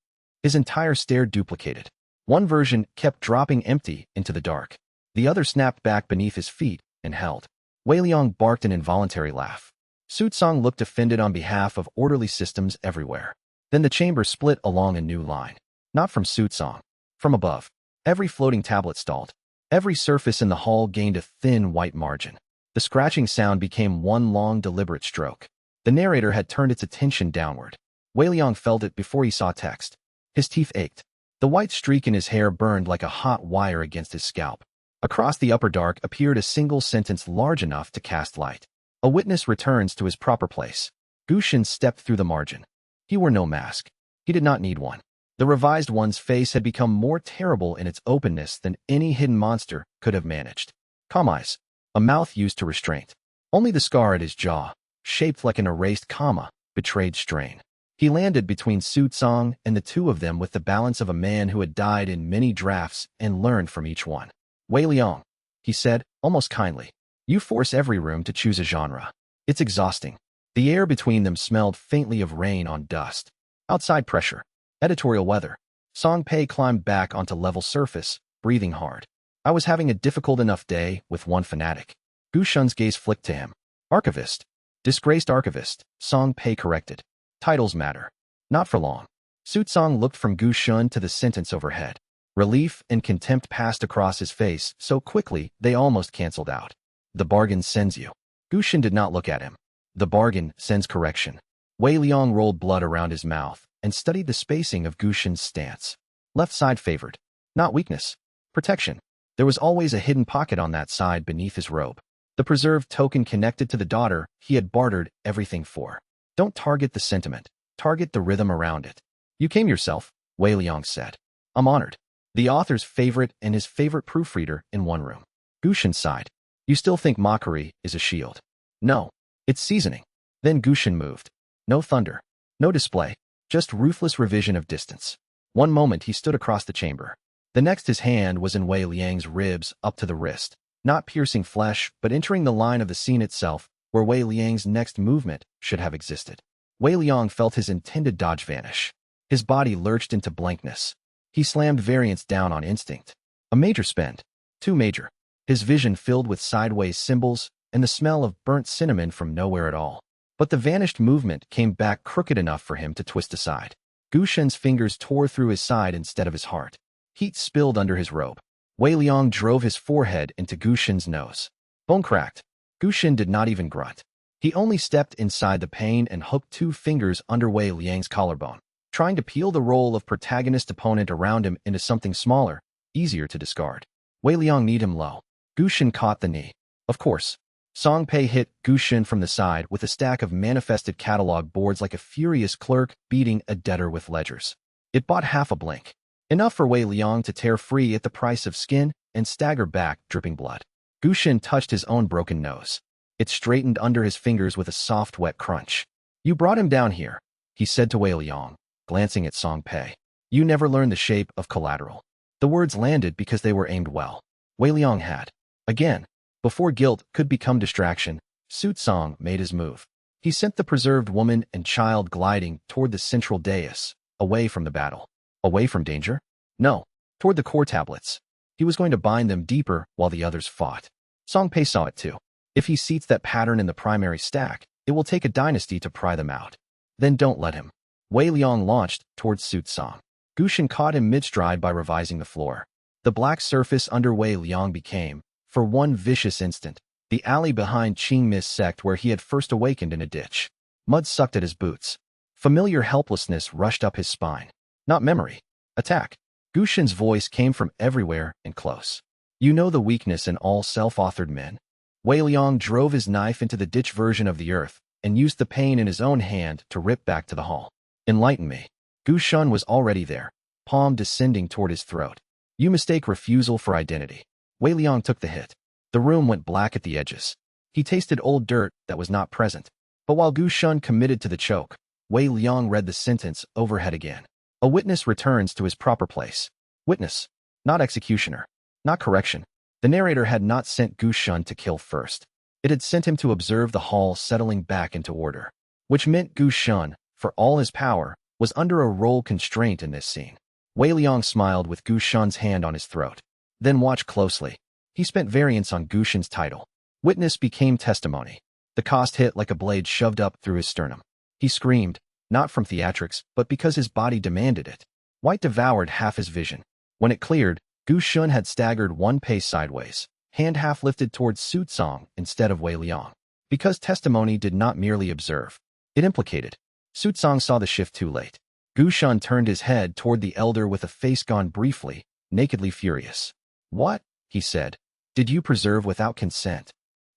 His entire stair duplicated. One version kept dropping empty into the dark. The other snapped back beneath his feet and held. Wei Liang barked an involuntary laugh. Sootsong looked offended on behalf of orderly systems everywhere. Then the chamber split along a new line. Not from Sootsong. From above. Every floating tablet stalled. Every surface in the hall gained a thin white margin. The scratching sound became one long deliberate stroke. The narrator had turned its attention downward. Wei Liang felt it before he saw text. His teeth ached. The white streak in his hair burned like a hot wire against his scalp. Across the upper dark appeared a single sentence large enough to cast light. A witness returns to his proper place. Gushin stepped through the margin. He wore no mask. He did not need one. The revised one's face had become more terrible in its openness than any hidden monster could have managed. Calm eyes. A mouth used to restraint. Only the scar at his jaw, shaped like an erased comma, betrayed strain. He landed between Su Tsang and the two of them with the balance of a man who had died in many drafts and learned from each one. Wei Liang, he said, almost kindly. You force every room to choose a genre. It's exhausting. The air between them smelled faintly of rain on dust. Outside pressure. Editorial weather. Song Pei climbed back onto level surface, breathing hard. I was having a difficult enough day with one fanatic. Gu Shun's gaze flicked to him. Archivist. Disgraced archivist, Song Pei corrected. Titles matter. Not for long. Su Tsang looked from Gu Shun to the sentence overhead. Relief and contempt passed across his face so quickly they almost canceled out. The bargain sends you. Gu Shun did not look at him. The bargain sends correction. Wei Liang rolled blood around his mouth and studied the spacing of Gu Shun's stance. Left side favored. Not weakness. Protection. There was always a hidden pocket on that side beneath his robe. The preserved token connected to the daughter he had bartered everything for. Don't target the sentiment. Target the rhythm around it. You came yourself, Wei Liang said. I'm honored. The author's favorite and his favorite proofreader in one room. Gu Shun sighed. You still think mockery is a shield? No. It's seasoning. Then Gu Shun moved. No thunder. No display. Just ruthless revision of distance. One moment he stood across the chamber. The next his hand was in Wei Liang's ribs up to the wrist. Not piercing flesh, but entering the line of the scene itself, where Wei Liang's next movement should have existed. Wei Liang felt his intended dodge vanish. His body lurched into blankness. He slammed variance down on instinct. A major spend. Too major. His vision filled with sideways symbols and the smell of burnt cinnamon from nowhere at all. But the vanished movement came back crooked enough for him to twist aside. Gu Shun's fingers tore through his side instead of his heart. Heat spilled under his robe. Wei Liang drove his forehead into Gu Shun's nose. Bone cracked. Gu Shun did not even grunt. He only stepped inside the pain and hooked 2 fingers under Wei Liang's collarbone, trying to peel the role of protagonist opponent around him into something smaller, easier to discard. Wei Liang kneed him low. Gu Shun caught the knee. Of course. Song Pei hit Gu Shun from the side with a stack of manifested catalog boards like a furious clerk beating a debtor with ledgers. It bought half a blink. Enough for Wei Liang to tear free at the price of skin and stagger back, dripping blood. Gu Shun touched his own broken nose. It straightened under his fingers with a soft, wet crunch. You brought him down here, he said to Wei Liang, glancing at Song Pei. You never learned the shape of collateral. The words landed because they were aimed well. Wei Liang had. Again, before guilt could become distraction, Su Tsang made his move. He sent the preserved woman and child gliding toward the central dais, away from the battle. Away from danger? No, toward the core tablets. He was going to bind them deeper while the others fought. Song Pei saw it too. If he seats that pattern in the primary stack, it will take a dynasty to pry them out. Then don't let him. Wei Liang launched towards Su Tsang. Gu Shun caught him mid-stride by revising the floor. The black surface under Wei Liang became, for one vicious instant, the alley behind Qing Mis sect where he had first awakened in a ditch. Mud sucked at his boots. Familiar helplessness rushed up his spine. Not memory. Attack. Gu Shun's voice came from everywhere and close. You know the weakness in all self-authored men? Wei Liang drove his knife into the ditch version of the earth and used the pain in his own hand to rip back to the hall. Enlighten me. Gu Shun was already there, palm descending toward his throat. You mistake refusal for identity. Wei Liang took the hit. The room went black at the edges. He tasted old dirt that was not present. But while Gu Shun committed to the choke, Wei Liang read the sentence overhead again. A witness returns to his proper place. Witness, not executioner, not correction. The narrator had not sent Gu Shun to kill first. It had sent him to observe the hall settling back into order, which meant Gu Shun, for all his power, was under a role constraint in this scene. Wei Liang smiled with Gu Shun's hand on his throat. Then watched closely. He spent variance on Gu Shun's title. Witness became testimony. The cost hit like a blade shoved up through his sternum. He screamed, not from theatrics, but because his body demanded it. White devoured half his vision. When it cleared, Gu Shun had staggered 1 pace sideways, hand half lifted towards Su Tsang instead of Wei Liang. Because testimony did not merely observe. It implicated. Su Tsang saw the shift too late. Gu Shun turned his head toward the elder with a face gone briefly, nakedly furious. What? He said. Did you preserve without consent?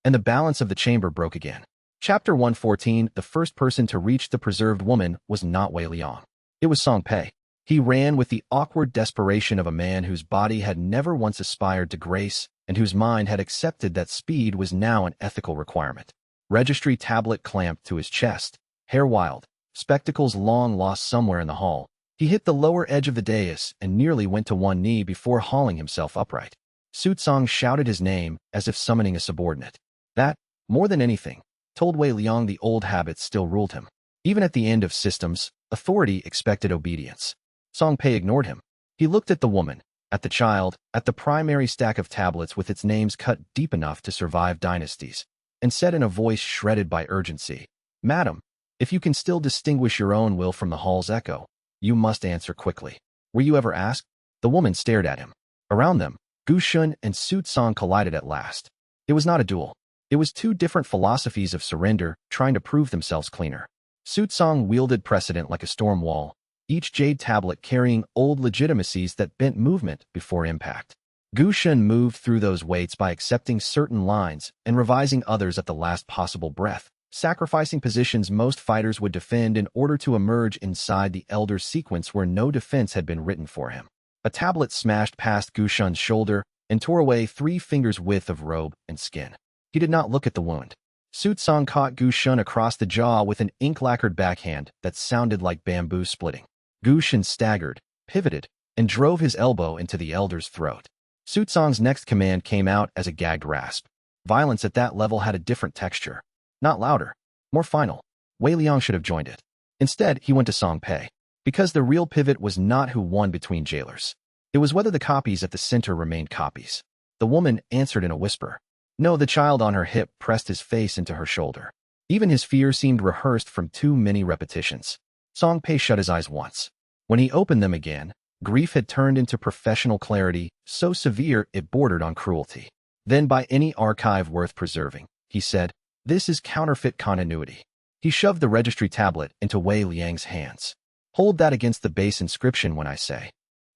And the balance of the chamber broke again. Chapter 114. The first person to reach the preserved woman was not Wei Liang. It was Song Pei. He ran with the awkward desperation of a man whose body had never once aspired to grace and whose mind had accepted that speed was now an ethical requirement. registry tablet clamped to his chest, hair wild, spectacles long lost somewhere in the hall. He hit the lower edge of the dais and nearly went to one knee before hauling himself upright. Sutsong shouted his name as if summoning a subordinate. That, more than anything, told Wei Liang the old habits still ruled him. Even at the end of systems, authority expected obedience. Song Pei ignored him. He looked at the woman, at the child, at the primary stack of tablets with its names cut deep enough to survive dynasties, and said in a voice shredded by urgency, "Madam, if you can still distinguish your own will from the hall's echo, you must answer quickly. Were you ever asked?" The woman stared at him. Around them, Gu Shun and Sutsong collided at last. It was not a duel. It was two different philosophies of surrender trying to prove themselves cleaner. Sutsong wielded precedent like a storm wall, each jade tablet carrying old legitimacies that bent movement before impact. Gu Shun moved through those weights by accepting certain lines and revising others at the last possible breath, sacrificing positions most fighters would defend in order to emerge inside the elder's sequence where no defense had been written for him. A tablet smashed past Gu Shun's shoulder and tore away 3 fingers' width of robe and skin. He did not look at the wound. Sutsong caught Gu Shun across the jaw with an ink-lacquered backhand that sounded like bamboo splitting. Gu Shun staggered, pivoted, and drove his elbow into the elder's throat. Sutsong's next command came out as a gagged rasp. Violence at that level had a different texture. Not louder, more final. Wei Liang should have joined it. Instead, he went to Song Pei. Because the real pivot was not who won between jailers. It was whether the copies at the center remained copies. The woman answered in a whisper. No, the child on her hip pressed his face into her shoulder. Even his fear seemed rehearsed from too many repetitions. Song Pei shut his eyes once. When he opened them again, grief had turned into professional clarity, so severe it bordered on cruelty. Then by any archive worth preserving, he said, this is counterfeit continuity. He shoved the registry tablet into Wei Liang's hands. Hold that against the base inscription when I say.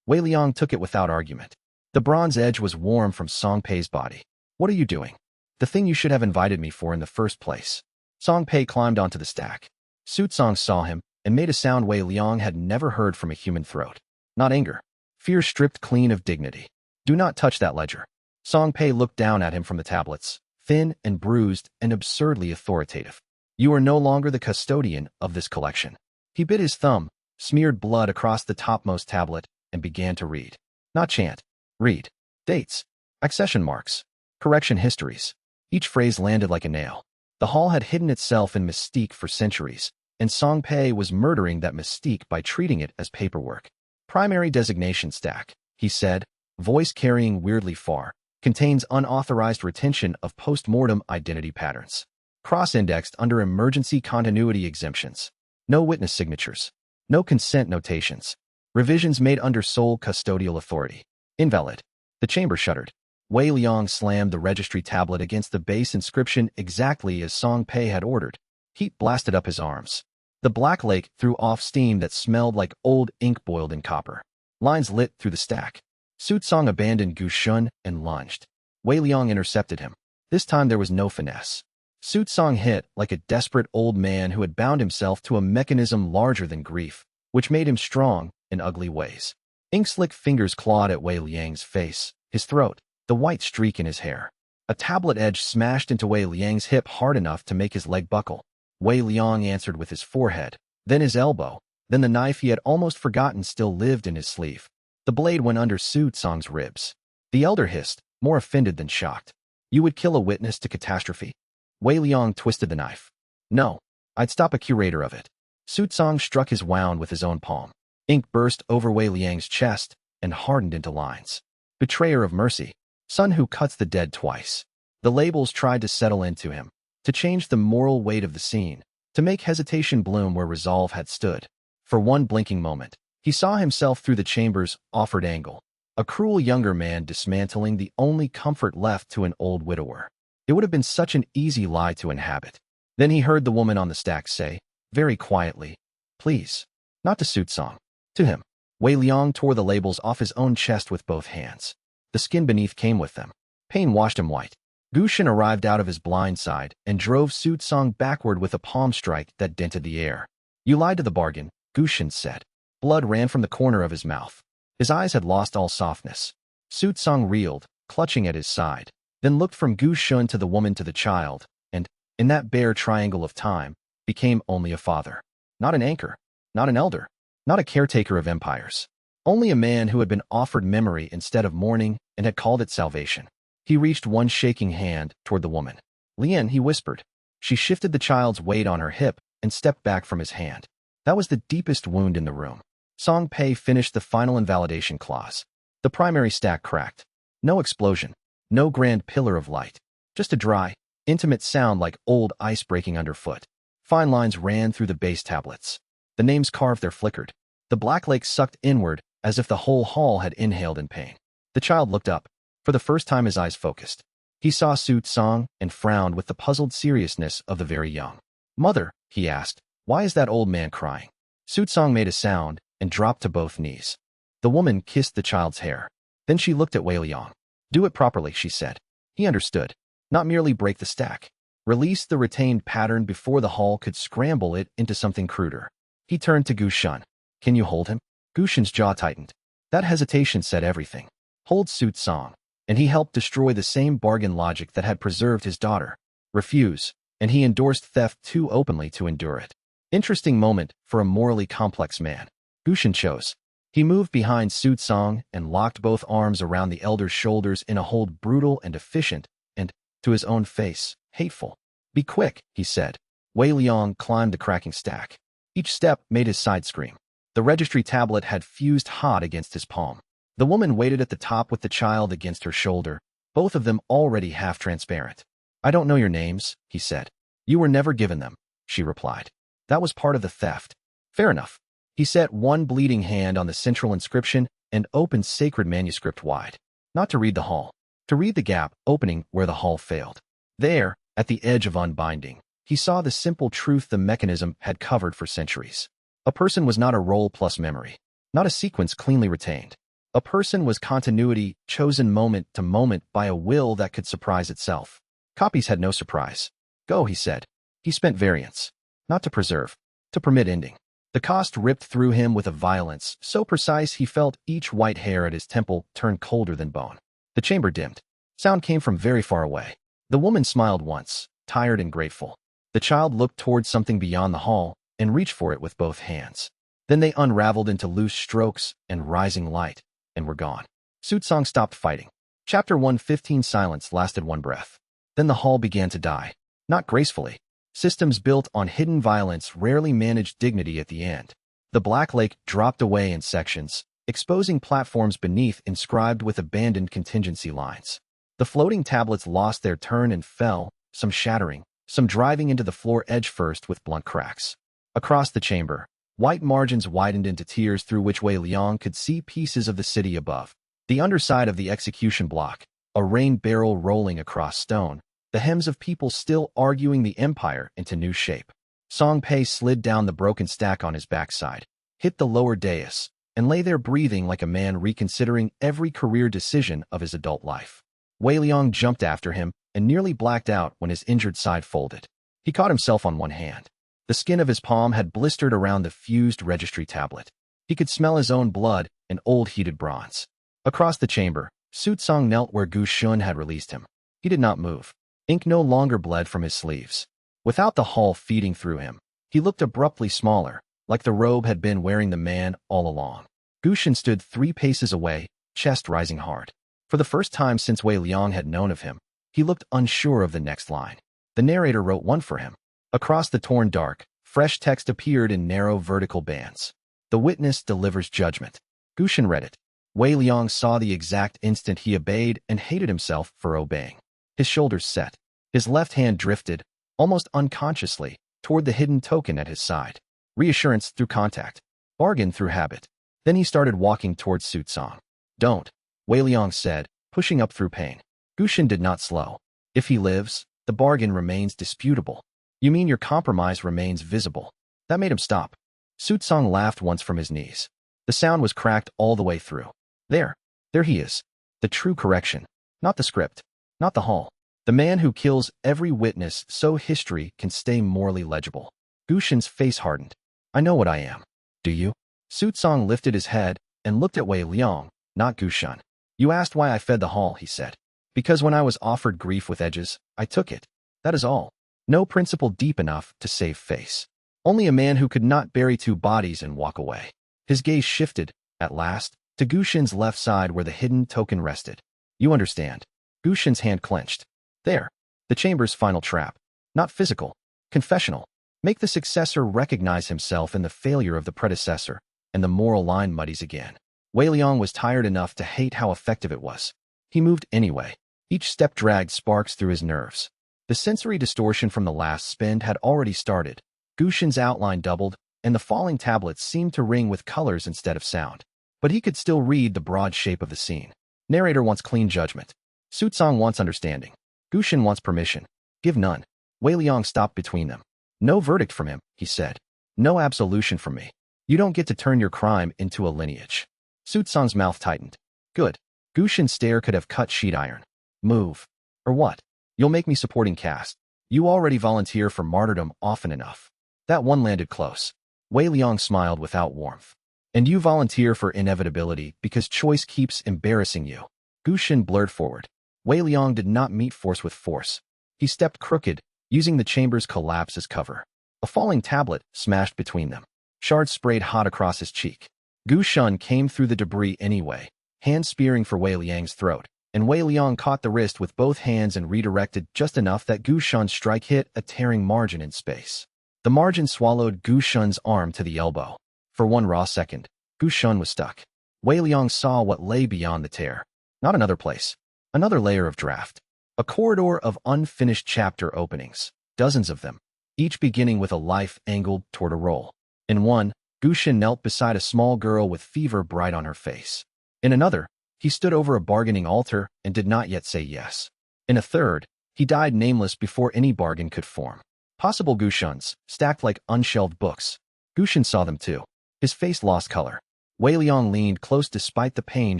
Wei Liang took it without argument. The bronze edge was warm from Song Pei's body. What are you doing? The thing you should have invited me for in the first place. Song Pei climbed onto the stack. Sutsong saw him and made a sound Wei Liang had never heard from a human throat. Not anger. Fear stripped clean of dignity. Do not touch that ledger. Song Pei looked down at him from the tablets, thin and bruised and absurdly authoritative. You are no longer the custodian of this collection. He bit his thumb, smeared blood across the topmost tablet, and began to read. Not chant. Read. Dates. Accession marks. Correction histories. Each phrase landed like a nail. The hall had hidden itself in mystique for centuries, and Song Pei was murdering that mystique by treating it as paperwork. Primary designation stack, he said, voice carrying weirdly far, contains unauthorized retention of post-mortem identity patterns. Cross-indexed under emergency continuity exemptions. No witness signatures. No consent notations. Revisions made under sole custodial authority. Invalid. The chamber shuddered. Wei Liang slammed the registry tablet against the base inscription exactly as Song Pei had ordered. Heat blasted up his arms. The black lake threw off steam that smelled like old ink boiled in copper. Lines lit through the stack. Sutsong abandoned Gu Shun and lunged. Wei Liang intercepted him. This time there was no finesse. Sutsong hit like a desperate old man who had bound himself to a mechanism larger than grief, which made him strong in ugly ways. Ink-slick fingers clawed at Wei Liang's face, his throat, the white streak in his hair. A tablet edge smashed into Wei Liang's hip hard enough to make his leg buckle. Wei Liang answered with his forehead, then his elbow, then the knife he had almost forgotten still lived in his sleeve. The blade went under Sutsong's ribs. The elder hissed, more offended than shocked. You would kill a witness to catastrophe? Wei Liang twisted the knife. No, I'd stop a curator of it. Sutsong struck his wound with his own palm. Ink burst over Wei Liang's chest and hardened into lines. Betrayer of mercy. Son who cuts the dead twice. The labels tried to settle into him, to change the moral weight of the scene, to make hesitation bloom where resolve had stood. For one blinking moment, he saw himself through the chamber's offered angle, a cruel younger man dismantling the only comfort left to an old widower. It would have been such an easy lie to inhabit. Then he heard the woman on the stack say, very quietly, please, not to Sutsong, to him. Wei Liang tore the labels off his own chest with both hands. The skin beneath came with them. Pain washed him white. Gu Shun arrived out of his blind side and drove Sutsong backward with a palm strike that dented the air. You lied to the bargain, Gu Shun said. Blood ran from the corner of his mouth. His eyes had lost all softness. Sutsong reeled, clutching at his side, then looked from Gu Shun to the woman to the child, and, in that bare triangle of time, became only a father. Not an anchor, not an elder, not a caretaker of empires. Only a man who had been offered memory instead of mourning and had called it salvation. He reached one shaking hand toward the woman. Lien, he whispered. She shifted the child's weight on her hip and stepped back from his hand. That was the deepest wound in the room. Song Pei finished the final invalidation clause. The primary stack cracked. No explosion. No grand pillar of light. Just a dry, intimate sound like old ice breaking underfoot. Fine lines ran through the base tablets. The names carved there flickered. The black lake sucked inward as if the whole hall had inhaled in pain. The child looked up. For the first time his eyes focused. He saw Su Tsang and frowned with the puzzled seriousness of the very young. Mother, he asked, why is that old man crying? Su Tsang made a sound and dropped to both knees. The woman kissed the child's hair. Then she looked at Wei Liang. Do it properly, she said. He understood. Not merely break the stack. Release the retained pattern before the hall could scramble it into something cruder. He turned to Gu Shun. Can you hold him? Gu Shun's jaw tightened. That hesitation said everything. Hold Su Tsang. And he helped destroy the same bargain logic that had preserved his daughter. Refuse, and he endorsed theft too openly to endure it. Interesting moment for a morally complex man. Gu Shun chose. He moved behind Su Tsang and locked both arms around the elder's shoulders in a hold brutal and efficient, and, to his own face, hateful. Be quick, he said. Wei Liang climbed the cracking stack. Each step made his side scream. The registry tablet had fused hot against his palm. The woman waited at the top with the child against her shoulder, both of them already half transparent. I don't know your names, he said. You were never given them, she replied. That was part of the theft. Fair enough. He set one bleeding hand on the central inscription and opened sacred manuscript wide. Not to read the hall. To read the gap opening where the hall failed. There, at the edge of unbinding, he saw the simple truth the mechanism had covered for centuries. A person was not a role plus memory. Not a sequence cleanly retained. A person was continuity, chosen moment to moment by a will that could surprise itself. Copies had no surprise. Go, he said. He spent variance. Not to preserve. To permit ending. The cost ripped through him with a violence so precise he felt each white hair at his temple turn colder than bone. The chamber dimmed. Sound came from very far away. The woman smiled once, tired and grateful. The child looked toward something beyond the hall and reached for it with both hands. Then they unraveled into loose strokes and rising light, and were gone. Su Tsang stopped fighting. Chapter 115 Silence lasted one breath. Then the hall began to die. Not gracefully. Systems built on hidden violence rarely managed dignity at the end. The Black Lake dropped away in sections, exposing platforms beneath inscribed with abandoned contingency lines. The floating tablets lost their turn and fell, some shattering, some driving into the floor edge first with blunt cracks. Across the chamber, white margins widened into tiers through which Wei Liang could see pieces of the city above. The underside of the execution block, a rain barrel rolling across stone, the hems of people still arguing the empire into new shape. Song Pei slid down the broken stack on his backside, hit the lower dais, and lay there breathing like a man reconsidering every career decision of his adult life. Wei Liang jumped after him and nearly blacked out when his injured side folded. He caught himself on one hand. The skin of his palm had blistered around the fused registry tablet. He could smell his own blood and old heated bronze. Across the chamber, Su Tsang knelt where Gu Shun had released him. He did not move. Ink no longer bled from his sleeves. Without the hall feeding through him, he looked abruptly smaller, like the robe had been wearing the man all along. Gu Shun stood 3 paces away, chest rising hard. For the first time since Wei Liang had known of him, he looked unsure of the next line. The narrator wrote one for him. Across the torn dark, fresh text appeared in narrow vertical bands. The witness delivers judgment. Gu Shun read it. Wei Liang saw the exact instant he obeyed and hated himself for obeying. His shoulders set. His left hand drifted, almost unconsciously, toward the hidden token at his side. Reassurance through contact. Bargain through habit. Then he started walking towards Su Tsang. Don't, Wei Liang said, pushing up through pain. Gu Shun did not slow. If he lives, the bargain remains disputable. You mean your compromise remains visible? That made him stop. Su Tsang laughed once from his knees. The sound was cracked all the way through. There he is. The true correction. Not the script. Not the hall. The man who kills every witness so history can stay morally legible. Gu Shun's face hardened. I know what I am. Do you? Su Tsang lifted his head and looked at Wei Liang, not Gu Shun. You asked why I fed the hall, he said. Because when I was offered grief with edges, I took it. That is all. No principle deep enough to save face. Only a man who could not bury two bodies and walk away. His gaze shifted, at last, to Gu Xin's left side where the hidden token rested. You understand. Gu Xin's hand clenched. There. The chamber's final trap. Not physical. Confessional. Make the successor recognize himself in the failure of the predecessor, and the moral line muddies again. Wei Liang was tired enough to hate how effective it was. He moved anyway. Each step dragged sparks through his nerves. The sensory distortion from the last spin had already started. Gu Xin's outline doubled, and the falling tablets seemed to ring with colors instead of sound. But he could still read the broad shape of the scene. Narrator wants clean judgment. Sutsong wants understanding. Gu Xin wants permission. Give none. Wei Liang stopped between them. No verdict from him, he said. No absolution from me. You don't get to turn your crime into a lineage. Sutsong's mouth tightened. Good. Gu Xin's stare could have cut sheet iron. Move. Or what? You'll make me supporting cast. You already volunteer for martyrdom often enough. That one landed close. Wei Liang smiled without warmth. And you volunteer for inevitability because choice keeps embarrassing you. Gu Xin blurred forward. Wei Liang did not meet force with force. He stepped crooked, using the chamber's collapse as cover. A falling tablet smashed between them. Shards sprayed hot across his cheek. Gu Xun came through the debris anyway, hand spearing for Wei Liang's throat, and Wei Liang caught the wrist with both hands and redirected just enough that Gu Xun's strike hit a tearing margin in space. The margin swallowed Gu Xun's arm to the elbow. For one raw second, Gu Xun was stuck. Wei Liang saw what lay beyond the tear. Not another place. Another layer of draft. A corridor of unfinished chapter openings. Dozens of them, each beginning with a life angled toward a roll. In one, Gu Xin knelt beside a small girl with fever bright on her face. In another, he stood over a bargaining altar and did not yet say yes. In a third, he died nameless before any bargain could form. Possible Gu Xuns, stacked like unshelved books. Gu Xin saw them too. His face lost color. Wei Liang leaned close despite the pain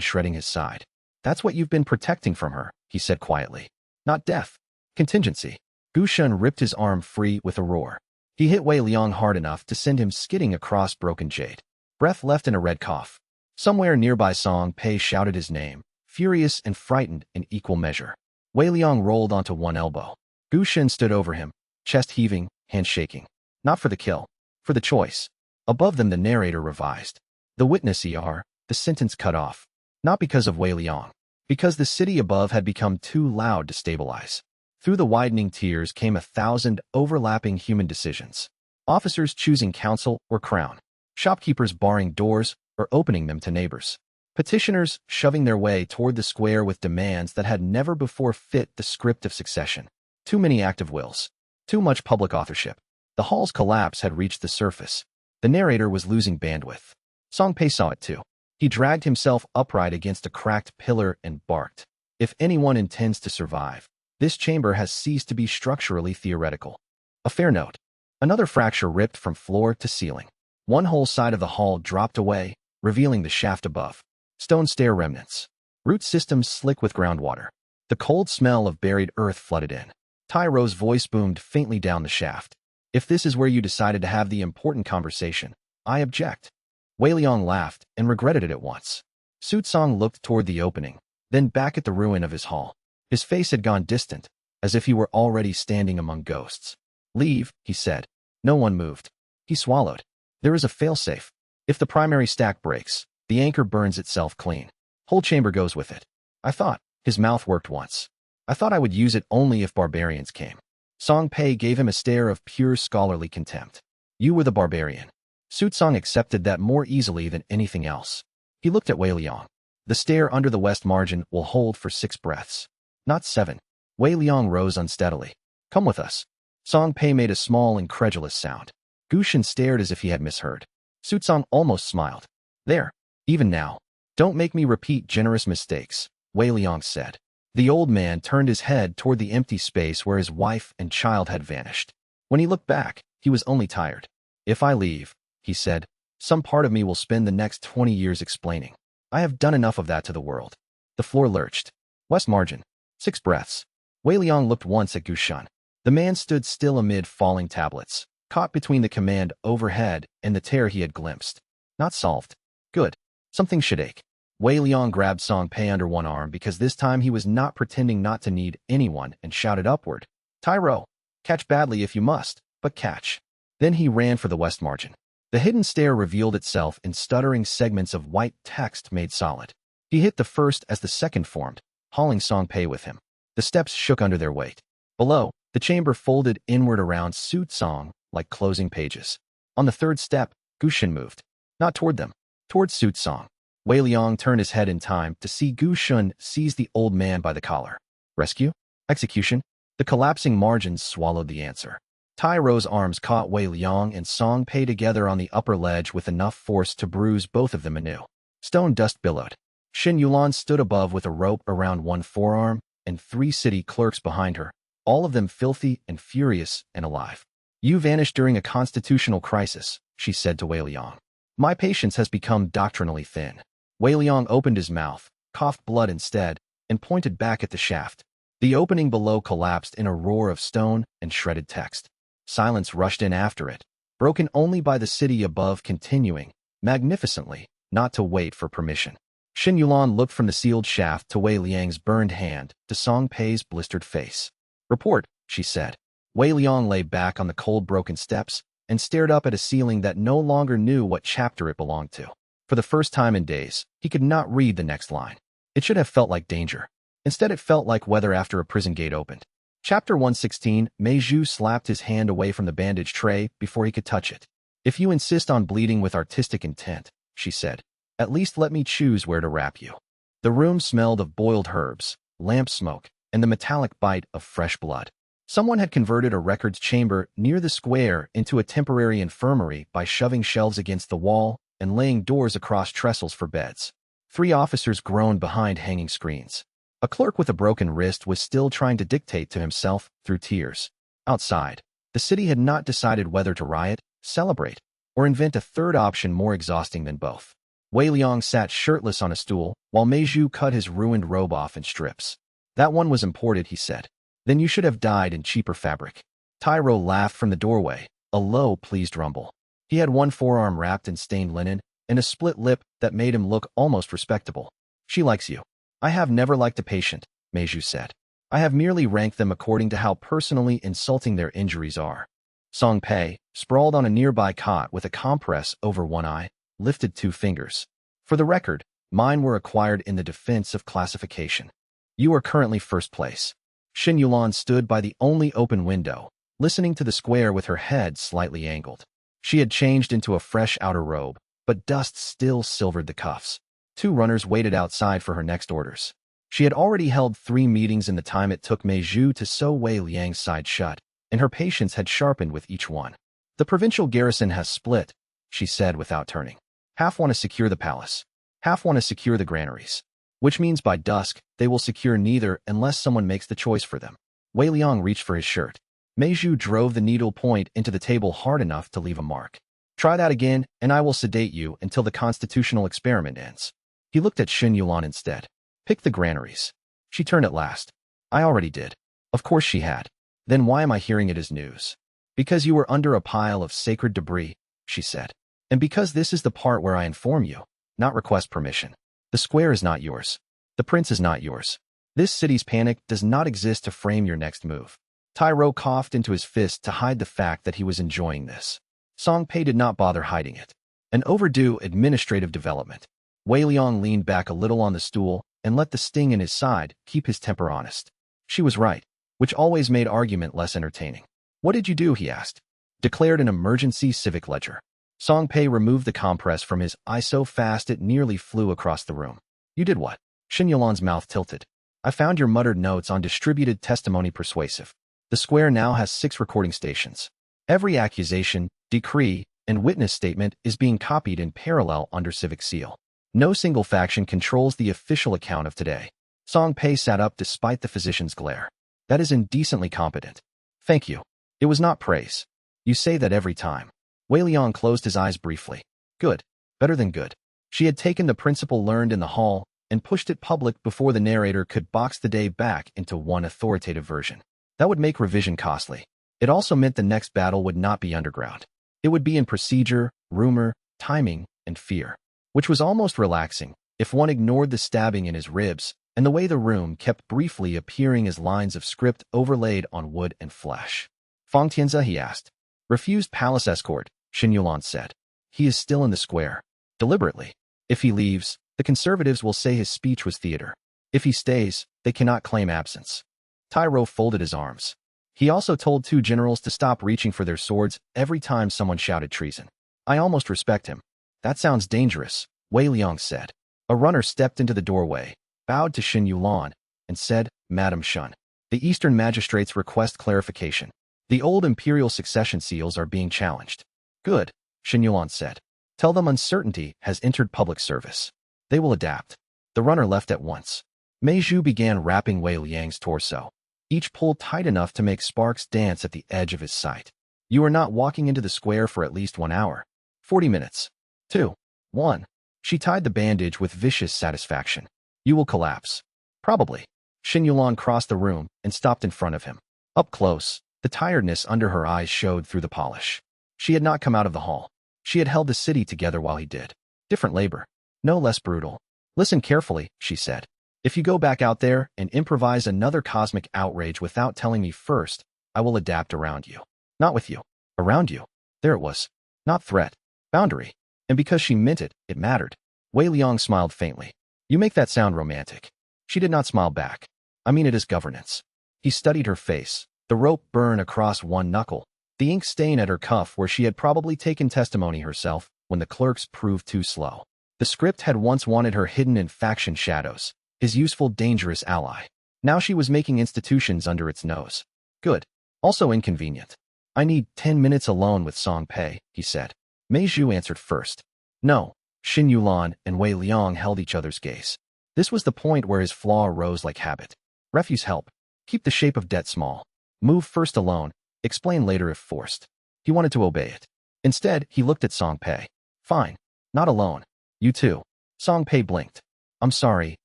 shredding his side. That's what you've been protecting from her, he said quietly. Not death. Contingency. Gu Xun ripped his arm free with a roar. He hit Wei Liang hard enough to send him skidding across broken jade. Breath left in a red cough. Somewhere nearby Song Pei shouted his name, furious and frightened in equal measure. Wei Liang rolled onto one elbow. Gu Xin stood over him, chest heaving, hand shaking. Not for the kill. For the choice. Above them the narrator revised. The witness ER, the sentence cut off. Not because of Wei Liang. Because the city above had become too loud to stabilize. Through the widening tiers came 1,000 overlapping human decisions. Officers choosing counsel or crown. Shopkeepers barring doors or opening them to neighbors. Petitioners shoving their way toward the square with demands that had never before fit the script of succession. Too many active wills. Too much public authorship. The hall's collapse had reached the surface. The narrator was losing bandwidth. Song Pei saw it too. He dragged himself upright against a cracked pillar and barked. If anyone intends to survive, this chamber has ceased to be structurally theoretical. A fair note. Another fracture ripped from floor to ceiling. One whole side of the hall dropped away, revealing the shaft above. Stone stair remnants. Root systems slick with groundwater. The cold smell of buried earth flooded in. Tai Ro's voice boomed faintly down the shaft. If this is where you decided to have the important conversation, I object. Wei Liang laughed and regretted it at once. Sutsong looked toward the opening, then back at the ruin of his hall. His face had gone distant, as if he were already standing among ghosts. Leave, he said. No one moved. He swallowed. There is a failsafe. If the primary stack breaks, the anchor burns itself clean. Whole chamber goes with it. I thought. His mouth worked once. I thought I would use it only if barbarians came. Song Pei gave him a stare of pure scholarly contempt. You were the barbarian. Sutsong accepted that more easily than anything else. He looked at Wei Liang. The stare under the west margin will hold for 6 breaths. Not 7. Wei Liang rose unsteadily. Come with us. Song Pei made a small, incredulous sound. Gu Xin stared as if he had misheard. Sutsong almost smiled. There. Even now. Don't make me repeat generous mistakes, Wei Liang said. The old man turned his head toward the empty space where his wife and child had vanished. When he looked back, he was only tired. If I leave, he said, some part of me will spend the next 20 years explaining. I have done enough of that to the world. The floor lurched. West margin. 6 breaths. Wei Liang looked once at Gu Xun. The man stood still amid falling tablets, caught between the command overhead and the tear he had glimpsed. Not solved. Good. Something should ache. Wei Liang grabbed Song Pei under one arm because this time he was not pretending not to need anyone and shouted upward. Tai Ro. Catch badly if you must, but catch. Then he ran for the west margin. The hidden stair revealed itself in stuttering segments of white text made solid. He hit the first as the second formed, hauling Song Pei with him. The steps shook under their weight. Below, the chamber folded inward around Su Tsong like closing pages. On the third step, Gu Shen moved. Not toward them, toward Su Tsong. Wei Liang turned his head in time to see Gu Shen seize the old man by the collar. Rescue? Execution? The collapsing margins swallowed the answer. Tai Ro's arms caught Wei Liang and Song Pei together on the upper ledge with enough force to bruise both of them anew. Stone dust billowed. Xin Yulan stood above with a rope around one forearm and 3 city clerks behind her, all of them filthy and furious and alive. You vanished during a constitutional crisis, she said to Wei Liang. My patience has become doctrinally thin. Wei Liang opened his mouth, coughed blood instead, and pointed back at the shaft. The opening below collapsed in a roar of stone and shredded text. Silence rushed in after it, broken only by the city above continuing, magnificently, not to wait for permission. Xin Yulan looked from the sealed shaft to Wei Liang's burned hand to Song Pei's blistered face. Report, she said. Wei Liang lay back on the cold broken steps and stared up at a ceiling that no longer knew what chapter it belonged to. For the first time in days, he could not read the next line. It should have felt like danger. Instead, it felt like weather after a prison gate opened. Chapter 116, Mei Zhu slapped his hand away from the bandage tray before he could touch it. If you insist on bleeding with artistic intent, she said, at least let me choose where to wrap you. The room smelled of boiled herbs, lamp smoke, and the metallic bite of fresh blood. Someone had converted a records chamber near the square into a temporary infirmary by shoving shelves against the wall and laying doors across trestles for beds. 3 officers groaned behind hanging screens. A clerk with a broken wrist was still trying to dictate to himself through tears. Outside, the city had not decided whether to riot, celebrate, or invent a third option more exhausting than both. Wei Liang sat shirtless on a stool while Mei Zhu cut his ruined robe off in strips. That one was imported, he said. Then you should have dyed in cheaper fabric. Tai Ro laughed from the doorway, a low, pleased rumble. He had one forearm wrapped in stained linen and a split lip that made him look almost respectable. She likes you. I have never liked a patient, Mei Zhu said. I have merely ranked them according to how personally insulting their injuries are. Song Pei, sprawled on a nearby cot with a compress over one eye, lifted 2 fingers. For the record, mine were acquired in the defense of classification. You are currently first place. Xin Yulan stood by the only open window, listening to the square with her head slightly angled. She had changed into a fresh outer robe, but dust still silvered the cuffs. 2 runners waited outside for her next orders. She had already held 3 meetings in the time it took Mei Zhu to sew Wei Liang's side shut, and her patience had sharpened with each one. The provincial garrison has split, she said without turning. Half want to secure the palace. Half want to secure the granaries. Which means by dusk, they will secure neither unless someone makes the choice for them. Wei Liang reached for his shirt. Mei Zhu drove the needle point into the table hard enough to leave a mark. Try that again, and I will sedate you until the constitutional experiment ends. He looked at Xin Yulan instead. Pick the granaries. She turned at last. I already did. Of course she had. Then why am I hearing it as news? Because you were under a pile of sacred debris, she said. And because this is the part where I inform you, not request permission. The square is not yours. The prince is not yours. This city's panic does not exist to frame your next move. Tai Ro coughed into his fist to hide the fact that he was enjoying this. Song Pei did not bother hiding it. An overdue administrative development. Wei Liang leaned back a little on the stool and let the sting in his side keep his temper honest. She was right, which always made argument less entertaining. What did you do, he asked. Declared an emergency civic ledger. Song Pei removed the compress from his eye so fast it nearly flew across the room. You did what? Xin Yulan's mouth tilted. I found your muttered notes on distributed testimony persuasive. The square now has 6 recording stations. Every accusation, decree, and witness statement is being copied in parallel under civic seal. No single faction controls the official account of today. Song Pei sat up despite the physician's glare. That is indecently competent. Thank you. It was not praise. You say that every time. Wei Liang closed his eyes briefly. Good. Better than good. She had taken the principle learned in the hall and pushed it public before the narrator could box the day back into one authoritative version. That would make revision costly. It also meant the next battle would not be underground. It would be in procedure, rumor, timing, and fear, which was almost relaxing if one ignored the stabbing in his ribs and the way the room kept briefly appearing as lines of script overlaid on wood and flesh. Fang Tianze, he asked. Refused palace escort, Xin Yulan said. He is still in the square. Deliberately. If he leaves, the conservatives will say his speech was theater. If he stays, they cannot claim absence. Tyro folded his arms. He also told 2 generals to stop reaching for their swords every time someone shouted treason. I almost respect him. That sounds dangerous, Wei Liang said. A runner stepped into the doorway, bowed to Xin Yulan, and said, Madam Shun. The Eastern magistrates request clarification. The old imperial succession seals are being challenged. Good, Xin Yulan said. Tell them uncertainty has entered public service. They will adapt. The runner left at once. Mei Zhu began wrapping Wei Liang's torso. Each pulled tight enough to make sparks dance at the edge of his sight. You are not walking into the square for at least 1 hour. 40 minutes. 2. 1. She tied the bandage with vicious satisfaction. You will collapse. Probably. Xin Yulan crossed the room and stopped in front of him. Up close, the tiredness under her eyes showed through the polish. She had not come out of the hall. She had held the city together while he did. Different labor. No less brutal. Listen carefully, she said. If you go back out there and improvise another cosmic outrage without telling me first, I will adapt around you. Not with you. Around you. There it was. Not threat. Boundary. And because she meant it, it mattered. Wei Liang smiled faintly. You make that sound romantic. She did not smile back. I mean it as governance. He studied her face, the rope burn across one knuckle, the ink stain at her cuff where she had probably taken testimony herself when the clerks proved too slow. The script had once wanted her hidden in faction shadows, his useful dangerous ally. Now she was making institutions under its nose. Good. Also inconvenient. I need 10 minutes alone with Song Pei, he said. Mei Zhu answered first. No. Xin Yulan and Wei Liang held each other's gaze. This was the point where his flaw arose like habit. Refuse help. Keep the shape of debt small. Move first alone. Explain later if forced. He wanted to obey it. Instead, he looked at Song Pei. Fine. Not alone. You too. Song Pei blinked. I'm sorry,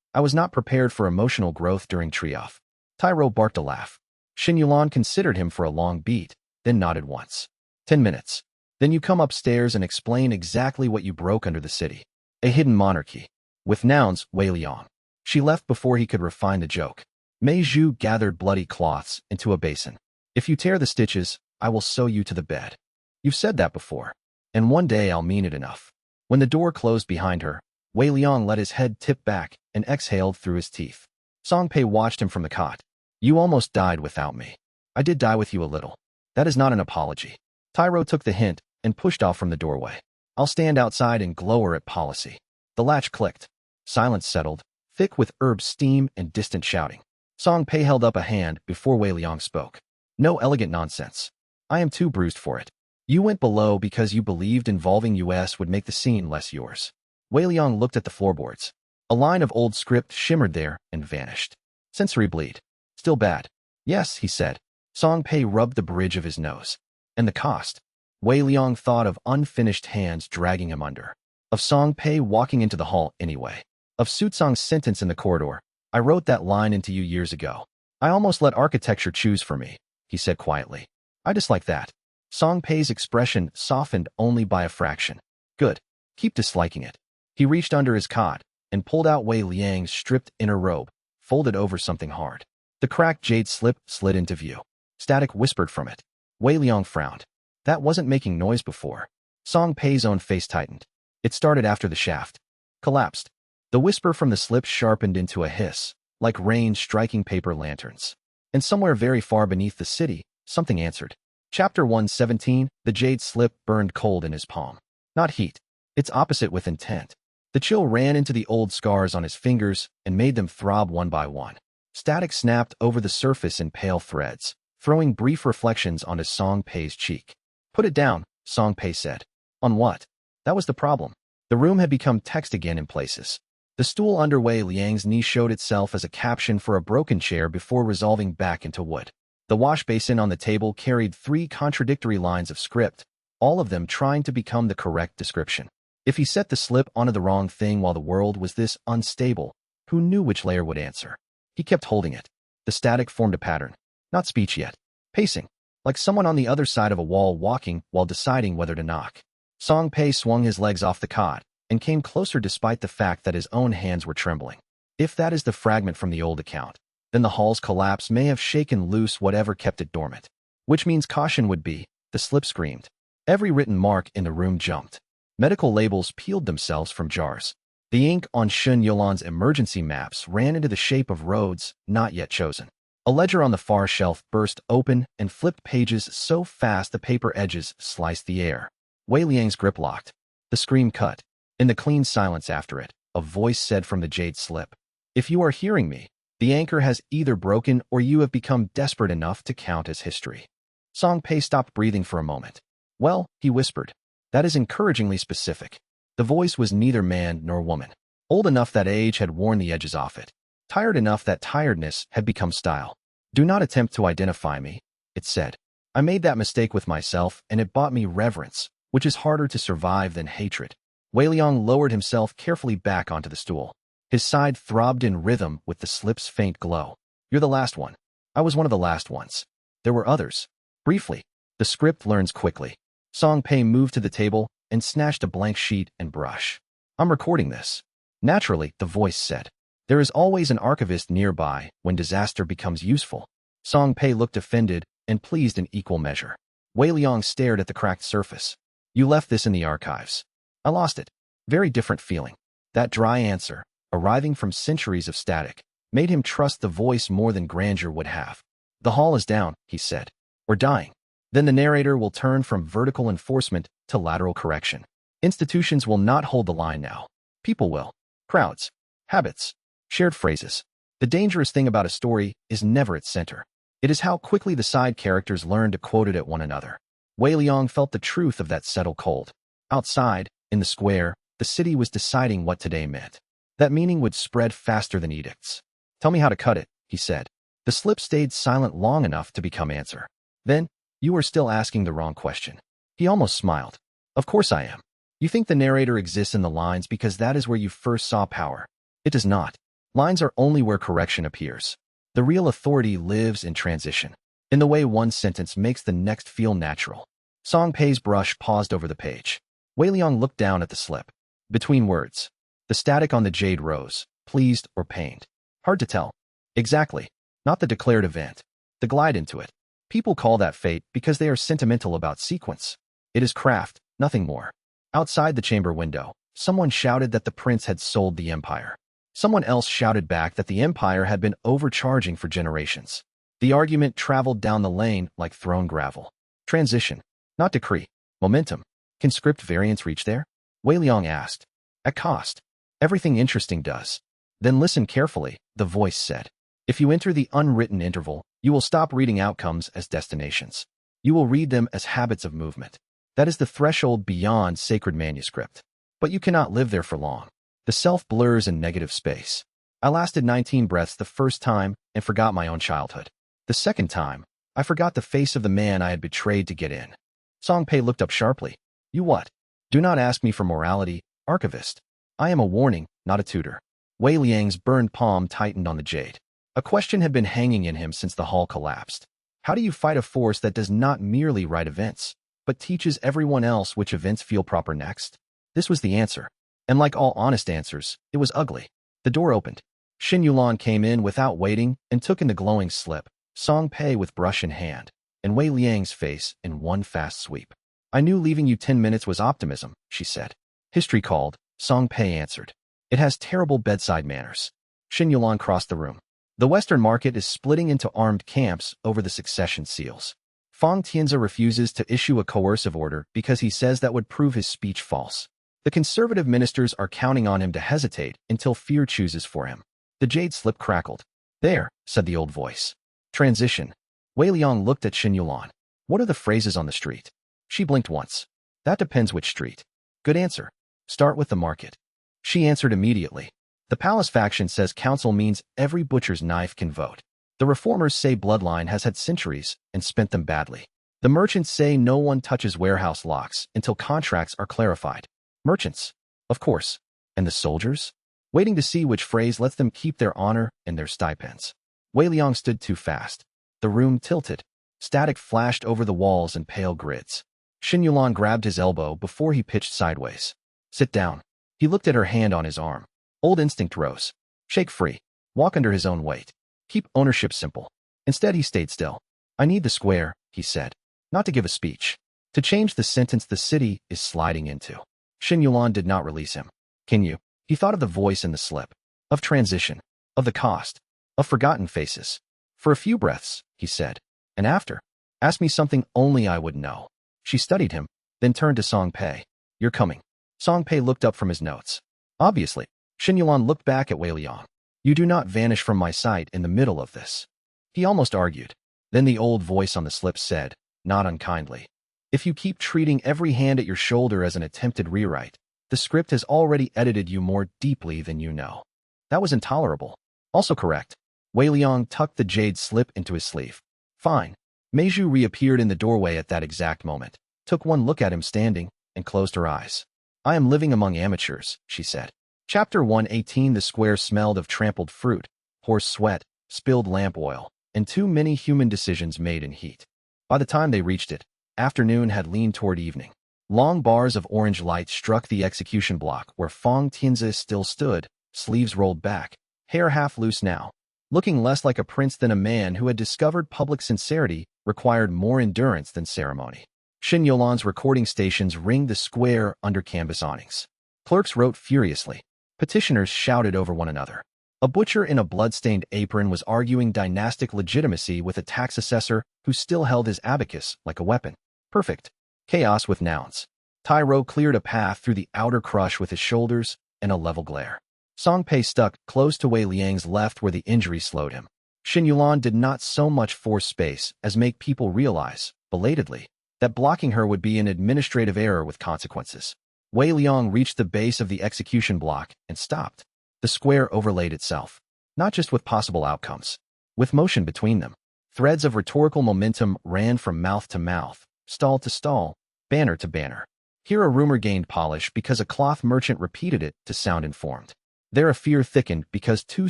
I was not prepared for emotional growth during tree-off. Tyro barked a laugh. Xin Yulan considered him for a long beat, then nodded once. 10 minutes. Then you come upstairs and explain exactly what you broke under the city. A hidden monarchy. With nouns, Wei Liang. She left before he could refine the joke. Mei Zhu gathered bloody cloths into a basin. If you tear the stitches, I will sew you to the bed. You've said that before. And one day I'll mean it enough. When the door closed behind her, Wei Liang let his head tip back and exhaled through his teeth. Song Pei watched him from the cot. You almost died without me. I did die with you a little. That is not an apology. Tyro took the hint and pushed off from the doorway. I'll stand outside and glower at policy. The latch clicked. Silence settled, thick with herb steam and distant shouting. Song Pei held up a hand before Wei Liang spoke. No elegant nonsense. I am too bruised for it. You went below because you believed involving US would make the scene less yours. Wei Liang looked at the floorboards. A line of old script shimmered there and vanished. Sensory bleed. Still bad. Yes, he said. Song Pei rubbed the bridge of his nose. And the cost. Wei Liang thought of unfinished hands dragging him under. Of Song Pei walking into the hall anyway. Of Sutsong's sentence in the corridor. I wrote that line into you years ago. I almost let architecture choose for me, he said quietly. I dislike that. Song Pei's expression softened only by a fraction. Good. Keep disliking it. He reached under his cot and pulled out Wei Liang's stripped inner robe, folded over something hard. The cracked jade slip slid into view. Static whispered from it. Wei Liang frowned. That wasn't making noise before. Song Pei's own face tightened. It started after the shaft. Collapsed. The whisper from the slip sharpened into a hiss, like rain striking paper lanterns. And somewhere very far beneath the city, something answered. Chapter 117, the jade slip burned cold in his palm. Not heat. Its opposite with intent. The chill ran into the old scars on his fingers and made them throb one by one. Static snapped over the surface in pale threads, throwing brief reflections onto Song Pei's cheek. Put it down, Song Pei said. On what? That was the problem. The room had become text again in places. The stool under Wei Liang's knee showed itself as a caption for a broken chair before resolving back into wood. The wash basin on the table carried 3 contradictory lines of script, all of them trying to become the correct description. If he set the slip onto the wrong thing while the world was this unstable, who knew which layer would answer? He kept holding it. The static formed a pattern. Not speech yet. Pacing. Like someone on the other side of a wall walking while deciding whether to knock. Song Pei swung his legs off the cot and came closer despite the fact that his own hands were trembling. If that is the fragment from the old account, then the hall's collapse may have shaken loose whatever kept it dormant. Which means caution would be, the slip screamed. Every written mark in the room jumped. Medical labels peeled themselves from jars. The ink on Shun Yolan's emergency maps ran into the shape of roads not yet chosen. A ledger on the far shelf burst open and flipped pages so fast the paper edges sliced the air. Wei Liang's grip locked. The scream cut. In the clean silence after it, a voice said from the jade slip, "If you are hearing me, the anchor has either broken or you have become desperate enough to count as history." Song Pei stopped breathing for a moment. "Well," he whispered, "that is encouragingly specific." The voice was neither man nor woman. Old enough that age had worn the edges off it. Tired enough that tiredness had become style. "Do not attempt to identify me," it said. "I made that mistake with myself, and it bought me reverence, which is harder to survive than hatred." Wei Liang lowered himself carefully back onto the stool. His side throbbed in rhythm with the slip's faint glow. "You're the last one. I was one of the last ones. There were others." Briefly, the script learns quickly. Song Pei moved to the table and snatched a blank sheet and brush. "I'm recording this." "Naturally," the voice said. "There is always an archivist nearby when disaster becomes useful." Song Pei looked offended and pleased in equal measure. Wei Liang stared at the cracked surface. "You left this in the archives." "I lost it." Very different feeling. That dry answer, arriving from centuries of static, made him trust the voice more than grandeur would have. "The hall is down," he said. "We're dying." Then the narrator will turn from vertical enforcement to lateral correction. Institutions will not hold the line now. People will. Crowds. Habits. Shared phrases. The dangerous thing about a story is never its center. It is how quickly the side characters learn to quote it at one another. Wei Liang felt the truth of that settle cold. Outside, in the square, the city was deciding what today meant. That meaning would spread faster than edicts. "Tell me how to cut it," he said. The slip stayed silent long enough to become answer. Then, "You are still asking the wrong question." He almost smiled. "Of course I am. You think the narrator exists in the lines because that is where you first saw power. It does not. Lines are only where correction appears. The real authority lives in transition, in the way one sentence makes the next feel natural." Song Pei's brush paused over the page. Wei Liang looked down at the slip. Between words, the static on the jade rose, pleased or pained. Hard to tell. Exactly. Not the declared event. The glide into it. People call that fate because they are sentimental about sequence. It is craft, nothing more. Outside the chamber window, someone shouted that the prince had sold the empire. Someone else shouted back that the empire had been overcharging for generations. The argument traveled down the lane like thrown gravel. Transition, not decree. Momentum. Can script variants reach there? Wei Liang asked. At cost. Everything interesting does. Then listen carefully, the voice said. If you enter the unwritten interval, you will stop reading outcomes as destinations. You will read them as habits of movement. That is the threshold beyond sacred manuscript. But you cannot live there for long. The self blurs in negative space. I lasted 19 breaths the first time and forgot my own childhood. The second time, I forgot the face of the man I had betrayed to get in. Song Pei looked up sharply. You what? Do not ask me for morality, archivist. I am a warning, not a tutor. Wei Liang's burned palm tightened on the jade. A question had been hanging in him since the hall collapsed. How do you fight a force that does not merely write events, but teaches everyone else which events feel proper next? This was the answer. And like all honest answers, it was ugly. The door opened. Xin Yulan came in without waiting and took in the glowing slip, Song Pei with brush in hand, and Wei Liang's face in one fast sweep. I knew leaving you 10 minutes was optimism, she said. History called, Song Pei answered. It has terrible bedside manners. Xin Yulan crossed the room. The Western market is splitting into armed camps over the succession seals. Fang Tianzi refuses to issue a coercive order because he says that would prove his speech false. The conservative ministers are counting on him to hesitate until fear chooses for him. The jade slip crackled. There, said the old voice. Transition. Wei Liang looked at Xin Yulan. What are the phrases on the street? She blinked once. That depends which street. Good answer. Start with the market. She answered immediately. The palace faction says council means every butcher's knife can vote. The reformers say bloodline has had centuries and spent them badly. The merchants say no one touches warehouse locks until contracts are clarified. Merchants, of course. And the soldiers? Waiting to see which phrase lets them keep their honor and their stipends. Wei Liang stood too fast. The room tilted. Static flashed over the walls in pale grids. Xin Yulan grabbed his elbow before he pitched sideways. Sit down. He looked at her hand on his arm. Old instinct rose. Shake free. Walk under his own weight. Keep ownership simple. Instead he stayed still. I need the square, he said. Not to give a speech. To change the sentence the city is sliding into. Xin Yuan did not release him. Can you? He thought of the voice in the slip. Of transition. Of the cost. Of forgotten faces. For a few breaths, he said. And after? Ask me something only I would know. She studied him, then turned to Song Pei. You're coming. Song Pei looked up from his notes. Obviously, Xin Yuan looked back at Wei Liang. You do not vanish from my sight in the middle of this. He almost argued. Then the old voice on the slip said, not unkindly. If you keep treating every hand at your shoulder as an attempted rewrite, the script has already edited you more deeply than you know. That was intolerable. Also correct. Wei Liang tucked the jade slip into his sleeve. Fine. Meiju reappeared in the doorway at that exact moment, took one look at him standing, and closed her eyes. I am living among amateurs, she said. Chapter 118. The square smelled of trampled fruit, horse sweat, spilled lamp oil, and too many human decisions made in heat. By the time they reached it, afternoon had leaned toward evening. Long bars of orange light struck the execution block where Fang Tianzi still stood, sleeves rolled back, hair half loose now. Looking less like a prince than a man who had discovered public sincerity required more endurance than ceremony. Xin Yuan's recording stations ringed the square under canvas awnings. Clerks wrote furiously. Petitioners shouted over one another. A butcher in a blood-stained apron was arguing dynastic legitimacy with a tax assessor who still held his abacus like a weapon. Perfect. Chaos with nouns. Tyro cleared a path through the outer crush with his shoulders and a level glare. Song Pei stuck close to Wei Liang's left where the injury slowed him. Xin Yuan did not so much force space as make people realize, belatedly, that blocking her would be an administrative error with consequences. Wei Liang reached the base of the execution block and stopped. The square overlaid itself, not just with possible outcomes, with motion between them. Threads of rhetorical momentum ran from mouth to mouth, stall to stall, banner to banner. Here a rumor gained polish because a cloth merchant repeated it to sound informed. There a fear thickened because two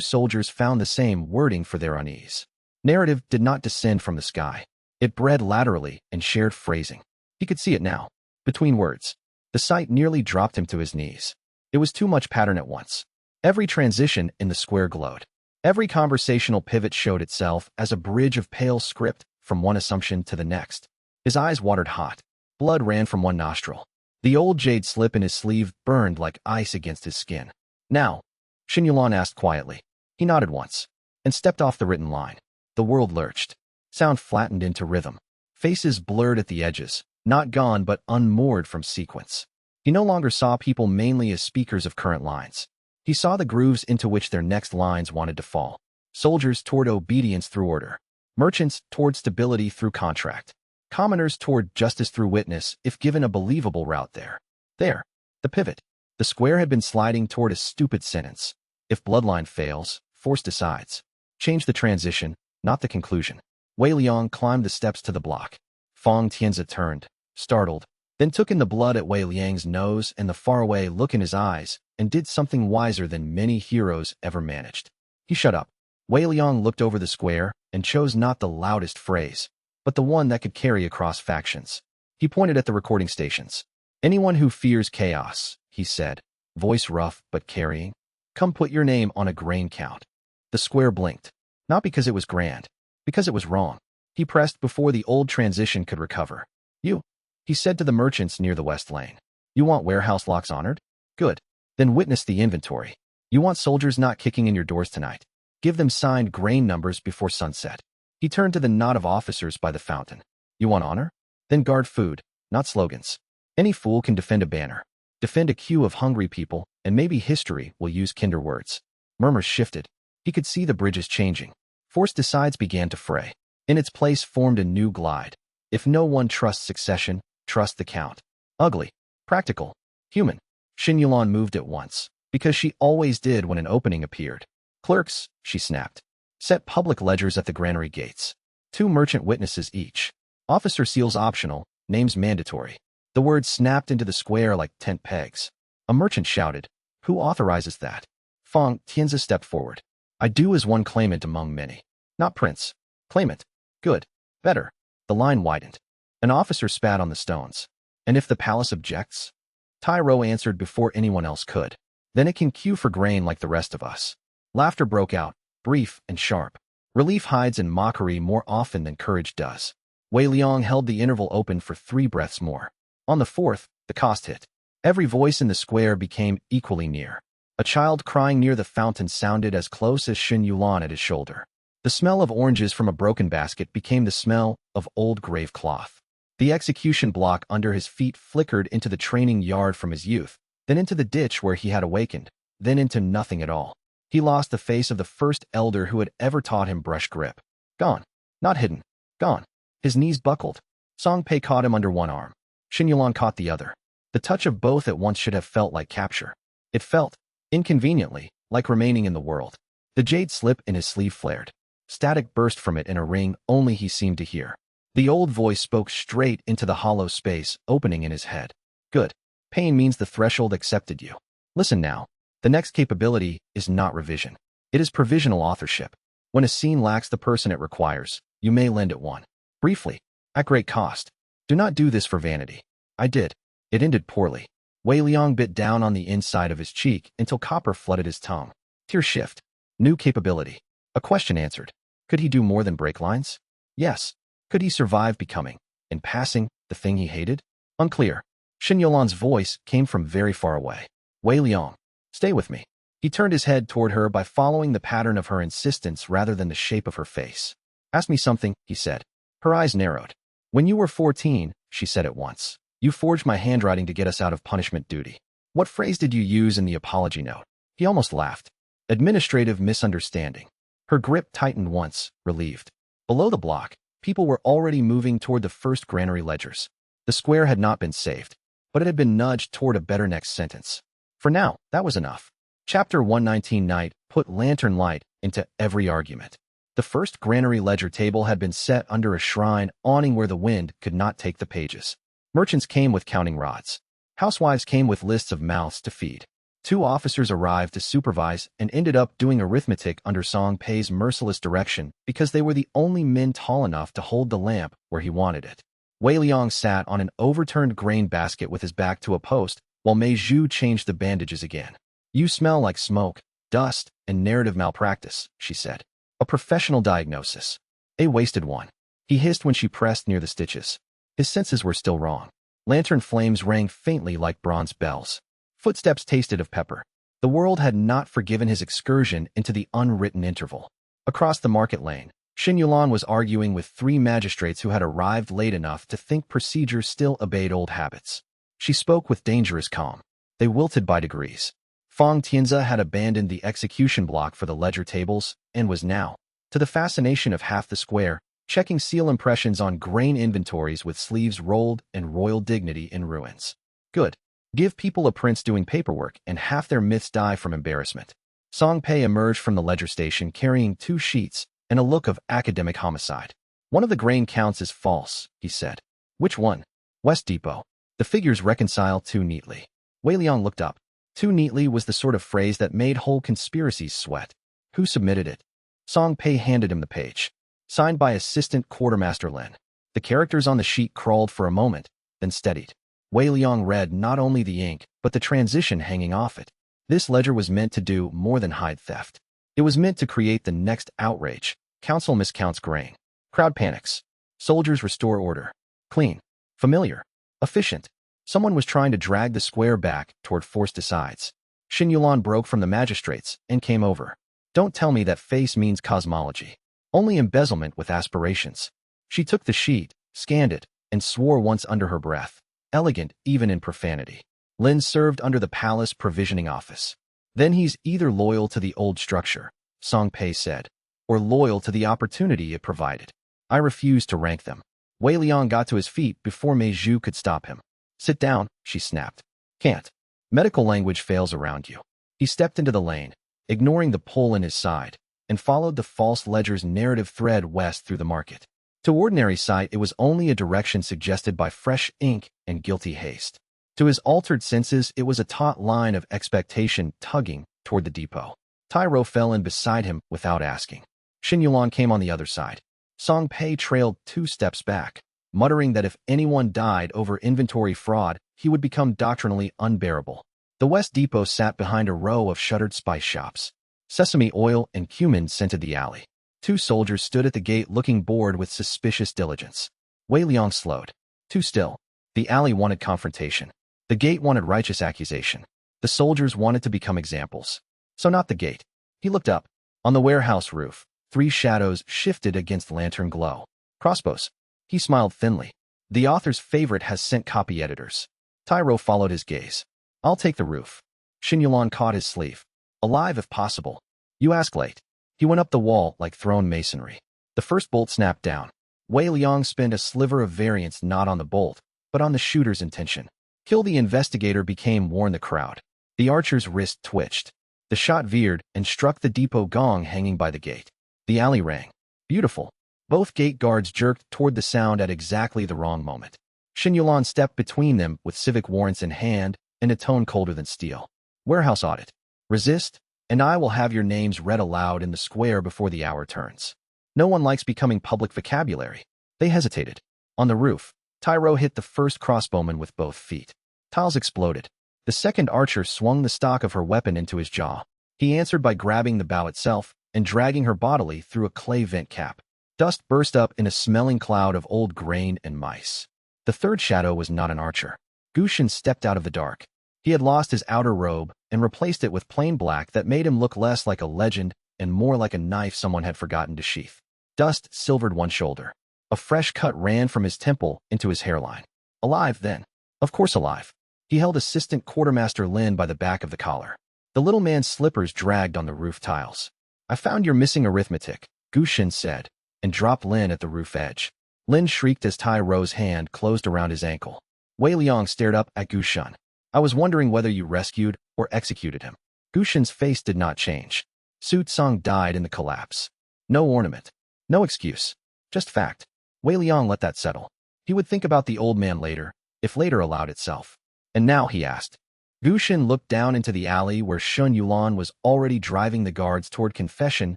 soldiers found the same wording for their unease. Narrative did not descend from the sky. It bred laterally and shared phrasing. He could see it now, between words. The sight nearly dropped him to his knees. It was too much pattern at once. Every transition in the square glowed. Every conversational pivot showed itself as a bridge of pale script from one assumption to the next. His eyes watered hot. Blood ran from one nostril. The old jade slip in his sleeve burned like ice against his skin. Now, Xin Yuan asked quietly. He nodded once and stepped off the written line. The world lurched. Sound flattened into rhythm. Faces blurred at the edges, not gone but unmoored from sequence. He no longer saw people mainly as speakers of current lines. He saw the grooves into which their next lines wanted to fall. Soldiers toward obedience through order. Merchants toward stability through contract. Commoners toward justice through witness if given a believable route there. There. The pivot. The square had been sliding toward a stupid sentence. If bloodline fails, force decides. Change the transition, not the conclusion. Wei Liang climbed the steps to the block. Fang Tianzi turned, startled, then took in the blood at Wei Liang's nose and the faraway look in his eyes, and did something wiser than many heroes ever managed. He shut up. Wei Liang looked over the square and chose not the loudest phrase, but the one that could carry across factions. He pointed at the recording stations. Anyone who fears chaos, he said, voice rough but carrying, come put your name on a grain count. The square blinked, not because it was grand, because it was wrong. He pressed before the old transition could recover. You, he said to the merchants near the west lane. You want warehouse locks honored? Good. Then witness the inventory. You want soldiers not kicking in your doors tonight? Give them signed grain numbers before sunset. He turned to the knot of officers by the fountain. You want honor? Then guard food, not slogans. Any fool can defend a banner, defend a queue of hungry people, and maybe history will use kinder words. Murmurs shifted. He could see the bridges changing. Forced decides began to fray. In its place formed a new glide. If no one trusts succession, trust the count. Ugly, practical, human. Xin Yuan moved at once, because she always did when an opening appeared. Clerks, she snapped. Set public ledgers at the granary gates. 2 merchant witnesses each. Officer seals optional, names mandatory. The words snapped into the square like tent pegs. A merchant shouted, Who authorizes that? Fang Tianzi stepped forward. I do as one claimant among many. Not prince. Claimant. Good. Better. The line widened. An officer spat on the stones. And if the palace objects? Tyro answered before anyone else could. Then it can queue for grain like the rest of us. Laughter broke out, brief and sharp. Relief hides in mockery more often than courage does. Wei Liang held the interval open for 3 breaths more. On the 4th, the cost hit. Every voice in the square became equally near. A child crying near the fountain sounded as close as Xin Yulan at his shoulder. The smell of oranges from a broken basket became the smell of old grave cloth. The execution block under his feet flickered into the training yard from his youth, then into the ditch where he had awakened, then into nothing at all. He lost the face of the first elder who had ever taught him brush grip. Gone. Not hidden. Gone. His knees buckled. Song Pei caught him under one arm. Xin Yulan caught the other. The touch of both at once should have felt like capture. It felt, inconveniently, like remaining in the world. The jade slip in his sleeve flared. Static burst from it in a ring only he seemed to hear. The old voice spoke straight into the hollow space opening in his head. Good. Pain means the threshold accepted you. Listen now. The next capability is not revision. It is provisional authorship. When a scene lacks the person it requires, you may lend it one. Briefly. At great cost. Do not do this for vanity. I did. It ended poorly. Wei Liang bit down on the inside of his cheek until copper flooded his tongue. Tear shift. New capability. A question answered. Could he do more than break lines? Yes. Could he survive becoming, in passing, the thing he hated? Unclear. Xin Yulan's voice came from very far away. Wei Liang. Stay with me. He turned his head toward her by following the pattern of her insistence rather than the shape of her face. Ask me something, he said. Her eyes narrowed. When you were 14, she said at once, you forged my handwriting to get us out of punishment duty. What phrase did you use in the apology note? He almost laughed. Administrative misunderstanding. Her grip tightened once, relieved. Below the block, people were already moving toward the first granary ledgers. The square had not been saved, but it had been nudged toward a better next sentence. For now, that was enough. Chapter 119 Night put lantern light into every argument. The first granary ledger table had been set under a shrine awning where the wind could not take the pages. Merchants came with counting rods. Housewives came with lists of mouths to feed. 2 officers arrived to supervise and ended up doing arithmetic under Song Pei's merciless direction because they were the only men tall enough to hold the lamp where he wanted it. Wei Liang sat on an overturned grain basket with his back to a post, while Mei Zhu changed the bandages again. You smell like smoke, dust, and narrative malpractice, she said. A professional diagnosis. A wasted one. He hissed when she pressed near the stitches. His senses were still wrong. Lantern flames rang faintly like bronze bells. Footsteps tasted of pepper. The world had not forgiven his excursion into the unwritten interval. Across the market lane, Xin Yulan was arguing with 3 magistrates who had arrived late enough to think procedure still obeyed old habits. She spoke with dangerous calm. They wilted by degrees. Fang Tianzi had abandoned the execution block for the ledger tables and was now, to the fascination of half the square, checking seal impressions on grain inventories with sleeves rolled and royal dignity in ruins. Good. Give people a prince doing paperwork and half their myths die from embarrassment. Song Pei emerged from the ledger station carrying 2 sheets and a look of academic homicide. One of the grain counts is false, he said. Which one? West Depot. The figures reconcile too neatly. Wei Liang looked up. Too neatly was the sort of phrase that made whole conspiracies sweat. Who submitted it? Song Pei handed him the page. Signed by Assistant Quartermaster Lin. The characters on the sheet crawled for a moment, then steadied. Wei Liang read not only the ink, but the transition hanging off it. This ledger was meant to do more than hide theft. It was meant to create the next outrage. Council miscounts grain. Crowd panics. Soldiers restore order. Clean. Familiar. Efficient. Someone was trying to drag the square back toward forced decides. Xin Yulan broke from the magistrates and came over. Don't tell me that face means cosmology. Only embezzlement with aspirations. She took the sheet, scanned it, and swore once under her breath. Elegant even in profanity. Lin served under the palace provisioning office. Then he's either loyal to the old structure, Song Pei said, or loyal to the opportunity it provided. I refuse to rank them. Wei Liang got to his feet before Mei Zhu could stop him. Sit down, she snapped. Can't. Medical language fails around you. He stepped into the lane, ignoring the pull in his side, and followed the false ledger's narrative thread west through the market. To ordinary sight, it was only a direction suggested by fresh ink and guilty haste. To his altered senses, it was a taut line of expectation tugging toward the depot. Tyro fell in beside him without asking. Xin Yulan came on the other side. Song Pei trailed 2 steps back, muttering that if anyone died over inventory fraud, he would become doctrinally unbearable. The West Depot sat behind a row of shuttered spice shops. Sesame oil and cumin scented the alley. Two soldiers stood at the gate looking bored with suspicious diligence. Wei Liang slowed. Too still. The alley wanted confrontation. The gate wanted righteous accusation. The soldiers wanted to become examples. So not the gate. He looked up. On the warehouse roof, three shadows shifted against lantern glow. Crossbows. He smiled thinly. The author's favorite has sent copy editors. Tyro followed his gaze. I'll take the roof. Xin Yulan caught his sleeve. Alive if possible. You ask late. He went up the wall like thrown masonry. The first bolt snapped down. Wei Liang spent a sliver of variance not on the bolt, but on the shooter's intention. Kill the investigator became warn the crowd. The archer's wrist twitched. The shot veered and struck the depot gong hanging by the gate. The alley rang. Beautiful. Both gate guards jerked toward the sound at exactly the wrong moment. Xin Yulan stepped between them with civic warrants in hand and a tone colder than steel. Warehouse audit. Resist, and I will have your names read aloud in the square before the hour turns. No one likes becoming public vocabulary. They hesitated. On the roof, Tyro hit the first crossbowman with both feet. Tiles exploded. The second archer swung the stock of her weapon into his jaw. He answered by grabbing the bow itself and dragging her bodily through a clay vent cap. Dust burst up in a smelling cloud of old grain and mice. The third shadow was not an archer. Gu Shen stepped out of the dark. He had lost his outer robe and replaced it with plain black that made him look less like a legend and more like a knife someone had forgotten to sheath. Dust silvered one shoulder. A fresh cut ran from his temple into his hairline. Alive, then. Of course alive. He held Assistant Quartermaster Lin by the back of the collar. The little man's slippers dragged on the roof tiles. I found your missing arithmetic, Gu Shen said, and dropped Lin at the roof edge. Lin shrieked as Tai Ro's hand closed around his ankle. Wei Liang stared up at Gu Shen. I was wondering whether you rescued or executed him. Gu Shen's face did not change. Su Tsang died in the collapse. No ornament. No excuse. Just fact. Wei Liang let that settle. He would think about the old man later, if later allowed itself. And now, he asked. Gu Shen looked down into the alley where Xin Yulan was already driving the guards toward confession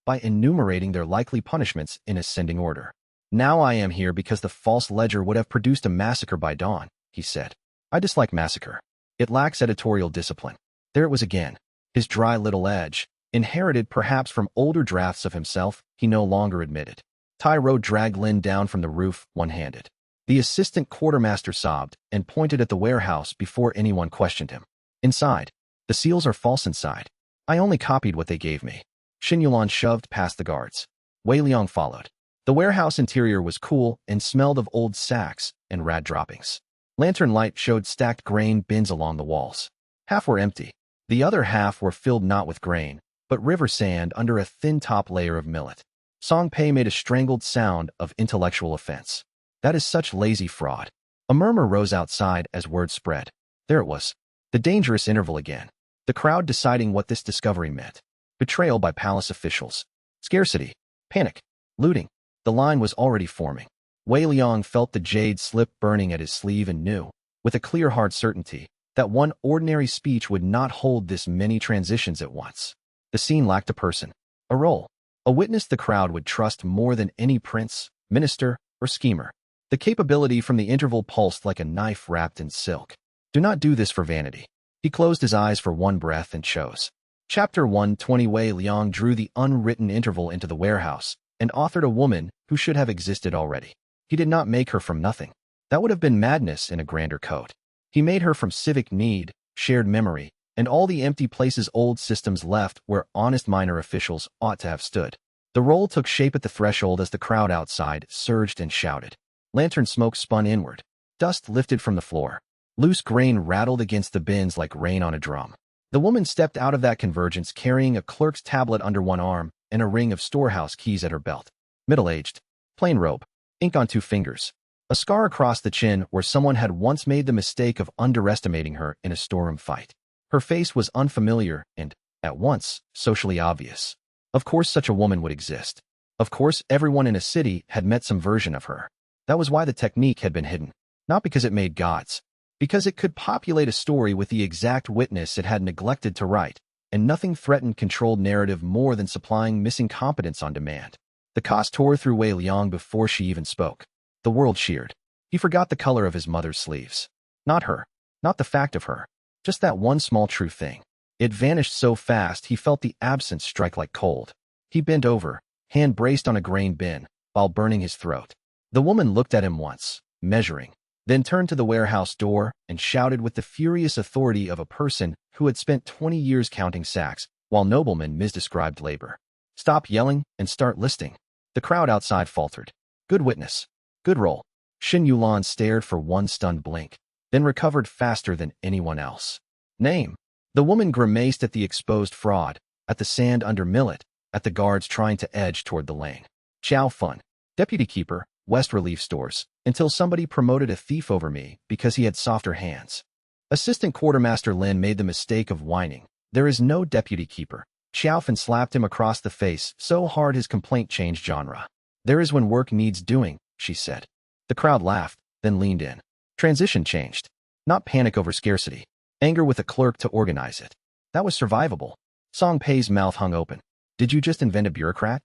by enumerating their likely punishments in ascending order. Now I am here because the false ledger would have produced a massacre by dawn, he said. I dislike massacre. It lacks editorial discipline. There it was again. His dry little edge, inherited perhaps from older drafts of himself, he no longer admitted. Tyro dragged Lin down from the roof, one-handed. The assistant quartermaster sobbed and pointed at the warehouse before anyone questioned him. Inside. The seals are false inside. I only copied what they gave me. Xin Yulan shoved past the guards. Wei Liang followed. The warehouse interior was cool and smelled of old sacks and rat droppings. Lantern light showed stacked grain bins along the walls. Half were empty. The other half were filled not with grain, but river sand under a thin top layer of millet. Song Pei made a strangled sound of intellectual offense. That is such lazy fraud. A murmur rose outside as word spread. There it was. The dangerous interval again. The crowd deciding what this discovery meant. Betrayal by palace officials. Scarcity. Panic. Looting. The line was already forming. Wei Liang felt the jade slip burning at his sleeve and knew, with a clear hard certainty, that one ordinary speech would not hold this many transitions at once. The scene lacked a person, a role, a witness the crowd would trust more than any prince, minister, or schemer. The capability from the interval pulsed like a knife wrapped in silk. Do not do this for vanity. He closed his eyes for one breath and chose. Chapter 120. Wei Liang drew the unwritten interval into the warehouse and authored a woman who should have existed already. He did not make her from nothing. That would have been madness in a grander code. He made her from civic need, shared memory, and all the empty places old systems left where honest minor officials ought to have stood. The role took shape at the threshold as the crowd outside surged and shouted. Lantern smoke spun inward. Dust lifted from the floor. Loose grain rattled against the bins like rain on a drum. The woman stepped out of that convergence carrying a clerk's tablet under one arm and a ring of storehouse keys at her belt. Middle-aged. Plain robe. Ink on 2 fingers. A scar across the chin where someone had once made the mistake of underestimating her in a storeroom fight. Her face was unfamiliar and, at once, socially obvious. Of course such a woman would exist. Of course everyone in a city had met some version of her. That was why the technique had been hidden. Not because it made gods. Because it could populate a story with the exact witness it had neglected to write, and nothing threatened controlled narrative more than supplying missing competence on demand. The cost tore through Wei Liang before she even spoke. The world cheered. He forgot the color of his mother's sleeves. Not her. Not the fact of her. Just that one small true thing. It vanished so fast he felt the absence strike like cold. He bent over, hand braced on a grain bin, while burning his throat. The woman looked at him once, measuring, then turned to the warehouse door and shouted with the furious authority of a person who had spent 20 years counting sacks, while noblemen misdescribed labor. "Stop yelling and start listing." The crowd outside faltered. "Good witness. Good roll." Xin Yulan stared for one stunned blink, then recovered faster than anyone else. "Name." The woman grimaced at the exposed fraud, at the sand under millet, at the guards trying to edge toward the lane. "Chow Fun. Deputy Keeper, West Relief Stores, until somebody promoted a thief over me because he had softer hands." Assistant Quartermaster Lin made the mistake of whining. "There is no deputy keeper." Xiaofan slapped him across the face so hard his complaint changed genre. "There is when work needs doing," she said. The crowd laughed, then leaned in. Transition changed. Not panic over scarcity. Anger with a clerk to organize it. That was survivable. Song Pei's mouth hung open. "Did you just invent a bureaucrat?"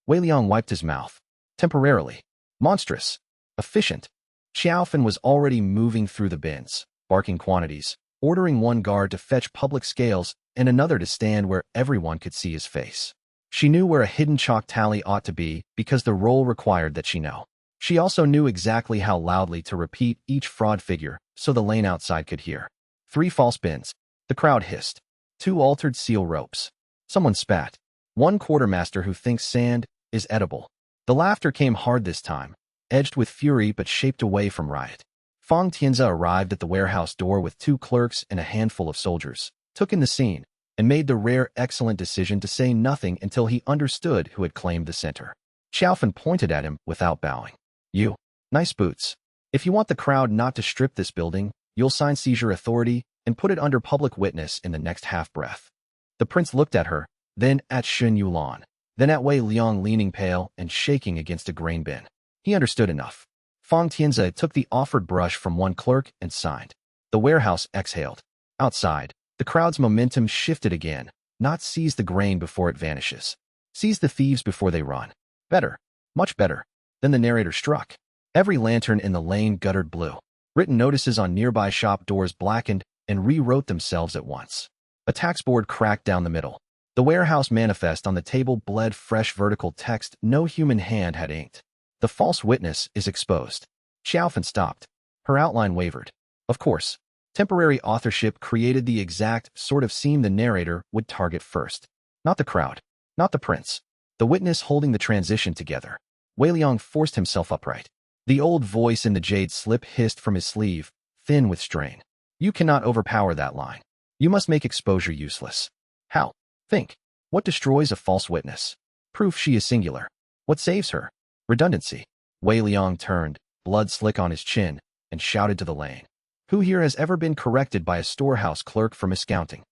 Wei Liang wiped his mouth. "Temporarily. Monstrous. Efficient." Xiaofan was already moving through the bins, barking quantities, ordering one guard to fetch public scales and another to stand where everyone could see his face. She knew where a hidden chalk tally ought to be because the role required that she know. She also knew exactly how loudly to repeat each fraud figure so the lane outside could hear. 3 false bins. The crowd hissed. 2 altered seal ropes. Someone spat. 1 quartermaster who thinks sand is edible. The laughter came hard this time, edged with fury but shaped away from riot. Fang Tianzi arrived at the warehouse door with 2 clerks and a handful of soldiers, took in the scene, and made the rare excellent decision to say nothing until he understood who had claimed the center. Xiaofan pointed at him without bowing. "You. Nice boots. If you want the crowd not to strip this building, you'll sign seizure authority and put it under public witness in the next half-breath." The prince looked at her, then at Xin Yulan, then at Wei Liang leaning pale and shaking against a grain bin. He understood enough. Fang Tianzi took the offered brush from one clerk and signed. The warehouse exhaled. Outside, the crowd's momentum shifted again. Not seize the grain before it vanishes. Seize the thieves before they run. Better. Much better. Then the narrator struck. Every lantern in the lane guttered blue. Written notices on nearby shop doors blackened and rewrote themselves at once. A tax board cracked down the middle. The warehouse manifest on the table bled fresh vertical text no human hand had inked. "The false witness is exposed." Xiaofan stopped. Her outline wavered. Of course, temporary authorship created the exact sort of seam the narrator would target first. Not the crowd. Not the prince. The witness holding the transition together. Wei Liang forced himself upright. The old voice in the jade slip hissed from his sleeve, thin with strain. "You cannot overpower that line. You must make exposure useless." "How?" "Think. What destroys a false witness? Proof she is singular. What saves her? Redundancy." Wei Liang turned, blood slick on his chin, and shouted to the lane. "Who here has ever been corrected by a storehouse clerk for miscounting?"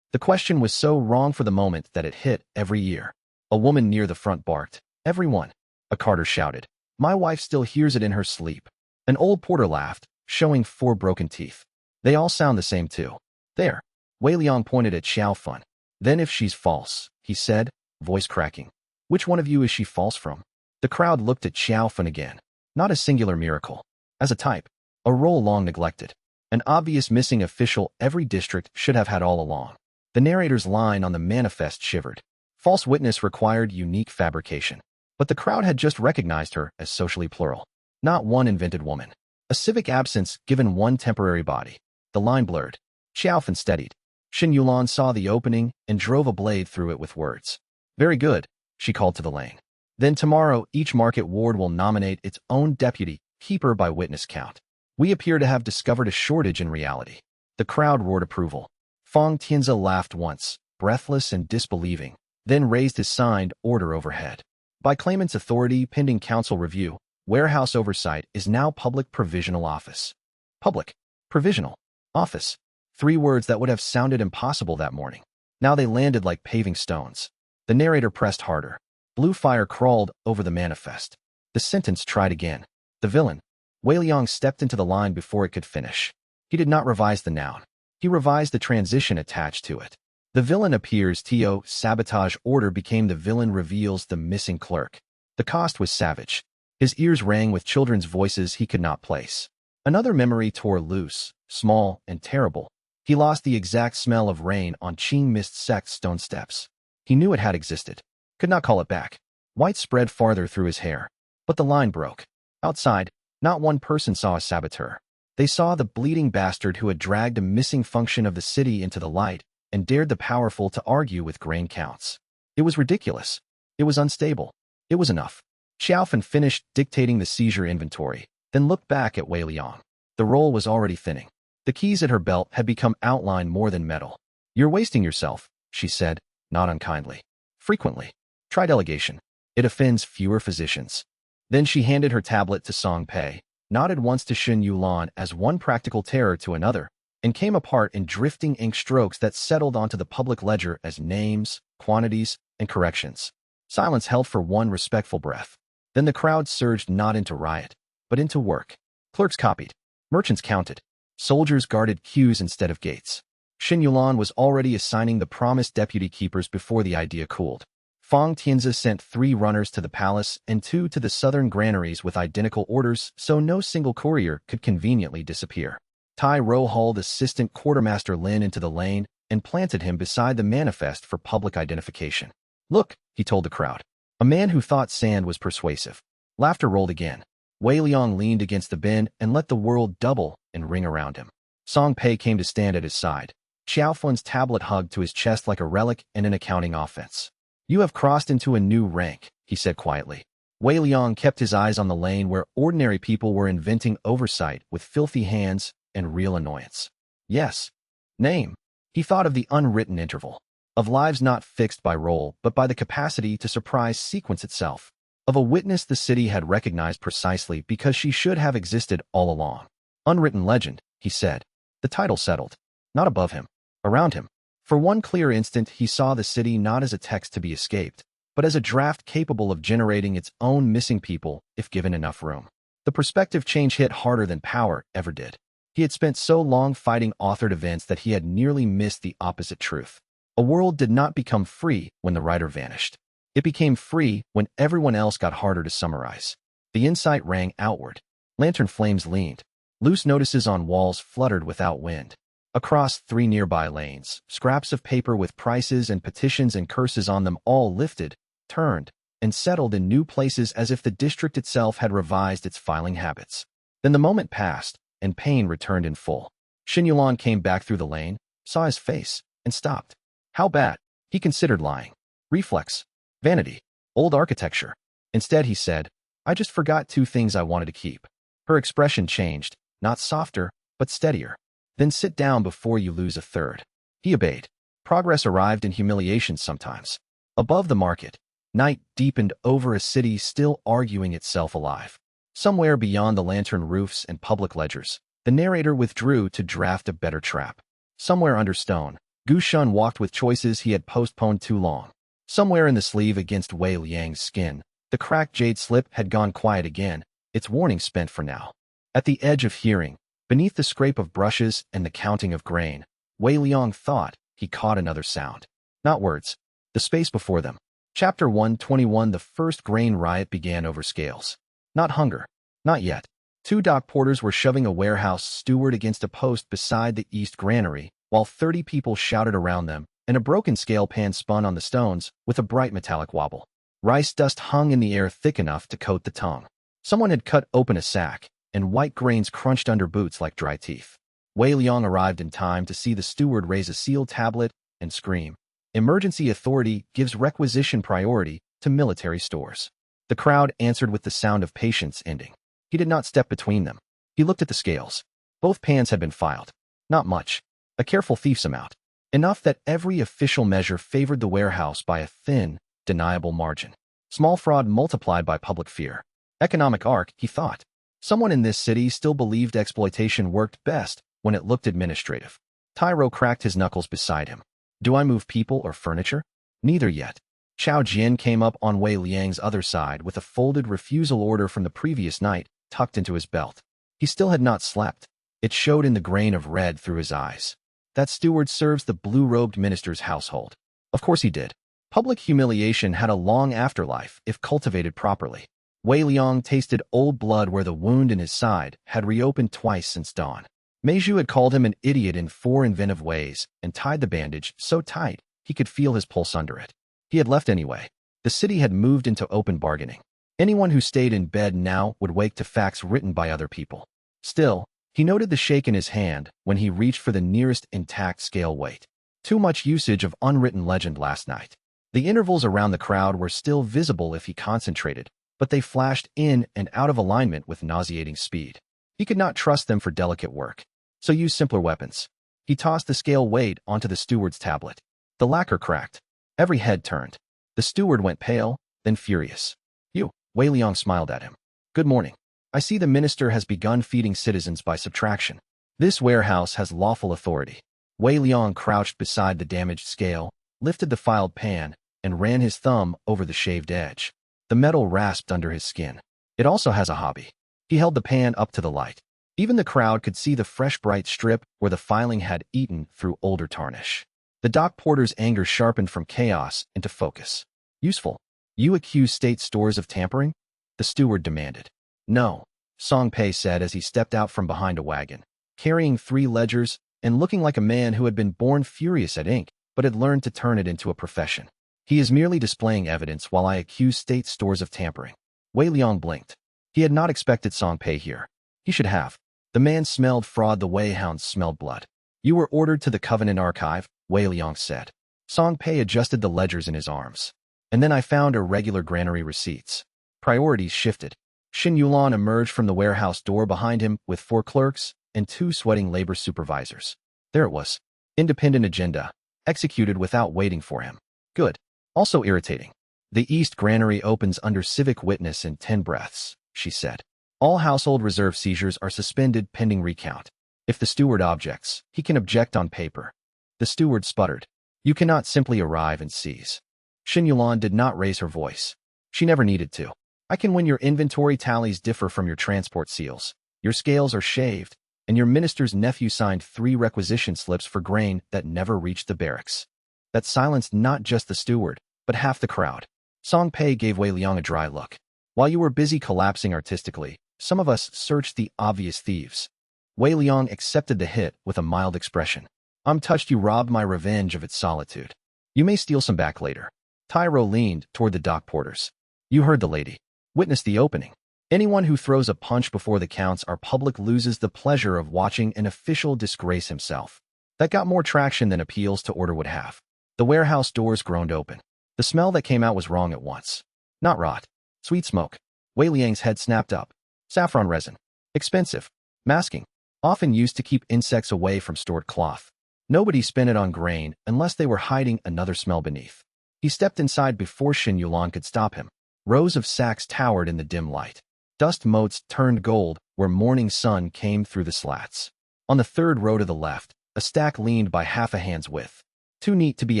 The question was so wrong for the moment that it hit every ear. A woman near the front barked, "Everyone." A carter shouted, "My wife still hears it in her sleep." An old porter laughed, showing 4 broken teeth. "They all sound the same too." "There." Wei Liang pointed at Xiaofan. "Then if she's false," he said, voice cracking. "Which one of you is she false from?" The crowd looked at Xiaofan again. Not a singular miracle. As a type. A role long neglected. An obvious missing official every district should have had all along. The narrator's line on the manifest shivered. False witness required unique fabrication. But the crowd had just recognized her as socially plural. Not one invented woman. A civic absence given one temporary body. The line blurred. Xiaofan steadied. Xin Yulan saw the opening and drove a blade through it with words. "Very good," she called to the lane. "Then tomorrow each market ward will nominate its own deputy keeper by witness count. We appear to have discovered a shortage in reality." The crowd roared approval. Fang Tianzi laughed once, breathless and disbelieving, then raised his signed order overhead. By claimant's authority pending council review, warehouse oversight is now public provisional office. Public provisional office. 3 words that would have sounded impossible that morning. Now they landed like paving stones. The narrator pressed harder. Blue fire crawled over the manifest. The sentence tried again. The villain. Wei Liang stepped into the line before it could finish. He did not revise the noun. He revised the transition attached to it. The villain appears to sabotage order became the villain reveals the missing clerk. The cost was savage. His ears rang with children's voices he could not place. Another memory tore loose, small and terrible. He lost the exact smell of rain on Qing Mist Sect stone steps. He knew it had existed. Could not call it back. White spread farther through his hair. But the line broke. Outside, not one person saw a saboteur. They saw the bleeding bastard who had dragged a missing function of the city into the light and dared the powerful to argue with grain counts. It was ridiculous. It was unstable. It was enough. Xiaofan finished dictating the seizure inventory, then looked back at Wei Liang. The roll was already thinning. The keys at her belt had become outline more than metal. "You're wasting yourself," she said, not unkindly. "Frequently. Try delegation. It offends fewer physicians." Then she handed her tablet to Song Pei, nodded once to Xin Yulan as one practical terror to another, and came apart in drifting ink strokes that settled onto the public ledger as names, quantities, and corrections. Silence held for one respectful breath. Then the crowd surged not into riot, but into work. Clerks copied. Merchants counted. Soldiers guarded queues instead of gates. Xin Yulan was already assigning the promised deputy keepers before the idea cooled. Fang Tianzi sent 3 runners to the palace and 2 to the southern granaries with identical orders so no single courier could conveniently disappear. Tai Ro hauled assistant quartermaster Lin into the lane and planted him beside the manifest for public identification. "Look," he told the crowd. A man who thought sand was persuasive. Laughter rolled again. Wei Liang leaned against the bin and let the world double and ring around him. Song Pei came to stand at his side. Xiaofan's tablet hugged to his chest like a relic in an accounting offense. "You have crossed into a new rank," he said quietly. Wei Liang kept his eyes on the lane where ordinary people were inventing oversight with filthy hands and real annoyance. "Yes. Name." He thought of the unwritten interval. Of lives not fixed by role, but by the capacity to surprise sequence itself. Of a witness the city had recognized precisely because she should have existed all along. "Unwritten legend," he said. The title settled. Not above him. Around him. For one clear instant he saw the city not as a text to be escaped, but as a draft capable of generating its own missing people if given enough room. The perspective change hit harder than power ever did. He had spent so long fighting authored events that he had nearly missed the opposite truth. A world did not become free when the writer vanished. It became free when everyone else got harder to summarize. The insight rang outward. Lantern flames leaned. Loose notices on walls fluttered without wind. Across 3 nearby lanes, scraps of paper with prices and petitions and curses on them all lifted, turned, and settled in new places as if the district itself had revised its filing habits. Then the moment passed, and pain returned in full. Xin Yulan came back through the lane, saw his face, and stopped. How bad? He considered lying. Reflex. Vanity. Old architecture. Instead, he said, "I just forgot 2 things I wanted to keep." Her expression changed, not softer, but steadier. "Then sit down before you lose a third." He obeyed. Progress arrived in humiliation sometimes. Above the market, night deepened over a city still arguing itself alive. Somewhere beyond the lantern roofs and public ledgers, the narrator withdrew to draft a better trap. Somewhere under stone, Gu Shun walked with choices he had postponed too long. Somewhere in the sleeve against Wei Liang's skin, the cracked jade slip had gone quiet again, its warning spent for now. At the edge of hearing, beneath the scrape of brushes and the counting of grain, Wei Liang thought he caught another sound. Not words. The space before them. Chapter 121. The first grain riot began over scales. Not hunger. Not yet. 2 dock porters were shoving a warehouse steward against a post beside the east granary, while 30 people shouted around them, and a broken scale pan spun on the stones with a bright metallic wobble. Rice dust hung in the air thick enough to coat the tongue. Someone had cut open a sack, and white grains crunched under boots like dry teeth. Wei Liang arrived in time to see the steward raise a sealed tablet and scream, "Emergency authority gives requisition priority to military stores." The crowd answered with the sound of patience ending. He did not step between them. He looked at the scales. Both pans had been filed. Not much. A careful thief's amount. Enough that every official measure favored the warehouse by a thin, deniable margin. Small fraud multiplied by public fear. Economic arc, he thought. Someone in this city still believed exploitation worked best when it looked administrative. Tyro cracked his knuckles beside him. "Do I move people or furniture?" "Neither yet." Chao Jian came up on Wei Liang's other side with a folded refusal order from the previous night tucked into his belt. He still had not slept. It showed in the grain of red through his eyes. That steward serves the blue-robed minister's household. Of course he did. Public humiliation had a long afterlife if cultivated properly. Wei Liang tasted old blood where the wound in his side had reopened twice since dawn. Meiju had called him an idiot in 4 inventive ways and tied the bandage so tight he could feel his pulse under it. He had left anyway. The city had moved into open bargaining. Anyone who stayed in bed now would wake to facts written by other people. Still, he noted the shake in his hand when he reached for the nearest intact scale weight. Too much usage of unwritten legend last night. The intervals around the crowd were still visible if he concentrated, but they flashed in and out of alignment with nauseating speed. He could not trust them for delicate work, so used simpler weapons. He tossed the scale weight onto the steward's tablet. The lacquer cracked. Every head turned. The steward went pale, then furious. "You," Wei Liang smiled at him. "Good morning. I see the minister has begun feeding citizens by subtraction. This warehouse has lawful authority." Wei Liang crouched beside the damaged scale, lifted the filed pan, and ran his thumb over the shaved edge. The metal rasped under his skin. It also has a hobby. He held the pan up to the light. Even the crowd could see the fresh bright strip where the filing had eaten through older tarnish. The dock porter's anger sharpened from chaos into focus. "Useful. You accuse state stores of tampering?" the steward demanded. "No," Song Pei said as he stepped out from behind a wagon, carrying 3 ledgers and looking like a man who had been born furious at ink but had learned to turn it into a profession. "He is merely displaying evidence while I accuse state stores of tampering." Wei Liang blinked. He had not expected Song Pei here. He should have. The man smelled fraud the way hounds smelled blood. "You were ordered to the Covenant Archive," Wei Liang said. Song Pei adjusted the ledgers in his arms. "And then I found irregular granary receipts." Priorities shifted. Xin Yulan emerged from the warehouse door behind him with 4 clerks and 2 sweating labor supervisors. There it was. Independent agenda, executed without waiting for him. Good. Also irritating. "The East Granary opens under civic witness in 10 breaths," she said. "All household reserve seizures are suspended pending recount. If the steward objects, he can object on paper." The steward sputtered. "You cannot simply arrive and seize." Xin Yulan did not raise her voice. She never needed to. "I can when your inventory tallies differ from your transport seals. Your scales are shaved, and your minister's nephew signed 3 requisition slips for grain that never reached the barracks." That silenced not just the steward, but half the crowd. Song Pei gave Wei Liang a dry look. "While you were busy collapsing artistically, some of us searched the obvious thieves." Wei Liang accepted the hit with a mild expression. "I'm touched you robbed my revenge of its solitude. You may steal some back later." Tyro leaned toward the dock porters. "You heard the lady. Witness the opening. Anyone who throws a punch before the counts are public loses the pleasure of watching an official disgrace himself." That got more traction than appeals to order would have. The warehouse doors groaned open. The smell that came out was wrong at once. Not rot. Sweet smoke. Wei Liang's head snapped up. Saffron resin. Expensive. Masking. Often used to keep insects away from stored cloth. Nobody spent it on grain unless they were hiding another smell beneath. He stepped inside before Xin Yulan could stop him. Rows of sacks towered in the dim light. Dust motes turned gold where morning sun came through the slats. On the 3rd row to the left, a stack leaned by half a hand's width. Too neat to be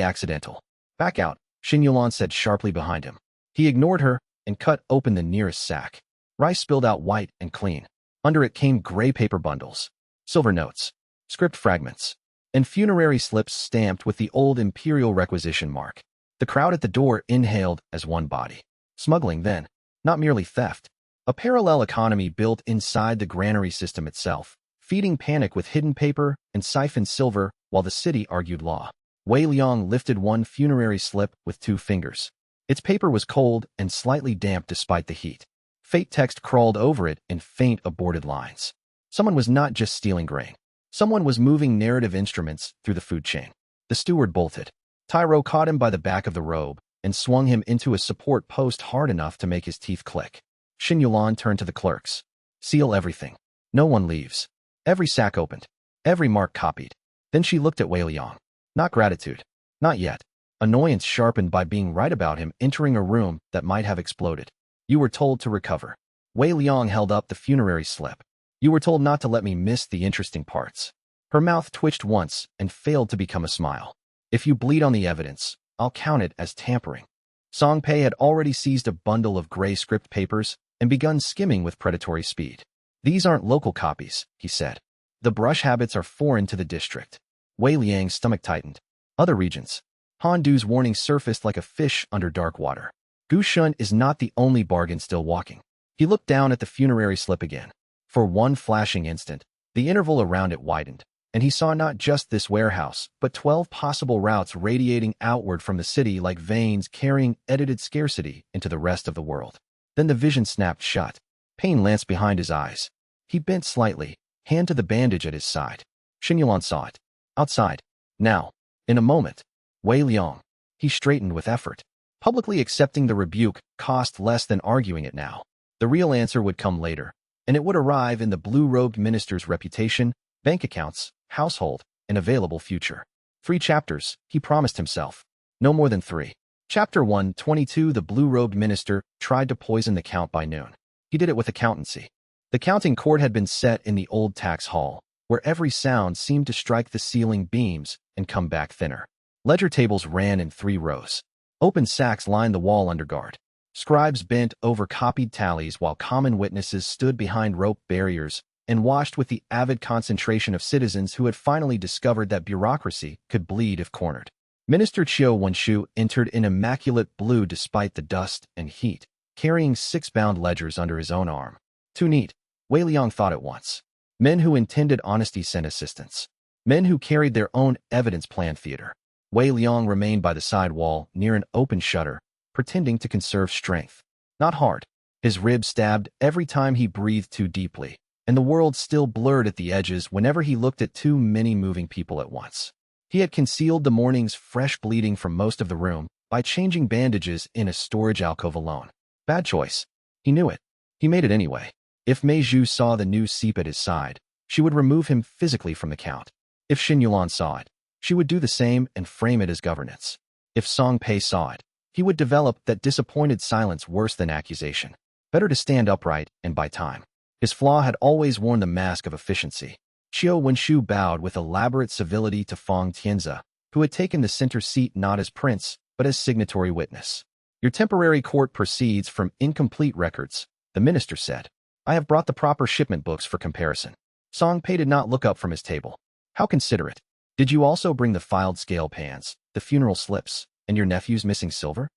accidental. "Back out," Xin Yulan said sharply behind him. He ignored her and cut open the nearest sack. Rice spilled out white and clean. Under it came gray paper bundles, silver notes, script fragments, and funerary slips stamped with the old imperial requisition mark. The crowd at the door inhaled as one body. Smuggling then, not merely theft. A parallel economy built inside the granary system itself, feeding panic with hidden paper and siphoned silver while the city argued law. Wei Liang lifted one funerary slip with 2 fingers. Its paper was cold and slightly damp despite the heat. Fate text crawled over it in faint aborted lines. Someone was not just stealing grain. Someone was moving narrative instruments through the food chain. The steward bolted. Tyro caught him by the back of the robe and swung him into a support post hard enough to make his teeth click. Xin Yulan turned to the clerks. "Seal everything. No one leaves." Every sack opened. Every mark copied. Then she looked at Wei Liang. Not gratitude. Not yet. Annoyance sharpened by being right about him entering a room that might have exploded. "You were told to recover." Wei Liang held up the funerary slip. "You were told not to let me miss the interesting parts." Her mouth twitched once and failed to become a smile. "If you bleed on the evidence, I'll count it as tampering." Song Pei had already seized a bundle of gray script papers and begun skimming with predatory speed. "These aren't local copies," he said. "The brush habits are foreign to the district." Wei Liang's stomach tightened. "Other regions." Han Du's warning surfaced like a fish under dark water. Gu Shun is not the only bargain still walking. He looked down at the funerary slip again. For one flashing instant, the interval around it widened, and he saw not just this warehouse, but 12 possible routes radiating outward from the city like veins carrying edited scarcity into the rest of the world. Then the vision snapped shut. Pain lanced behind his eyes. He bent slightly, hand to the bandage at his side. Xin Yulan saw it. Outside. Now. In a moment. Wei Liang. He straightened with effort. Publicly accepting the rebuke cost less than arguing it now. The real answer would come later, and it would arrive in the blue-robed minister's reputation, bank accounts, household, and available future. 3 chapters, he promised himself. No more than 3. Chapter 122. The blue-robed minister tried to poison the count by noon. He did it with accountancy. The counting court had been set in the old tax hall, where every sound seemed to strike the ceiling beams and come back thinner. Ledger tables ran in 3 rows. Open sacks lined the wall under guard. Scribes bent over copied tallies while common witnesses stood behind rope barriers and watched with the avid concentration of citizens who had finally discovered that bureaucracy could bleed if cornered. Minister Qiu Wenshu entered in immaculate blue despite the dust and heat, carrying 6 bound ledgers under his own arm. Too neat, Wei Liang thought at once. Men who intended honesty sent assistants. Men who carried their own evidence planned theater. Wei Liang remained by the side wall, near an open shutter, pretending to conserve strength. Not hard. His ribs stabbed every time he breathed too deeply, and the world still blurred at the edges whenever he looked at too many moving people at once. He had concealed the morning's fresh bleeding from most of the room by changing bandages in a storage alcove alone. Bad choice. He knew it. He made it anyway. If Mei Zhu saw the new seep at his side, she would remove him physically from the count. If Xin Yulan saw it, she would do the same and frame it as governance. If Song Pei saw it, he would develop that disappointed silence worse than accusation. Better to stand upright and buy time. His flaw had always worn the mask of efficiency. Qiu Wenshu bowed with elaborate civility to Fang Tianzi, who had taken the center seat not as prince, but as signatory witness. Your temporary court proceeds from incomplete records, the minister said. I have brought the proper shipment books for comparison. Song Pei did not look up from his table. How considerate. Did you also bring the filed scale pans, the funeral slips, and your nephew's missing silver?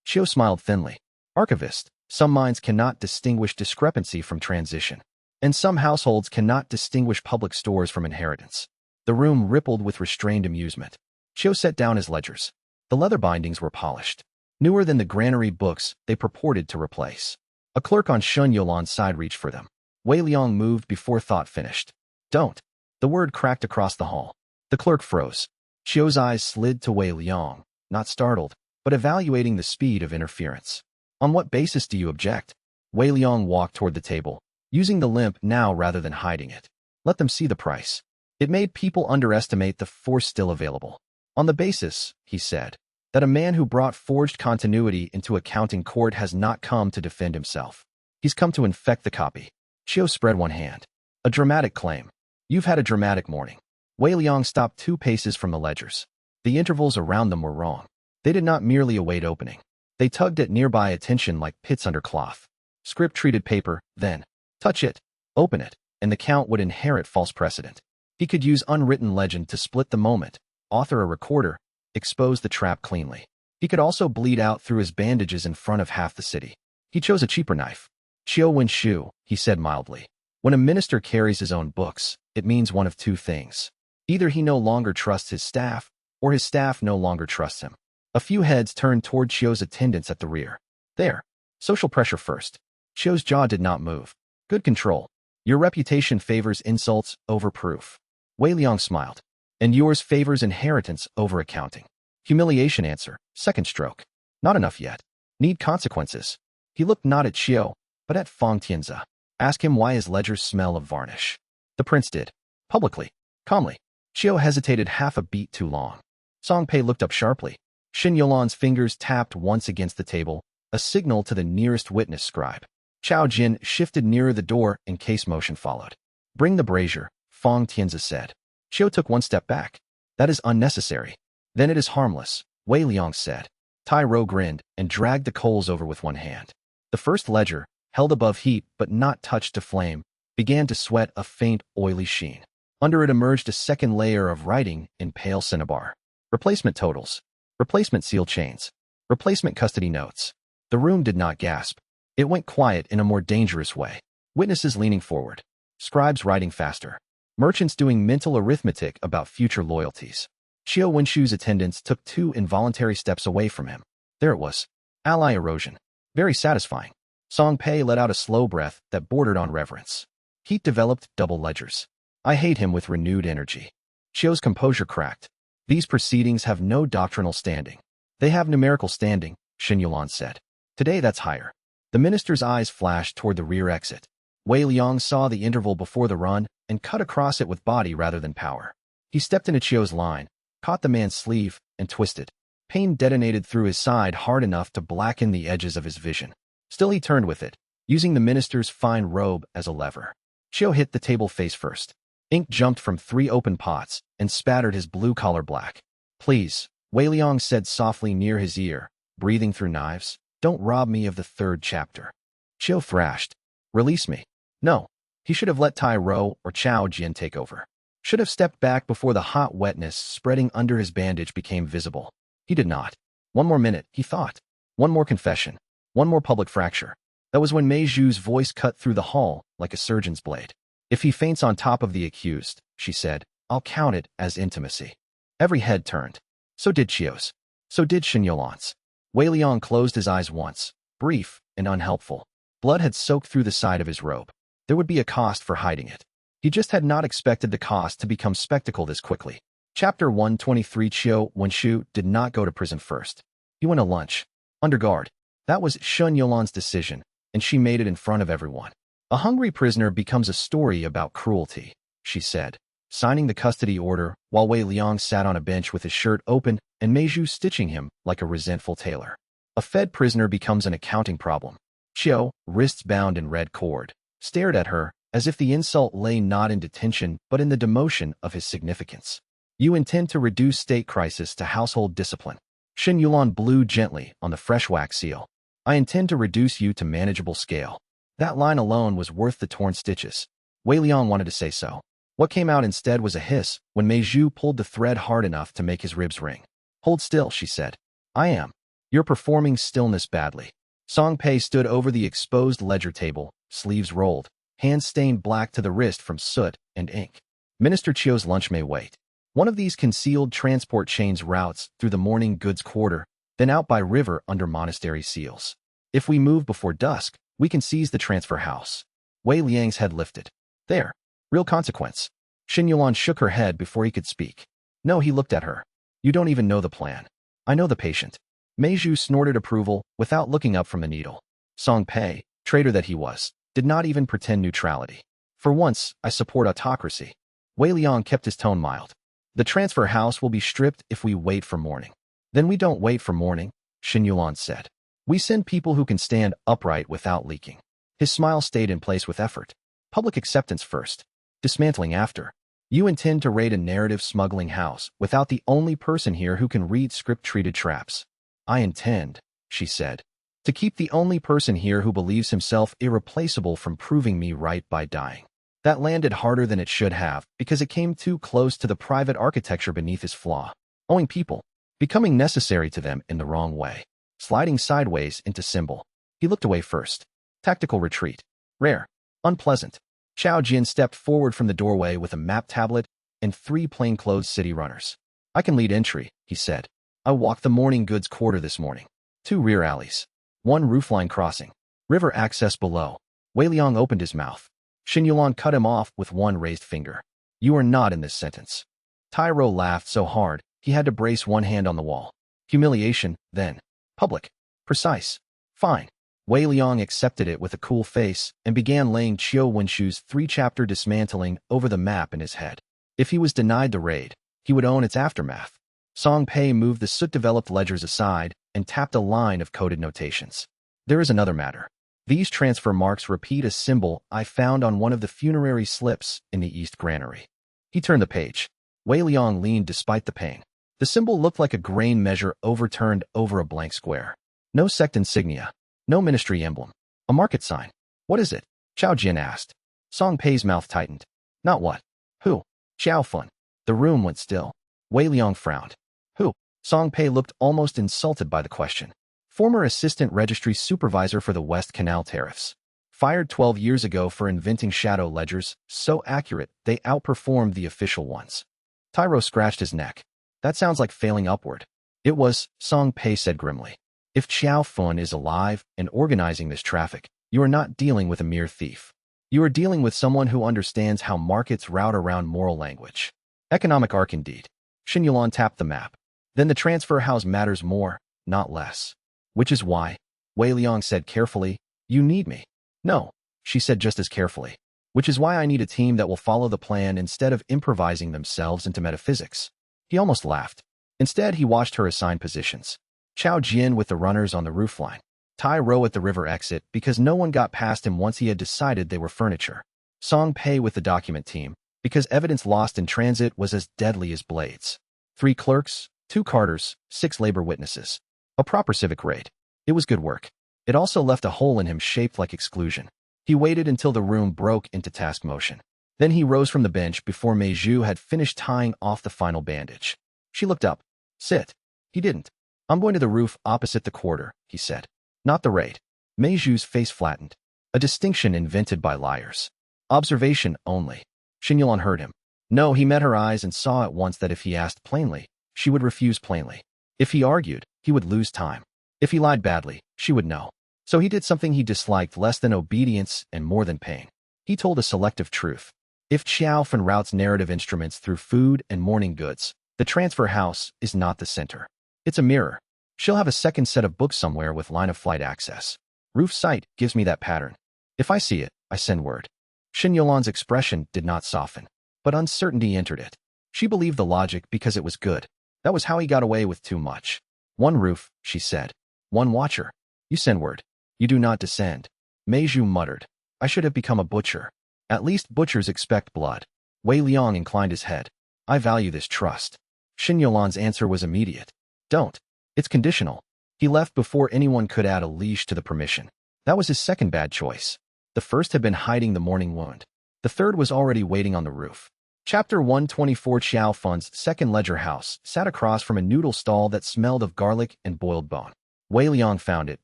Qiu smiled thinly. Archivist, some minds cannot distinguish discrepancy from transition, and some households cannot distinguish public stores from inheritance. The room rippled with restrained amusement. Qiu set down his ledgers. The leather bindings were polished. Newer than the granary books they purported to replace. A clerk on Shun Yulan's side reached for them. Wei Liang moved before thought finished. Don't. The word cracked across the hall. The clerk froze. Qiu's eyes slid to Wei Liang, not startled, but evaluating the speed of interference. On what basis do you object? Wei Liang walked toward the table, using the limp now rather than hiding it. Let them see the price. It made people underestimate the force still available. On the basis, he said, that a man who brought forged continuity into a counting court has not come to defend himself. He's come to infect the copy. Qiu spread one hand. A dramatic claim. You've had a dramatic morning. Wei Liang stopped 2 paces from the ledgers. The intervals around them were wrong. They did not merely await opening. They tugged at nearby attention like pits under cloth. Script-treated paper, then. Touch it. Open it. And the count would inherit false precedent. He could use unwritten legend to split the moment, author a recorder, expose the trap cleanly. He could also bleed out through his bandages in front of half the city. He chose a cheaper knife. Qiu Wenshu, he said mildly. When a minister carries his own books, it means one of 2 things. Either he no longer trusts his staff, or his staff no longer trusts him. A few heads turned toward Qiu's attendants at the rear. There. Social pressure first. Qiu's jaw did not move. Good control. Your reputation favors insults over proof. Wei Liang smiled. And yours favors inheritance over accounting. Humiliation answer, second stroke. Not enough yet. Need consequences. He looked not at Qiu, but at Fang Tianzi. Ask him why his ledgers smell of varnish. The prince did. Publicly. Calmly. Qiu hesitated half a beat too long. Song Pei looked up sharply. Xin Yulan's fingers tapped once against the table, a signal to the nearest witness scribe. Chao Jin shifted nearer the door in case motion followed. Bring the brazier, Fang Tianzi said. Qiu took 1 step back. That is unnecessary. Then it is harmless, Wei Liang said. Tai Ro grinned and dragged the coals over with one hand. The first ledger, held above heat but not touched to flame, began to sweat a faint, oily sheen. Under it emerged a second layer of writing in pale cinnabar. Replacement totals. Replacement seal chains. Replacement custody notes. The room did not gasp. It went quiet in a more dangerous way. Witnesses leaning forward. Scribes writing faster. Merchants doing mental arithmetic about future loyalties. Xiao Wenshu's attendants took 2 involuntary steps away from him. There it was. Ally erosion. Very satisfying. Song Pei let out a slow breath that bordered on reverence. Heat developed double ledgers. I hate him with renewed energy. Xiao's composure cracked. These proceedings have no doctrinal standing. They have numerical standing, Shen Yulan said. Today that's higher. The minister's eyes flashed toward the rear exit. Wei Liang saw the interval before the run and cut across it with body rather than power. He stepped into Qiu's line, caught the man's sleeve, and twisted. Pain detonated through his side hard enough to blacken the edges of his vision. Still he turned with it, using the minister's fine robe as a lever. Qiu hit the table face first. Ink jumped from 3 open pots and spattered his blue collar black. Please, Wei Liang said softly near his ear, breathing through knives. Don't rob me of the 3rd chapter. Qiu thrashed. Release me. No. He should have let Tai Ro or Chao Jin take over. Should have stepped back before the hot wetness spreading under his bandage became visible. He did not. 1 more minute, he thought. 1 more confession. 1 more public fracture. That was when Mei Zhu's voice cut through the hall like a surgeon's blade. If he faints on top of the accused, she said, I'll count it as intimacy. Every head turned. So did Qiu's. So did Shen Yulan's. Wei Liang closed his eyes once, brief and unhelpful. Blood had soaked through the side of his robe. There would be a cost for hiding it. He just had not expected the cost to become spectacle this quickly. Chapter 123. Qiu Wenshu did not go to prison first. He went to lunch. Under guard. That was Shen Yulan's decision, and she made it in front of everyone. A hungry prisoner becomes a story about cruelty, she said, signing the custody order while Wei Liang sat on a bench with his shirt open and Mei Zhu stitching him like a resentful tailor. A fed prisoner becomes an accounting problem. Qiu, wrists bound in red cord, stared at her as if the insult lay not in detention but in the demotion of his significance. You intend to reduce state crisis to household discipline. Shen Yulan blew gently on the fresh wax seal. I intend to reduce you to manageable scale. That line alone was worth the torn stitches. Wei Liang wanted to say so. What came out instead was a hiss when Mei Zhu pulled the thread hard enough to make his ribs ring. Hold still, she said. I am. You're performing stillness badly. Song Pei stood over the exposed ledger table, sleeves rolled, hands stained black to the wrist from soot and ink. Minister Qiu's lunch may wait. One of these concealed transport chains routes through the morning goods quarter, then out by river under monastery seals. If we move before dusk, we can seize the transfer house. Wei Liang's head lifted. There. Real consequence. Shen Yulan shook her head before he could speak. No, he looked at her. You don't even know the plan. I know the patient. Mei Zhu snorted approval without looking up from the needle. Song Pei, traitor that he was, did not even pretend neutrality. For once, I support autocracy. Wei Liang kept his tone mild. The transfer house will be stripped if we wait for morning. Then we don't wait for morning, Shen Yulan said. We send people who can stand upright without leaking. His smile stayed in place with effort. Public acceptance first. Dismantling after. You intend to raid a narrative smuggling house without the only person here who can read script-treated traps. I intend, she said, to keep the only person here who believes himself irreplaceable from proving me right by dying. That landed harder than it should have because it came too close to the private architecture beneath his flaw. Owing people. Becoming necessary to them in the wrong way. Sliding sideways into symbol. He looked away first. Tactical retreat. Rare. Unpleasant. Chao Jin stepped forward from the doorway with a map tablet and 3 plainclothes city runners. I can lead entry, he said. I walked the morning goods quarter this morning. 2 rear alleys. 1 roofline crossing. River access below. Wei Liang opened his mouth. Shen Yulan cut him off with 1 raised finger. You are not in this sentence. Tai Ro laughed so hard, he had to brace 1 hand on the wall. Humiliation, then. Public. Precise. Fine. Wei Liang accepted it with a cool face and began laying Qiu Wenshu's 3-chapter dismantling over the map in his head. If he was denied the raid, he would own its aftermath. Song Pei moved the soot-developed ledgers aside and tapped a line of coded notations. There is another matter. These transfer marks repeat a symbol I found on one of the funerary slips in the East Granary. He turned the page. Wei Liang leaned despite the pain. The symbol looked like a grain measure overturned over a blank square. No sect insignia. No ministry emblem. A market sign. What is it? Chao Jin asked. Song Pei's mouth tightened. Not what? Who? Xiao Fun. The room went still. Wei Liang frowned. Who? Song Pei looked almost insulted by the question. Former assistant registry supervisor for the West Canal tariffs. Fired 12 years ago for inventing shadow ledgers, so accurate they outperformed the official ones. Tyro scratched his neck. That sounds like failing upward. It was, Song Pei said grimly. If Xiao Fun is alive and organizing this traffic, you are not dealing with a mere thief. You are dealing with someone who understands how markets route around moral language. Economic arc indeed. Xin Yulan tapped the map. Then the transfer house matters more, not less. Which is why, Wei Liang said carefully, you need me. No, she said just as carefully. Which is why I need a team that will follow the plan instead of improvising themselves into metaphysics. He almost laughed. Instead, he watched her assign positions. Chao Jian with the runners on the roofline. Tai Ro at the river exit because no one got past him once he had decided they were furniture. Song Pei with the document team because evidence lost in transit was as deadly as blades. 3 clerks, 2 carters, 6 labor witnesses. A proper civic raid. It was good work. It also left a hole in him shaped like exclusion. He waited until the room broke into task motion. Then he rose from the bench before Mei Zhu had finished tying off the final bandage. She looked up. Sit. He didn't. I'm going to the roof opposite the quarter, he said. Not the raid. Mei Zhu's face flattened. A distinction invented by liars. Observation only. Xin Yulan heard him. No, he met her eyes and saw at once that if he asked plainly, she would refuse plainly. If he argued, he would lose time. If he lied badly, she would know. So he did something he disliked less than obedience and more than pain. He told a selective truth. If Xiao Fan routes narrative instruments through food and mourning goods, the transfer house is not the center. It's a mirror. She'll have a second set of books somewhere with line-of-flight access. Roof sight gives me that pattern. If I see it, I send word. Xin Yulan's expression did not soften, but uncertainty entered it. She believed the logic because it was good. That was how he got away with too much. 1 roof, she said. 1 watcher. You send word. You do not descend. Mei Zhu muttered. I should have become a butcher. At least butchers expect blood. Wei Liang inclined his head. I value this trust. Xin Yulan's answer was immediate. Don't. It's conditional. He left before anyone could add a leash to the permission. That was his second bad choice. The first had been hiding the morning wound. The third was already waiting on the roof. Chapter 124. Xiao Fan's second ledger house sat across from a noodle stall that smelled of garlic and boiled bone. Wei Liang found it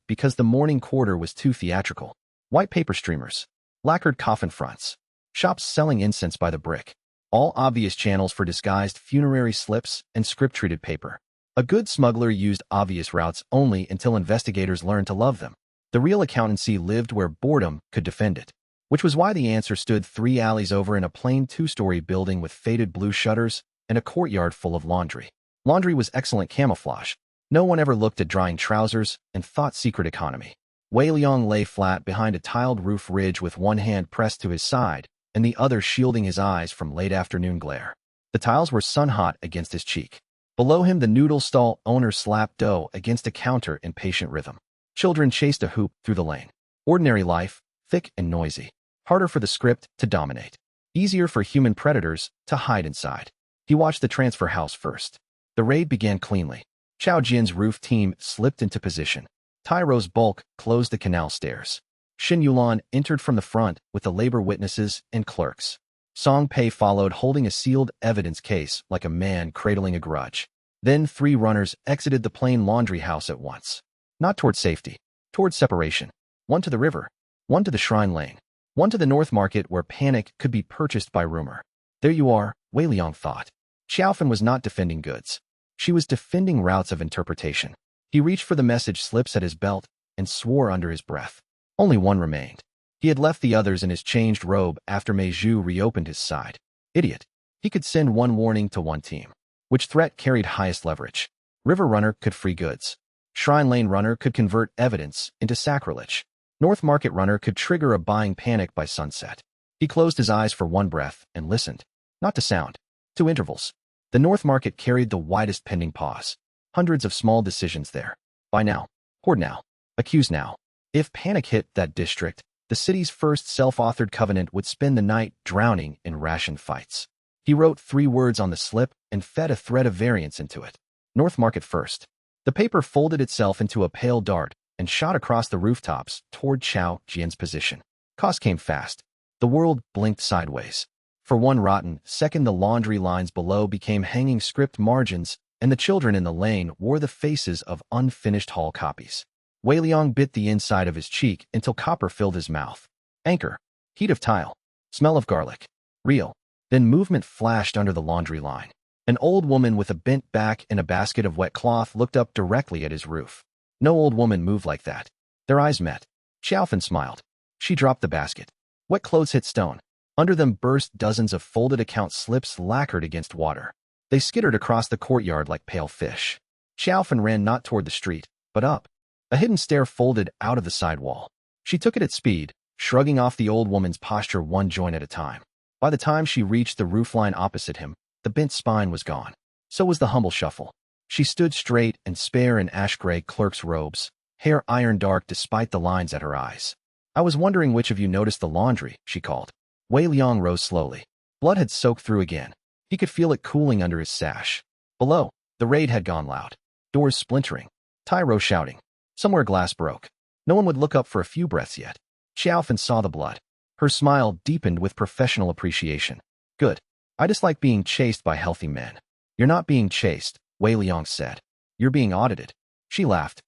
because the morning quarter was too theatrical. White paper streamers. Lacquered coffin fronts. Shops selling incense by the brick. All obvious channels for disguised funerary slips and script-treated paper. A good smuggler used obvious routes only until investigators learned to love them. The real accountancy lived where boredom could defend it. Which was why the answer stood 3 alleys over in a plain 2-story building with faded blue shutters and a courtyard full of laundry. Laundry was excellent camouflage. No one ever looked at drying trousers and thought secret economy. Wei Liang lay flat behind a tiled roof ridge with one hand pressed to his side and the other shielding his eyes from late afternoon glare. The tiles were sun-hot against his cheek. Below him, the noodle stall owner slapped dough against a counter in patient rhythm. Children chased a hoop through the lane. Ordinary life, thick and noisy. Harder for the script to dominate. Easier for human predators to hide inside. He watched the transfer house first. The raid began cleanly. Chao Jian's roof team slipped into position. Tai Ro's bulk closed the canal stairs. Xin Yulan entered from the front with the labor witnesses and clerks. Song Pei followed holding a sealed evidence case like a man cradling a grudge. Then 3 runners exited the plain laundry house at once. Not toward safety, toward separation. 1 to the river, 1 to the shrine lane, 1 to the North Market where panic could be purchased by rumor. There you are, Wei Liang thought. Xiaofan was not defending goods. She was defending routes of interpretation. He reached for the message slips at his belt and swore under his breath. Only 1 remained. He had left the others in his changed robe after Mei Zhu reopened his side. Idiot. He could send 1 warning to 1 team. Which threat carried highest leverage? River Runner could free goods. Shrine Lane Runner could convert evidence into sacrilege. North Market Runner could trigger a buying panic by sunset. He closed his eyes for 1 breath and listened. Not to sound. To intervals. The North Market carried the widest pending pause. Hundreds of small decisions there. Buy now. Hoard now. Accuse now. If panic hit that district, the city's first self-authored covenant would spend the night drowning in rationed fights. He wrote 3 words on the slip and fed a thread of variance into it. North Market first. The paper folded itself into a pale dart and shot across the rooftops toward Chao Jian's position. Cost came fast. The world blinked sideways. For 1 rotten second, the laundry lines below became hanging script margins, and the children in the lane wore the faces of unfinished hall copies. Wei Liang bit the inside of his cheek until copper filled his mouth. Anchor. Heat of tile. Smell of garlic. Real. Then movement flashed under the laundry line. An old woman with a bent back and a basket of wet cloth looked up directly at his roof. No old woman moved like that. Their eyes met. Xiaofan smiled. She dropped the basket. Wet clothes hit stone. Under them burst dozens of folded account slips lacquered against water. They skittered across the courtyard like pale fish. Xiaofan ran not toward the street, but up. A hidden stair folded out of the side wall. She took it at speed, shrugging off the old woman's posture one joint at a time. By the time she reached the roofline opposite him, the bent spine was gone. So was the humble shuffle. She stood straight and spare in ash-gray clerk's robes, hair iron dark despite the lines at her eyes. I was wondering which of you noticed the laundry, she called. Wei Liang rose slowly. Blood had soaked through again. He could feel it cooling under his sash. Below, the raid had gone loud. Doors splintering. Tyro shouting. Somewhere glass broke. No one would look up for a few breaths yet. Xiaofan saw the blood. Her smile deepened with professional appreciation. Good. I dislike being chased by healthy men. You're not being chased, Wei Liang said. You're being audited. She laughed.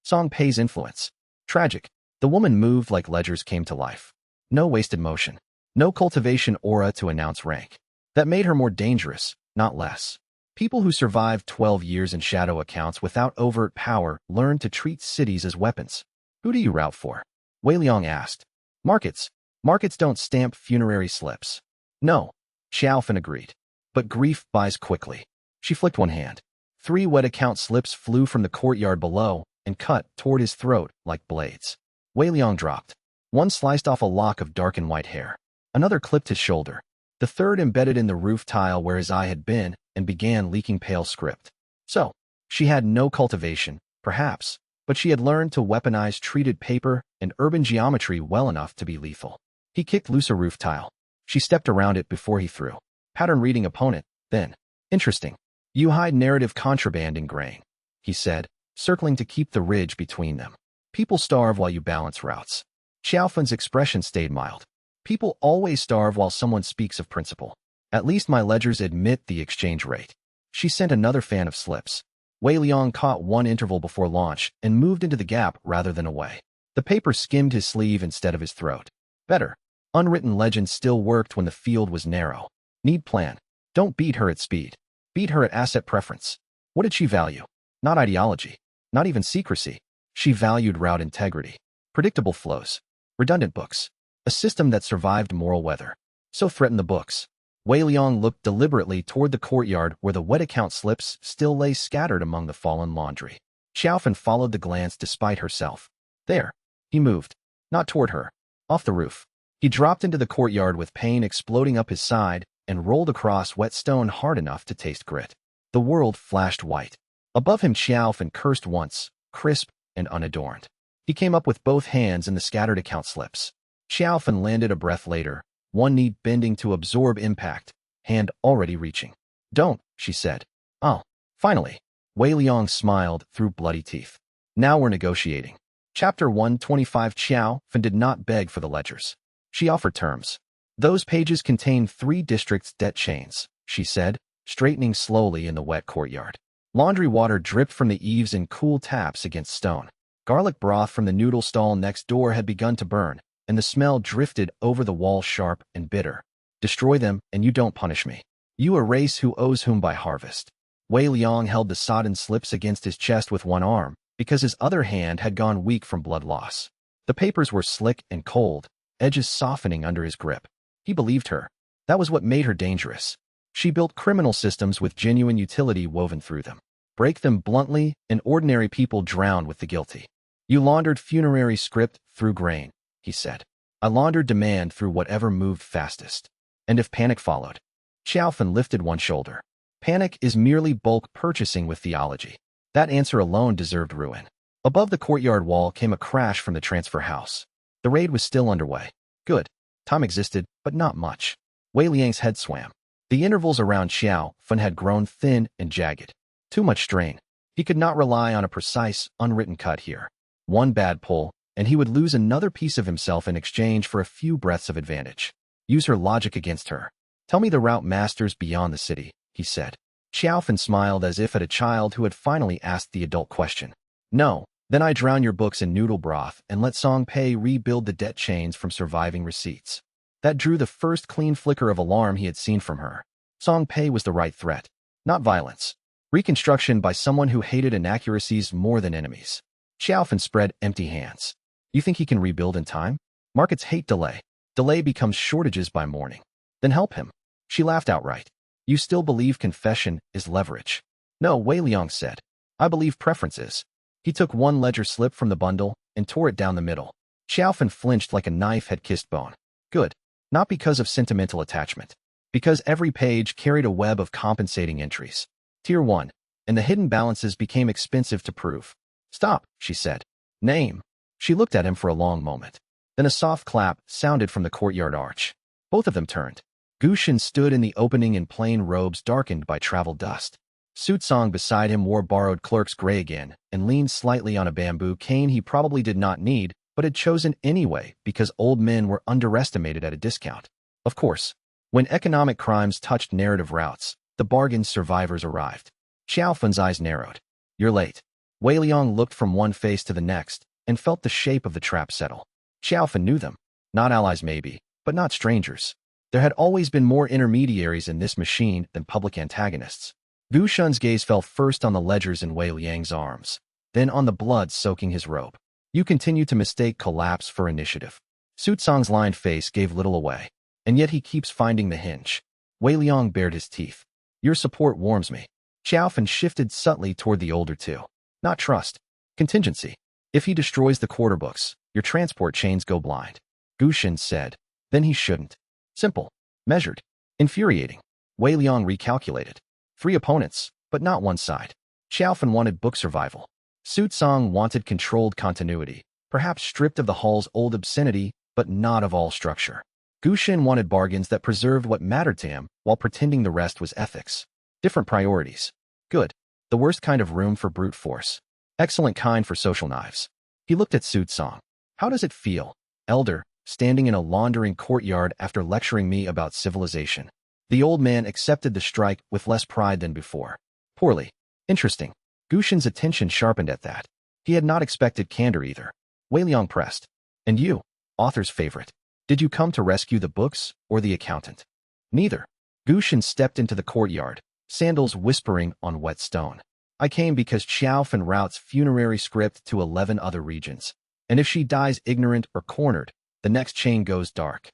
Song Pei's influence. Tragic. The woman moved like ledgers came to life. No wasted motion. No cultivation aura to announce rank. That made her more dangerous, not less. People who survived 12 years in shadow accounts without overt power learned to treat cities as weapons. Who do you route for? Wei Liang asked. Markets. Markets don't stamp funerary slips. No. Xiaofan agreed. But grief buys quickly. She flicked one hand. 3 wet account slips flew from the courtyard below and cut toward his throat like blades. Wei Liang dropped. One sliced off a lock of dark and white hair. Another clipped his shoulder. The third embedded in the roof tile where his eye had been and began leaking pale script. So, she had no cultivation, perhaps, but she had learned to weaponize treated paper and urban geometry well enough to be lethal. He kicked loose a roof tile. She stepped around it before he threw. Pattern reading opponent, then. Interesting. You hide narrative contraband in grain, he said, circling to keep the ridge between them. People starve while you balance routes. Xiaofan's expression stayed mild. People always starve while someone speaks of principle. At least my ledgers admit the exchange rate. She sent another fan of slips. Wei Liang caught one interval before launch and moved into the gap rather than away. The paper skimmed his sleeve instead of his throat. Better. Unwritten legend still worked when the field was narrow. Need plan. Don't beat her at speed. Beat her at asset preference. What did she value? Not ideology. Not even secrecy. She valued route integrity. Predictable flows. Redundant books. A system that survived moral weather. So threatened the books. Wei Liang looked deliberately toward the courtyard where the wet account slips still lay scattered among the fallen laundry. Xiaofan followed the glance despite herself. There. He moved. Not toward her. Off the roof. He dropped into the courtyard with pain exploding up his side and rolled across wet stone hard enough to taste grit. The world flashed white. Above him Xiaofan cursed once, crisp and unadorned. He came up with both hands in the scattered account slips. Xiaofan landed a breath later, one knee bending to absorb impact, hand already reaching. Don't, she said. Oh, finally. Wei Liang smiled through bloody teeth. Now we're negotiating. Chapter 125. Xiaofan did not beg for the ledgers. She offered terms. Those pages contain 3 districts' debt chains, she said, straightening slowly in the wet courtyard. Laundry water dripped from the eaves in cool taps against stone. Garlic broth from the noodle stall next door had begun to burn, and the smell drifted over the wall sharp and bitter. Destroy them, and you don't punish me. You erase who owes whom by harvest. Wei Liang held the sodden slips against his chest with one arm, because his other hand had gone weak from blood loss. The papers were slick and cold, edges softening under his grip. He believed her. That was what made her dangerous. She built criminal systems with genuine utility woven through them. Break them bluntly, and ordinary people drowned with the guilty. You laundered funerary script through grain, he said. I laundered demand through whatever moved fastest. And if panic followed? Xiaofan lifted one shoulder. Panic is merely bulk purchasing with theology. That answer alone deserved ruin. Above the courtyard wall came a crash from the transfer house. The raid was still underway. Good. Time existed, but not much. Wei Liang's head swam. The intervals around Xiaofan had grown thin and jagged. Too much strain. He could not rely on a precise, unwritten cut here. One bad pull, and he would lose another piece of himself in exchange for a few breaths of advantage. Use her logic against her. Tell me the route masters beyond the city, he said. Xiaofan smiled as if at a child who had finally asked the adult question. No, Then I drown your books in noodle broth and let Song Pei rebuild the debt chains from surviving receipts. That drew the first clean flicker of alarm he had seen from her. Song Pei was the right threat, not violence. Reconstruction by someone who hated inaccuracies more than enemies. Xiaofan spread empty hands. You think he can rebuild in time? Markets hate delay. Delay becomes shortages by morning. Then help him. She laughed outright. You still believe confession is leverage? No, Wei Liang said. I believe preference is. He took one ledger slip from the bundle and tore it down the middle. Xiaofan flinched like a knife had kissed bone. Good. Not because of sentimental attachment. Because every page carried a web of compensating entries. Tier 1. And the hidden balances became expensive to prove. Stop, she said. Name. She looked at him for a long moment. Then a soft clap sounded from the courtyard arch. Both of them turned. Gu Shen stood in the opening in plain robes darkened by travel dust. Su Tsang beside him wore borrowed clerk's gray again and leaned slightly on a bamboo cane he probably did not need, but had chosen anyway because old men were underestimated at a discount. Of course, when economic crimes touched narrative routes, the bargain survivors arrived. Xiaofan's eyes narrowed. You're late. Wei Liang looked from one face to the next and felt the shape of the trap settle. Xiaofan knew them. Not allies maybe, but not strangers. There had always been more intermediaries in this machine than public antagonists. Gu Shun's gaze fell first on the ledgers in Wei Liang's arms, then on the blood soaking his robe. You continue to mistake collapse for initiative. Su Tsang's lined face gave little away, and yet he keeps finding the hinge. Wei Liang bared his teeth. Your support warms me. Xiaofan shifted subtly toward the older two. Not trust. Contingency. If he destroys the quarter books, your transport chains go blind. Gu Shen said. Then he shouldn't. Simple. Measured. Infuriating. Wei Liang recalculated. 3 opponents, but not one side. Xiaofan wanted book survival. Su Tsang wanted controlled continuity, perhaps stripped of the hall's old obscenity, but not of all structure. Gu Shen wanted bargains that preserved what mattered to him while pretending the rest was ethics. Different priorities. Good. The worst kind of room for brute force. Excellent kind for social knives. He looked at Su Tsang. How does it feel, elder, standing in a laundering courtyard after lecturing me about civilization? The old man accepted the strike with less pride than before. Poorly. Interesting. Gu Shen's attention sharpened at that. He had not expected candor either. Wei Liang pressed. And you, author's favorite, did you come to rescue the books or the accountant? Neither. Gu Shen stepped into the courtyard, sandals whispering on wet stone. I came because Xiaofan routes funerary script to 11 other regions. And if she dies ignorant or cornered, the next chain goes dark.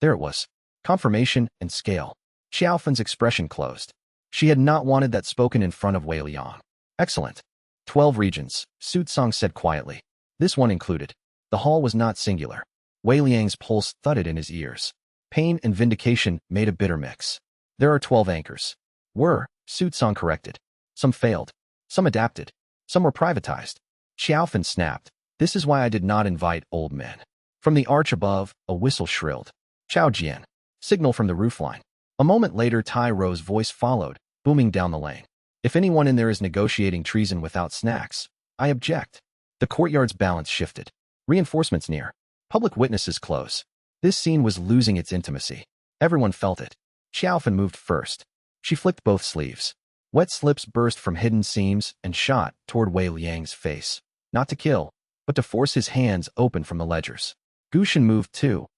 There it was. Confirmation and scale. Xiaofan's expression closed. She had not wanted that spoken in front of Wei Liang. Excellent. 12 regions, Su Tsang said quietly. This one included. The hall was not singular. Wei Liang's pulse thudded in his ears. Pain and vindication made a bitter mix. There are 12 anchors. Were, Su Tsang corrected. Some failed. Some adapted. Some were privatized. Xiaofan snapped. This is why I did not invite old men. From the arch above, a whistle shrilled. Chao Jian. Signal from the roofline. A moment later, Tai Ro's voice followed, booming down the lane. If anyone in there is negotiating treason without snacks, I object. The courtyard's balance shifted. Reinforcements near. Public witnesses close. This scene was losing its intimacy. Everyone felt it. Xiaofan moved first. She flicked both sleeves. Wet slips burst from hidden seams and shot toward Wei Liang's face. Not to kill, but to force his hands open from the ledgers. Gu Shen moved too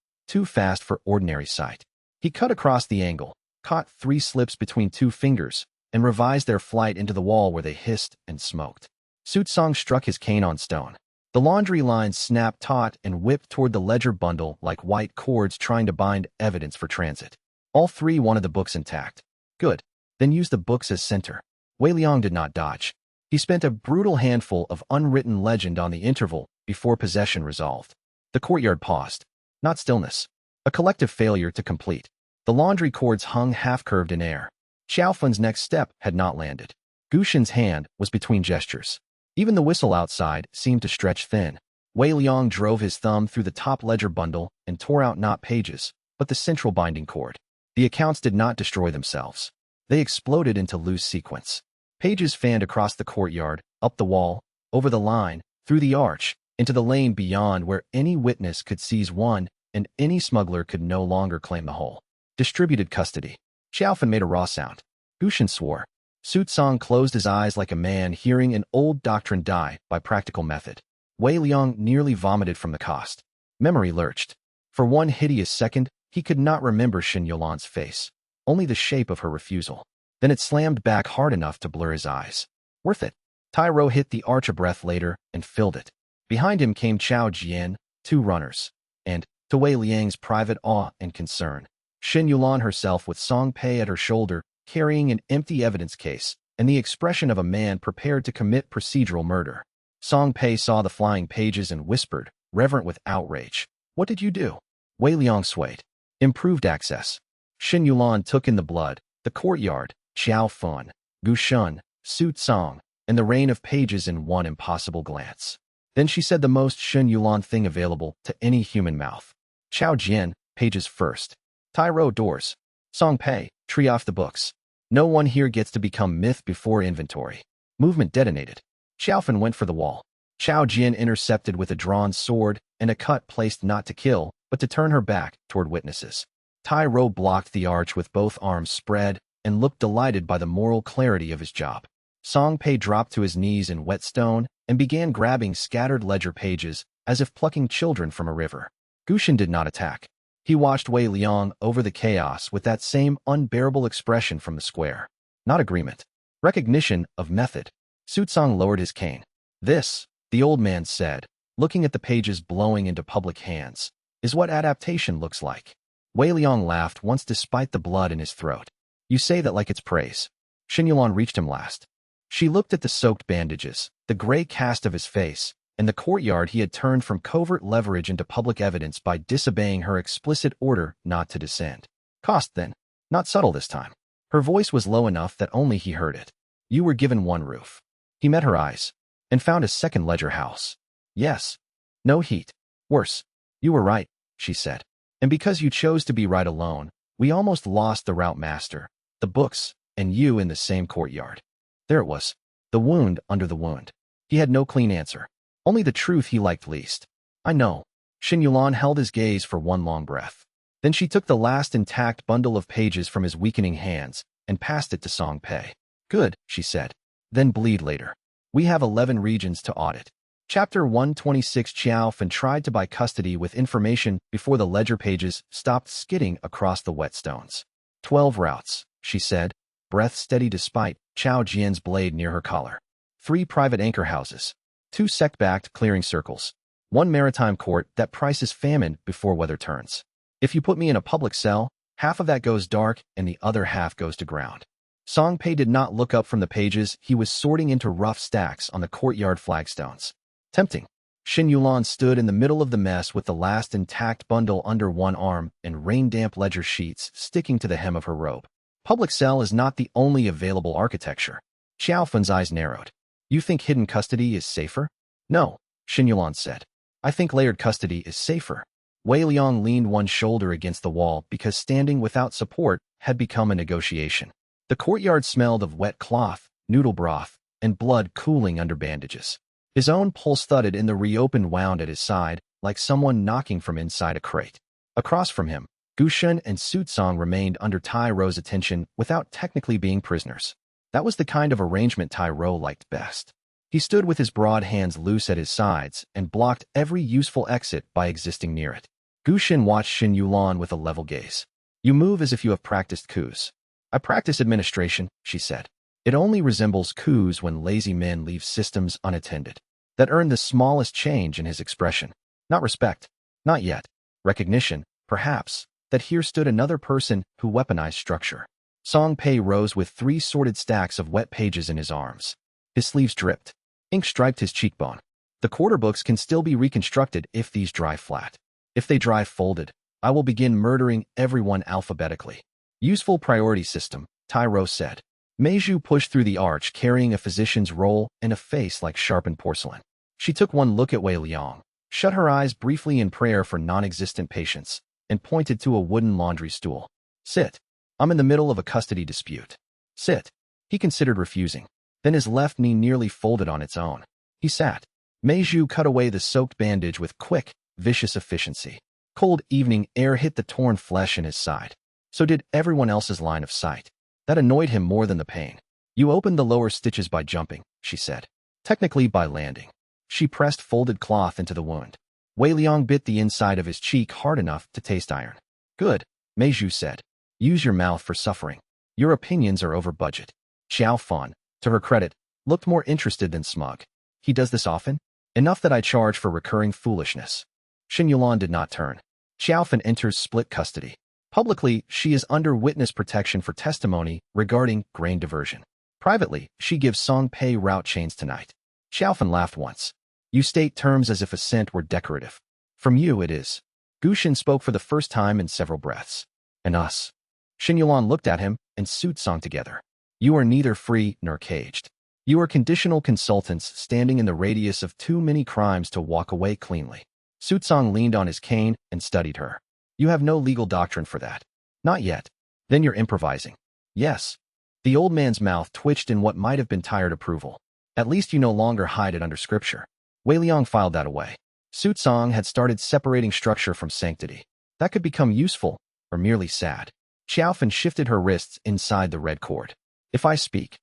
fast for ordinary sight. He cut across the angle, caught 3 slips between 2 fingers, and revised their flight into the wall where they hissed and smoked. Su Tsang struck his cane on stone. The laundry lines snapped taut and whipped toward the ledger bundle like white cords trying to bind evidence for transit. All 3 wanted the books intact. Good. Then use the books as center. Wei Liang did not dodge. He spent a brutal handful of unwritten legend on the interval before possession resolved. The courtyard paused. Not stillness. A collective failure to complete. The laundry cords hung half-curved in air. Xiaofan's next step had not landed. Gu Shen's hand was between gestures. Even the whistle outside seemed to stretch thin. Wei Liang drove his thumb through the top ledger bundle and tore out not pages, but the central binding cord. The accounts did not destroy themselves. They exploded into loose sequence. Pages fanned across the courtyard, up the wall, over the line, through the arch, into the lane beyond where any witness could seize one and any smuggler could no longer claim the whole. Distributed custody. Xiaofan made a raw sound. Gu Shen swore. Su Tsang closed his eyes like a man hearing an old doctrine die by practical method. Wei Liang nearly vomited from the cost. Memory lurched. For one hideous second, he could not remember Xin Yulan's face, only the shape of her refusal. Then it slammed back hard enough to blur his eyes. Worth it. Tai Ro hit the arch a breath later and filled it. Behind him came Chao Jian, 2 runners, and, to Wei Liang's private awe and concern, Xin Yulan herself with Song Pei at her shoulder, carrying an empty evidence case, and the expression of a man prepared to commit procedural murder. Song Pei saw the flying pages and whispered, reverent with outrage, "What did you do?" Wei Liang swayed. "Improved access." Xin Yulan took in the blood, the courtyard, Xiao Fun, Gu Shun, Su Tsang, and the rain of pages in one impossible glance. Then she said the most Xin Yulan thing available to any human mouth. "Chao Jian, pages first. Tai Ro, doors. Song Pei, tree off the books. No one here gets to become myth before inventory." Movement detonated. Xiaofan went for the wall. Chao Jian intercepted with a drawn sword and a cut placed not to kill, but to turn her back toward witnesses. Tai Ro blocked the arch with both arms spread and looked delighted by the moral clarity of his job. Song Pei dropped to his knees in whetstone and began grabbing scattered ledger pages as if plucking children from a river. Gushin did not attack. He watched Wei Liang over the chaos with that same unbearable expression from the square. Not agreement. Recognition of method. Su Tsang lowered his cane. "This," the old man said, looking at the pages blowing into public hands, "is what adaptation looks like." Wei Liang laughed once despite the blood in his throat. "You say that like it's praise." Xin Yulan reached him last. She looked at the soaked bandages, the gray cast of his face, and the courtyard he had turned from covert leverage into public evidence by disobeying her explicit order not to descend. "Cost, then. Not subtle this time." Her voice was low enough that only he heard it. "You were given one roof." He met her eyes, and found a second ledger house. "Yes. No heat. Worse. You were right," she said. "And because you chose to be right alone, we almost lost the route master, the books, and you in the same courtyard." There it was. The wound under the wound. He had no clean answer. Only the truth he liked least. "I know." Xin Yulan held his gaze for one long breath. Then she took the last intact bundle of pages from his weakening hands and passed it to Song Pei. "Good," she said. "Then bleed later. We have 11 regions to audit." Chapter 126. Xiao Fan tried to buy custody with information before the ledger pages stopped skidding across the whetstones. 12 routes, she said, breath steady despite Chao Jian's blade near her collar. 3 private anchor houses. 2 sect-backed clearing circles. 1 maritime court that prices famine before weather turns. If you put me in a public cell, half of that goes dark and the other half goes to ground. Song Pei did not look up from the pages he was sorting into rough stacks on the courtyard flagstones. Tempting. Xin Yulan stood in the middle of the mess with the last intact bundle under one arm and rain-damp ledger sheets sticking to the hem of her robe. Public cell is not the only available architecture. Xiao Fan's eyes narrowed. "You think hidden custody is safer?" "No," Xin Yulan said. "I think layered custody is safer." Wei Liang leaned one shoulder against the wall because standing without support had become a negotiation. The courtyard smelled of wet cloth, noodle broth, and blood cooling under bandages. His own pulse thudded in the reopened wound at his side, like someone knocking from inside a crate. Across from him, Gu Shun and Su Tsang remained under Tai Ro's attention without technically being prisoners. That was the kind of arrangement Tai Ro liked best. He stood with his broad hands loose at his sides and blocked every useful exit by existing near it. Gu Shun watched Xin Yulan with a level gaze. "You move as if you have practiced coups." "I practice administration," she said. "It only resembles coups when lazy men leave systems unattended." That earned the smallest change in his expression. Not respect. Not yet. Recognition, perhaps, that here stood another person who weaponized structure. Song Pei rose with 3 sorted stacks of wet pages in his arms. His sleeves dripped. Ink striped his cheekbone. "The quarter books can still be reconstructed if these dry flat. If they dry folded, I will begin murdering everyone alphabetically." "Useful priority system," Tai Ro said. Meiju pushed through the arch carrying a physician's roll and a face like sharpened porcelain. She took one look at Wei Liang, shut her eyes briefly in prayer for non-existent patients, and pointed to a wooden laundry stool. "Sit. I'm in the middle of a custody dispute." "Sit." He considered refusing. Then his left knee nearly folded on its own. He sat. Meiju cut away the soaked bandage with quick, vicious efficiency. Cold evening air hit the torn flesh in his side. So did everyone else's line of sight. That annoyed him more than the pain. You opened the lower stitches by jumping, she said. Technically by landing. She pressed folded cloth into the wound. Wei Liang bit the inside of his cheek hard enough to taste iron. Good, Meizhu said. Use your mouth for suffering. Your opinions are over budget. Xiao Fan, to her credit, looked more interested than smug. He does this often? Enough that I charge for recurring foolishness. Xin Yulan did not turn. Xiao Fan enters split custody. Publicly, she is under witness protection for testimony regarding grain diversion. Privately, she gives Song Pei route chains tonight. Xiao Fan laughed once. You state terms as if assent were decorative. From you it is. Gu Xin spoke for the first time in several breaths. And us. Xin Yulan looked at him and Su Tsang together. You are neither free nor caged. You are conditional consultants standing in the radius of too many crimes to walk away cleanly. Su Tsang leaned on his cane and studied her. You have no legal doctrine for that. Not yet. Then you're improvising. Yes. The old man's mouth twitched in what might have been tired approval. At least you no longer hide it under scripture. Wei Liang filed that away. Su Tsang had started separating structure from sanctity. That could become useful or merely sad. Xiao Fan shifted her wrists inside the red cord. If I speak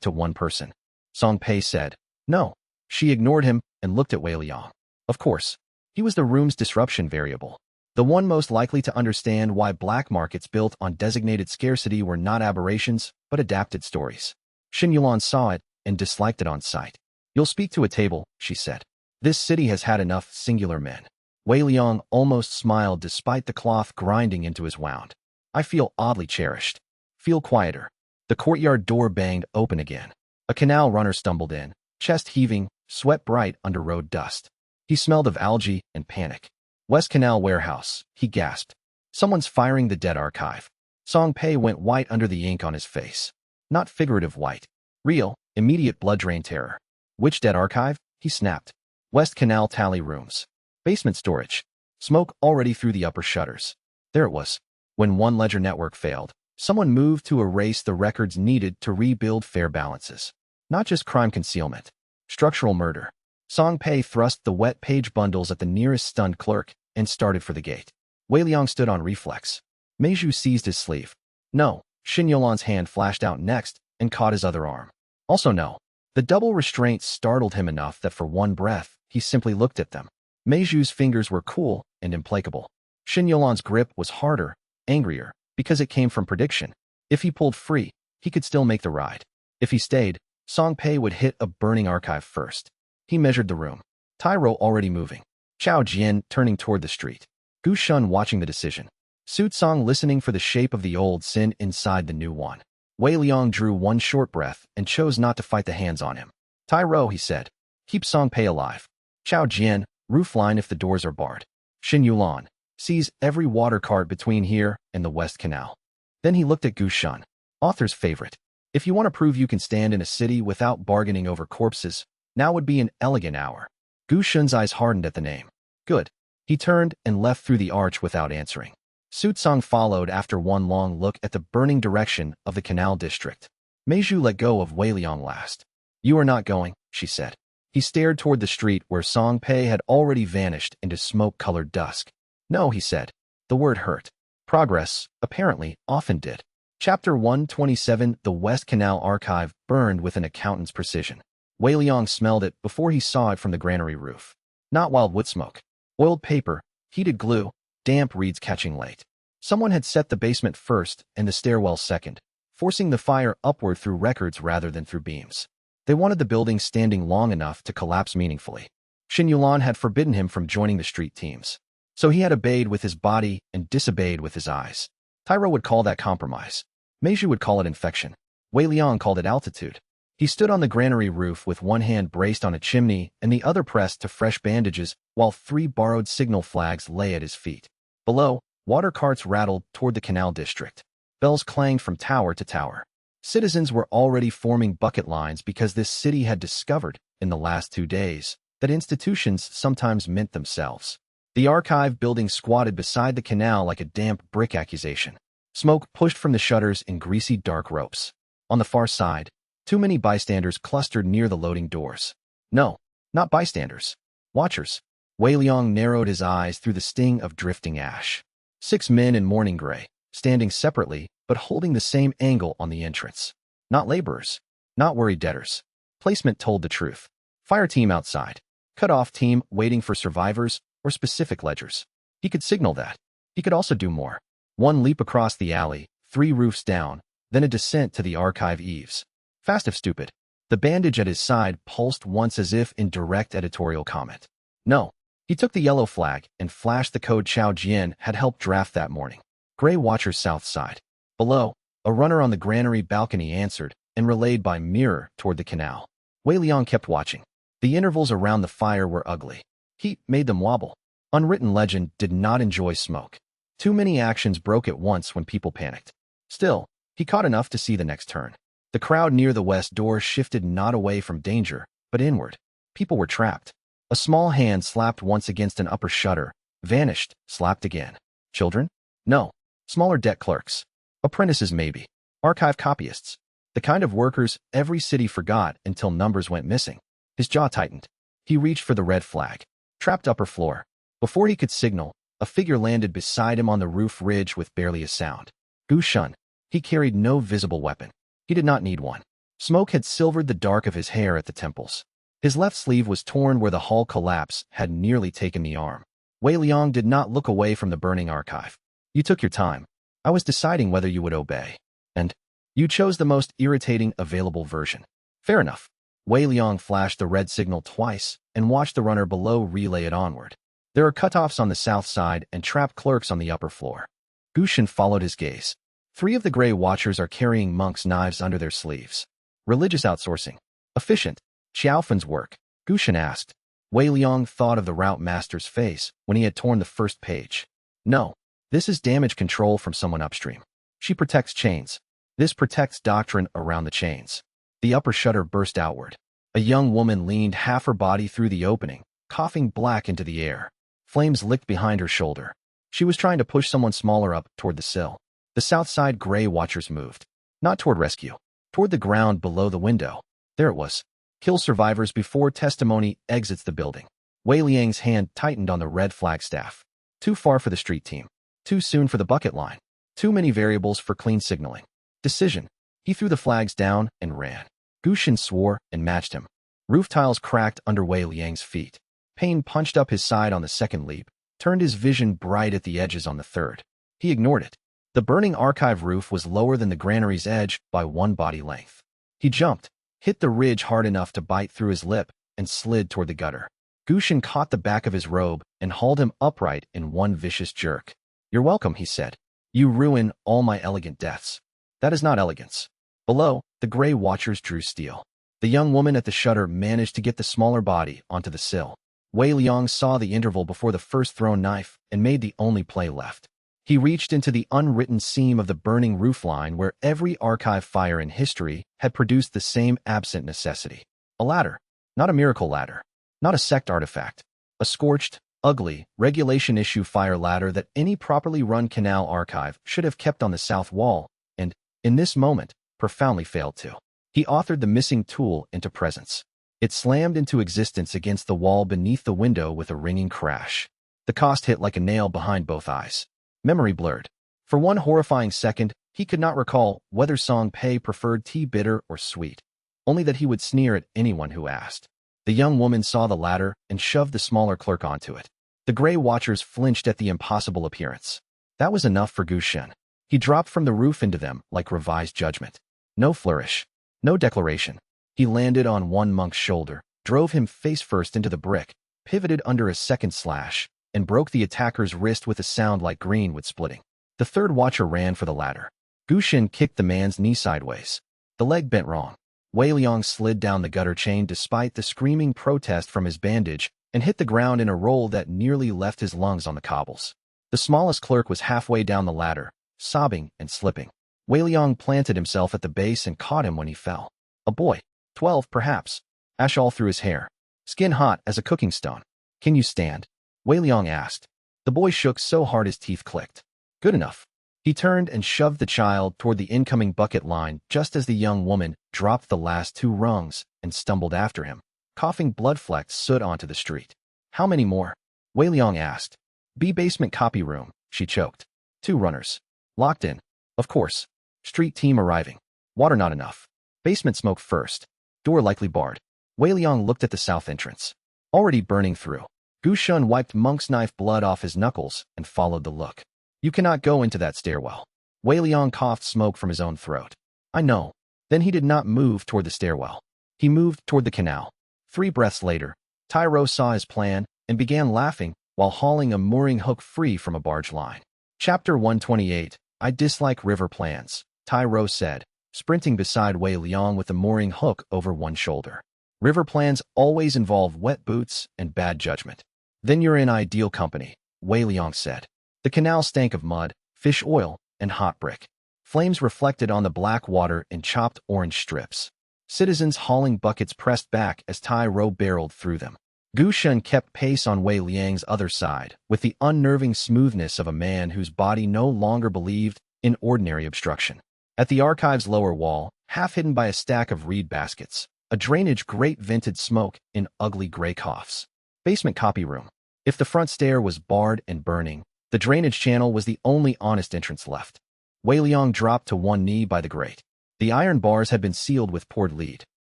to one person. Song Pei said. No. She ignored him and looked at Wei Liang. Of course. He was the room's disruption variable. The one most likely to understand why black markets built on designated scarcity were not aberrations, but adapted stories. Xin Yulan saw it and disliked it on sight. You'll speak to a table, she said. This city has had enough singular men. Wei Liang almost smiled despite the cloth grinding into his wound. I feel oddly cherished. Feel quieter. The courtyard door banged open again. A canal runner stumbled in, chest heaving, sweat bright under road dust. He smelled of algae and panic. West Canal Warehouse, he gasped. Someone's firing the dead archive. Song Pei went white under the ink on his face. Not figurative white. Real, immediate blood drain terror. Which dead archive? He snapped. West Canal tally rooms. Basement storage. Smoke already through the upper shutters. There it was. When one ledger network failed, someone moved to erase the records needed to rebuild fair balances. Not just crime concealment. Structural murder. Song Pei thrust the wet page bundles at the nearest stunned clerk and started for the gate. Wei Liang stood on reflex. Meizhu seized his sleeve. No. Xin Yulan's hand flashed out next and caught his other arm. Also no. The double restraint startled him enough that for one breath, he simply looked at them. Meizhu's fingers were cool and implacable. Xin Yulan's grip was harder, angrier, because it came from prediction. If he pulled free, he could still make the ride. If he stayed, Song Pei would hit a burning archive first. He measured the room. Tyro already moving. Chao Jian turning toward the street. Gu Shun watching the decision. Su Tsang listening for the shape of the old sin inside the new one. Wei Liang drew one short breath and chose not to fight the hands on him. Tyro, he said. Keep Song Pei alive. Chao Jian, roofline if the doors are barred. Xin Yulan. Seize every water cart between here and the West Canal. Then he looked at Gu Shun. Author's favorite. If you want to prove you can stand in a city without bargaining over corpses, now would be an elegant hour. Gu Shun's eyes hardened at the name. Good. He turned and left through the arch without answering. Su Tsang followed after one long look at the burning direction of the canal district. Meizhu let go of Wei Liang last. You are not going, she said. He stared toward the street where Song Pei had already vanished into smoke-colored dusk. No, he said. The word hurt. Progress, apparently, often did. Chapter 127. The West Canal Archive burned with an accountant's precision. Wei Liang smelled it before he saw it from the granary roof. Not wild wood smoke. Oiled paper, heated glue, damp reeds catching late. Someone had set the basement first and the stairwell second, forcing the fire upward through records rather than through beams. They wanted the building standing long enough to collapse meaningfully. Xin Yulan had forbidden him from joining the street teams. So he had obeyed with his body and disobeyed with his eyes. Tyro would call that compromise. Meizhu would call it infection. Wei Liang called it altitude. He stood on the granary roof with one hand braced on a chimney and the other pressed to fresh bandages while 3 borrowed signal flags lay at his feet. Below, water carts rattled toward the canal district. Bells clanged from tower to tower. Citizens were already forming bucket lines because this city had discovered, in the last 2 days, that institutions sometimes mint themselves. The archive building squatted beside the canal like a damp brick accusation. Smoke pushed from the shutters in greasy dark ropes. On the far side, too many bystanders clustered near the loading doors. No, not bystanders. Watchers. Wei Liang narrowed his eyes through the sting of drifting ash. 6 men in morning gray, standing separately but holding the same angle on the entrance. not laborers, not worried debtors. Placement told the truth. Fire team outside. Cut-off team waiting for survivors or specific ledgers. He could signal that. He could also do more. One leap across the alley, 3 roofs down, then a descent to the archive eaves. Fast if stupid. The bandage at his side pulsed once as if in direct editorial comment. No. He took the yellow flag and flashed the code Chao Jian had helped draft that morning. Gray Watcher's south side. Below, a runner on the granary balcony answered and relayed by mirror toward the canal. Wei Liang kept watching. The intervals around the fire were ugly. Heat made them wobble. Unwritten legend did not enjoy smoke. Too many actions broke at once when people panicked. Still, he caught enough to see the next turn. The crowd near the west door shifted not away from danger, but inward. People were trapped. A small hand slapped once against an upper shutter, vanished, slapped again. Children? No. Smaller debt clerks. Apprentices maybe. Archive copyists. The kind of workers every city forgot until numbers went missing. His jaw tightened. He reached for the red flag. Trapped upper floor. Before he could signal, a figure landed beside him on the roof ridge with barely a sound. Gu Shun. He carried no visible weapon. He did not need one. Smoke had silvered the dark of his hair at the temples. His left sleeve was torn where the hull collapse had nearly taken the arm. Wei Liang did not look away from the burning archive. You took your time. I was deciding whether you would obey. And you chose the most irritating available version. Fair enough. Wei Liang flashed the red signal twice and watched the runner below relay it onward. There are cutoffs on the south side and trapped clerks on the upper floor. Gu Shun followed his gaze. 3 of the Gray Watchers are carrying monks' knives under their sleeves. Religious outsourcing. Efficient. Xiaofan's work. Gu Shun asked. Wei Liang thought of the route master's face when he had torn the first page. No. This is damage control from someone upstream. She protects chains. This protects doctrine around the chains. The upper shutter burst outward. A young woman leaned half her body through the opening, coughing black into the air. Flames licked behind her shoulder. She was trying to push someone smaller up toward the sill. The south side Gray Watchers moved. Not toward rescue. Toward the ground below the window. There it was. Kill survivors before testimony exits the building. Wei Liang's hand tightened on the red flagstaff. Too far for the street team. Too soon for the bucket line. Too many variables for clean signaling. Decision. He threw the flags down and ran. Gu Shun swore and matched him. Roof tiles cracked under Wei Liang's feet. Pain punched up his side on the second leap, turned his vision bright at the edges on the third. He ignored it. The burning archive roof was lower than the granary's edge by 1 body length. He jumped, hit the ridge hard enough to bite through his lip, and slid toward the gutter. Gu Shun caught the back of his robe and hauled him upright in one vicious jerk. You're welcome, he said. You ruin all my elegant deaths. That is not elegance. Below, the Gray Watchers drew steel. The young woman at the shutter managed to get the smaller body onto the sill. Wei Liang saw the interval before the first thrown knife and made the only play left. He reached into the unwritten seam of the burning roofline where every archive fire in history had produced the same absent necessity. A ladder. Not a miracle ladder. Not a sect artifact. A scorched, ugly, regulation-issue fire ladder that any properly run canal archive should have kept on the south wall, and, in this moment, profoundly failed to. He authored the missing tool into presence. It slammed into existence against the wall beneath the window with a ringing crash. The cost hit like a nail behind both eyes. Memory blurred. For one horrifying second, he could not recall whether Song Pei preferred tea bitter or sweet, only that he would sneer at anyone who asked. The young woman saw the ladder and shoved the smaller clerk onto it. The Gray Watchers flinched at the impossible appearance. That was enough for Gu Shun. He dropped from the roof into them like revised judgment. No flourish. No declaration. He landed on one monk's shoulder, drove him face first into the brick, pivoted under a second slash, and broke the attacker's wrist with a sound like greenwood splitting. The third watcher ran for the ladder. Gu Shun kicked the man's knee sideways. The leg bent wrong. Wei Liang slid down the gutter chain despite the screaming protest from his bandage and hit the ground in a roll that nearly left his lungs on the cobbles. The smallest clerk was halfway down the ladder, sobbing and slipping. Wei Liang planted himself at the base and caught him when he fell. A boy, 12 perhaps, ash all through his hair, skin hot as a cooking stone. Can you stand? Wei Liang asked. The boy shook so hard his teeth clicked. Good enough. He turned and shoved the child toward the incoming bucket line just as the young woman dropped the last 2 rungs and stumbled after him, coughing blood-flecked soot onto the street. How many more? Wei Liang asked. B basement copy room, she choked. 2 runners. Locked in. Of course. Street team arriving. Water not enough. Basement smoke first. Door likely barred. Wei Liang looked at the south entrance. Already burning through. Gu Shun wiped monk's knife blood off his knuckles and followed the look. You cannot go into that stairwell. Wei Liang coughed smoke from his own throat. I know. Then he did not move toward the stairwell. He moved toward the canal. 3 breaths later, Tai Ro saw his plan and began laughing while hauling a mooring hook free from a barge line. Chapter 128. I dislike river plans, Tai Ro said, sprinting beside Wei Liang with the mooring hook over one shoulder. River plans always involve wet boots and bad judgment. Then you're in ideal company, Wei Liang said. The canal stank of mud, fish oil, and hot brick. Flames reflected on the black water in chopped orange strips. Citizens hauling buckets pressed back as Tai Ro barreled through them. Gu Shun kept pace on Wei Liang's other side, with the unnerving smoothness of a man whose body no longer believed in ordinary obstruction. At the archive's lower wall, half hidden by a stack of reed baskets, a drainage grate vented smoke in ugly gray coughs. Basement copy room. If the front stair was barred and burning, the drainage channel was the only honest entrance left. Wei Liang dropped to one knee by the grate. The iron bars had been sealed with poured lead,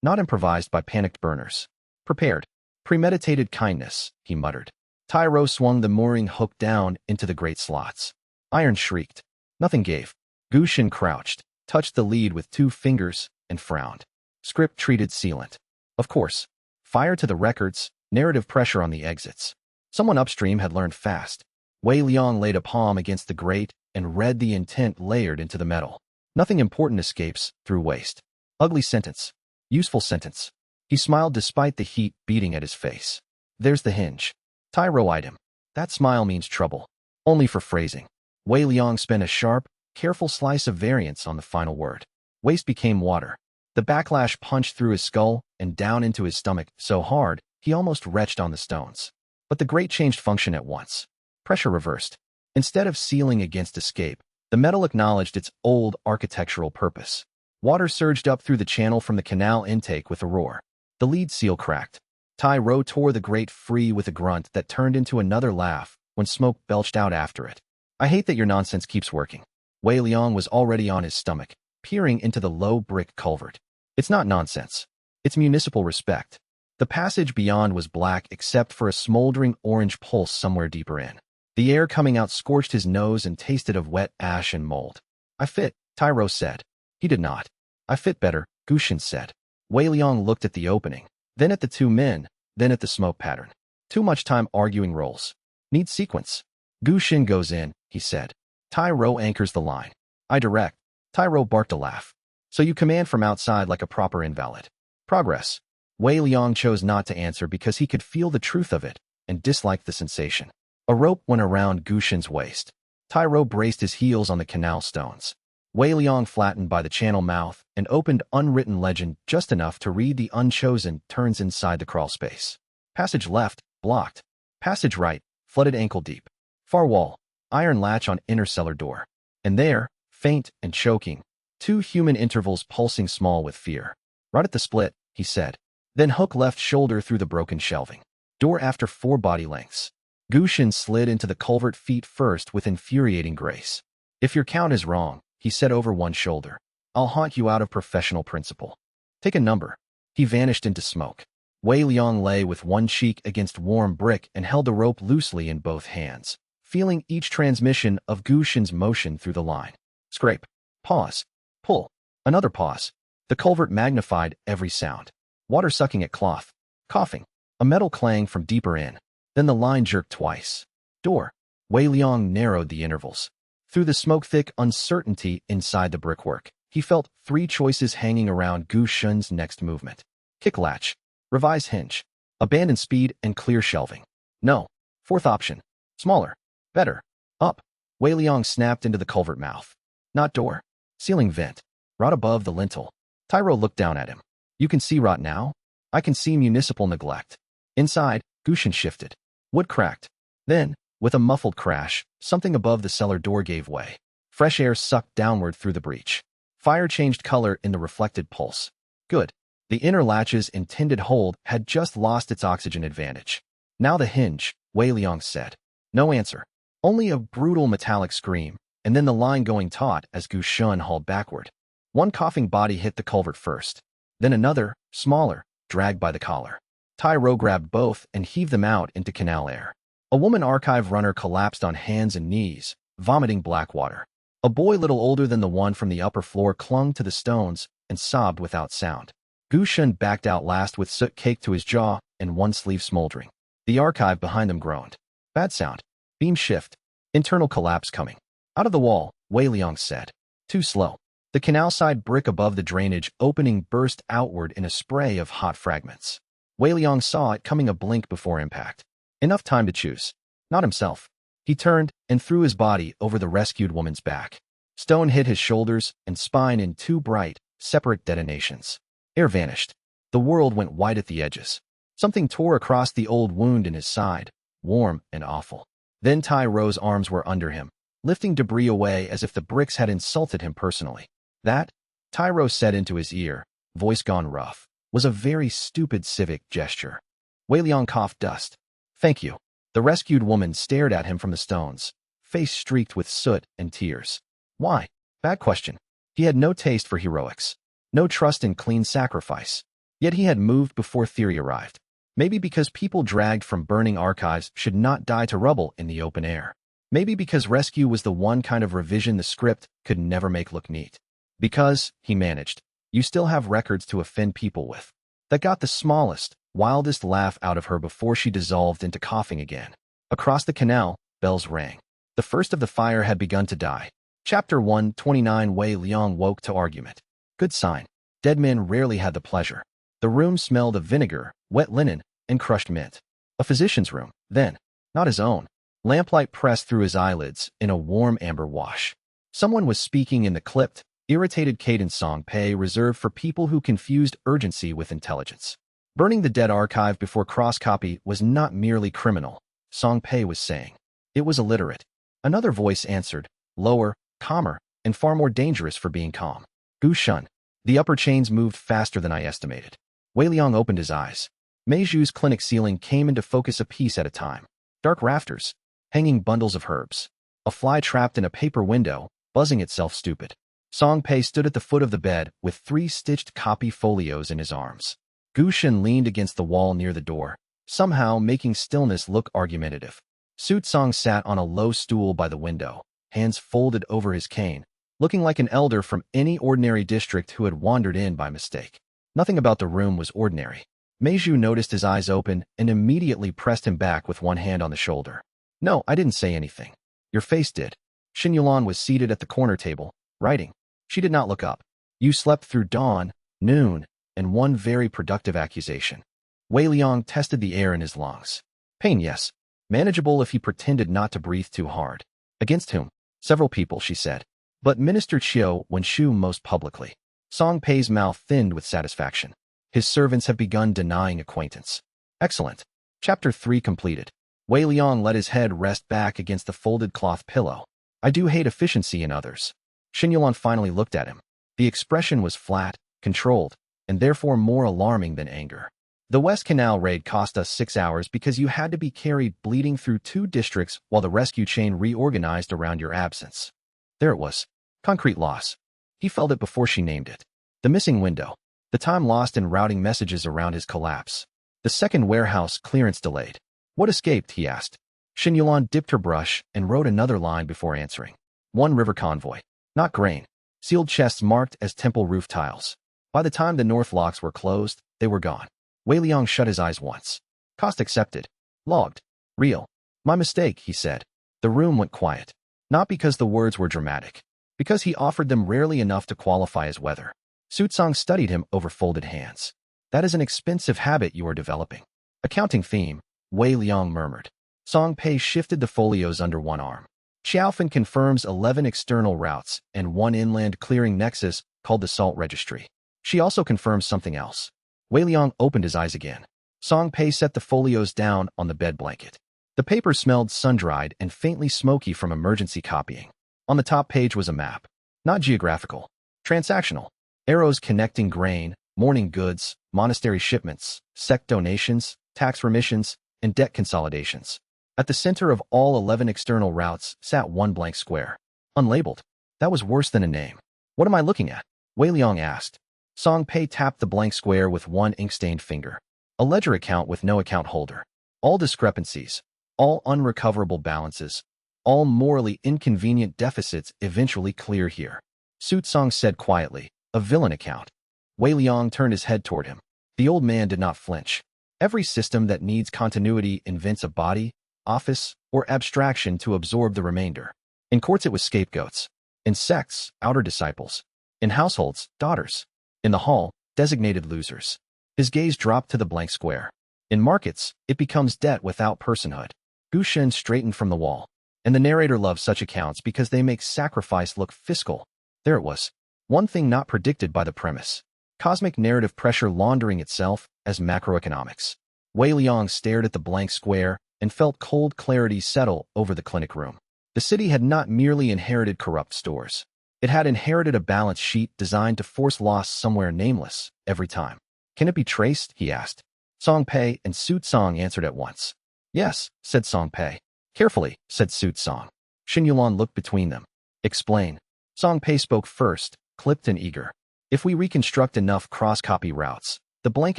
not improvised by panicked burners. Prepared. Premeditated kindness, he muttered. Tai Ro swung the mooring hook down into the grate slots. Iron shrieked. Nothing gave. Gu Shun crouched, touched the lead with 2 fingers, and frowned. Script treated sealant. Of course. Fire to the records, narrative pressure on the exits. Someone upstream had learned fast. Wei Liang laid a palm against the grate and read the intent layered into the metal. Nothing important escapes through waste. Ugly sentence. Useful sentence. He smiled despite the heat beating at his face. There's the hinge. Tai Ro eyed him. That smile means trouble. Only for phrasing. Wei Liang spent a sharp, careful slice of variance on the final word. Waste became water. The backlash punched through his skull and down into his stomach so hard he almost retched on the stones. But the grate changed function at once. Pressure reversed. Instead of sealing against escape, the metal acknowledged its old architectural purpose. Water surged up through the channel from the canal intake with a roar. The lead seal cracked. Tai Ro tore the grate free with a grunt that turned into another laugh when smoke belched out after it. I hate that your nonsense keeps working. Wei Liang was already on his stomach, peering into the low brick culvert. It's not nonsense. It's municipal respect. The passage beyond was black except for a smoldering orange pulse somewhere deeper in. The air coming out scorched his nose and tasted of wet ash and mold. I fit, Tai Ro said. He did not. I fit better, Gu Shun said. Wei Liang looked at the opening, then at the 2 men, then at the smoke pattern. Too much time arguing roles. Need sequence. Gu Shun goes in, he said. Tai Ro anchors the line. I direct. Tai Ro barked a laugh. So you command from outside like a proper invalid. Progress. Wei Liang chose not to answer because he could feel the truth of it and disliked the sensation. A rope went around Gu Shun's waist. Tai Ro braced his heels on the canal stones. Wei Liang flattened by the channel mouth and opened unwritten legend just enough to read the unchosen turns inside the crawl space. Passage left, blocked. Passage right, flooded ankle deep. Far wall, iron latch on inner cellar door. And there, faint and choking, 2 human intervals pulsing small with fear. Right at the split, he said. Then hook left shoulder through the broken shelving. Door after 4 body lengths. Gu Shun slid into the culvert feet first with infuriating grace. If your count is wrong, he said over one shoulder, I'll haunt you out of professional principle. Take a number. He vanished into smoke. Wei Liang lay with one cheek against warm brick and held the rope loosely in both hands, feeling each transmission of Gu Shun's motion through the line. Scrape. Pause. Pull. Another pause. The culvert magnified every sound. Water sucking at cloth. Coughing. A metal clang from deeper in. Then the line jerked twice. Door. Wei Liang narrowed the intervals. Through the smoke-thick uncertainty inside the brickwork, he felt 3 choices hanging around Gu Shun's next movement. Kick latch. Revise hinge. Abandon speed and clear shelving. No. 4th option. Smaller. Better. Up. Wei Liang snapped into the culvert mouth. Not door. Ceiling vent. Rot above the lintel. Tai Ro looked down at him. You can see rot now? I can see municipal neglect. Inside, Gu Shun shifted. Wood cracked. Then, with a muffled crash, something above the cellar door gave way. Fresh air sucked downward through the breach. Fire changed color in the reflected pulse. Good. The inner latch's intended hold had just lost its oxygen advantage. Now the hinge, Wei Liang said. No answer. Only a brutal metallic scream, and then the line going taut as Gu Shun hauled backward. One coughing body hit the culvert first. Then another, smaller, dragged by the collar. Tai Ro grabbed both and heaved them out into canal air. A woman archive runner collapsed on hands and knees, vomiting black water. A boy little older than the one from the upper floor clung to the stones and sobbed without sound. Gu Shun backed out last with soot caked to his jaw and one sleeve smoldering. The archive behind them groaned. Bad sound. Beam shift. Internal collapse coming. Out of the wall, Wei Liang said. Too slow. The canal-side brick above the drainage opening burst outward in a spray of hot fragments. Wei Liang saw it coming a blink before impact. Enough time to choose. Not himself. He turned and threw his body over the rescued woman's back. Stone hit his shoulders and spine in two bright, separate detonations. Air vanished. The world went white at the edges. Something tore across the old wound in his side, warm and awful. Then Tai Ro's arms were under him, lifting debris away as if the bricks had insulted him personally. That, Tai Ro said into his ear, voice gone rough, was a very stupid civic gesture. Wei Liang coughed dust. Thank you. The rescued woman stared at him from the stones, face streaked with soot and tears. Why? Bad question. He had no taste for heroics, no trust in clean sacrifice. Yet he had moved before theory arrived. Maybe because people dragged from burning archives should not die to rubble in the open air. Maybe because rescue was the one kind of revision the script could never make look neat. Because, he managed, you still have records to offend people with. That got the smallest, wildest laugh out of her before she dissolved into coughing again. Across the canal, bells rang. The first of the fire had begun to die. Chapter 129. Wei Liang woke to argument. Good sign. Dead men rarely had the pleasure. The room smelled of vinegar, wet linen, and crushed mint. A physician's room, then. Not his own. Lamplight pressed through his eyelids in a warm amber wash. Someone was speaking in the clipped, irritated cadence Song Pei reserved for people who confused urgency with intelligence. Burning the dead archive before cross-copy was not merely criminal, Song Pei was saying. It was illiterate. Another voice answered, lower, calmer, and far more dangerous for being calm. Gu Shun. The upper chains moved faster than I estimated. Wei Liang opened his eyes. Meizhu's clinic ceiling came into focus a piece at a time. Dark rafters, hanging bundles of herbs. A fly trapped in a paper window, buzzing itself stupid. Song Pei stood at the foot of the bed with 3 stitched copy folios in his arms. Gu Shun leaned against the wall near the door, somehow making stillness look argumentative. Su Tsong sat on a low stool by the window, hands folded over his cane, looking like an elder from any ordinary district who had wandered in by mistake. Nothing about the room was ordinary. Meizhu noticed his eyes open and immediately pressed him back with one hand on the shoulder. No, I didn't say anything. Your face did. Xin Yulan was seated at the corner table, writing. She did not look up. You slept through dawn, noon, and one very productive accusation. Wei Liang tested the air in his lungs. Pain, yes. Manageable if he pretended not to breathe too hard. Against whom? Several people, she said. But Minister Chiu Wenshu most publicly. Song Pei's mouth thinned with satisfaction. His servants have begun denying acquaintance. Excellent. Chapter 3 completed. Wei Liang let his head rest back against the folded cloth pillow. I do hate efficiency in others. Xin Yulan finally looked at him. The expression was flat, controlled, and therefore more alarming than anger. The West Canal raid cost us 6 hours because you had to be carried bleeding through 2 districts while the rescue chain reorganized around your absence. There it was. Concrete loss. He felt it before she named it. The missing window. The time lost in routing messages around his collapse. The second warehouse clearance delayed. What escaped, he asked. Xin Yulan dipped her brush and wrote another line before answering. 1 river convoy. Not grain. Sealed chests marked as temple roof tiles. By the time the north locks were closed, they were gone. Wei Liang shut his eyes once. Cost accepted. Logged. Real. My mistake, he said. The room went quiet. Not because the words were dramatic. Because he offered them rarely enough to qualify as weather. Su Tsong studied him over folded hands. That is an expensive habit you are developing. Accounting theme, Wei Liang murmured. Song Pei shifted the folios under one arm. Xiaofan confirms 11 external routes and 1 inland clearing nexus called the Salt Registry. She also confirms something else. Wei Liang opened his eyes again. Song Pei set the folios down on the bed blanket. The paper smelled sun-dried and faintly smoky from emergency copying. On the top page was a map. Not geographical. Transactional. Arrows connecting grain, mourning goods, monastery shipments, sect donations, tax remissions, and debt consolidations. At the center of all 11 external routes sat 1 blank square. Unlabeled. That was worse than a name. What am I looking at? Wei Liang asked. Song Pei tapped the blank square with one ink-stained finger. A ledger account with no account holder. All discrepancies. All unrecoverable balances. All morally inconvenient deficits eventually clear here. Su Tsang said quietly, a villain account. Wei Liang turned his head toward him. The old man did not flinch. Every system that needs continuity invents a body, office, or abstraction to absorb the remainder. In courts it was scapegoats. In sects, outer disciples. In households, daughters. In the hall, designated losers. His gaze dropped to the blank square. In markets, it becomes debt without personhood. Gu Shen straightened from the wall. And the narrator loves such accounts because they make sacrifice look fiscal. There it was. One thing not predicted by the premise. Cosmic narrative pressure laundering itself as macroeconomics. Wei Liang stared at the blank square and felt cold clarity settle over the clinic room. The city had not merely inherited corrupt stores. It had inherited a balance sheet designed to force loss somewhere nameless, every time. Can it be traced? He asked. Song Pei and Su Tsang answered at once. Yes, said Song Pei. Carefully, said Su Tsang. Xin Yulan looked between them. Explain. Song Pei spoke first, clipped and eager. If we reconstruct enough cross-copy routes, the blank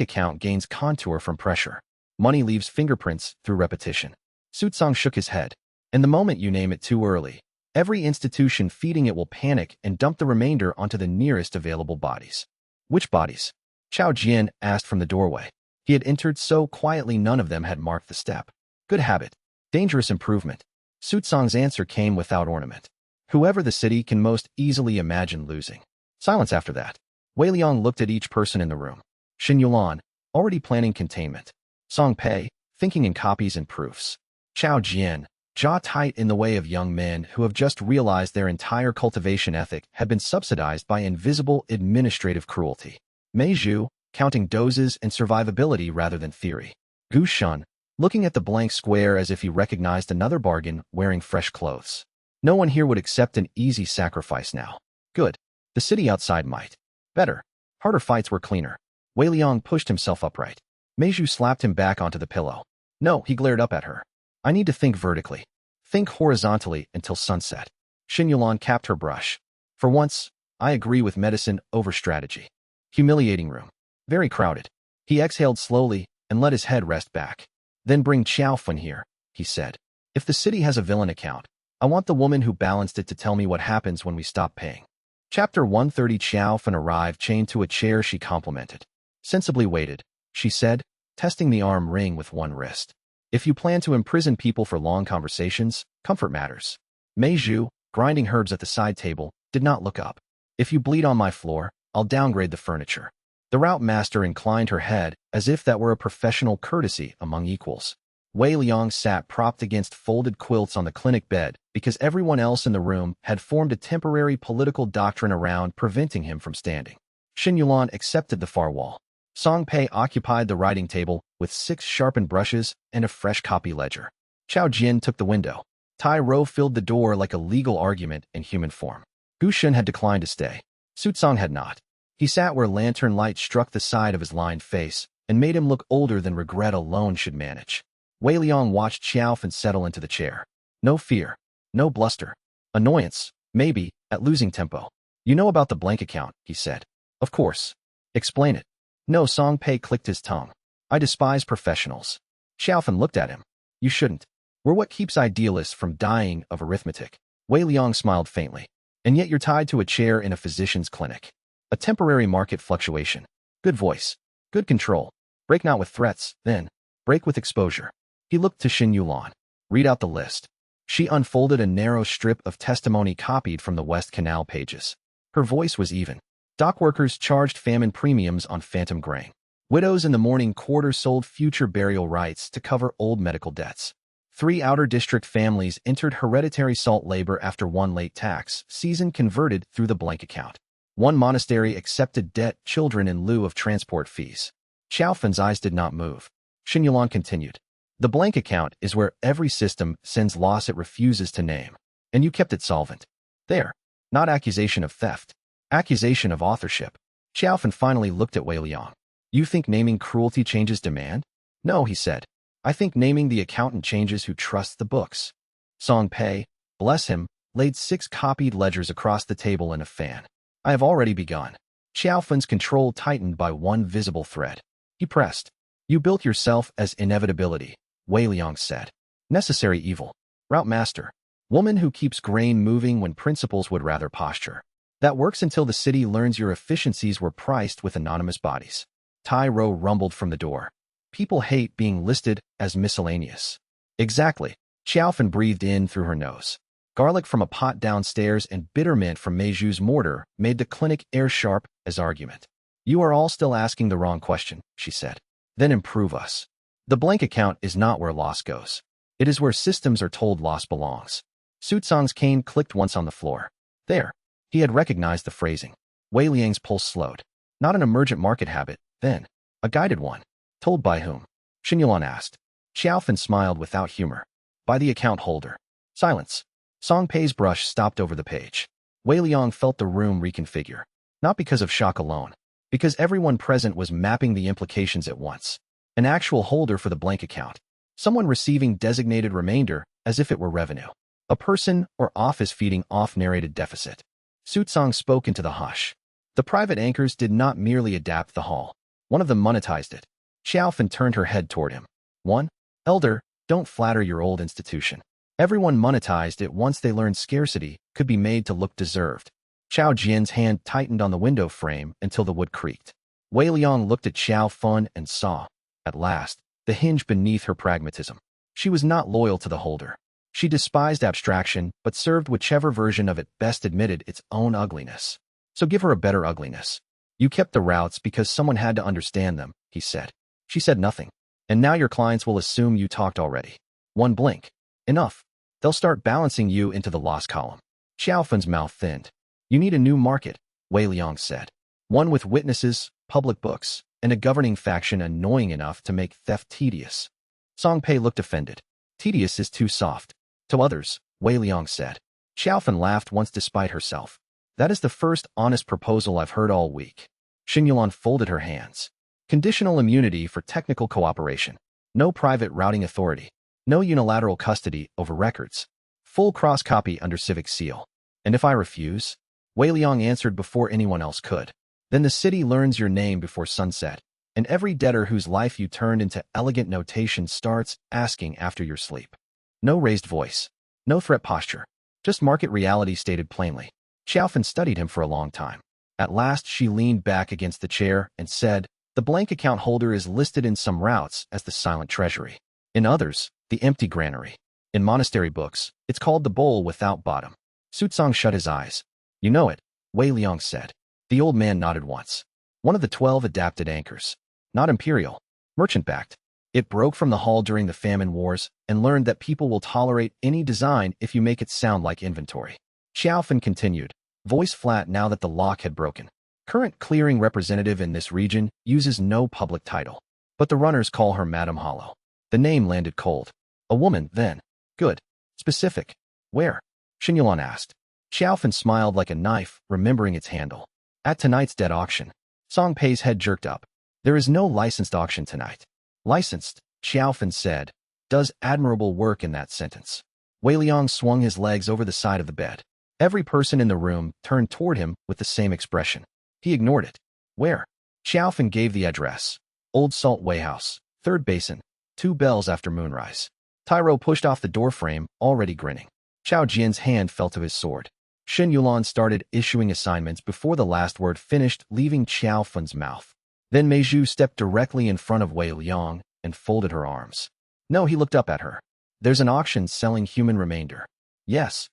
account gains contour from pressure. Money leaves fingerprints through repetition. Su Tsang shook his head. And the moment you name it too early, every institution feeding it will panic and dump the remainder onto the nearest available bodies. Which bodies? Chao Jian asked from the doorway. He had entered so quietly none of them had marked the step. Good habit. Dangerous improvement. Su Tsang's answer came without ornament. Whoever the city can most easily imagine losing. Silence after that. Wei Liang looked at each person in the room. Xin Yulan, already planning containment. Song Pei, thinking in copies and proofs. Chao Jian, jaw tight in the way of young men who have just realized their entire cultivation ethic had been subsidized by invisible administrative cruelty. Mei Zhu, counting doses and survivability rather than theory. Gu Shun, looking at the blank square as if he recognized another bargain wearing fresh clothes. No one here would accept an easy sacrifice now. Good. The city outside might. Better. Harder fights were cleaner. Wei Liang pushed himself upright. Mei Zhu slapped him back onto the pillow. No, he glared up at her. I need to think vertically. Think horizontally until sunset. Xin Yulan capped her brush. For once, I agree with medicine over strategy. Humiliating room. Very crowded. He exhaled slowly and let his head rest back. Then bring Xiao Fen here, he said. If the city has a villain account, I want the woman who balanced it to tell me what happens when we stop paying. Chapter 130. Xiao Fen arrived chained to a chair she complimented. Sensibly waited, she said, testing the arm ring with one wrist. If you plan to imprison people for long conversations, comfort matters. Mei Zhu, grinding herbs at the side table, did not look up. If you bleed on my floor, I'll downgrade the furniture. The route master inclined her head as if that were a professional courtesy among equals. Wei Liang sat propped against folded quilts on the clinic bed because everyone else in the room had formed a temporary political doctrine around preventing him from standing. Xin Yulan accepted the far wall. Song Pei occupied the writing table with 6 sharpened brushes and a fresh copy ledger. Chao Jian took the window. Tai Rou filled the door like a legal argument in human form. Gu Shen had declined to stay. Su Tsang had not. He sat where lantern light struck the side of his lined face and made him look older than regret alone should manage. Wei Liang watched Xiao Fen settle into the chair. No fear. No bluster. Annoyance, maybe, at losing tempo. You know about the blank account, he said. Of course. Explain it. No, Song Pei clicked his tongue. I despise professionals. Xiao Fen looked at him. You shouldn't. We're what keeps idealists from dying of arithmetic. Wei Liang smiled faintly. And yet you're tied to a chair in a physician's clinic. A temporary market fluctuation. Good voice. Good control. Break not with threats, then. Break with exposure. He looked to Xin Yulan. Read out the list. She unfolded a narrow strip of testimony copied from the West Canal pages. Her voice was even. Dock workers charged famine premiums on phantom grain. Widows in the morning quarter sold future burial rights to cover old medical debts. 3 outer district families entered hereditary salt labor after 1 late tax season converted through the blank account. 1 monastery accepted debt children in lieu of transport fees. Xiao Fen's eyes did not move. Xin Yulan continued. The blank account is where every system sends loss it refuses to name. And you kept it solvent. There. Not accusation of theft. Accusation of authorship. Xiao Fen finally looked at Wei Liang. You think naming cruelty changes demand? No, he said. I think naming the accountant changes who trusts the books. Song Pei, bless him, laid 6 copied ledgers across the table and a fan. I have already begun. Xiaofan's control tightened by one visible thread. He pressed. You built yourself as inevitability, Wei Liang said. Necessary evil. Route master. Woman who keeps grain moving when principles would rather posture. That works until the city learns your efficiencies were priced with anonymous bodies. Tai Ro rumbled from the door. People hate being listed as miscellaneous. Exactly. Xiaofan breathed in through her nose. Garlic from a pot downstairs and bitter mint from Meiju's mortar made the clinic air-sharp as argument. You are all still asking the wrong question, she said. Then improve us. The blank account is not where loss goes. It is where systems are told loss belongs. Sutsang's cane clicked once on the floor. There. He had recognized the phrasing. Wei Liang's pulse slowed. Not an emergent market habit, then. A guided one. Told by whom? Xingyuan asked. Xiaofan smiled without humor. By the account holder. Silence. Song Pei's brush stopped over the page. Wei Liang felt the room reconfigure. Not because of shock alone. Because everyone present was mapping the implications at once. An actual holder for the blank account. Someone receiving designated remainder as if it were revenue. A person or office feeding off narrated deficit. Sutsang spoke into the hush. The private anchors did not merely adapt the hall. One of them monetized it. Xiaofan turned her head toward him. One, elder, don't flatter your old institution. Everyone monetized it once they learned scarcity could be made to look deserved. Xiao Jian's hand tightened on the window frame until the wood creaked. Wei Liang looked at Xiao Fun and saw, at last, the hinge beneath her pragmatism. She was not loyal to the holder. She despised abstraction, but served whichever version of it best admitted its own ugliness. So give her a better ugliness. You kept the routes because someone had to understand them, he said. She said nothing. And now your clients will assume you talked already. One blink. Enough. They'll start balancing you into the loss column. Xiaofan's mouth thinned. You need a new market, Wei Liang said. One with witnesses, public books, and a governing faction annoying enough to make theft tedious. Song Pei looked offended. Tedious is too soft. To others, Wei Liang said. Xiaofan laughed once despite herself. That is the first honest proposal I've heard all week. Xingyuan folded her hands. Conditional immunity for technical cooperation. No private routing authority. No unilateral custody over records. Full cross-copy under civic seal. And if I refuse? Wei Liang answered before anyone else could. Then the city learns your name before sunset, and every debtor whose life you turned into elegant notation starts asking after your sleep. No raised voice. No threat posture. Just market reality stated plainly. Xiaofan studied him for a long time. At last she leaned back against the chair and said, the blank account holder is listed in some routes as the silent treasury. In others, the empty granary. In monastery books, it's called the bowl without bottom. Sutsang shut his eyes. You know it, Wei Liang said. The old man nodded once. One of the 12 adapted anchors. Not imperial. Merchant-backed. It broke from the hall during the famine wars and learned that people will tolerate any design if you make it sound like inventory. Xiaofan continued, voice flat now that the lock had broken. Current clearing representative in this region uses no public title. But the runners call her Madame Hollow. The name landed cold. A woman, then. Good. Specific. Where? Xingyuan asked. Xiaofan smiled like a knife, remembering its handle. At tonight's dead auction. Song Pei's head jerked up. There is no licensed auction tonight. Licensed, Xiaofan said, does admirable work in that sentence. Wei Liang swung his legs over the side of the bed. Every person in the room turned toward him with the same expression. He ignored it. Where? Xiaofan gave the address. Old Salt Way House, third basin, 2 bells after moonrise. Tyro pushed off the doorframe, already grinning. Xiao Jian's hand fell to his sword. Shen Yulan started issuing assignments before the last word finished, leaving Xiaofan's mouth. Then Meiju stepped directly in front of Wei Liang and folded her arms. No, he looked up at her. There's an auction selling human remainder. Yes.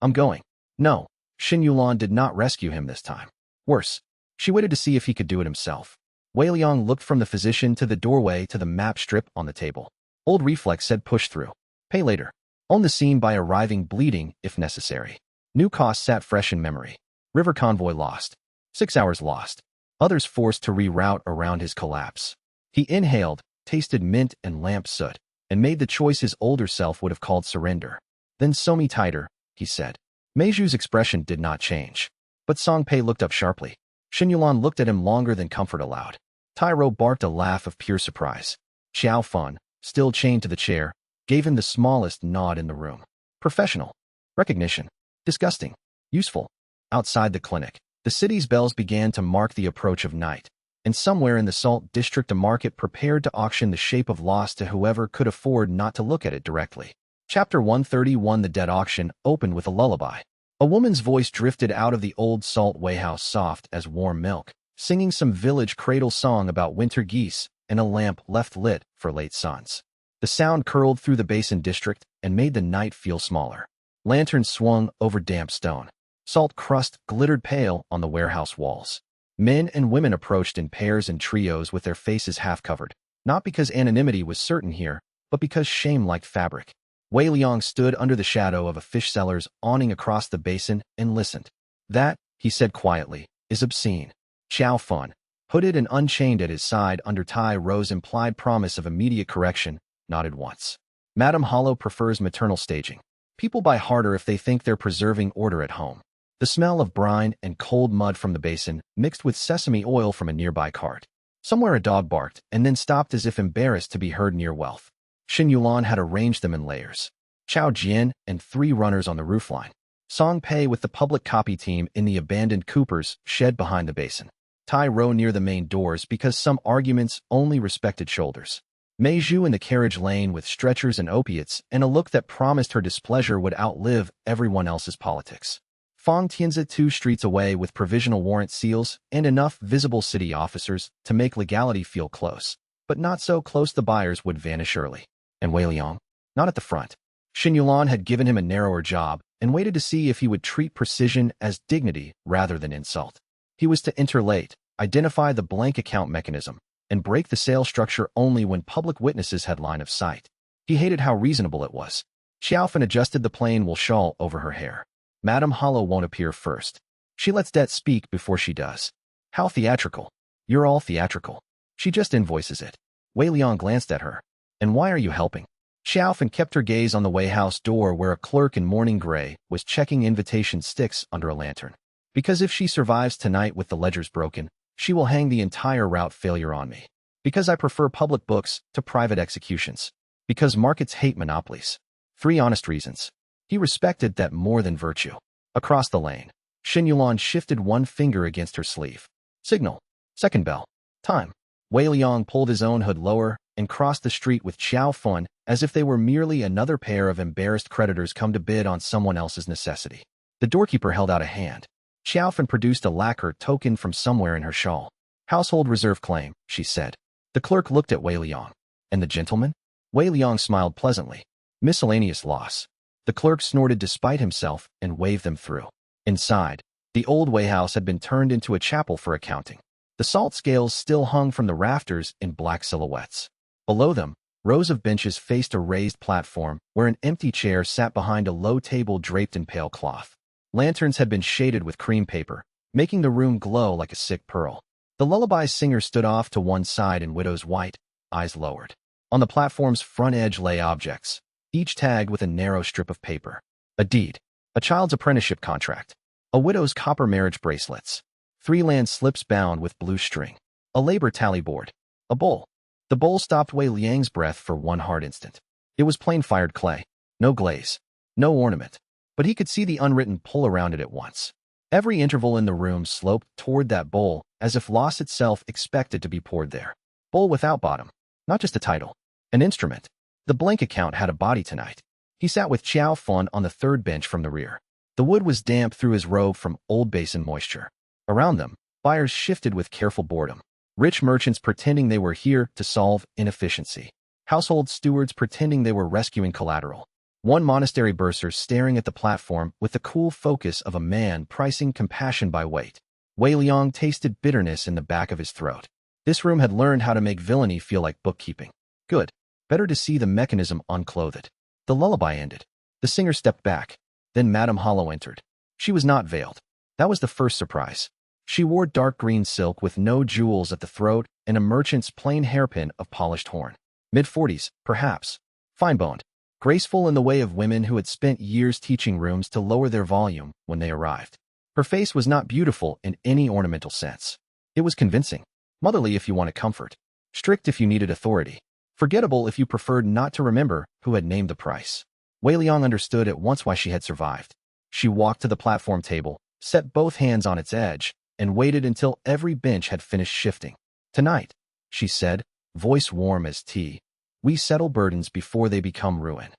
I'm going. No. Shen Yulan did not rescue him this time. Worse. She waited to see if he could do it himself. Wei Liang looked from the physician to the doorway to the map strip on the table. Old reflex said push through. Pay later. Own the scene by arriving bleeding if necessary. New cost sat fresh in memory. River convoy lost. 6 hours lost. Others forced to reroute around his collapse. He inhaled, tasted mint and lamp soot, and made the choice his older self would have called surrender. Then sew me tighter, he said. Meiju's expression did not change. But Song Pei looked up sharply. Shen Yulan looked at him longer than comfort allowed. Tyro barked a laugh of pure surprise. Xiao Fan, still chained to the chair, gave him the smallest nod in the room. Professional. Recognition. Disgusting. Useful. Outside the clinic. The city's bells began to mark the approach of night, and somewhere in the Salt District a market prepared to auction the shape of loss to whoever could afford not to look at it directly. Chapter 131. The Dead Auction opened with a lullaby. A woman's voice drifted out of the old salt wayhouse, soft as warm milk, singing some village cradle song about winter geese and a lamp left lit for late suns. The sound curled through the Basin District and made the night feel smaller. Lanterns swung over damp stone. Salt crust glittered pale on the warehouse walls. Men and women approached in pairs and trios with their faces half-covered, not because anonymity was certain here, but because shame liked fabric. Wei Liang stood under the shadow of a fish seller's awning across the basin and listened. "That," he said quietly, "is obscene." Xiao Fun, hooded and unchained at his side under Tai Ro's implied promise of immediate correction, nodded once. Madame Hollow prefers maternal staging. People buy harder if they think they're preserving order at home. The smell of brine and cold mud from the basin mixed with sesame oil from a nearby cart. Somewhere a dog barked and then stopped as if embarrassed to be heard near Wealth. Xin Yulan had arranged them in layers. Chao Jian and 3 runners on the roofline. Song Pei with the public copy team in the abandoned Cooper's shed behind the basin. Tai Ro near the main doors because some arguments only respected shoulders. Mei Zhu in the carriage lane with stretchers and opiates and a look that promised her displeasure would outlive everyone else's politics. Fang Tianzi 2 streets away with provisional warrant seals and enough visible city officers to make legality feel close, but not so close the buyers would vanish early. And Wei Liang? Not at the front. Xin Yulan had given him a narrower job and waited to see if he would treat precision as dignity rather than insult. He was to enter late, identify the blank account mechanism, and break the sale structure only when public witnesses had line of sight. He hated how reasonable it was. Xiaofan adjusted the plain wool shawl over her hair. Madame Hollow won't appear first. She lets debt speak before she does. How theatrical. You're all theatrical. She just invoices it. Wei Liang glanced at her. And why are you helping? Xiaofan kept her gaze on the wayhouse door where a clerk in morning gray was checking invitation sticks under a lantern. Because if she survives tonight with the ledgers broken, she will hang the entire route failure on me. Because I prefer public books to private executions. Because markets hate monopolies. 3 honest reasons. He respected that more than virtue. Across the lane, Xin Yulan shifted one finger against her sleeve. Signal. Second bell. Time. Wei Liang pulled his own hood lower and crossed the street with Xiao Fun as if they were merely another pair of embarrassed creditors come to bid on someone else's necessity. The doorkeeper held out a hand. Xiao Fun produced a lacquer token from somewhere in her shawl. Household reserve claim, she said. The clerk looked at Wei Liang. And the gentleman? Wei Liang smiled pleasantly. Miscellaneous loss. The clerk snorted despite himself and waved them through. Inside, the old wayhouse had been turned into a chapel for accounting. The salt scales still hung from the rafters in black silhouettes. Below them, rows of benches faced a raised platform where an empty chair sat behind a low table draped in pale cloth. Lanterns had been shaded with cream paper, making the room glow like a sick pearl. The lullaby singer stood off to one side in widow's white, eyes lowered. On the platform's front edge lay objects, each tagged with a narrow strip of paper. A deed, a child's apprenticeship contract, a widow's copper marriage bracelets, 3 land slips bound with blue string, a labor tally board, a bowl. The bowl stopped Wei Liang's breath for one hard instant. It was plain fired clay, no glaze, no ornament, but he could see the unwritten pull around it at once. Every interval in the room sloped toward that bowl as if loss itself expected to be poured there. Bowl without bottom, not just a title, an instrument. The blank account had a body tonight. He sat with Xiao Fun on the third bench from the rear. The wood was damp through his robe from old basin moisture. Around them, buyers shifted with careful boredom. Rich merchants pretending they were here to solve inefficiency. Household stewards pretending they were rescuing collateral. One monastery bursar staring at the platform with the cool focus of a man pricing compassion by weight. Wei Liang tasted bitterness in the back of his throat. This room had learned how to make villainy feel like bookkeeping. Good. Better to see the mechanism unclothed. The lullaby ended. The singer stepped back. Then Madame Hollow entered. She was not veiled. That was the first surprise. She wore dark green silk with no jewels at the throat and a merchant's plain hairpin of polished horn. Mid-40s, perhaps. Fine-boned. Graceful in the way of women who had spent years teaching rooms to lower their volume when they arrived. Her face was not beautiful in any ornamental sense. It was convincing. Motherly if you wanted comfort. Strict if you needed authority. Forgettable if you preferred not to remember who had named the price. Wei Liang understood at once why she had survived. She walked to the platform table, set both hands on its edge, and waited until every bench had finished shifting. "Tonight," she said, voice warm as tea, "we settle burdens before they become ruin."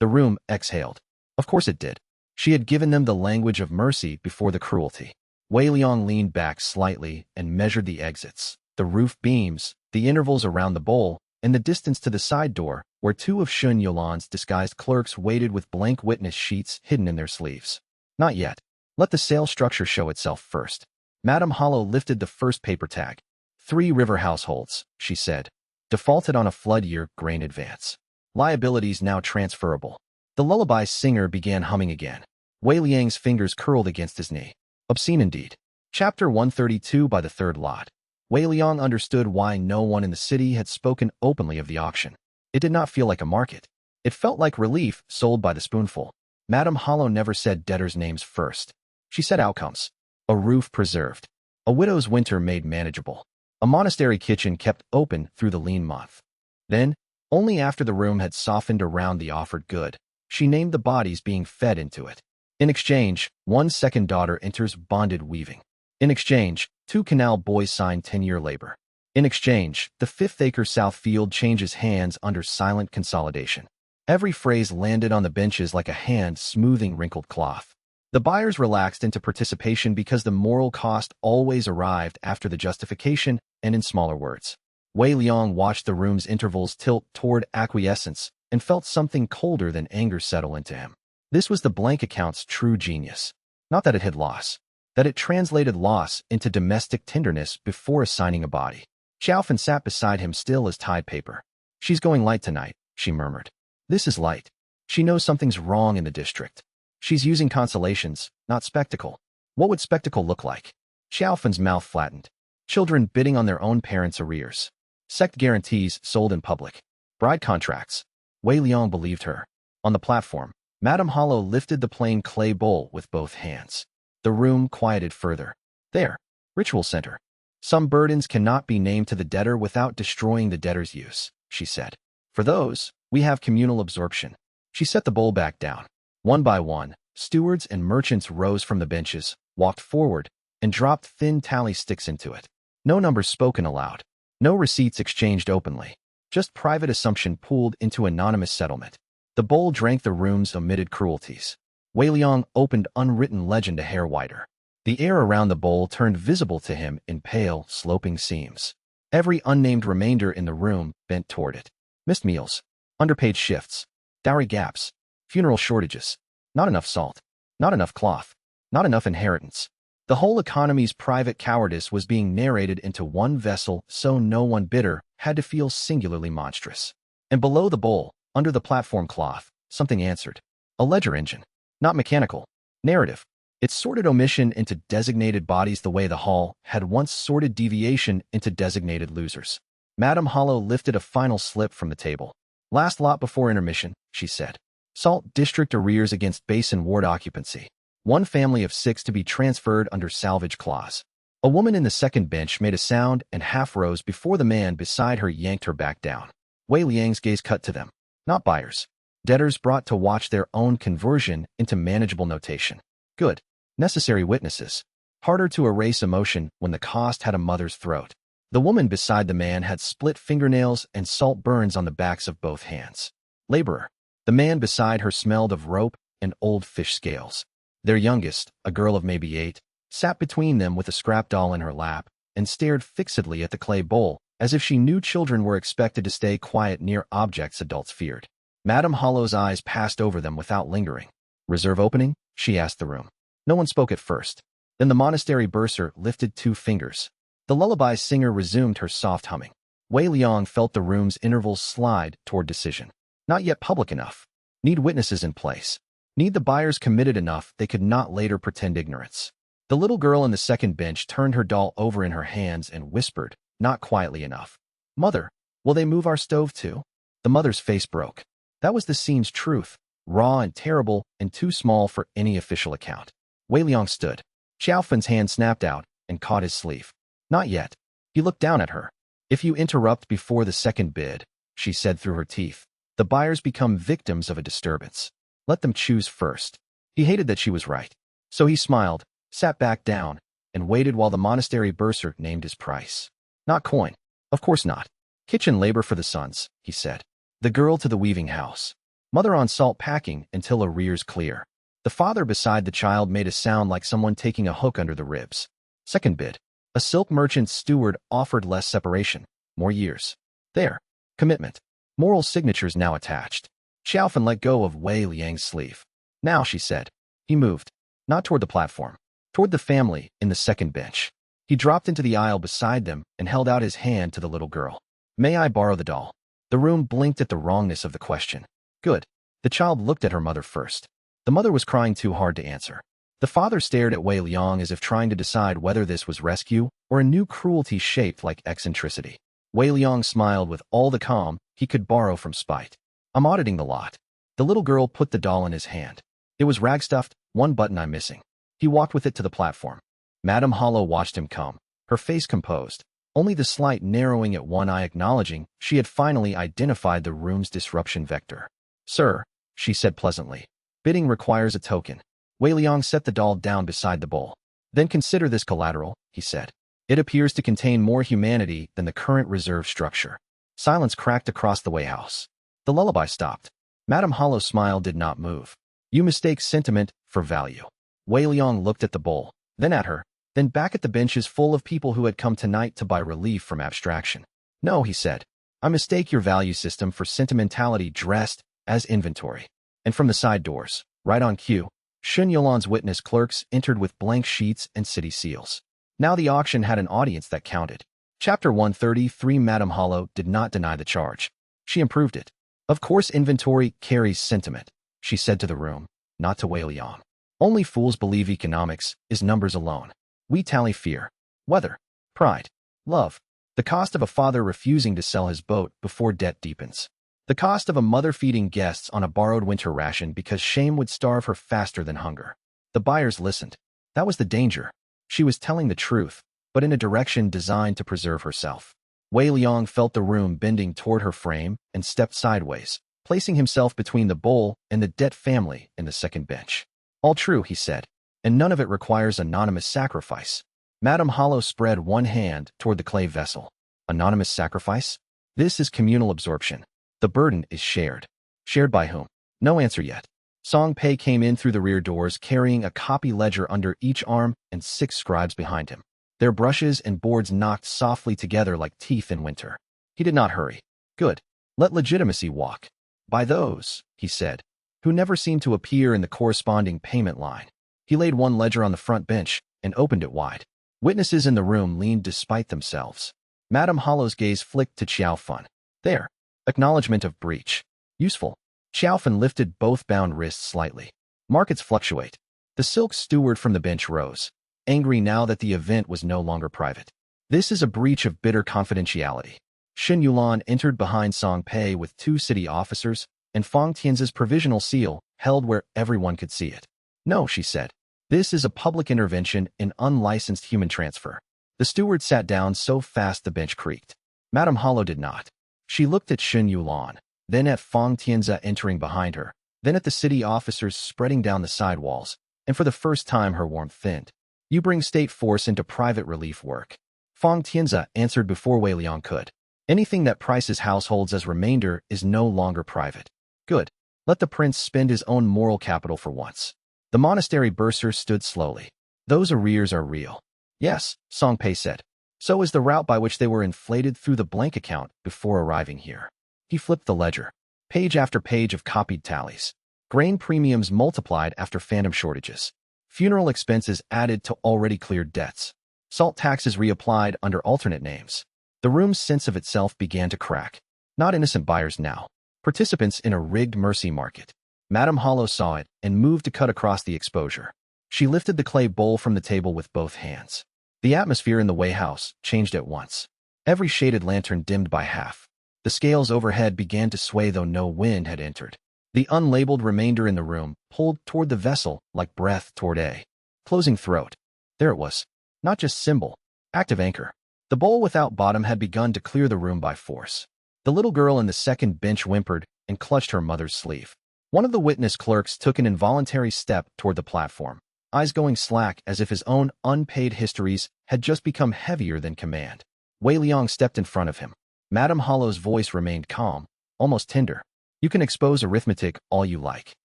The room exhaled. Of course it did. She had given them the language of mercy before the cruelty. Wei Liang leaned back slightly and measured the exits, the roof beams, the intervals around the bowl, and the distance to the side door, where two of Shun Yolan's disguised clerks waited with blank witness sheets hidden in their sleeves. "Not yet. Let the sale structure show itself first." Madame Hollow lifted the first paper tag. 3 river households, she said, defaulted on a flood year grain advance. Liabilities now transferable. The lullaby singer began humming again. Wei Liang's fingers curled against his knee. Obscene indeed. Chapter 132 by the third lot. Wei Liang understood why no one in the city had spoken openly of the auction. It did not feel like a market. It felt like relief sold by the spoonful. Madame Hollow never said debtors' names first. She said outcomes. A roof preserved. A widow's winter made manageable. A monastery kitchen kept open through the lean month. Then, only after the room had softened around the offered good, she named the bodies being fed into it. In exchange, 1 second daughter enters bonded weaving. In exchange, 2 canal boys sign 10-year labor. In exchange, the 5th-acre south field changes hands under silent consolidation. Every phrase landed on the benches like a hand smoothing wrinkled cloth. The buyers relaxed into participation because the moral cost always arrived after the justification and in smaller words. Wei Liang watched the room's intervals tilt toward acquiescence and felt something colder than anger settle into him. This was the blank account's true genius. Not that it hid loss, that it translated loss into domestic tenderness before assigning a body. Xiaofan sat beside him still as tied paper. "She's going light tonight," she murmured. "This is light. She knows something's wrong in the district. She's using consolations, not spectacle." What would spectacle look like? Xiaofan's mouth flattened. Children bidding on their own parents' arrears. Sect guarantees sold in public. Bride contracts. Wei Liang believed her. On the platform, Madame Hollow lifted the plain clay bowl with both hands. The room quieted further. "There. Ritual center. Some burdens cannot be named to the debtor without destroying the debtor's use," she said. "For those, we have communal absorption." She set the bowl back down. One by one, stewards and merchants rose from the benches, walked forward, and dropped thin tally sticks into it. No numbers spoken aloud. No receipts exchanged openly. Just private assumption pooled into anonymous settlement. The bowl drank the room's omitted cruelties. Wei Liang opened unwritten legend a hair wider. The air around the bowl turned visible to him in pale, sloping seams. Every unnamed remainder in the room bent toward it. Missed meals, underpaid shifts, dowry gaps, funeral shortages, not enough salt, not enough cloth, not enough inheritance. The whole economy's private cowardice was being narrated into one vessel, so no one bitter had to feel singularly monstrous. And below the bowl, under the platform cloth, something answered. A ledger engine. Not mechanical. Narrative. It sorted omission into designated bodies the way the hall had once sorted deviation into designated losers. Madame Hollow lifted a final slip from the table. "Last lot before intermission," she said. "Salt district arrears against basin ward occupancy. 1 family of 6 to be transferred under salvage clause." A woman in the second bench made a sound and half rose before the man beside her yanked her back down. Wei Liang's gaze cut to them. Not buyers. Debtors brought to watch their own conversion into manageable notation. Good. Necessary witnesses. Harder to erase emotion when the cost had a mother's throat. The woman beside the man had split fingernails and salt burns on the backs of both hands. Laborer. The man beside her smelled of rope and old fish scales. Their youngest, a girl of maybe 8, sat between them with a scrap doll in her lap and stared fixedly at the clay bowl, as if she knew children were expected to stay quiet near objects adults feared. Madame Hollow's eyes passed over them without lingering. "Reserve opening?" she asked the room. No one spoke at first. Then the monastery bursar lifted 2 fingers. The lullaby singer resumed her soft humming. Wei Liang felt the room's intervals slide toward decision. Not yet public enough. Need witnesses in place. Need the buyers committed enough they could not later pretend ignorance. The little girl in the second bench turned her doll over in her hands and whispered, not quietly enough, "Mother, will they move our stove too?" The mother's face broke. That was the scene's truth, raw and terrible and too small for any official account. Wei Liang stood. Xiaofan's hand snapped out and caught his sleeve. "Not yet." He looked down at her. "If you interrupt before the second bid," she said through her teeth, "the buyers become victims of a disturbance. Let them choose first." He hated that she was right. So he smiled, sat back down, and waited while the monastery bursar named his price. Not coin. Of course not. Kitchen labor for the sons, he said. The girl to the weaving house. Mother on salt packing until arrears clear. The father beside the child made a sound like someone taking a hook under the ribs. Second bid. A silk merchant's steward offered less separation. More years. There. Commitment. Moral signatures now attached. Xiaofan let go of Wei Liang's sleeve. Now, she said. He moved. Not toward the platform. Toward the family in the second bench. He dropped into the aisle beside them and held out his hand to the little girl. May I borrow the doll? The room blinked at the wrongness of the question. Good. The child looked at her mother first. The mother was crying too hard to answer. The father stared at Wei Liang as if trying to decide whether this was rescue or a new cruelty shaped like eccentricity. Wei Liang smiled with all the calm he could borrow from spite. I'm auditing the lot. The little girl put the doll in his hand. It was rag-stuffed, one button I'm missing. He walked with it to the platform. Madame Hollow watched him come, her face composed, only the slight narrowing at one eye acknowledging she had finally identified the room's disruption vector. Sir, she said pleasantly, bidding requires a token. Wei Liang set the doll down beside the bowl. Then consider this collateral, he said. It appears to contain more humanity than the current reserve structure. Silence cracked across the Wei house. The lullaby stopped. Madame Hollow's smile did not move. You mistake sentiment for value. Wei Liang looked at the bowl, then at her, then back at the benches full of people who had come tonight to buy relief from abstraction. No, he said. I mistake your value system for sentimentality dressed as inventory. And from the side doors, right on cue, Shun Yolan's witness clerks entered with blank sheets and city seals. Now the auction had an audience that counted. Chapter 133. Madame Hollow did not deny the charge. She improved it. Of course inventory carries sentiment, she said to the room, not to Wei Liang. Only fools believe economics is numbers alone. We tally fear, weather, pride, love, the cost of a father refusing to sell his boat before debt deepens, the cost of a mother feeding guests on a borrowed winter ration because shame would starve her faster than hunger. The buyers listened. That was the danger. She was telling the truth, but in a direction designed to preserve herself. Wei Liang felt the room bending toward her frame and stepped sideways, placing himself between the bowl and the debt family in the second bench. All true, he said, and none of it requires anonymous sacrifice. Madame Hollow spread one hand toward the clay vessel. Anonymous sacrifice? This is communal absorption. The burden is shared. Shared by whom? No answer yet. Song Pei came in through the rear doors carrying a copy ledger under each arm and 6 scribes behind him. Their brushes and boards knocked softly together like teeth in winter. He did not hurry. Good. Let legitimacy walk. By those, he said, who never seemed to appear in the corresponding payment line. He laid one ledger on the front bench and opened it wide. Witnesses in the room leaned despite themselves. Madame Hollow's gaze flicked to Xiaofan. There. Acknowledgement of breach. Useful. Xiaofan lifted both bound wrists slightly. Markets fluctuate. The silk steward from the bench rose, angry now that the event was no longer private. This is a breach of bitter confidentiality. Shen Yulan entered behind Song Pei with 2 city officers, and Fang Tianzi's provisional seal held where everyone could see it. No, she said. This is a public intervention in unlicensed human transfer. The steward sat down so fast the bench creaked. Madame Hollow did not. She looked at Shen Yulan, then at Fang Tianzi entering behind her, then at the city officers spreading down the side walls, and for the first time her warmth thinned. You bring state force into private relief work. Fang Tianzi answered before Wei Liang could. Anything that prices households as remainder is no longer private. Good. Let the prince spend his own moral capital for once. The monastery bursar stood slowly. Those arrears are real. Yes, Song Pei said. So is the route by which they were inflated through the blank account before arriving here. He flipped the ledger. Page after page of copied tallies. Grain premiums multiplied after phantom shortages. Funeral expenses added to already cleared debts. Salt taxes reapplied under alternate names. The room's sense of itself began to crack. Not innocent buyers now. Participants in a rigged mercy market. Madame Hollow saw it and moved to cut across the exposure. She lifted the clay bowl from the table with both hands. The atmosphere in the Wei house changed at once. Every shaded lantern dimmed by half. The scales overhead began to sway though no wind had entered. The unlabeled remainder in the room pulled toward the vessel like breath toward a closing throat. There it was. Not just symbol. Active anchor. The bowl without bottom had begun to clear the room by force. The little girl in the second bench whimpered and clutched her mother's sleeve. One of the witness clerks took an involuntary step toward the platform. eyes going slack as if his own unpaid histories had just become heavier than command. Wei Liang stepped in front of him. Madame Hollow's voice remained calm, almost tender. You can expose arithmetic all you like,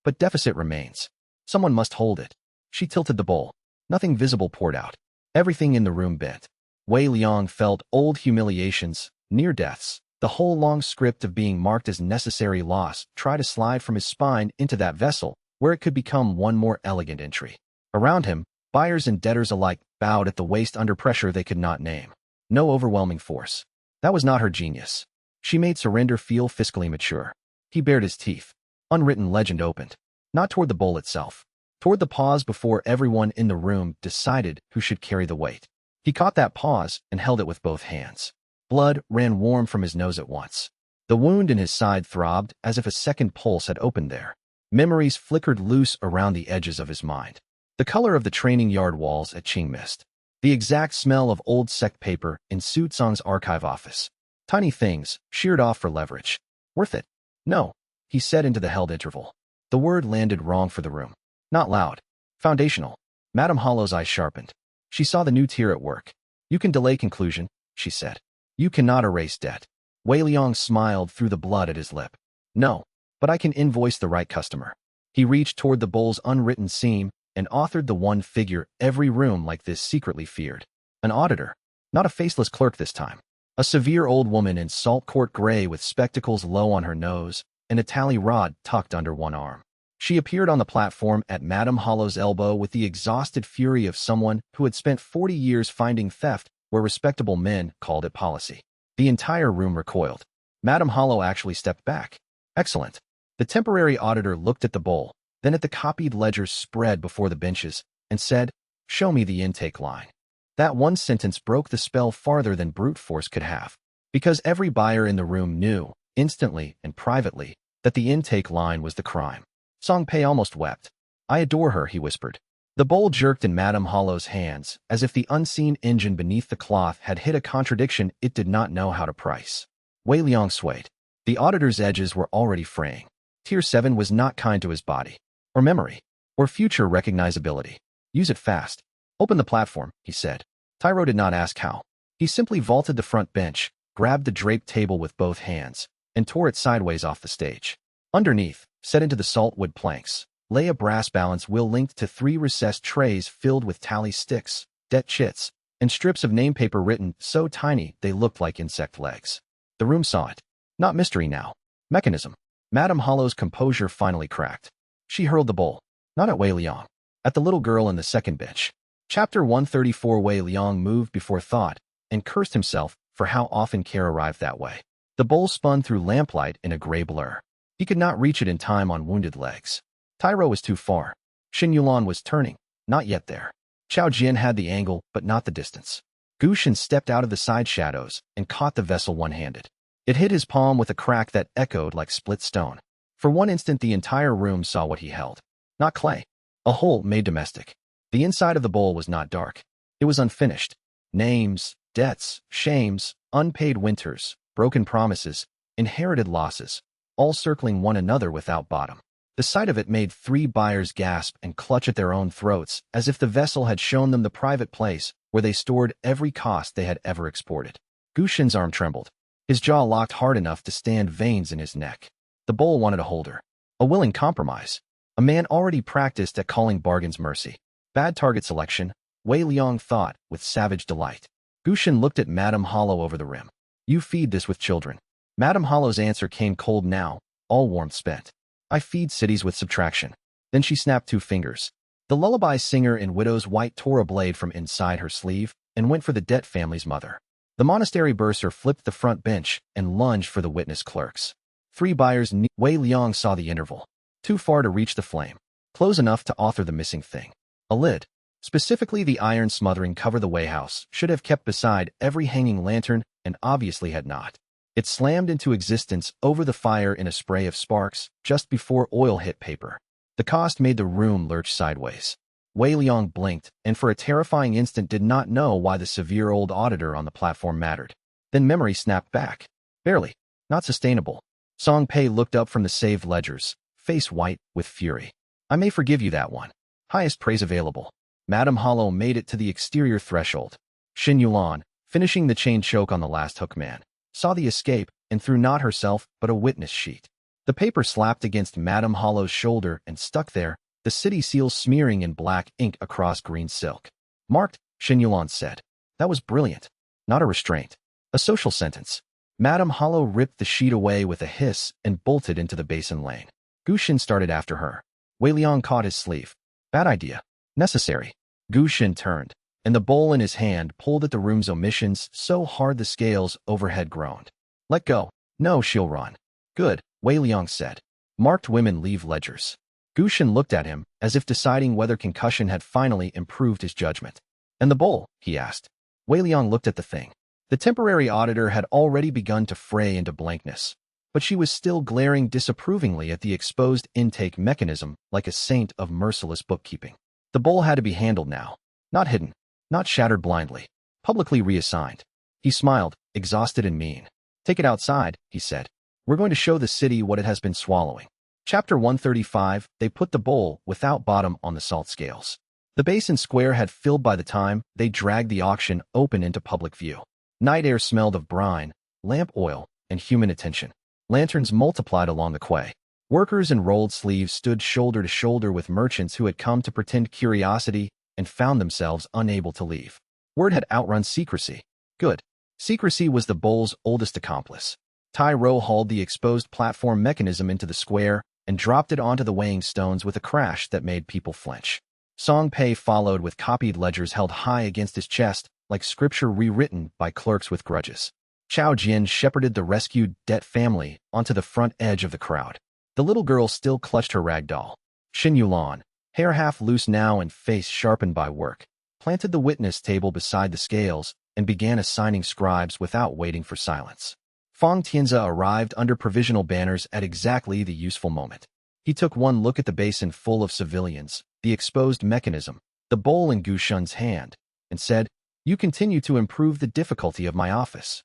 but deficit remains. Someone must hold it. She tilted the bowl. Nothing visible poured out. Everything in the room bent. Wei Liang felt old humiliations, near deaths. The whole long script of being marked as necessary loss tried to slide from his spine into that vessel, where it could become one more elegant entry. Around him, buyers and debtors alike bowed at the waist under pressure they could not name. No overwhelming force. That was not her genius. She made surrender feel fiscally mature. He bared his teeth. Unwritten legend opened. Not toward the bowl itself. Toward the pause before everyone in the room decided who should carry the weight. He caught that pause and held it with both hands. Blood ran warm from his nose at once. The wound in his side throbbed as if a second pulse had opened there. Memories flickered loose around the edges of his mind. The color of the training yard walls at Qing Mist. The exact smell of old sect paper in Su Tsang's archive office. Tiny things, sheared off for leverage. Worth it? No, he said into the held interval. The word landed wrong for the room. Not loud. Foundational. Madame Hollow's eyes sharpened. She saw the new tier at work. You can delay conclusion, she said. You cannot erase debt. Wei Liang smiled through the blood at his lip. No, but I can invoice the right customer. He reached toward the bowl's unwritten seam and authored the one figure every room like this secretly feared. An auditor. Not a faceless clerk this time. A severe old woman in salt court gray with spectacles low on her nose and a tally rod tucked under one arm. She appeared on the platform at Madame Hollow's elbow with the exhausted fury of someone who had spent 40 years finding theft where respectable men called it policy. The entire room recoiled. Madame Hollow actually stepped back. Excellent. The temporary auditor looked at the bowl, then at the copied ledgers spread before the benches, and said, "Show me the intake line." That one sentence broke the spell farther than brute force could have, because every buyer in the room knew, instantly and privately, that the intake line was the crime. Song Pei almost wept. "I adore her," he whispered. The bowl jerked in Madame Hollow's hands, as if the unseen engine beneath the cloth had hit a contradiction it did not know how to price. Wei Liang swayed. The auditor's edges were already fraying. Tier 7 was not kind to his body, or memory, or future recognizability. Use it fast. Open the platform, he said. Tyro did not ask how. He simply vaulted the front bench, grabbed the draped table with both hands, and tore it sideways off the stage. Underneath, set into the saltwood planks, lay a brass balance wheel linked to 3 recessed trays filled with tally sticks, debt chits, and strips of name paper written so tiny they looked like insect legs. The room saw it. Not mystery now. Mechanism. Madame Hollow's composure finally cracked. She hurled the bowl. Not at Wei Liang. At the little girl in the second bench. Chapter 134. Wei Liang moved before thought, and cursed himself for how often care arrived that way. The bowl spun through lamplight in a gray blur. He could not reach it in time on wounded legs. Tyro was too far. Xin Yulan was turning, not yet there. Chao Jian had the angle, but not the distance. Gu Shen stepped out of the side shadows and caught the vessel one-handed. It hit his palm with a crack that echoed like split stone. For one instant the entire room saw what he held. Not clay. A hole made domestic. The inside of the bowl was not dark. It was unfinished. Names, debts, shames, unpaid winters, broken promises, inherited losses, all circling one another without bottom. The sight of it made 3 buyers gasp and clutch at their own throats, as if the vessel had shown them the private place where they stored every cost they had ever exported. Gu Shen's arm trembled. His jaw locked hard enough to stand veins in his neck. The bowl wanted a holder. A willing compromise. A man already practiced at calling bargains mercy. Bad target selection, Wei Liang thought, with savage delight. Gu Shen looked at Madame Hollow over the rim. You feed this with children. Madame Hollow's answer came cold now, all warmth spent. I feed cities with subtraction. Then she snapped 2 fingers. The lullaby singer in widow's white tore a blade from inside her sleeve and went for the debt family's mother. The monastery bursar flipped the front bench and lunged for the witness clerks. 3 buyers. Wei Liang saw the interval. Too far to reach the flame. Close enough to author the missing thing. A lid. Specifically the iron smothering cover the Weihouse should have kept beside every hanging lantern and obviously had not. It slammed into existence over the fire in a spray of sparks just before oil hit paper. The cost made the room lurch sideways. Wei Liang blinked and for a terrifying instant did not know why the severe old auditor on the platform mattered. Then memory snapped back. Barely. Not sustainable. Song Pei looked up from the saved ledgers, face white with fury. I may forgive you that one. Highest praise available. Madame Hollow made it to the exterior threshold. Xin Yulan, finishing the chain choke on the last hook man, saw the escape and threw not herself but a witness sheet. The paper slapped against Madame Hollow's shoulder and stuck there, the city seal smearing in black ink across green silk. Marked, Xin Yulan said. That was brilliant. Not a restraint. A social sentence. Madame Hollow ripped the sheet away with a hiss and bolted into the basin lane. Gu Xin started after her. Wei Liang caught his sleeve. Bad idea. Necessary. Gu Xin turned, and the bowl in his hand pulled at the room's omissions so hard the scales overhead groaned. Let go. No, she'll run. Good, Wei Liang said. Marked women leave ledgers. Gu Xin looked at him, as if deciding whether concussion had finally improved his judgment. And the bowl? He asked. Wei Liang looked at the thing. The temporary auditor had already begun to fray into blankness, but she was still glaring disapprovingly at the exposed intake mechanism like a saint of merciless bookkeeping. The bowl had to be handled now. Not hidden. Not shattered blindly. Publicly reassigned. He smiled, exhausted and mean. Take it outside, he said. We're going to show the city what it has been swallowing. Chapter 135, they put the bowl without bottom on the salt scales. The basin square had filled by the time they dragged the auction open into public view. Night air smelled of brine, lamp oil, and human attention. Lanterns multiplied along the quay. Workers in rolled sleeves stood shoulder to shoulder with merchants who had come to pretend curiosity and found themselves unable to leave. Word had outrun secrecy. Good. Secrecy was the bowl's oldest accomplice. Tai Ro hauled the exposed platform mechanism into the square and dropped it onto the weighing stones with a crash that made people flinch. Song Pei followed with copied ledgers held high against his chest, like scripture rewritten by clerks with grudges. Chao Jian shepherded the rescued Det family onto the front edge of the crowd. The little girl still clutched her rag doll. Xin Yulan, hair half loose now and face sharpened by work, planted the witness table beside the scales and began assigning scribes without waiting for silence. Fong Tianzi arrived under provisional banners at exactly the useful moment. He took one look at the basin full of civilians, the exposed mechanism, the bowl in Gu Shun's hand, and said, You continue to improve the difficulty of my office.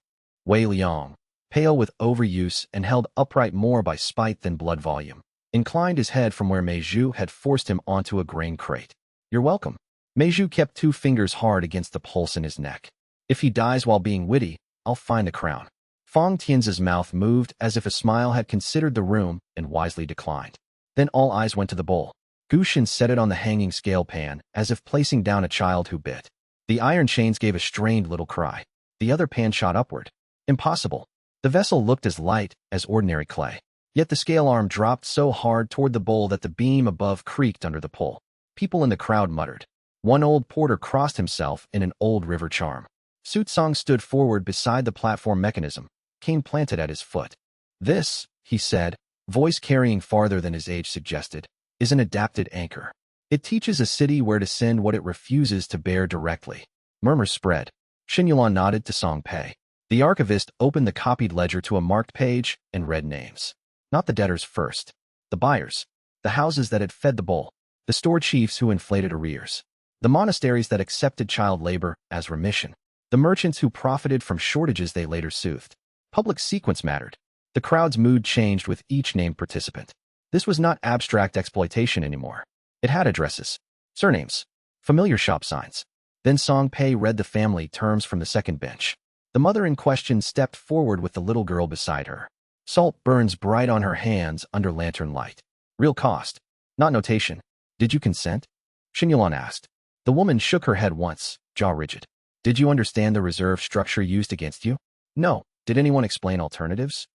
Wei Liang, pale with overuse and held upright more by spite than blood volume, inclined his head from where Meizhu had forced him onto a grain crate. You're welcome. Meizhu kept 2 fingers hard against the pulse in his neck. If he dies while being witty, I'll find the crown. Fong Tianzi's mouth moved as if a smile had considered the room and wisely declined. Then all eyes went to the bowl. Gu Xin set it on the hanging scale pan, as if placing down a child who bit. The iron chains gave a strained little cry. The other pan shot upward. Impossible. The vessel looked as light as ordinary clay. Yet the scale arm dropped so hard toward the bowl that the beam above creaked under the pull. People in the crowd muttered. One old porter crossed himself in an old river charm. Suit Song stood forward beside the platform mechanism, cane planted at his foot. This, he said, voice carrying farther than his age suggested, is an adapted anchor. It teaches a city where to send what it refuses to bear directly. Murmurs spread. Xin Yulan nodded to Song Pei. The archivist opened the copied ledger to a marked page and read names. Not the debtors first. The buyers. The houses that had fed the bowl. The store chiefs who inflated arrears. The monasteries that accepted child labor as remission. The merchants who profited from shortages they later soothed. Public sequence mattered. The crowd's mood changed with each named participant. This was not abstract exploitation anymore. It had addresses, surnames, familiar shop signs. Then Song Pei read the family terms from the second bench. The mother in question stepped forward with the little girl beside her. Salt burns bright on her hands under lantern light. Real cost. Not notation. Did you consent? Xin Yulan asked. The woman shook her head once, jaw rigid. Did you understand the reserve structure used against you? No. Did anyone explain alternatives?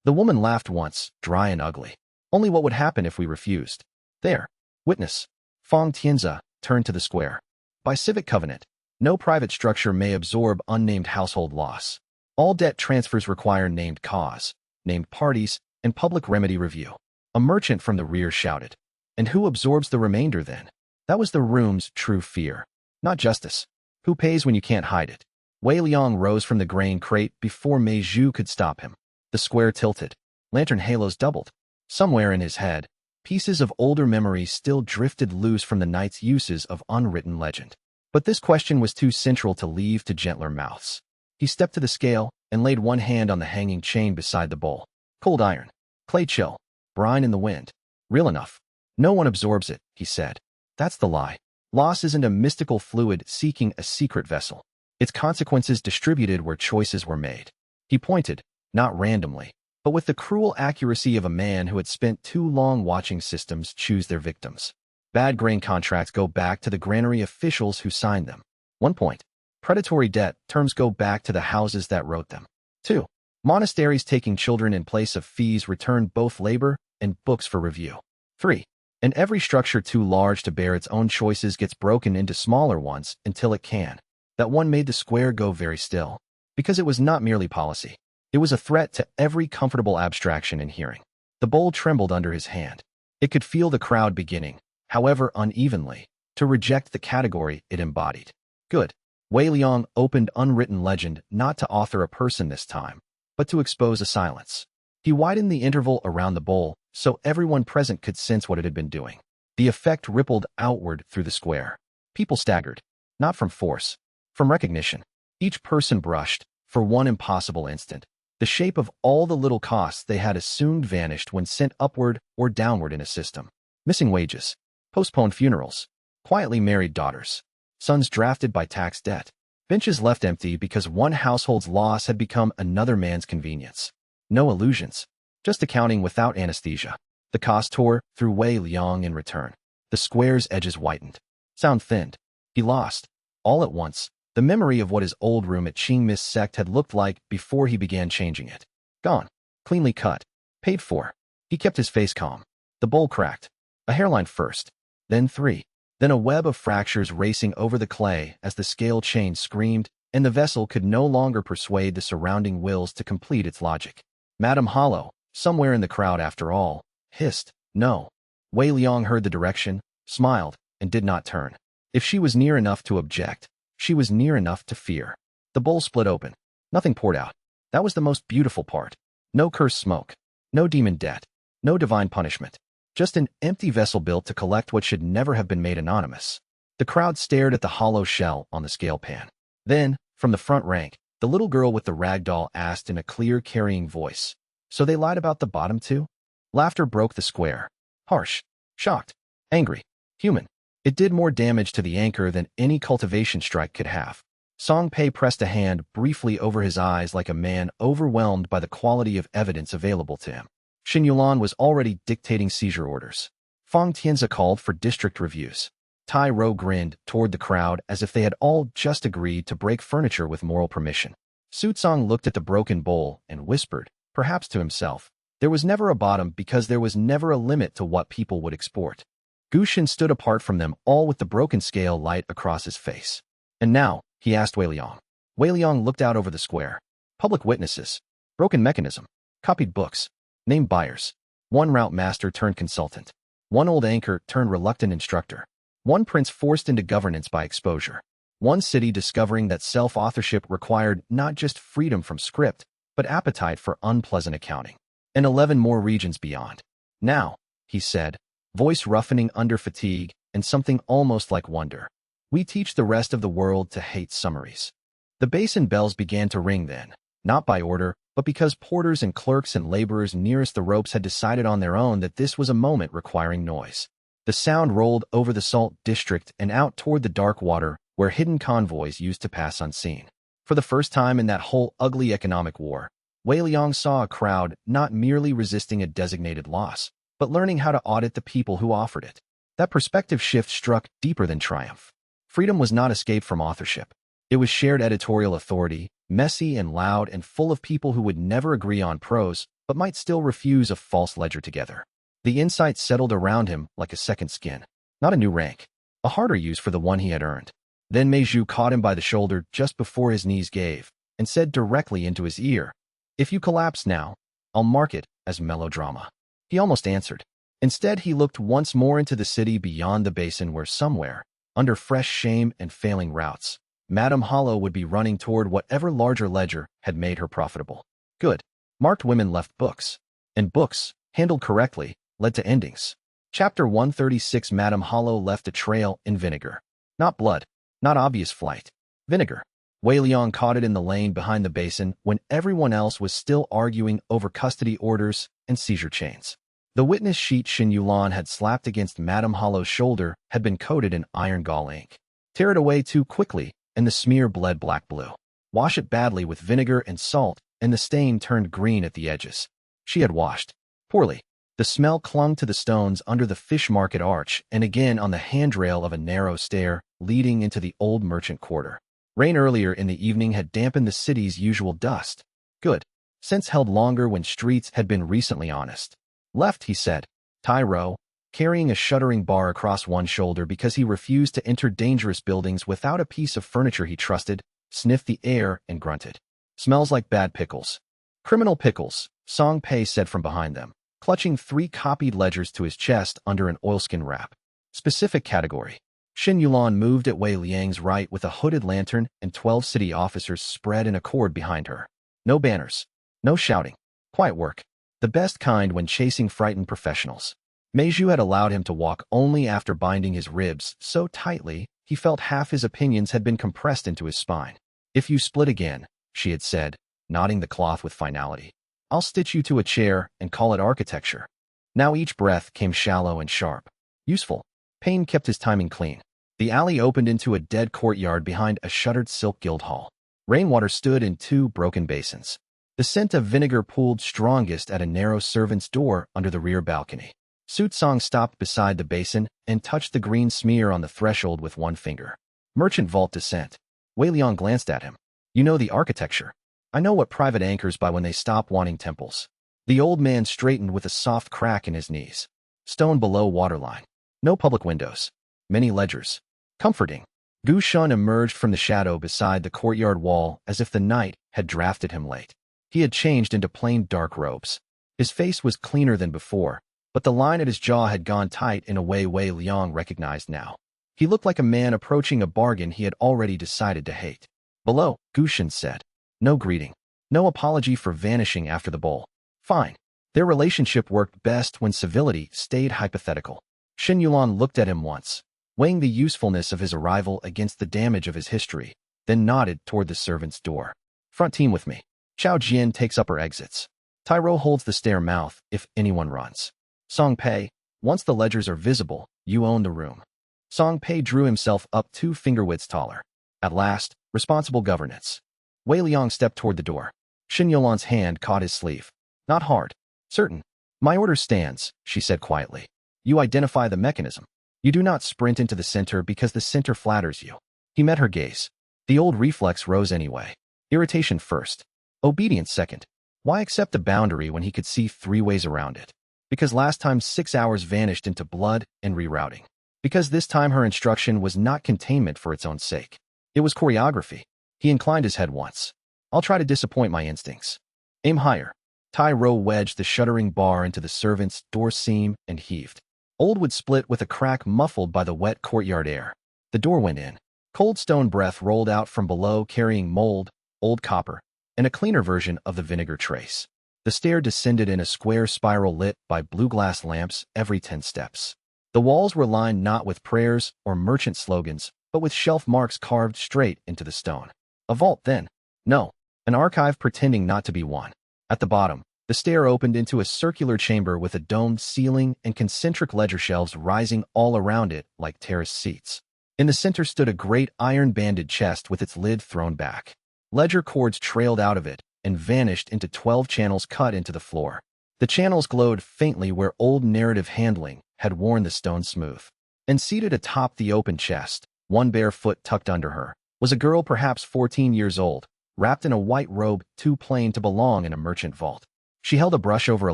The woman laughed once, dry and ugly. Only what would happen if we refused. There. Witness. Fong Tianzi turned to the square. By civic covenant, no private structure may absorb unnamed household loss. All debt transfers require named cause, named parties, and public remedy review. A merchant from the rear shouted. And who absorbs the remainder then? That was the room's true fear. Not justice. Who pays when you can't hide it? Wei Liang rose from the grain crate before Meizhu could stop him. The square tilted. Lantern halos doubled. Somewhere in his head, pieces of older memories still drifted loose from the night's uses of unwritten legend. But this question was too central to leave to gentler mouths. He stepped to the scale and laid one hand on the hanging chain beside the bowl. Cold iron. Clay chill. Brine in the wind. Real enough. No one absorbs it, he said. That's the lie. Loss isn't a mystical fluid seeking a secret vessel. Its consequences distributed where choices were made. He pointed, not randomly, but with the cruel accuracy of a man who had spent too long watching systems choose their victims. Bad grain contracts go back to the granary officials who signed them. 1 point. Predatory debt terms go back to the houses that wrote them. 2. Monasteries taking children in place of fees return both labor and books for review. 3. And every structure too large to bear its own choices gets broken into smaller ones until it can. That one made the square go very still. Because it was not merely policy. It was a threat to every comfortable abstraction in hearing. The bowl trembled under his hand. It could feel the crowd beginning, however unevenly, to reject the category it embodied. Good. Wei Liang opened unwritten legend not to author a person this time, but to expose a silence. He widened the interval around the bowl so everyone present could sense what it had been doing. The effect rippled outward through the square. People staggered, not from force, from recognition. Each person brushed, for one impossible instant. The shape of all the little costs they had assumed vanished when sent upward or downward in a system. Missing wages, postponed funerals, quietly married daughters, sons drafted by tax debt, benches left empty because one household's loss had become another man's convenience. No illusions, just accounting without anesthesia. The cost tore through Wei Liang in return. The square's edges whitened. Sound thinned. He lost, all at once, the memory of what his old room at Qing Mis sect had looked like before he began changing it. Gone. Cleanly cut. Paid for. He kept his face calm. The bowl cracked. A hairline first. Then 3. Then a web of fractures racing over the clay as the scale chain screamed, and the vessel could no longer persuade the surrounding wills to complete its logic. Madame Hollow, somewhere in the crowd after all, hissed, "No." Wei Liang heard the direction, smiled, and did not turn. If she was near enough to object, she was near enough to fear. The bowl split open. Nothing poured out. That was the most beautiful part. No cursed smoke. No demon debt. No divine punishment. Just an empty vessel built to collect what should never have been made anonymous. The crowd stared at the hollow shell on the scale pan. Then, from the front rank, the little girl with the rag doll asked in a clear, carrying voice, "So they lied about the bottom too?" Laughter broke the square. Harsh. Shocked. Angry. Human. It did more damage to the anchor than any cultivation strike could have. Song Pei pressed a hand briefly over his eyes like a man overwhelmed by the quality of evidence available to him. Xin Yulan was already dictating seizure orders. Fang Tianzi called for district reviews. Tai Rou grinned toward the crowd as if they had all just agreed to break furniture with moral permission. Su Tsang looked at the broken bowl and whispered, perhaps to himself, there was never a bottom because there was never a limit to what people would export. Gu Xin stood apart from them all with the broken scale light across his face. And now, he asked Wei Liang. Wei Liang looked out over the square. Public witnesses. Broken mechanism. Copied books. Named buyers. One route master turned consultant. One old anchor turned reluctant instructor. One prince forced into governance by exposure. One city discovering that self-authorship required not just freedom from script, but appetite for unpleasant accounting. And 11 more regions beyond. Now, he said, voice roughening under fatigue and something almost like wonder. We teach the rest of the world to hate summaries. The basin bells began to ring then, not by order, but because porters and clerks and laborers nearest the ropes had decided on their own that this was a moment requiring noise. The sound rolled over the salt district and out toward the dark water where hidden convoys used to pass unseen. For the first time in that whole ugly economic war, Wei Liang saw a crowd not merely resisting a designated loss, but learning how to audit the people who offered it. That perspective shift struck deeper than triumph. Freedom was not escape from authorship. It was shared editorial authority, messy and loud and full of people who would never agree on prose, but might still refuse a false ledger together. The insight settled around him like a second skin. Not a new rank, a harder use for the one he had earned. Then Meizhu caught him by the shoulder just before his knees gave, and said directly into his ear, "If you collapse now, I'll mark it as melodrama." He almost answered. Instead, he looked once more into the city beyond the basin where somewhere, under fresh shame and failing routes, Madame Hollow would be running toward whatever larger ledger had made her profitable. Good. Marked women left books. And books, handled correctly, led to endings. Chapter 136 Madame Hollow left a trail in vinegar. Not blood. Not obvious flight. Vinegar. Wei Liang caught it in the lane behind the basin when everyone else was still arguing over custody orders and seizure chains. The witness sheet Xin Yulan had slapped against Madame Hollow's shoulder had been coated in iron gall ink. Tear it away too quickly, and the smear bled black-blue. Wash it badly with vinegar and salt, and the stain turned green at the edges. She had washed poorly. The smell clung to the stones under the fish market arch and again on the handrail of a narrow stair leading into the old merchant quarter. Rain earlier in the evening had dampened the city's usual dust. Good. Scents held longer when streets had been recently honest. Left, he said. Tyro, carrying a shuttering bar across one shoulder because he refused to enter dangerous buildings without a piece of furniture he trusted, sniffed the air and grunted. Smells like bad pickles. Criminal pickles, Song Pei said from behind them, clutching 3 copied ledgers to his chest under an oilskin wrap. Specific category. Xin Yulan moved at Wei Liang's right with a hooded lantern and 12 city officers spread in a cord behind her. No banners. No shouting. Quiet work. The best kind when chasing frightened professionals. Meiju had allowed him to walk only after binding his ribs so tightly he felt half his opinions had been compressed into his spine. If you split again, she had said, knotting the cloth with finality, I'll stitch you to a chair and call it architecture. Now each breath came shallow and sharp. Useful. Pain kept his timing clean. The alley opened into a dead courtyard behind a shuttered silk guild hall. Rainwater stood in 2 broken basins. The scent of vinegar pooled strongest at a narrow servant's door under the rear balcony. Su Tsang stopped beside the basin and touched the green smear on the threshold with one finger. Merchant vault descent. Wei Liang glanced at him. You know the architecture. I know what private anchors by when they stop wanting temples. The old man straightened with a soft crack in his knees. Stone below waterline. No public windows. Many ledgers. Comforting. Gu Shun emerged from the shadow beside the courtyard wall as if the night had drafted him late. He had changed into plain dark robes. His face was cleaner than before, but the line at his jaw had gone tight in a way Wei Liang recognized now. He looked like a man approaching a bargain he had already decided to hate. Below, Gu Shun said. No greeting. No apology for vanishing after the bowl. Fine. Their relationship worked best when civility stayed hypothetical. Xin Yulan looked at him once, weighing the usefulness of his arrival against the damage of his history, then nodded toward the servant's door. Front team with me. Chao Jian takes upper exits. Tyro holds the stair mouth if anyone runs. Song Pei, once the ledgers are visible, you own the room. Song Pei drew himself up 2 finger-widths taller. At last, responsible governance. Wei Liang stepped toward the door. Xin Yulan's hand caught his sleeve. Not hard. Certain. My order stands, she said quietly. You identify the mechanism. You do not sprint into the center because the center flatters you. He met her gaze. The old reflex rose anyway. Irritation first. Obedience second. Why accept a boundary when he could see 3 ways around it? Because last time 6 hours vanished into blood and rerouting. Because this time her instruction was not containment for its own sake. It was choreography. He inclined his head once. I'll try to disappoint my instincts. Aim higher. Tyro wedged the shuttering bar into the servant's door seam and heaved. Old wood split with a crack muffled by the wet courtyard air. The door went in. Cold stone breath rolled out from below carrying mold, old copper, and a cleaner version of the vinegar trace. The stair descended in a square spiral lit by blue glass lamps every 10 steps. The walls were lined not with prayers or merchant slogans, but with shelf marks carved straight into the stone. A vault then. No, an archive pretending not to be one. At the bottom, the stair opened into a circular chamber with a domed ceiling and concentric ledger shelves rising all around it like terrace seats. In the center stood a great iron-banded chest with its lid thrown back. Ledger cords trailed out of it and vanished into 12 channels cut into the floor. The channels glowed faintly where old narrative handling had worn the stone smooth. And seated atop the open chest, one bare foot tucked under her, was a girl perhaps 14 years old, wrapped in a white robe too plain to belong in a merchant vault. She held a brush over a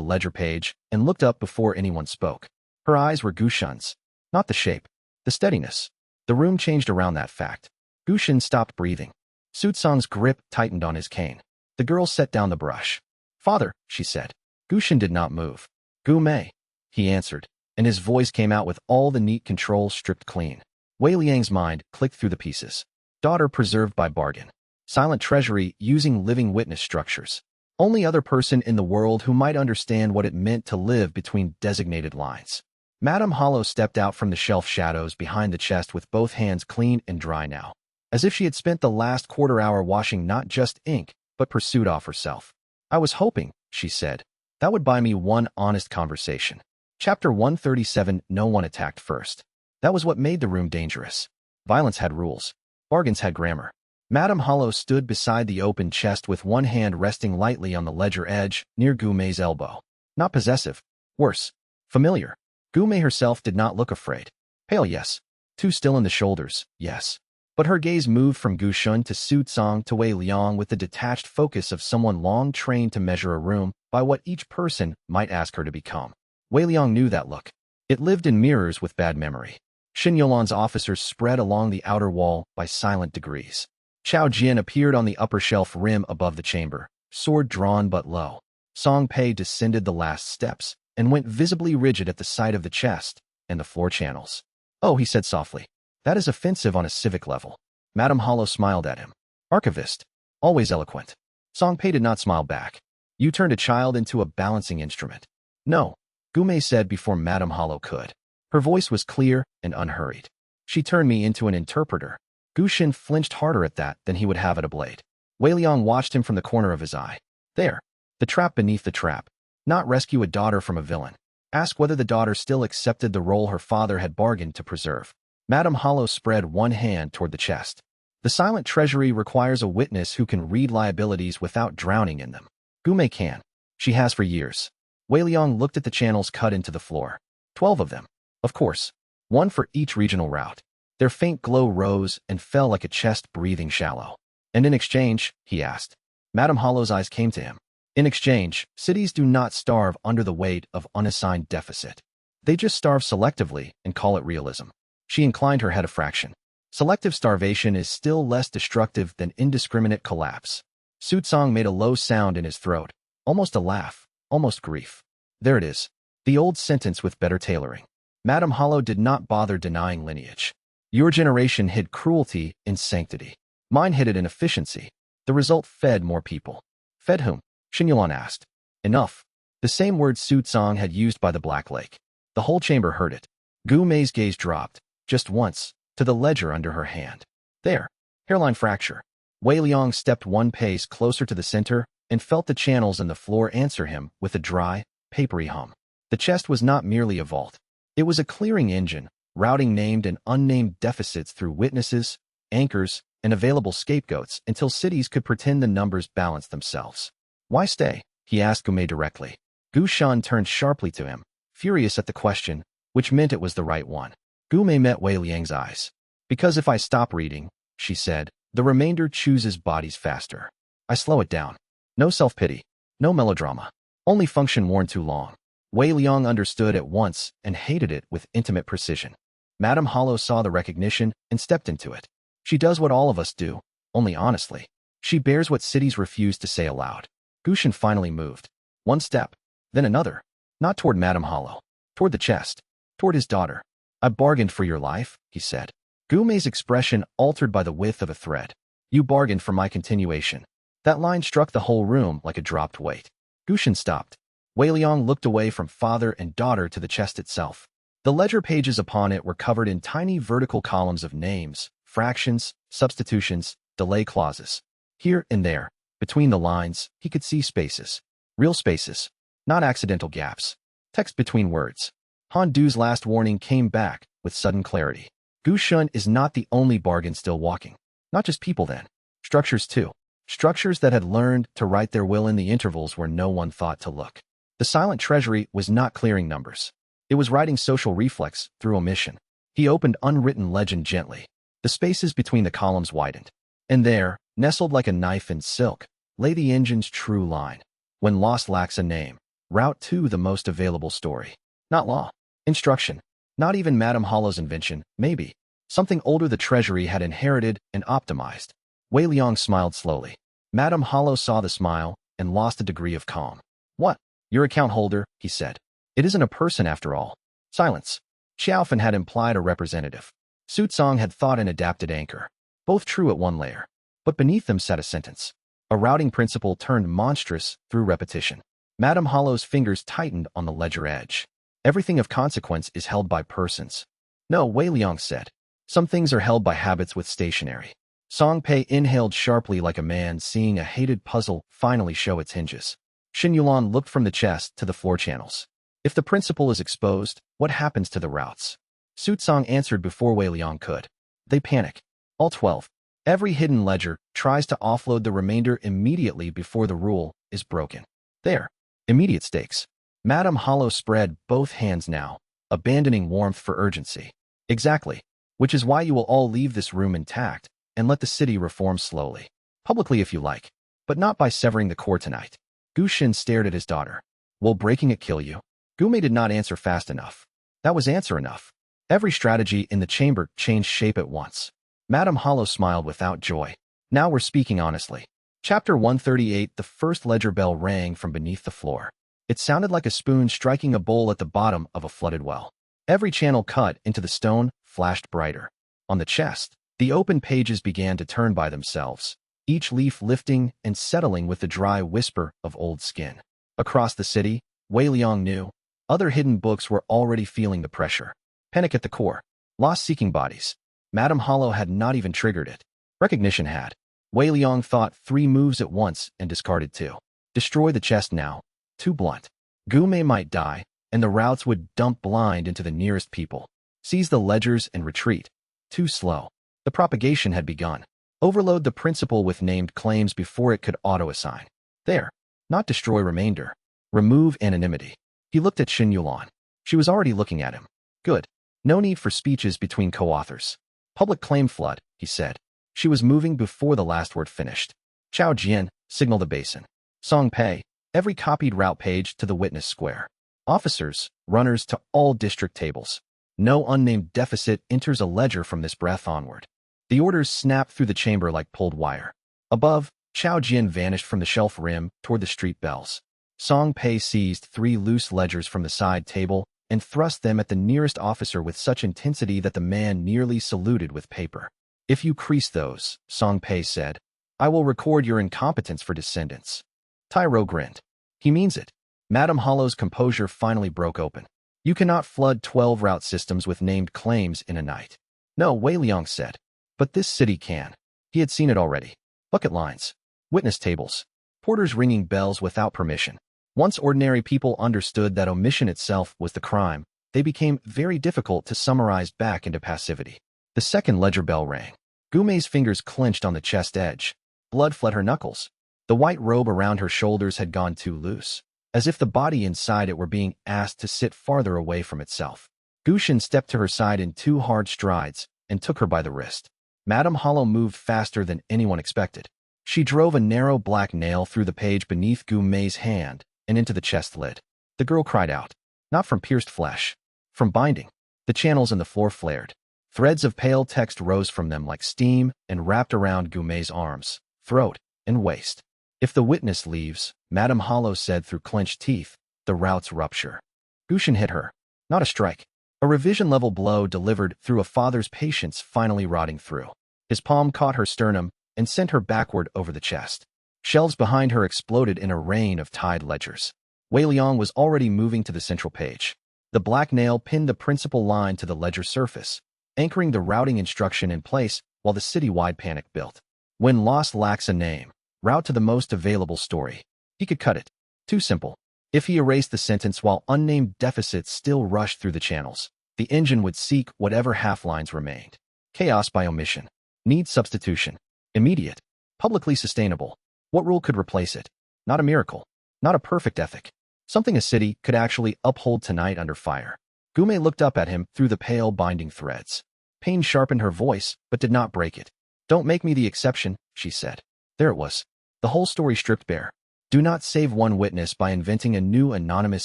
ledger page and looked up before anyone spoke. Her eyes were Gu Shun's. Not the shape, the steadiness. The room changed around that fact. Gu Shun stopped breathing. Su Tsang's grip tightened on his cane. The girl set down the brush. Father, she said. Gu Shun did not move. Gu Mei, he answered, and his voice came out with all the neat control stripped clean. Wei Liang's mind clicked through the pieces. Daughter preserved by bargain. Silent treasury using living witness structures. Only other person in the world who might understand what it meant to live between designated lines. Madame Hollow stepped out from the shelf shadows behind the chest with both hands clean and dry now, as if she had spent the last quarter hour washing not just ink, but pursuit off herself. I was hoping, she said, that would buy me one honest conversation. Chapter 137. No one attacked first. That was what made the room dangerous. Violence had rules. Bargains had grammar. Madame Hollow stood beside the open chest with one hand resting lightly on the ledger edge, near Gumei's elbow. Not possessive. Worse. Familiar. Gumei herself did not look afraid. Pale, yes. Too still in the shoulders, yes. But her gaze moved from Gu Shun to Su Tsang to Wei Liang with the detached focus of someone long trained to measure a room by what each person might ask her to become. Wei Liang knew that look. It lived in mirrors with bad memory. Xin Yulan's officers spread along the outer wall by silent degrees. Chao Jian appeared on the upper shelf rim above the chamber, sword drawn but low. Song Pei descended the last steps and went visibly rigid at the sight of the chest and the floor channels. Oh, he said softly. That is offensive on a civic level. Madame Hollow smiled at him. Archivist. Always eloquent. Song Pei did not smile back. You turned a child into a balancing instrument. No. Gumei said before Madame Hollow could. Her voice was clear and unhurried. She turned me into an interpreter. Gu Xin flinched harder at that than he would have at a blade. Wei Liang watched him from the corner of his eye. There. The trap beneath the trap. Not rescue a daughter from a villain. Ask whether the daughter still accepted the role her father had bargained to preserve. Madame Hollow spread one hand toward the chest. The silent treasury requires a witness who can read liabilities without drowning in them. Gumei can. She has for years. Wei Liang looked at the channels cut into the floor. 12 of them. Of course. One for each regional route. Their faint glow rose and fell like a chest breathing shallow. And in exchange, he asked. Madame Hollow's eyes came to him. In exchange, cities do not starve under the weight of unassigned deficit. They just starve selectively and call it realism. She inclined her head a fraction. Selective starvation is still less destructive than indiscriminate collapse. Su Tsang made a low sound in his throat. Almost a laugh. Almost grief. There it is. The old sentence with better tailoring. Madame Hollow did not bother denying lineage. Your generation hid cruelty in sanctity. Mine hid it in efficiency. The result fed more people. Fed whom? Xin Yulan asked. Enough. The same word Su Tsang had used by the Black Lake. The whole chamber heard it. Gu Mei's gaze dropped, just once, to the ledger under her hand. There. Hairline fracture. Wei Liang stepped one pace closer to the center and felt the channels in the floor answer him with a dry, papery hum. The chest was not merely a vault. It was a clearing engine, routing named and unnamed deficits through witnesses, anchors, and available scapegoats until cities could pretend the numbers balanced themselves. Why stay? He asked Gumei directly. Gu Shan turned sharply to him, furious at the question, which meant it was the right one. Gumei met Wei Liang's eyes. Because if I stop reading, she said, the remainder chooses bodies faster. I slow it down. No self-pity. No melodrama. Only function worn too long. Wei Liang understood at once and hated it with intimate precision. Madame Hollow saw the recognition and stepped into it. She does what all of us do, only honestly. She bears what cities refuse to say aloud. Gu Xin finally moved. One step, then another. Not toward Madame Hollow. Toward the chest. Toward his daughter. I bargained for your life, he said. Gu Mei's expression altered by the width of a thread. You bargained for my continuation. That line struck the whole room like a dropped weight. Gu Xin stopped. Wei Liang looked away from father and daughter to the chest itself. The ledger pages upon it were covered in tiny vertical columns of names, fractions, substitutions, delay clauses. Here and there, between the lines, he could see spaces. Real spaces. Not accidental gaps. Text between words. Han Du's last warning came back with sudden clarity. Gu Shun is not the only bargain still walking. Not just people then. Structures too. Structures that had learned to write their will in the intervals where no one thought to look. The silent treasury was not clearing numbers. It was writing social reflex through omission. He opened unwritten legend gently. The spaces between the columns widened. And there, nestled like a knife in silk, lay the engine's true line. When lost lacks a name, route to the most available story. Not law. Instruction. Not even Madame Hollow's invention, maybe. Something older the treasury had inherited and optimized. Wei Liang smiled slowly. Madame Hollow saw the smile and lost a degree of calm. What? Your account holder, he said. It isn't a person after all. Silence. Xiaofan had implied a representative. Su Tsang had thought an adapted anchor. Both true at one layer. But beneath them sat a sentence. A routing principle turned monstrous through repetition. Madame Hollow's fingers tightened on the ledger edge. Everything of consequence is held by persons. No, Wei Liang said. Some things are held by habits with stationary. Song Pei inhaled sharply like a man seeing a hated puzzle finally show its hinges. Xin Yulan looked from the chest to the floor channels. If the principal is exposed, what happens to the routes? Su Tsang answered before Wei Liang could. They panic. All 12. Every hidden ledger tries to offload the remainder immediately before the rule is broken. There. Immediate stakes. Madame Hollow spread both hands now, abandoning warmth for urgency. Exactly. Which is why you will all leave this room intact and let the city reform slowly. Publicly if you like, but not by severing the core tonight. Gu Xin stared at his daughter. Will breaking it kill you? Gu Mei did not answer fast enough. That was answer enough. Every strategy in the chamber changed shape at once. Madame Hollow smiled without joy. Now we're speaking honestly. Chapter 138. The first ledger bell rang from beneath the floor. It sounded like a spoon striking a bowl at the bottom of a flooded well. Every channel cut into the stone flashed brighter. On the chest, the open pages began to turn by themselves, each leaf lifting and settling with the dry whisper of old skin. Across the city, Wei Liang knew, other hidden books were already feeling the pressure. Panic at the core. Lost-seeking bodies. Madame Hollow had not even triggered it. Recognition had. Wei Liang thought 3 moves at once and discarded 2. Destroy the chest now. Too blunt. Gu Mei might die, and the routes would dump blind into the nearest people. Seize the ledgers and retreat. Too slow. The propagation had begun. Overload the principal with named claims before it could auto-assign. There. Not destroy remainder. Remove anonymity. He looked at Xin Yulan. She was already looking at him. Good. No need for speeches between co-authors. Public claim flood, he said. She was moving before the last word finished. Chao Jian, signal the basin. Song Pei, every copied route page to the witness square. Officers, runners to all district tables. No unnamed deficit enters a ledger from this breath onward. The orders snapped through the chamber like pulled wire. Above, Chao Jian vanished from the shelf rim toward the street bells. Song Pei seized 3 loose ledgers from the side table and thrust them at the nearest officer with such intensity that the man nearly saluted with paper. If you crease those, Song Pei said, I will record your incompetence for descendants. Tyro grinned. He means it. Madame Hollow's composure finally broke open. You cannot flood 12 route systems with named claims in a night. No, Wei Liang said. But this city can. He had seen it already. Bucket lines. Witness tables. Porters ringing bells without permission. Once ordinary people understood that omission itself was the crime, they became very difficult to summarize back into passivity. The second ledger bell rang. Gu Mei's fingers clenched on the chest edge. Blood fled her knuckles. The white robe around her shoulders had gone too loose, as if the body inside it were being asked to sit farther away from itself. Gu Xin stepped to her side in 2 hard strides and took her by the wrist. Madame Hollow moved faster than anyone expected. She drove a narrow black nail through the page beneath Gu Mei's hand and into the chest lid. The girl cried out, not from pierced flesh, from binding. The channels in the floor flared. Threads of pale text rose from them like steam and wrapped around Gu Mei's arms, throat, and waist. If the witness leaves, Madame Hollow said through clenched teeth, the routes rupture. Gu Xin hit her. Not a strike. A revision-level blow delivered through a father's patience finally rotting through. His palm caught her sternum and sent her backward over the chest. Shelves behind her exploded in a rain of tied ledgers. Wei Liang was already moving to the central page. The black nail pinned the principal line to the ledger surface, anchoring the routing instruction in place while the city-wide panic built. When loss lacks a name, route to the most available story. He could cut it. Too simple. If he erased the sentence while unnamed deficits still rushed through the channels, the engine would seek whatever half-lines remained. Chaos by omission. Need substitution. Immediate. Publicly sustainable. What rule could replace it? Not a miracle. Not a perfect ethic. Something a city could actually uphold tonight under fire. Gu Mei looked up at him through the pale binding threads. Pain sharpened her voice, but did not break it. Don't make me the exception, she said. There it was. The whole story stripped bare. Do not save one witness by inventing a new anonymous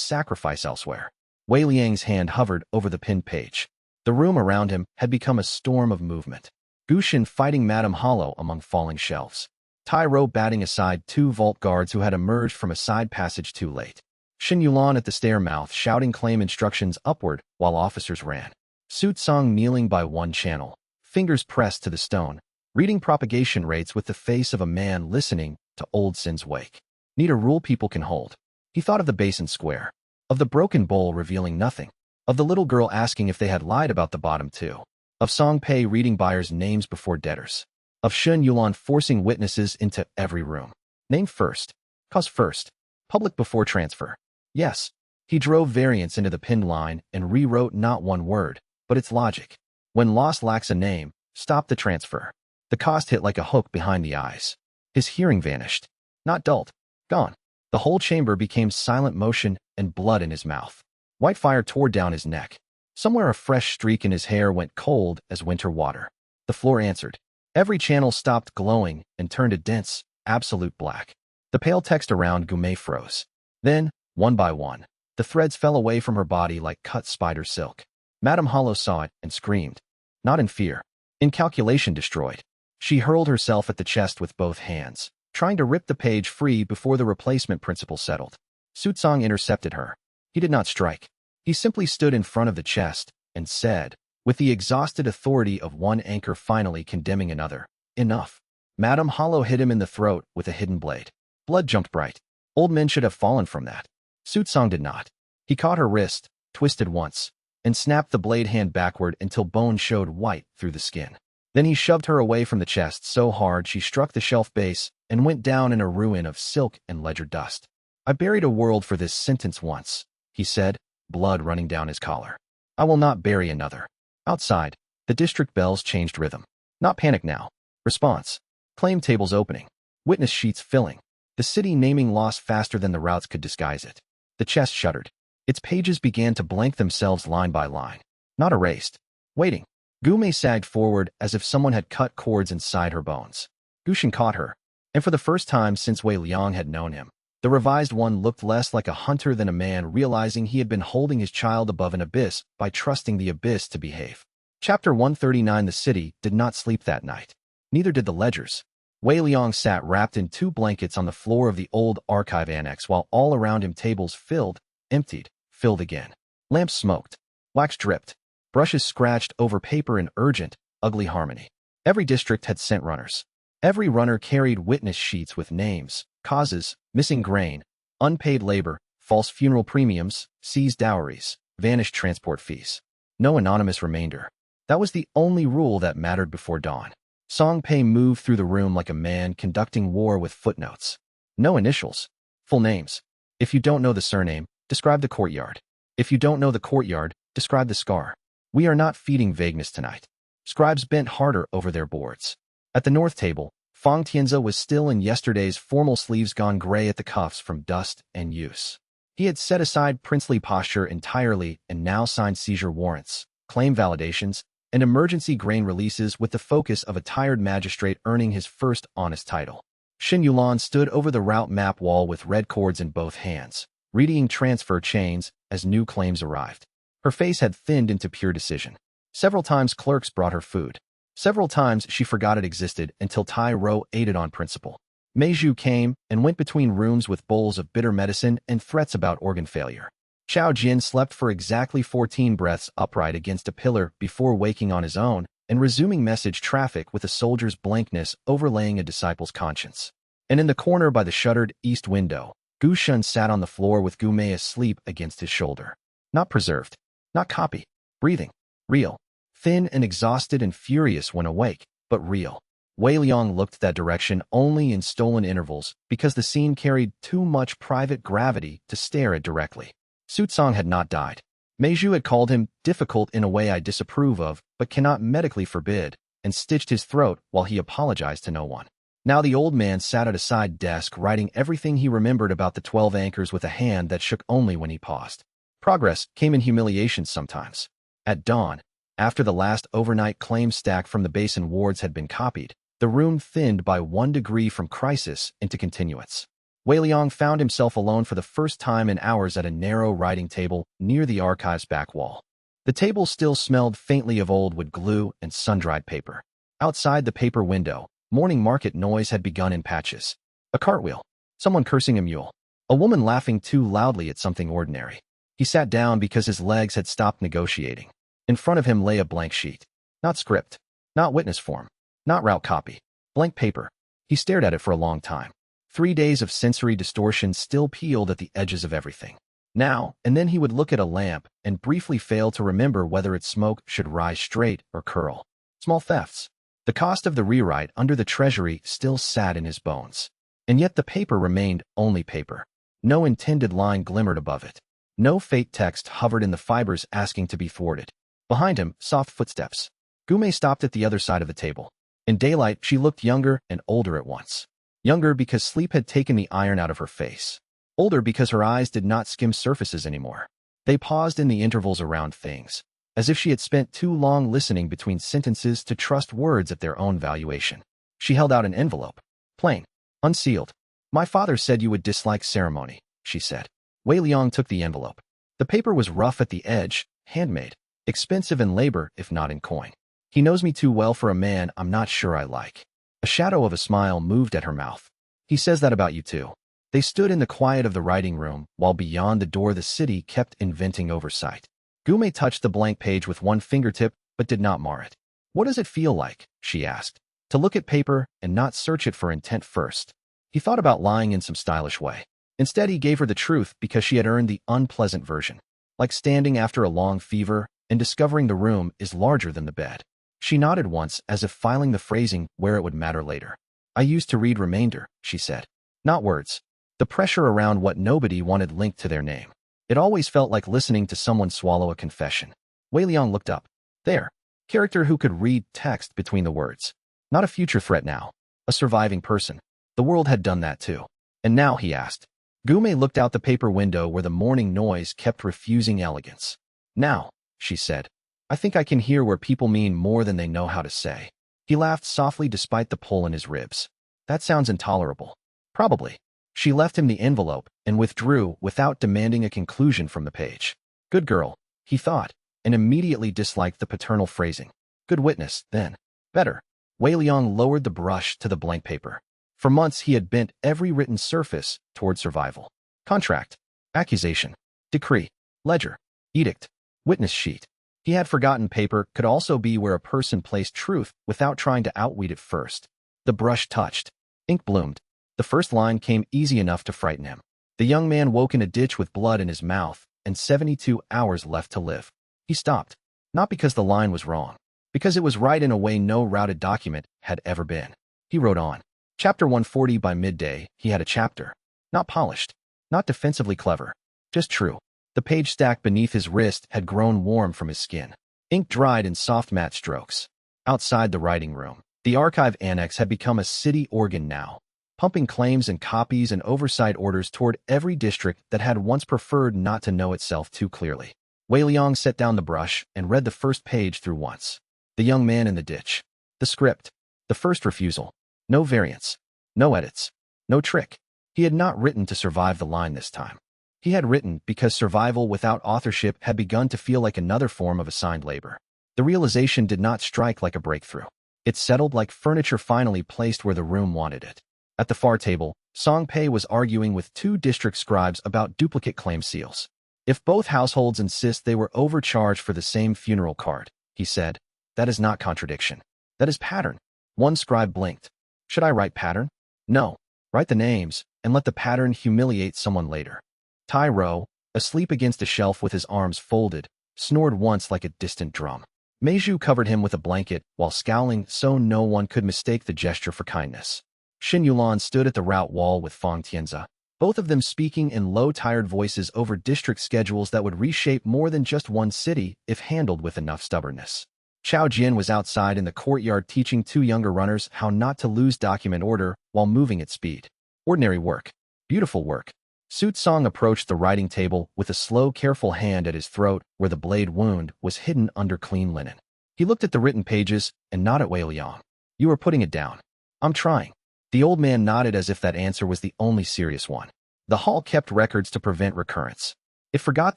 sacrifice elsewhere. Wei Liang's hand hovered over the pinned page. The room around him had become a storm of movement. Gu Xin fighting Madame Hollow among falling shelves. Tyro batting aside 2 vault guards who had emerged from a side passage too late. Xin Yulan at the stair mouth shouting claim instructions upward while officers ran. Su Tsang kneeling by one channel, fingers pressed to the stone, reading propagation rates with the face of a man listening to old sin's wake. Need a rule people can hold. He thought of the basin square, of the broken bowl revealing nothing, of the little girl asking if they had lied about the bottom too, of Song Pei reading buyers' names before debtors, of Xin Yulan forcing witnesses into every room. Name first. Cause first. Public before transfer. Yes. He drove variants into the pinned line and rewrote not one word, but its logic. When loss lacks a name, stop the transfer. The cost hit like a hook behind the eyes. His hearing vanished. Not dulled. Gone. The whole chamber became silent motion and blood in his mouth. White fire tore down his neck. Somewhere a fresh streak in his hair went cold as winter water. The floor answered. Every channel stopped glowing and turned a dense, absolute black. The pale text around Gume froze. Then, one by one, the threads fell away from her body like cut spider silk. Madame Hollow saw it and screamed. Not in fear. In calculation destroyed. She hurled herself at the chest with both hands, trying to rip the page free before the replacement principle settled. Sutsong intercepted her. He did not strike. He simply stood in front of the chest and said, with the exhausted authority of one anchor finally condemning another, enough. Madame Hollow hit him in the throat with a hidden blade. Blood jumped bright. Old men should have fallen from that. Sutsong did not. He caught her wrist, twisted once, and snapped the blade hand backward until bone showed white through the skin. Then he shoved her away from the chest so hard she struck the shelf base and went down in a ruin of silk and ledger dust. I buried a world for this sentence once, he said, blood running down his collar. I will not bury another. Outside, the district bells changed rhythm. Not panic now. Response. Claim tables opening. Witness sheets filling. The city naming loss faster than the routes could disguise it. The chest shuddered. Its pages began to blank themselves line by line. Not erased. Waiting. Gume sagged forward as if someone had cut cords inside her bones. Gushin caught her, and for the first time since Wei Liang had known him, the revised one looked less like a hunter than a man realizing he had been holding his child above an abyss by trusting the abyss to behave. Chapter 139. The city did not sleep that night. Neither did the ledgers. Wei Liang sat wrapped in 2 blankets on the floor of the old archive annex while all around him tables filled, emptied, filled again. Lamps smoked. Wax dripped. Brushes scratched over paper in urgent, ugly harmony. Every district had sent runners. Every runner carried witness sheets with names, causes, missing grain, unpaid labor, false funeral premiums, seized dowries, vanished transport fees. No anonymous remainder. That was the only rule that mattered before dawn. Song Pei moved through the room like a man conducting war with footnotes. No initials. Full names. If you don't know the surname, describe the courtyard. If you don't know the courtyard, describe the scar. We are not feeding vagueness tonight. Scribes bent harder over their boards. At the north table, Fang Tianzi was still in yesterday's formal sleeves gone gray at the cuffs from dust and use. He had set aside princely posture entirely and now signed seizure warrants, claim validations, and emergency grain releases with the focus of a tired magistrate earning his first honest title. Xin Yulan stood over the route map wall with red cords in both hands, readying transfer chains as new claims arrived. Her face had thinned into pure decision. Several times clerks brought her food. Several times she forgot it existed until Tai Ro ate it on principle. Meizhu came and went between rooms with bowls of bitter medicine and threats about organ failure. Xiao Jin slept for exactly 14 breaths upright against a pillar before waking on his own and resuming message traffic with a soldier's blankness overlaying a disciple's conscience. And in the corner by the shuttered east window, Gu Shun sat on the floor with Gu Mei asleep against his shoulder. Not preserved. Not copy. Breathing. Real. Thin and exhausted and furious when awake, but real. Wei Liang looked that direction only in stolen intervals because the scene carried too much private gravity to stare at directly. Sutsong had not died. Meizhu had called him difficult in a way I disapprove of but cannot medically forbid, and stitched his throat while he apologized to no one. Now the old man sat at a side desk writing everything he remembered about the 12 anchors with a hand that shook only when he paused. Progress came in humiliation sometimes. At dawn, after the last overnight claim stack from the basin wards had been copied, the room thinned by 1 degree from crisis into continuance. Wei Liang found himself alone for the first time in hours at a narrow writing table near the archive's back wall. The table still smelled faintly of old wood glue and sun-dried paper. Outside the paper window, morning market noise had begun in patches. A cartwheel. Someone cursing a mule. A woman laughing too loudly at something ordinary. He sat down because his legs had stopped negotiating. In front of him lay a blank sheet. Not script. Not witness form. Not route copy. Blank paper. He stared at it for a long time. 3 days of sensory distortion still peeled at the edges of everything. Now and then he would look at a lamp and briefly fail to remember whether its smoke should rise straight or curl. Small thefts. The cost of the rewrite under the treasury still sat in his bones. And yet the paper remained only paper. No intended line glimmered above it. No fate text hovered in the fibers asking to be forwarded. Behind him, soft footsteps. Gume stopped at the other side of the table. In daylight, she looked younger and older at once. Younger because sleep had taken the iron out of her face. Older because her eyes did not skim surfaces anymore. They paused in the intervals around things, as if she had spent too long listening between sentences to trust words at their own valuation. She held out an envelope. Plain. Unsealed. My father said you would dislike ceremony, she said. Wei Liang took the envelope. The paper was rough at the edge, handmade, expensive in labor if not in coin. He knows me too well for a man I'm not sure I like. A shadow of a smile moved at her mouth. He says that about you too. They stood in the quiet of the writing room, while beyond the door the city kept inventing oversight. Gume touched the blank page with one fingertip, but did not mar it. What does it feel like, she asked, to look at paper and not search it for intent first? He thought about lying in some stylish way. Instead, he gave her the truth because she had earned the unpleasant version. Like standing after a long fever and discovering the room is larger than the bed. She nodded once as if filing the phrasing where it would matter later. I used to read remainder, she said. Not words. The pressure around what nobody wanted linked to their name. It always felt like listening to someone swallow a confession. Wei Liang looked up. There. Character who could read text between the words. Not a future threat now. A surviving person. The world had done that too. And now, he asked. Gume looked out the paper window where the morning noise kept refusing elegance. Now, she said. I think I can hear where people mean more than they know how to say. He laughed softly despite the pull in his ribs. That sounds intolerable. Probably. She left him the envelope and withdrew without demanding a conclusion from the page. Good girl, he thought, and immediately disliked the paternal phrasing. Good witness, then. Better. Wei Liang lowered the brush to the blank paper. For months he had bent every written surface toward survival. Contract. Accusation. Decree. Ledger. Edict. Witness sheet. He had forgotten paper could also be where a person placed truth without trying to outweed it first. The brush touched. Ink bloomed. The first line came easy enough to frighten him. The young man woke in a ditch with blood in his mouth and 72 hours left to live. He stopped. Not because the line was wrong. Because it was right in a way no routed document had ever been. He wrote on. Chapter 140 by midday, he had a chapter. Not polished. Not defensively clever. Just true. The page stack beneath his wrist had grown warm from his skin. Ink dried in soft matte strokes. Outside the writing room, the archive annex had become a city organ now, pumping claims and copies and oversight orders toward every district that had once preferred not to know itself too clearly. Wei Liang set down the brush and read the first page through once. The young man in the ditch. The script. The first refusal. No variants. No edits. No trick. He had not written to survive the line this time. He had written because survival without authorship had begun to feel like another form of assigned labor. The realization did not strike like a breakthrough. It settled like furniture finally placed where the room wanted it. At the far table, Song Pei was arguing with two district scribes about duplicate claim seals. If both households insist they were overcharged for the same funeral card, he said, that is not contradiction. That is pattern. One scribe blinked. Should I write pattern? No. Write the names, and let the pattern humiliate someone later. Tai Ro, asleep against a shelf with his arms folded, snored once like a distant drum. Meiju covered him with a blanket while scowling so no one could mistake the gesture for kindness. Xin Yulan stood at the route wall with Fang Tianzi, both of them speaking in low, tired voices over district schedules that would reshape more than just one city if handled with enough stubbornness. Chao Jian was outside in the courtyard teaching two younger runners how not to lose document order while moving at speed. Ordinary work. Beautiful work. Su Tsang approached the writing table with a slow, careful hand at his throat where the blade wound was hidden under clean linen. He looked at the written pages and nodded at Wei Liang. You are putting it down. I'm trying. The old man nodded as if that answer was the only serious one. The hall kept records to prevent recurrence. It forgot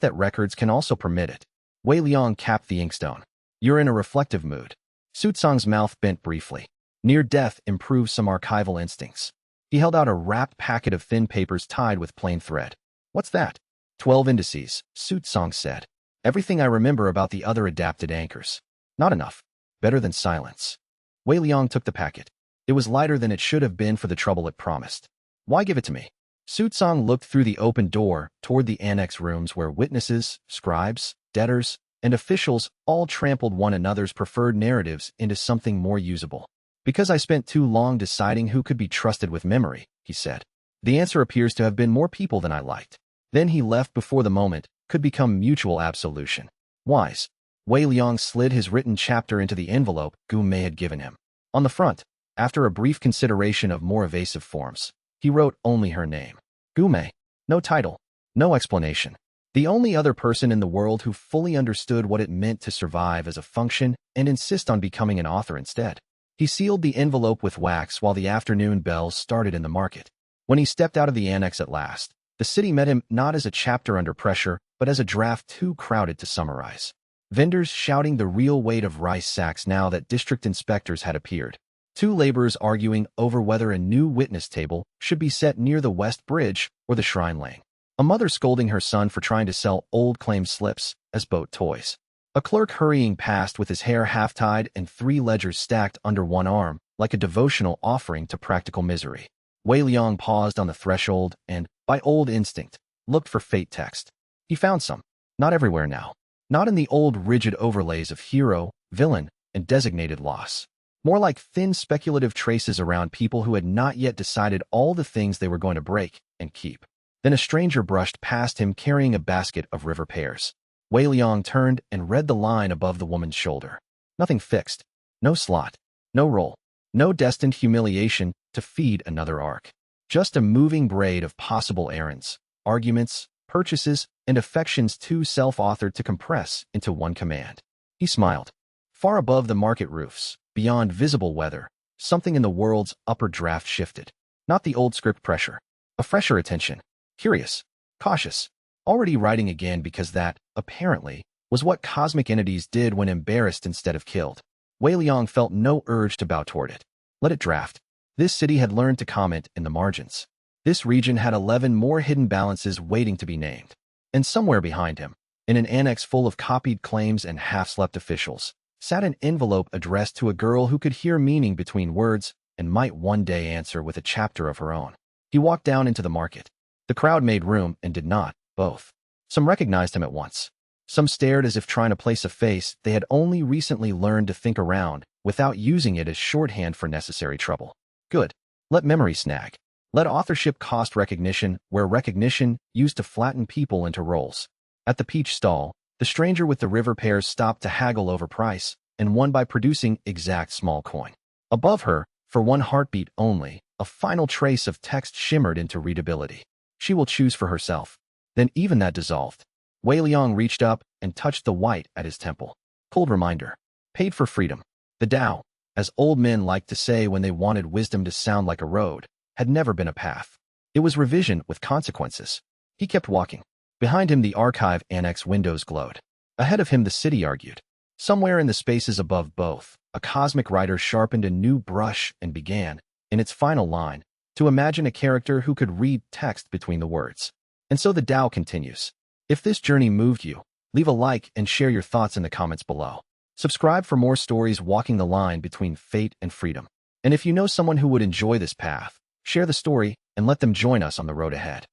that records can also permit it. Wei Liang capped the inkstone. You're in a reflective mood. Su Tsang's mouth bent briefly. Near death improves some archival instincts. He held out a wrapped packet of thin papers tied with plain thread. What's that? 12 indices, Su Tsang said. Everything I remember about the other adapted anchors. Not enough. Better than silence. Wei Liang took the packet. It was lighter than it should have been for the trouble it promised. Why give it to me? Su Tsang looked through the open door toward the annex rooms where witnesses, scribes, debtors, and officials all trampled one another's preferred narratives into something more usable. Because I spent too long deciding who could be trusted with memory, he said. The answer appears to have been more people than I liked. Then he left before the moment could become mutual absolution. Wise. Wei Liang slid his written chapter into the envelope Gu Mei had given him. On the front, after a brief consideration of more evasive forms, he wrote only her name. Gu Mei. No title. No explanation. The only other person in the world who fully understood what it meant to survive as a function and insist on becoming an author instead. He sealed the envelope with wax while the afternoon bells started in the market. When he stepped out of the annex at last, the city met him not as a chapter under pressure, but as a draft too crowded to summarize. Vendors shouting the real weight of rice sacks now that district inspectors had appeared. Two laborers arguing over whether a new witness table should be set near the West Bridge or the Shrine Lane. A mother scolding her son for trying to sell old claim slips as boat toys. A clerk hurrying past with his hair half-tied and 3 ledgers stacked under one arm, like a devotional offering to practical misery. Wei Liang paused on the threshold and, by old instinct, looked for fate text. He found some. Not everywhere now. Not in the old rigid overlays of hero, villain, and designated loss. More like thin speculative traces around people who had not yet decided all the things they were going to break and keep. Then a stranger brushed past him carrying a basket of river pears. Wei Liang turned and read the line above the woman's shoulder. Nothing fixed. No slot. No role. No destined humiliation to feed another arc. Just a moving braid of possible errands, arguments, purchases, and affections too self-authored to compress into one command. He smiled. Far above the market roofs, beyond visible weather, something in the world's upper draft shifted. Not the old script pressure. A fresher attention. Curious. Cautious. Already writing again because that, apparently, was what cosmic entities did when embarrassed instead of killed. Wei Liang felt no urge to bow toward it. Let it draft. This city had learned to comment in the margins. This region had 11 more hidden balances waiting to be named. And somewhere behind him, in an annex full of copied claims and half-slept officials, sat an envelope addressed to a girl who could hear meaning between words and might one day answer with a chapter of her own. He walked down into the market. The crowd made room and did not, both. Some recognized him at once. Some stared as if trying to place a face they had only recently learned to think around without using it as shorthand for necessary trouble. Good. Let memory snag. Let authorship cost recognition where recognition used to flatten people into roles. At the peach stall, the stranger with the river pears stopped to haggle over price and won by producing exact small coin. Above her, for one heartbeat only, a final trace of text shimmered into readability. She will choose for herself. Then even that dissolved. Wei Liang reached up and touched the white at his temple. Cold reminder. Paid for freedom. The Tao, as old men liked to say when they wanted wisdom to sound like a road, had never been a path. It was revision with consequences. He kept walking. Behind him the archive annex windows glowed. Ahead of him the city argued. Somewhere in the spaces above both, a cosmic writer sharpened a new brush and began, in its final line, to imagine a character who could read text between the words. And so the Tao continues. If this journey moved you, leave a like and share your thoughts in the comments below. Subscribe for more stories walking the line between fate and freedom. And if you know someone who would enjoy this path, share the story and let them join us on the road ahead.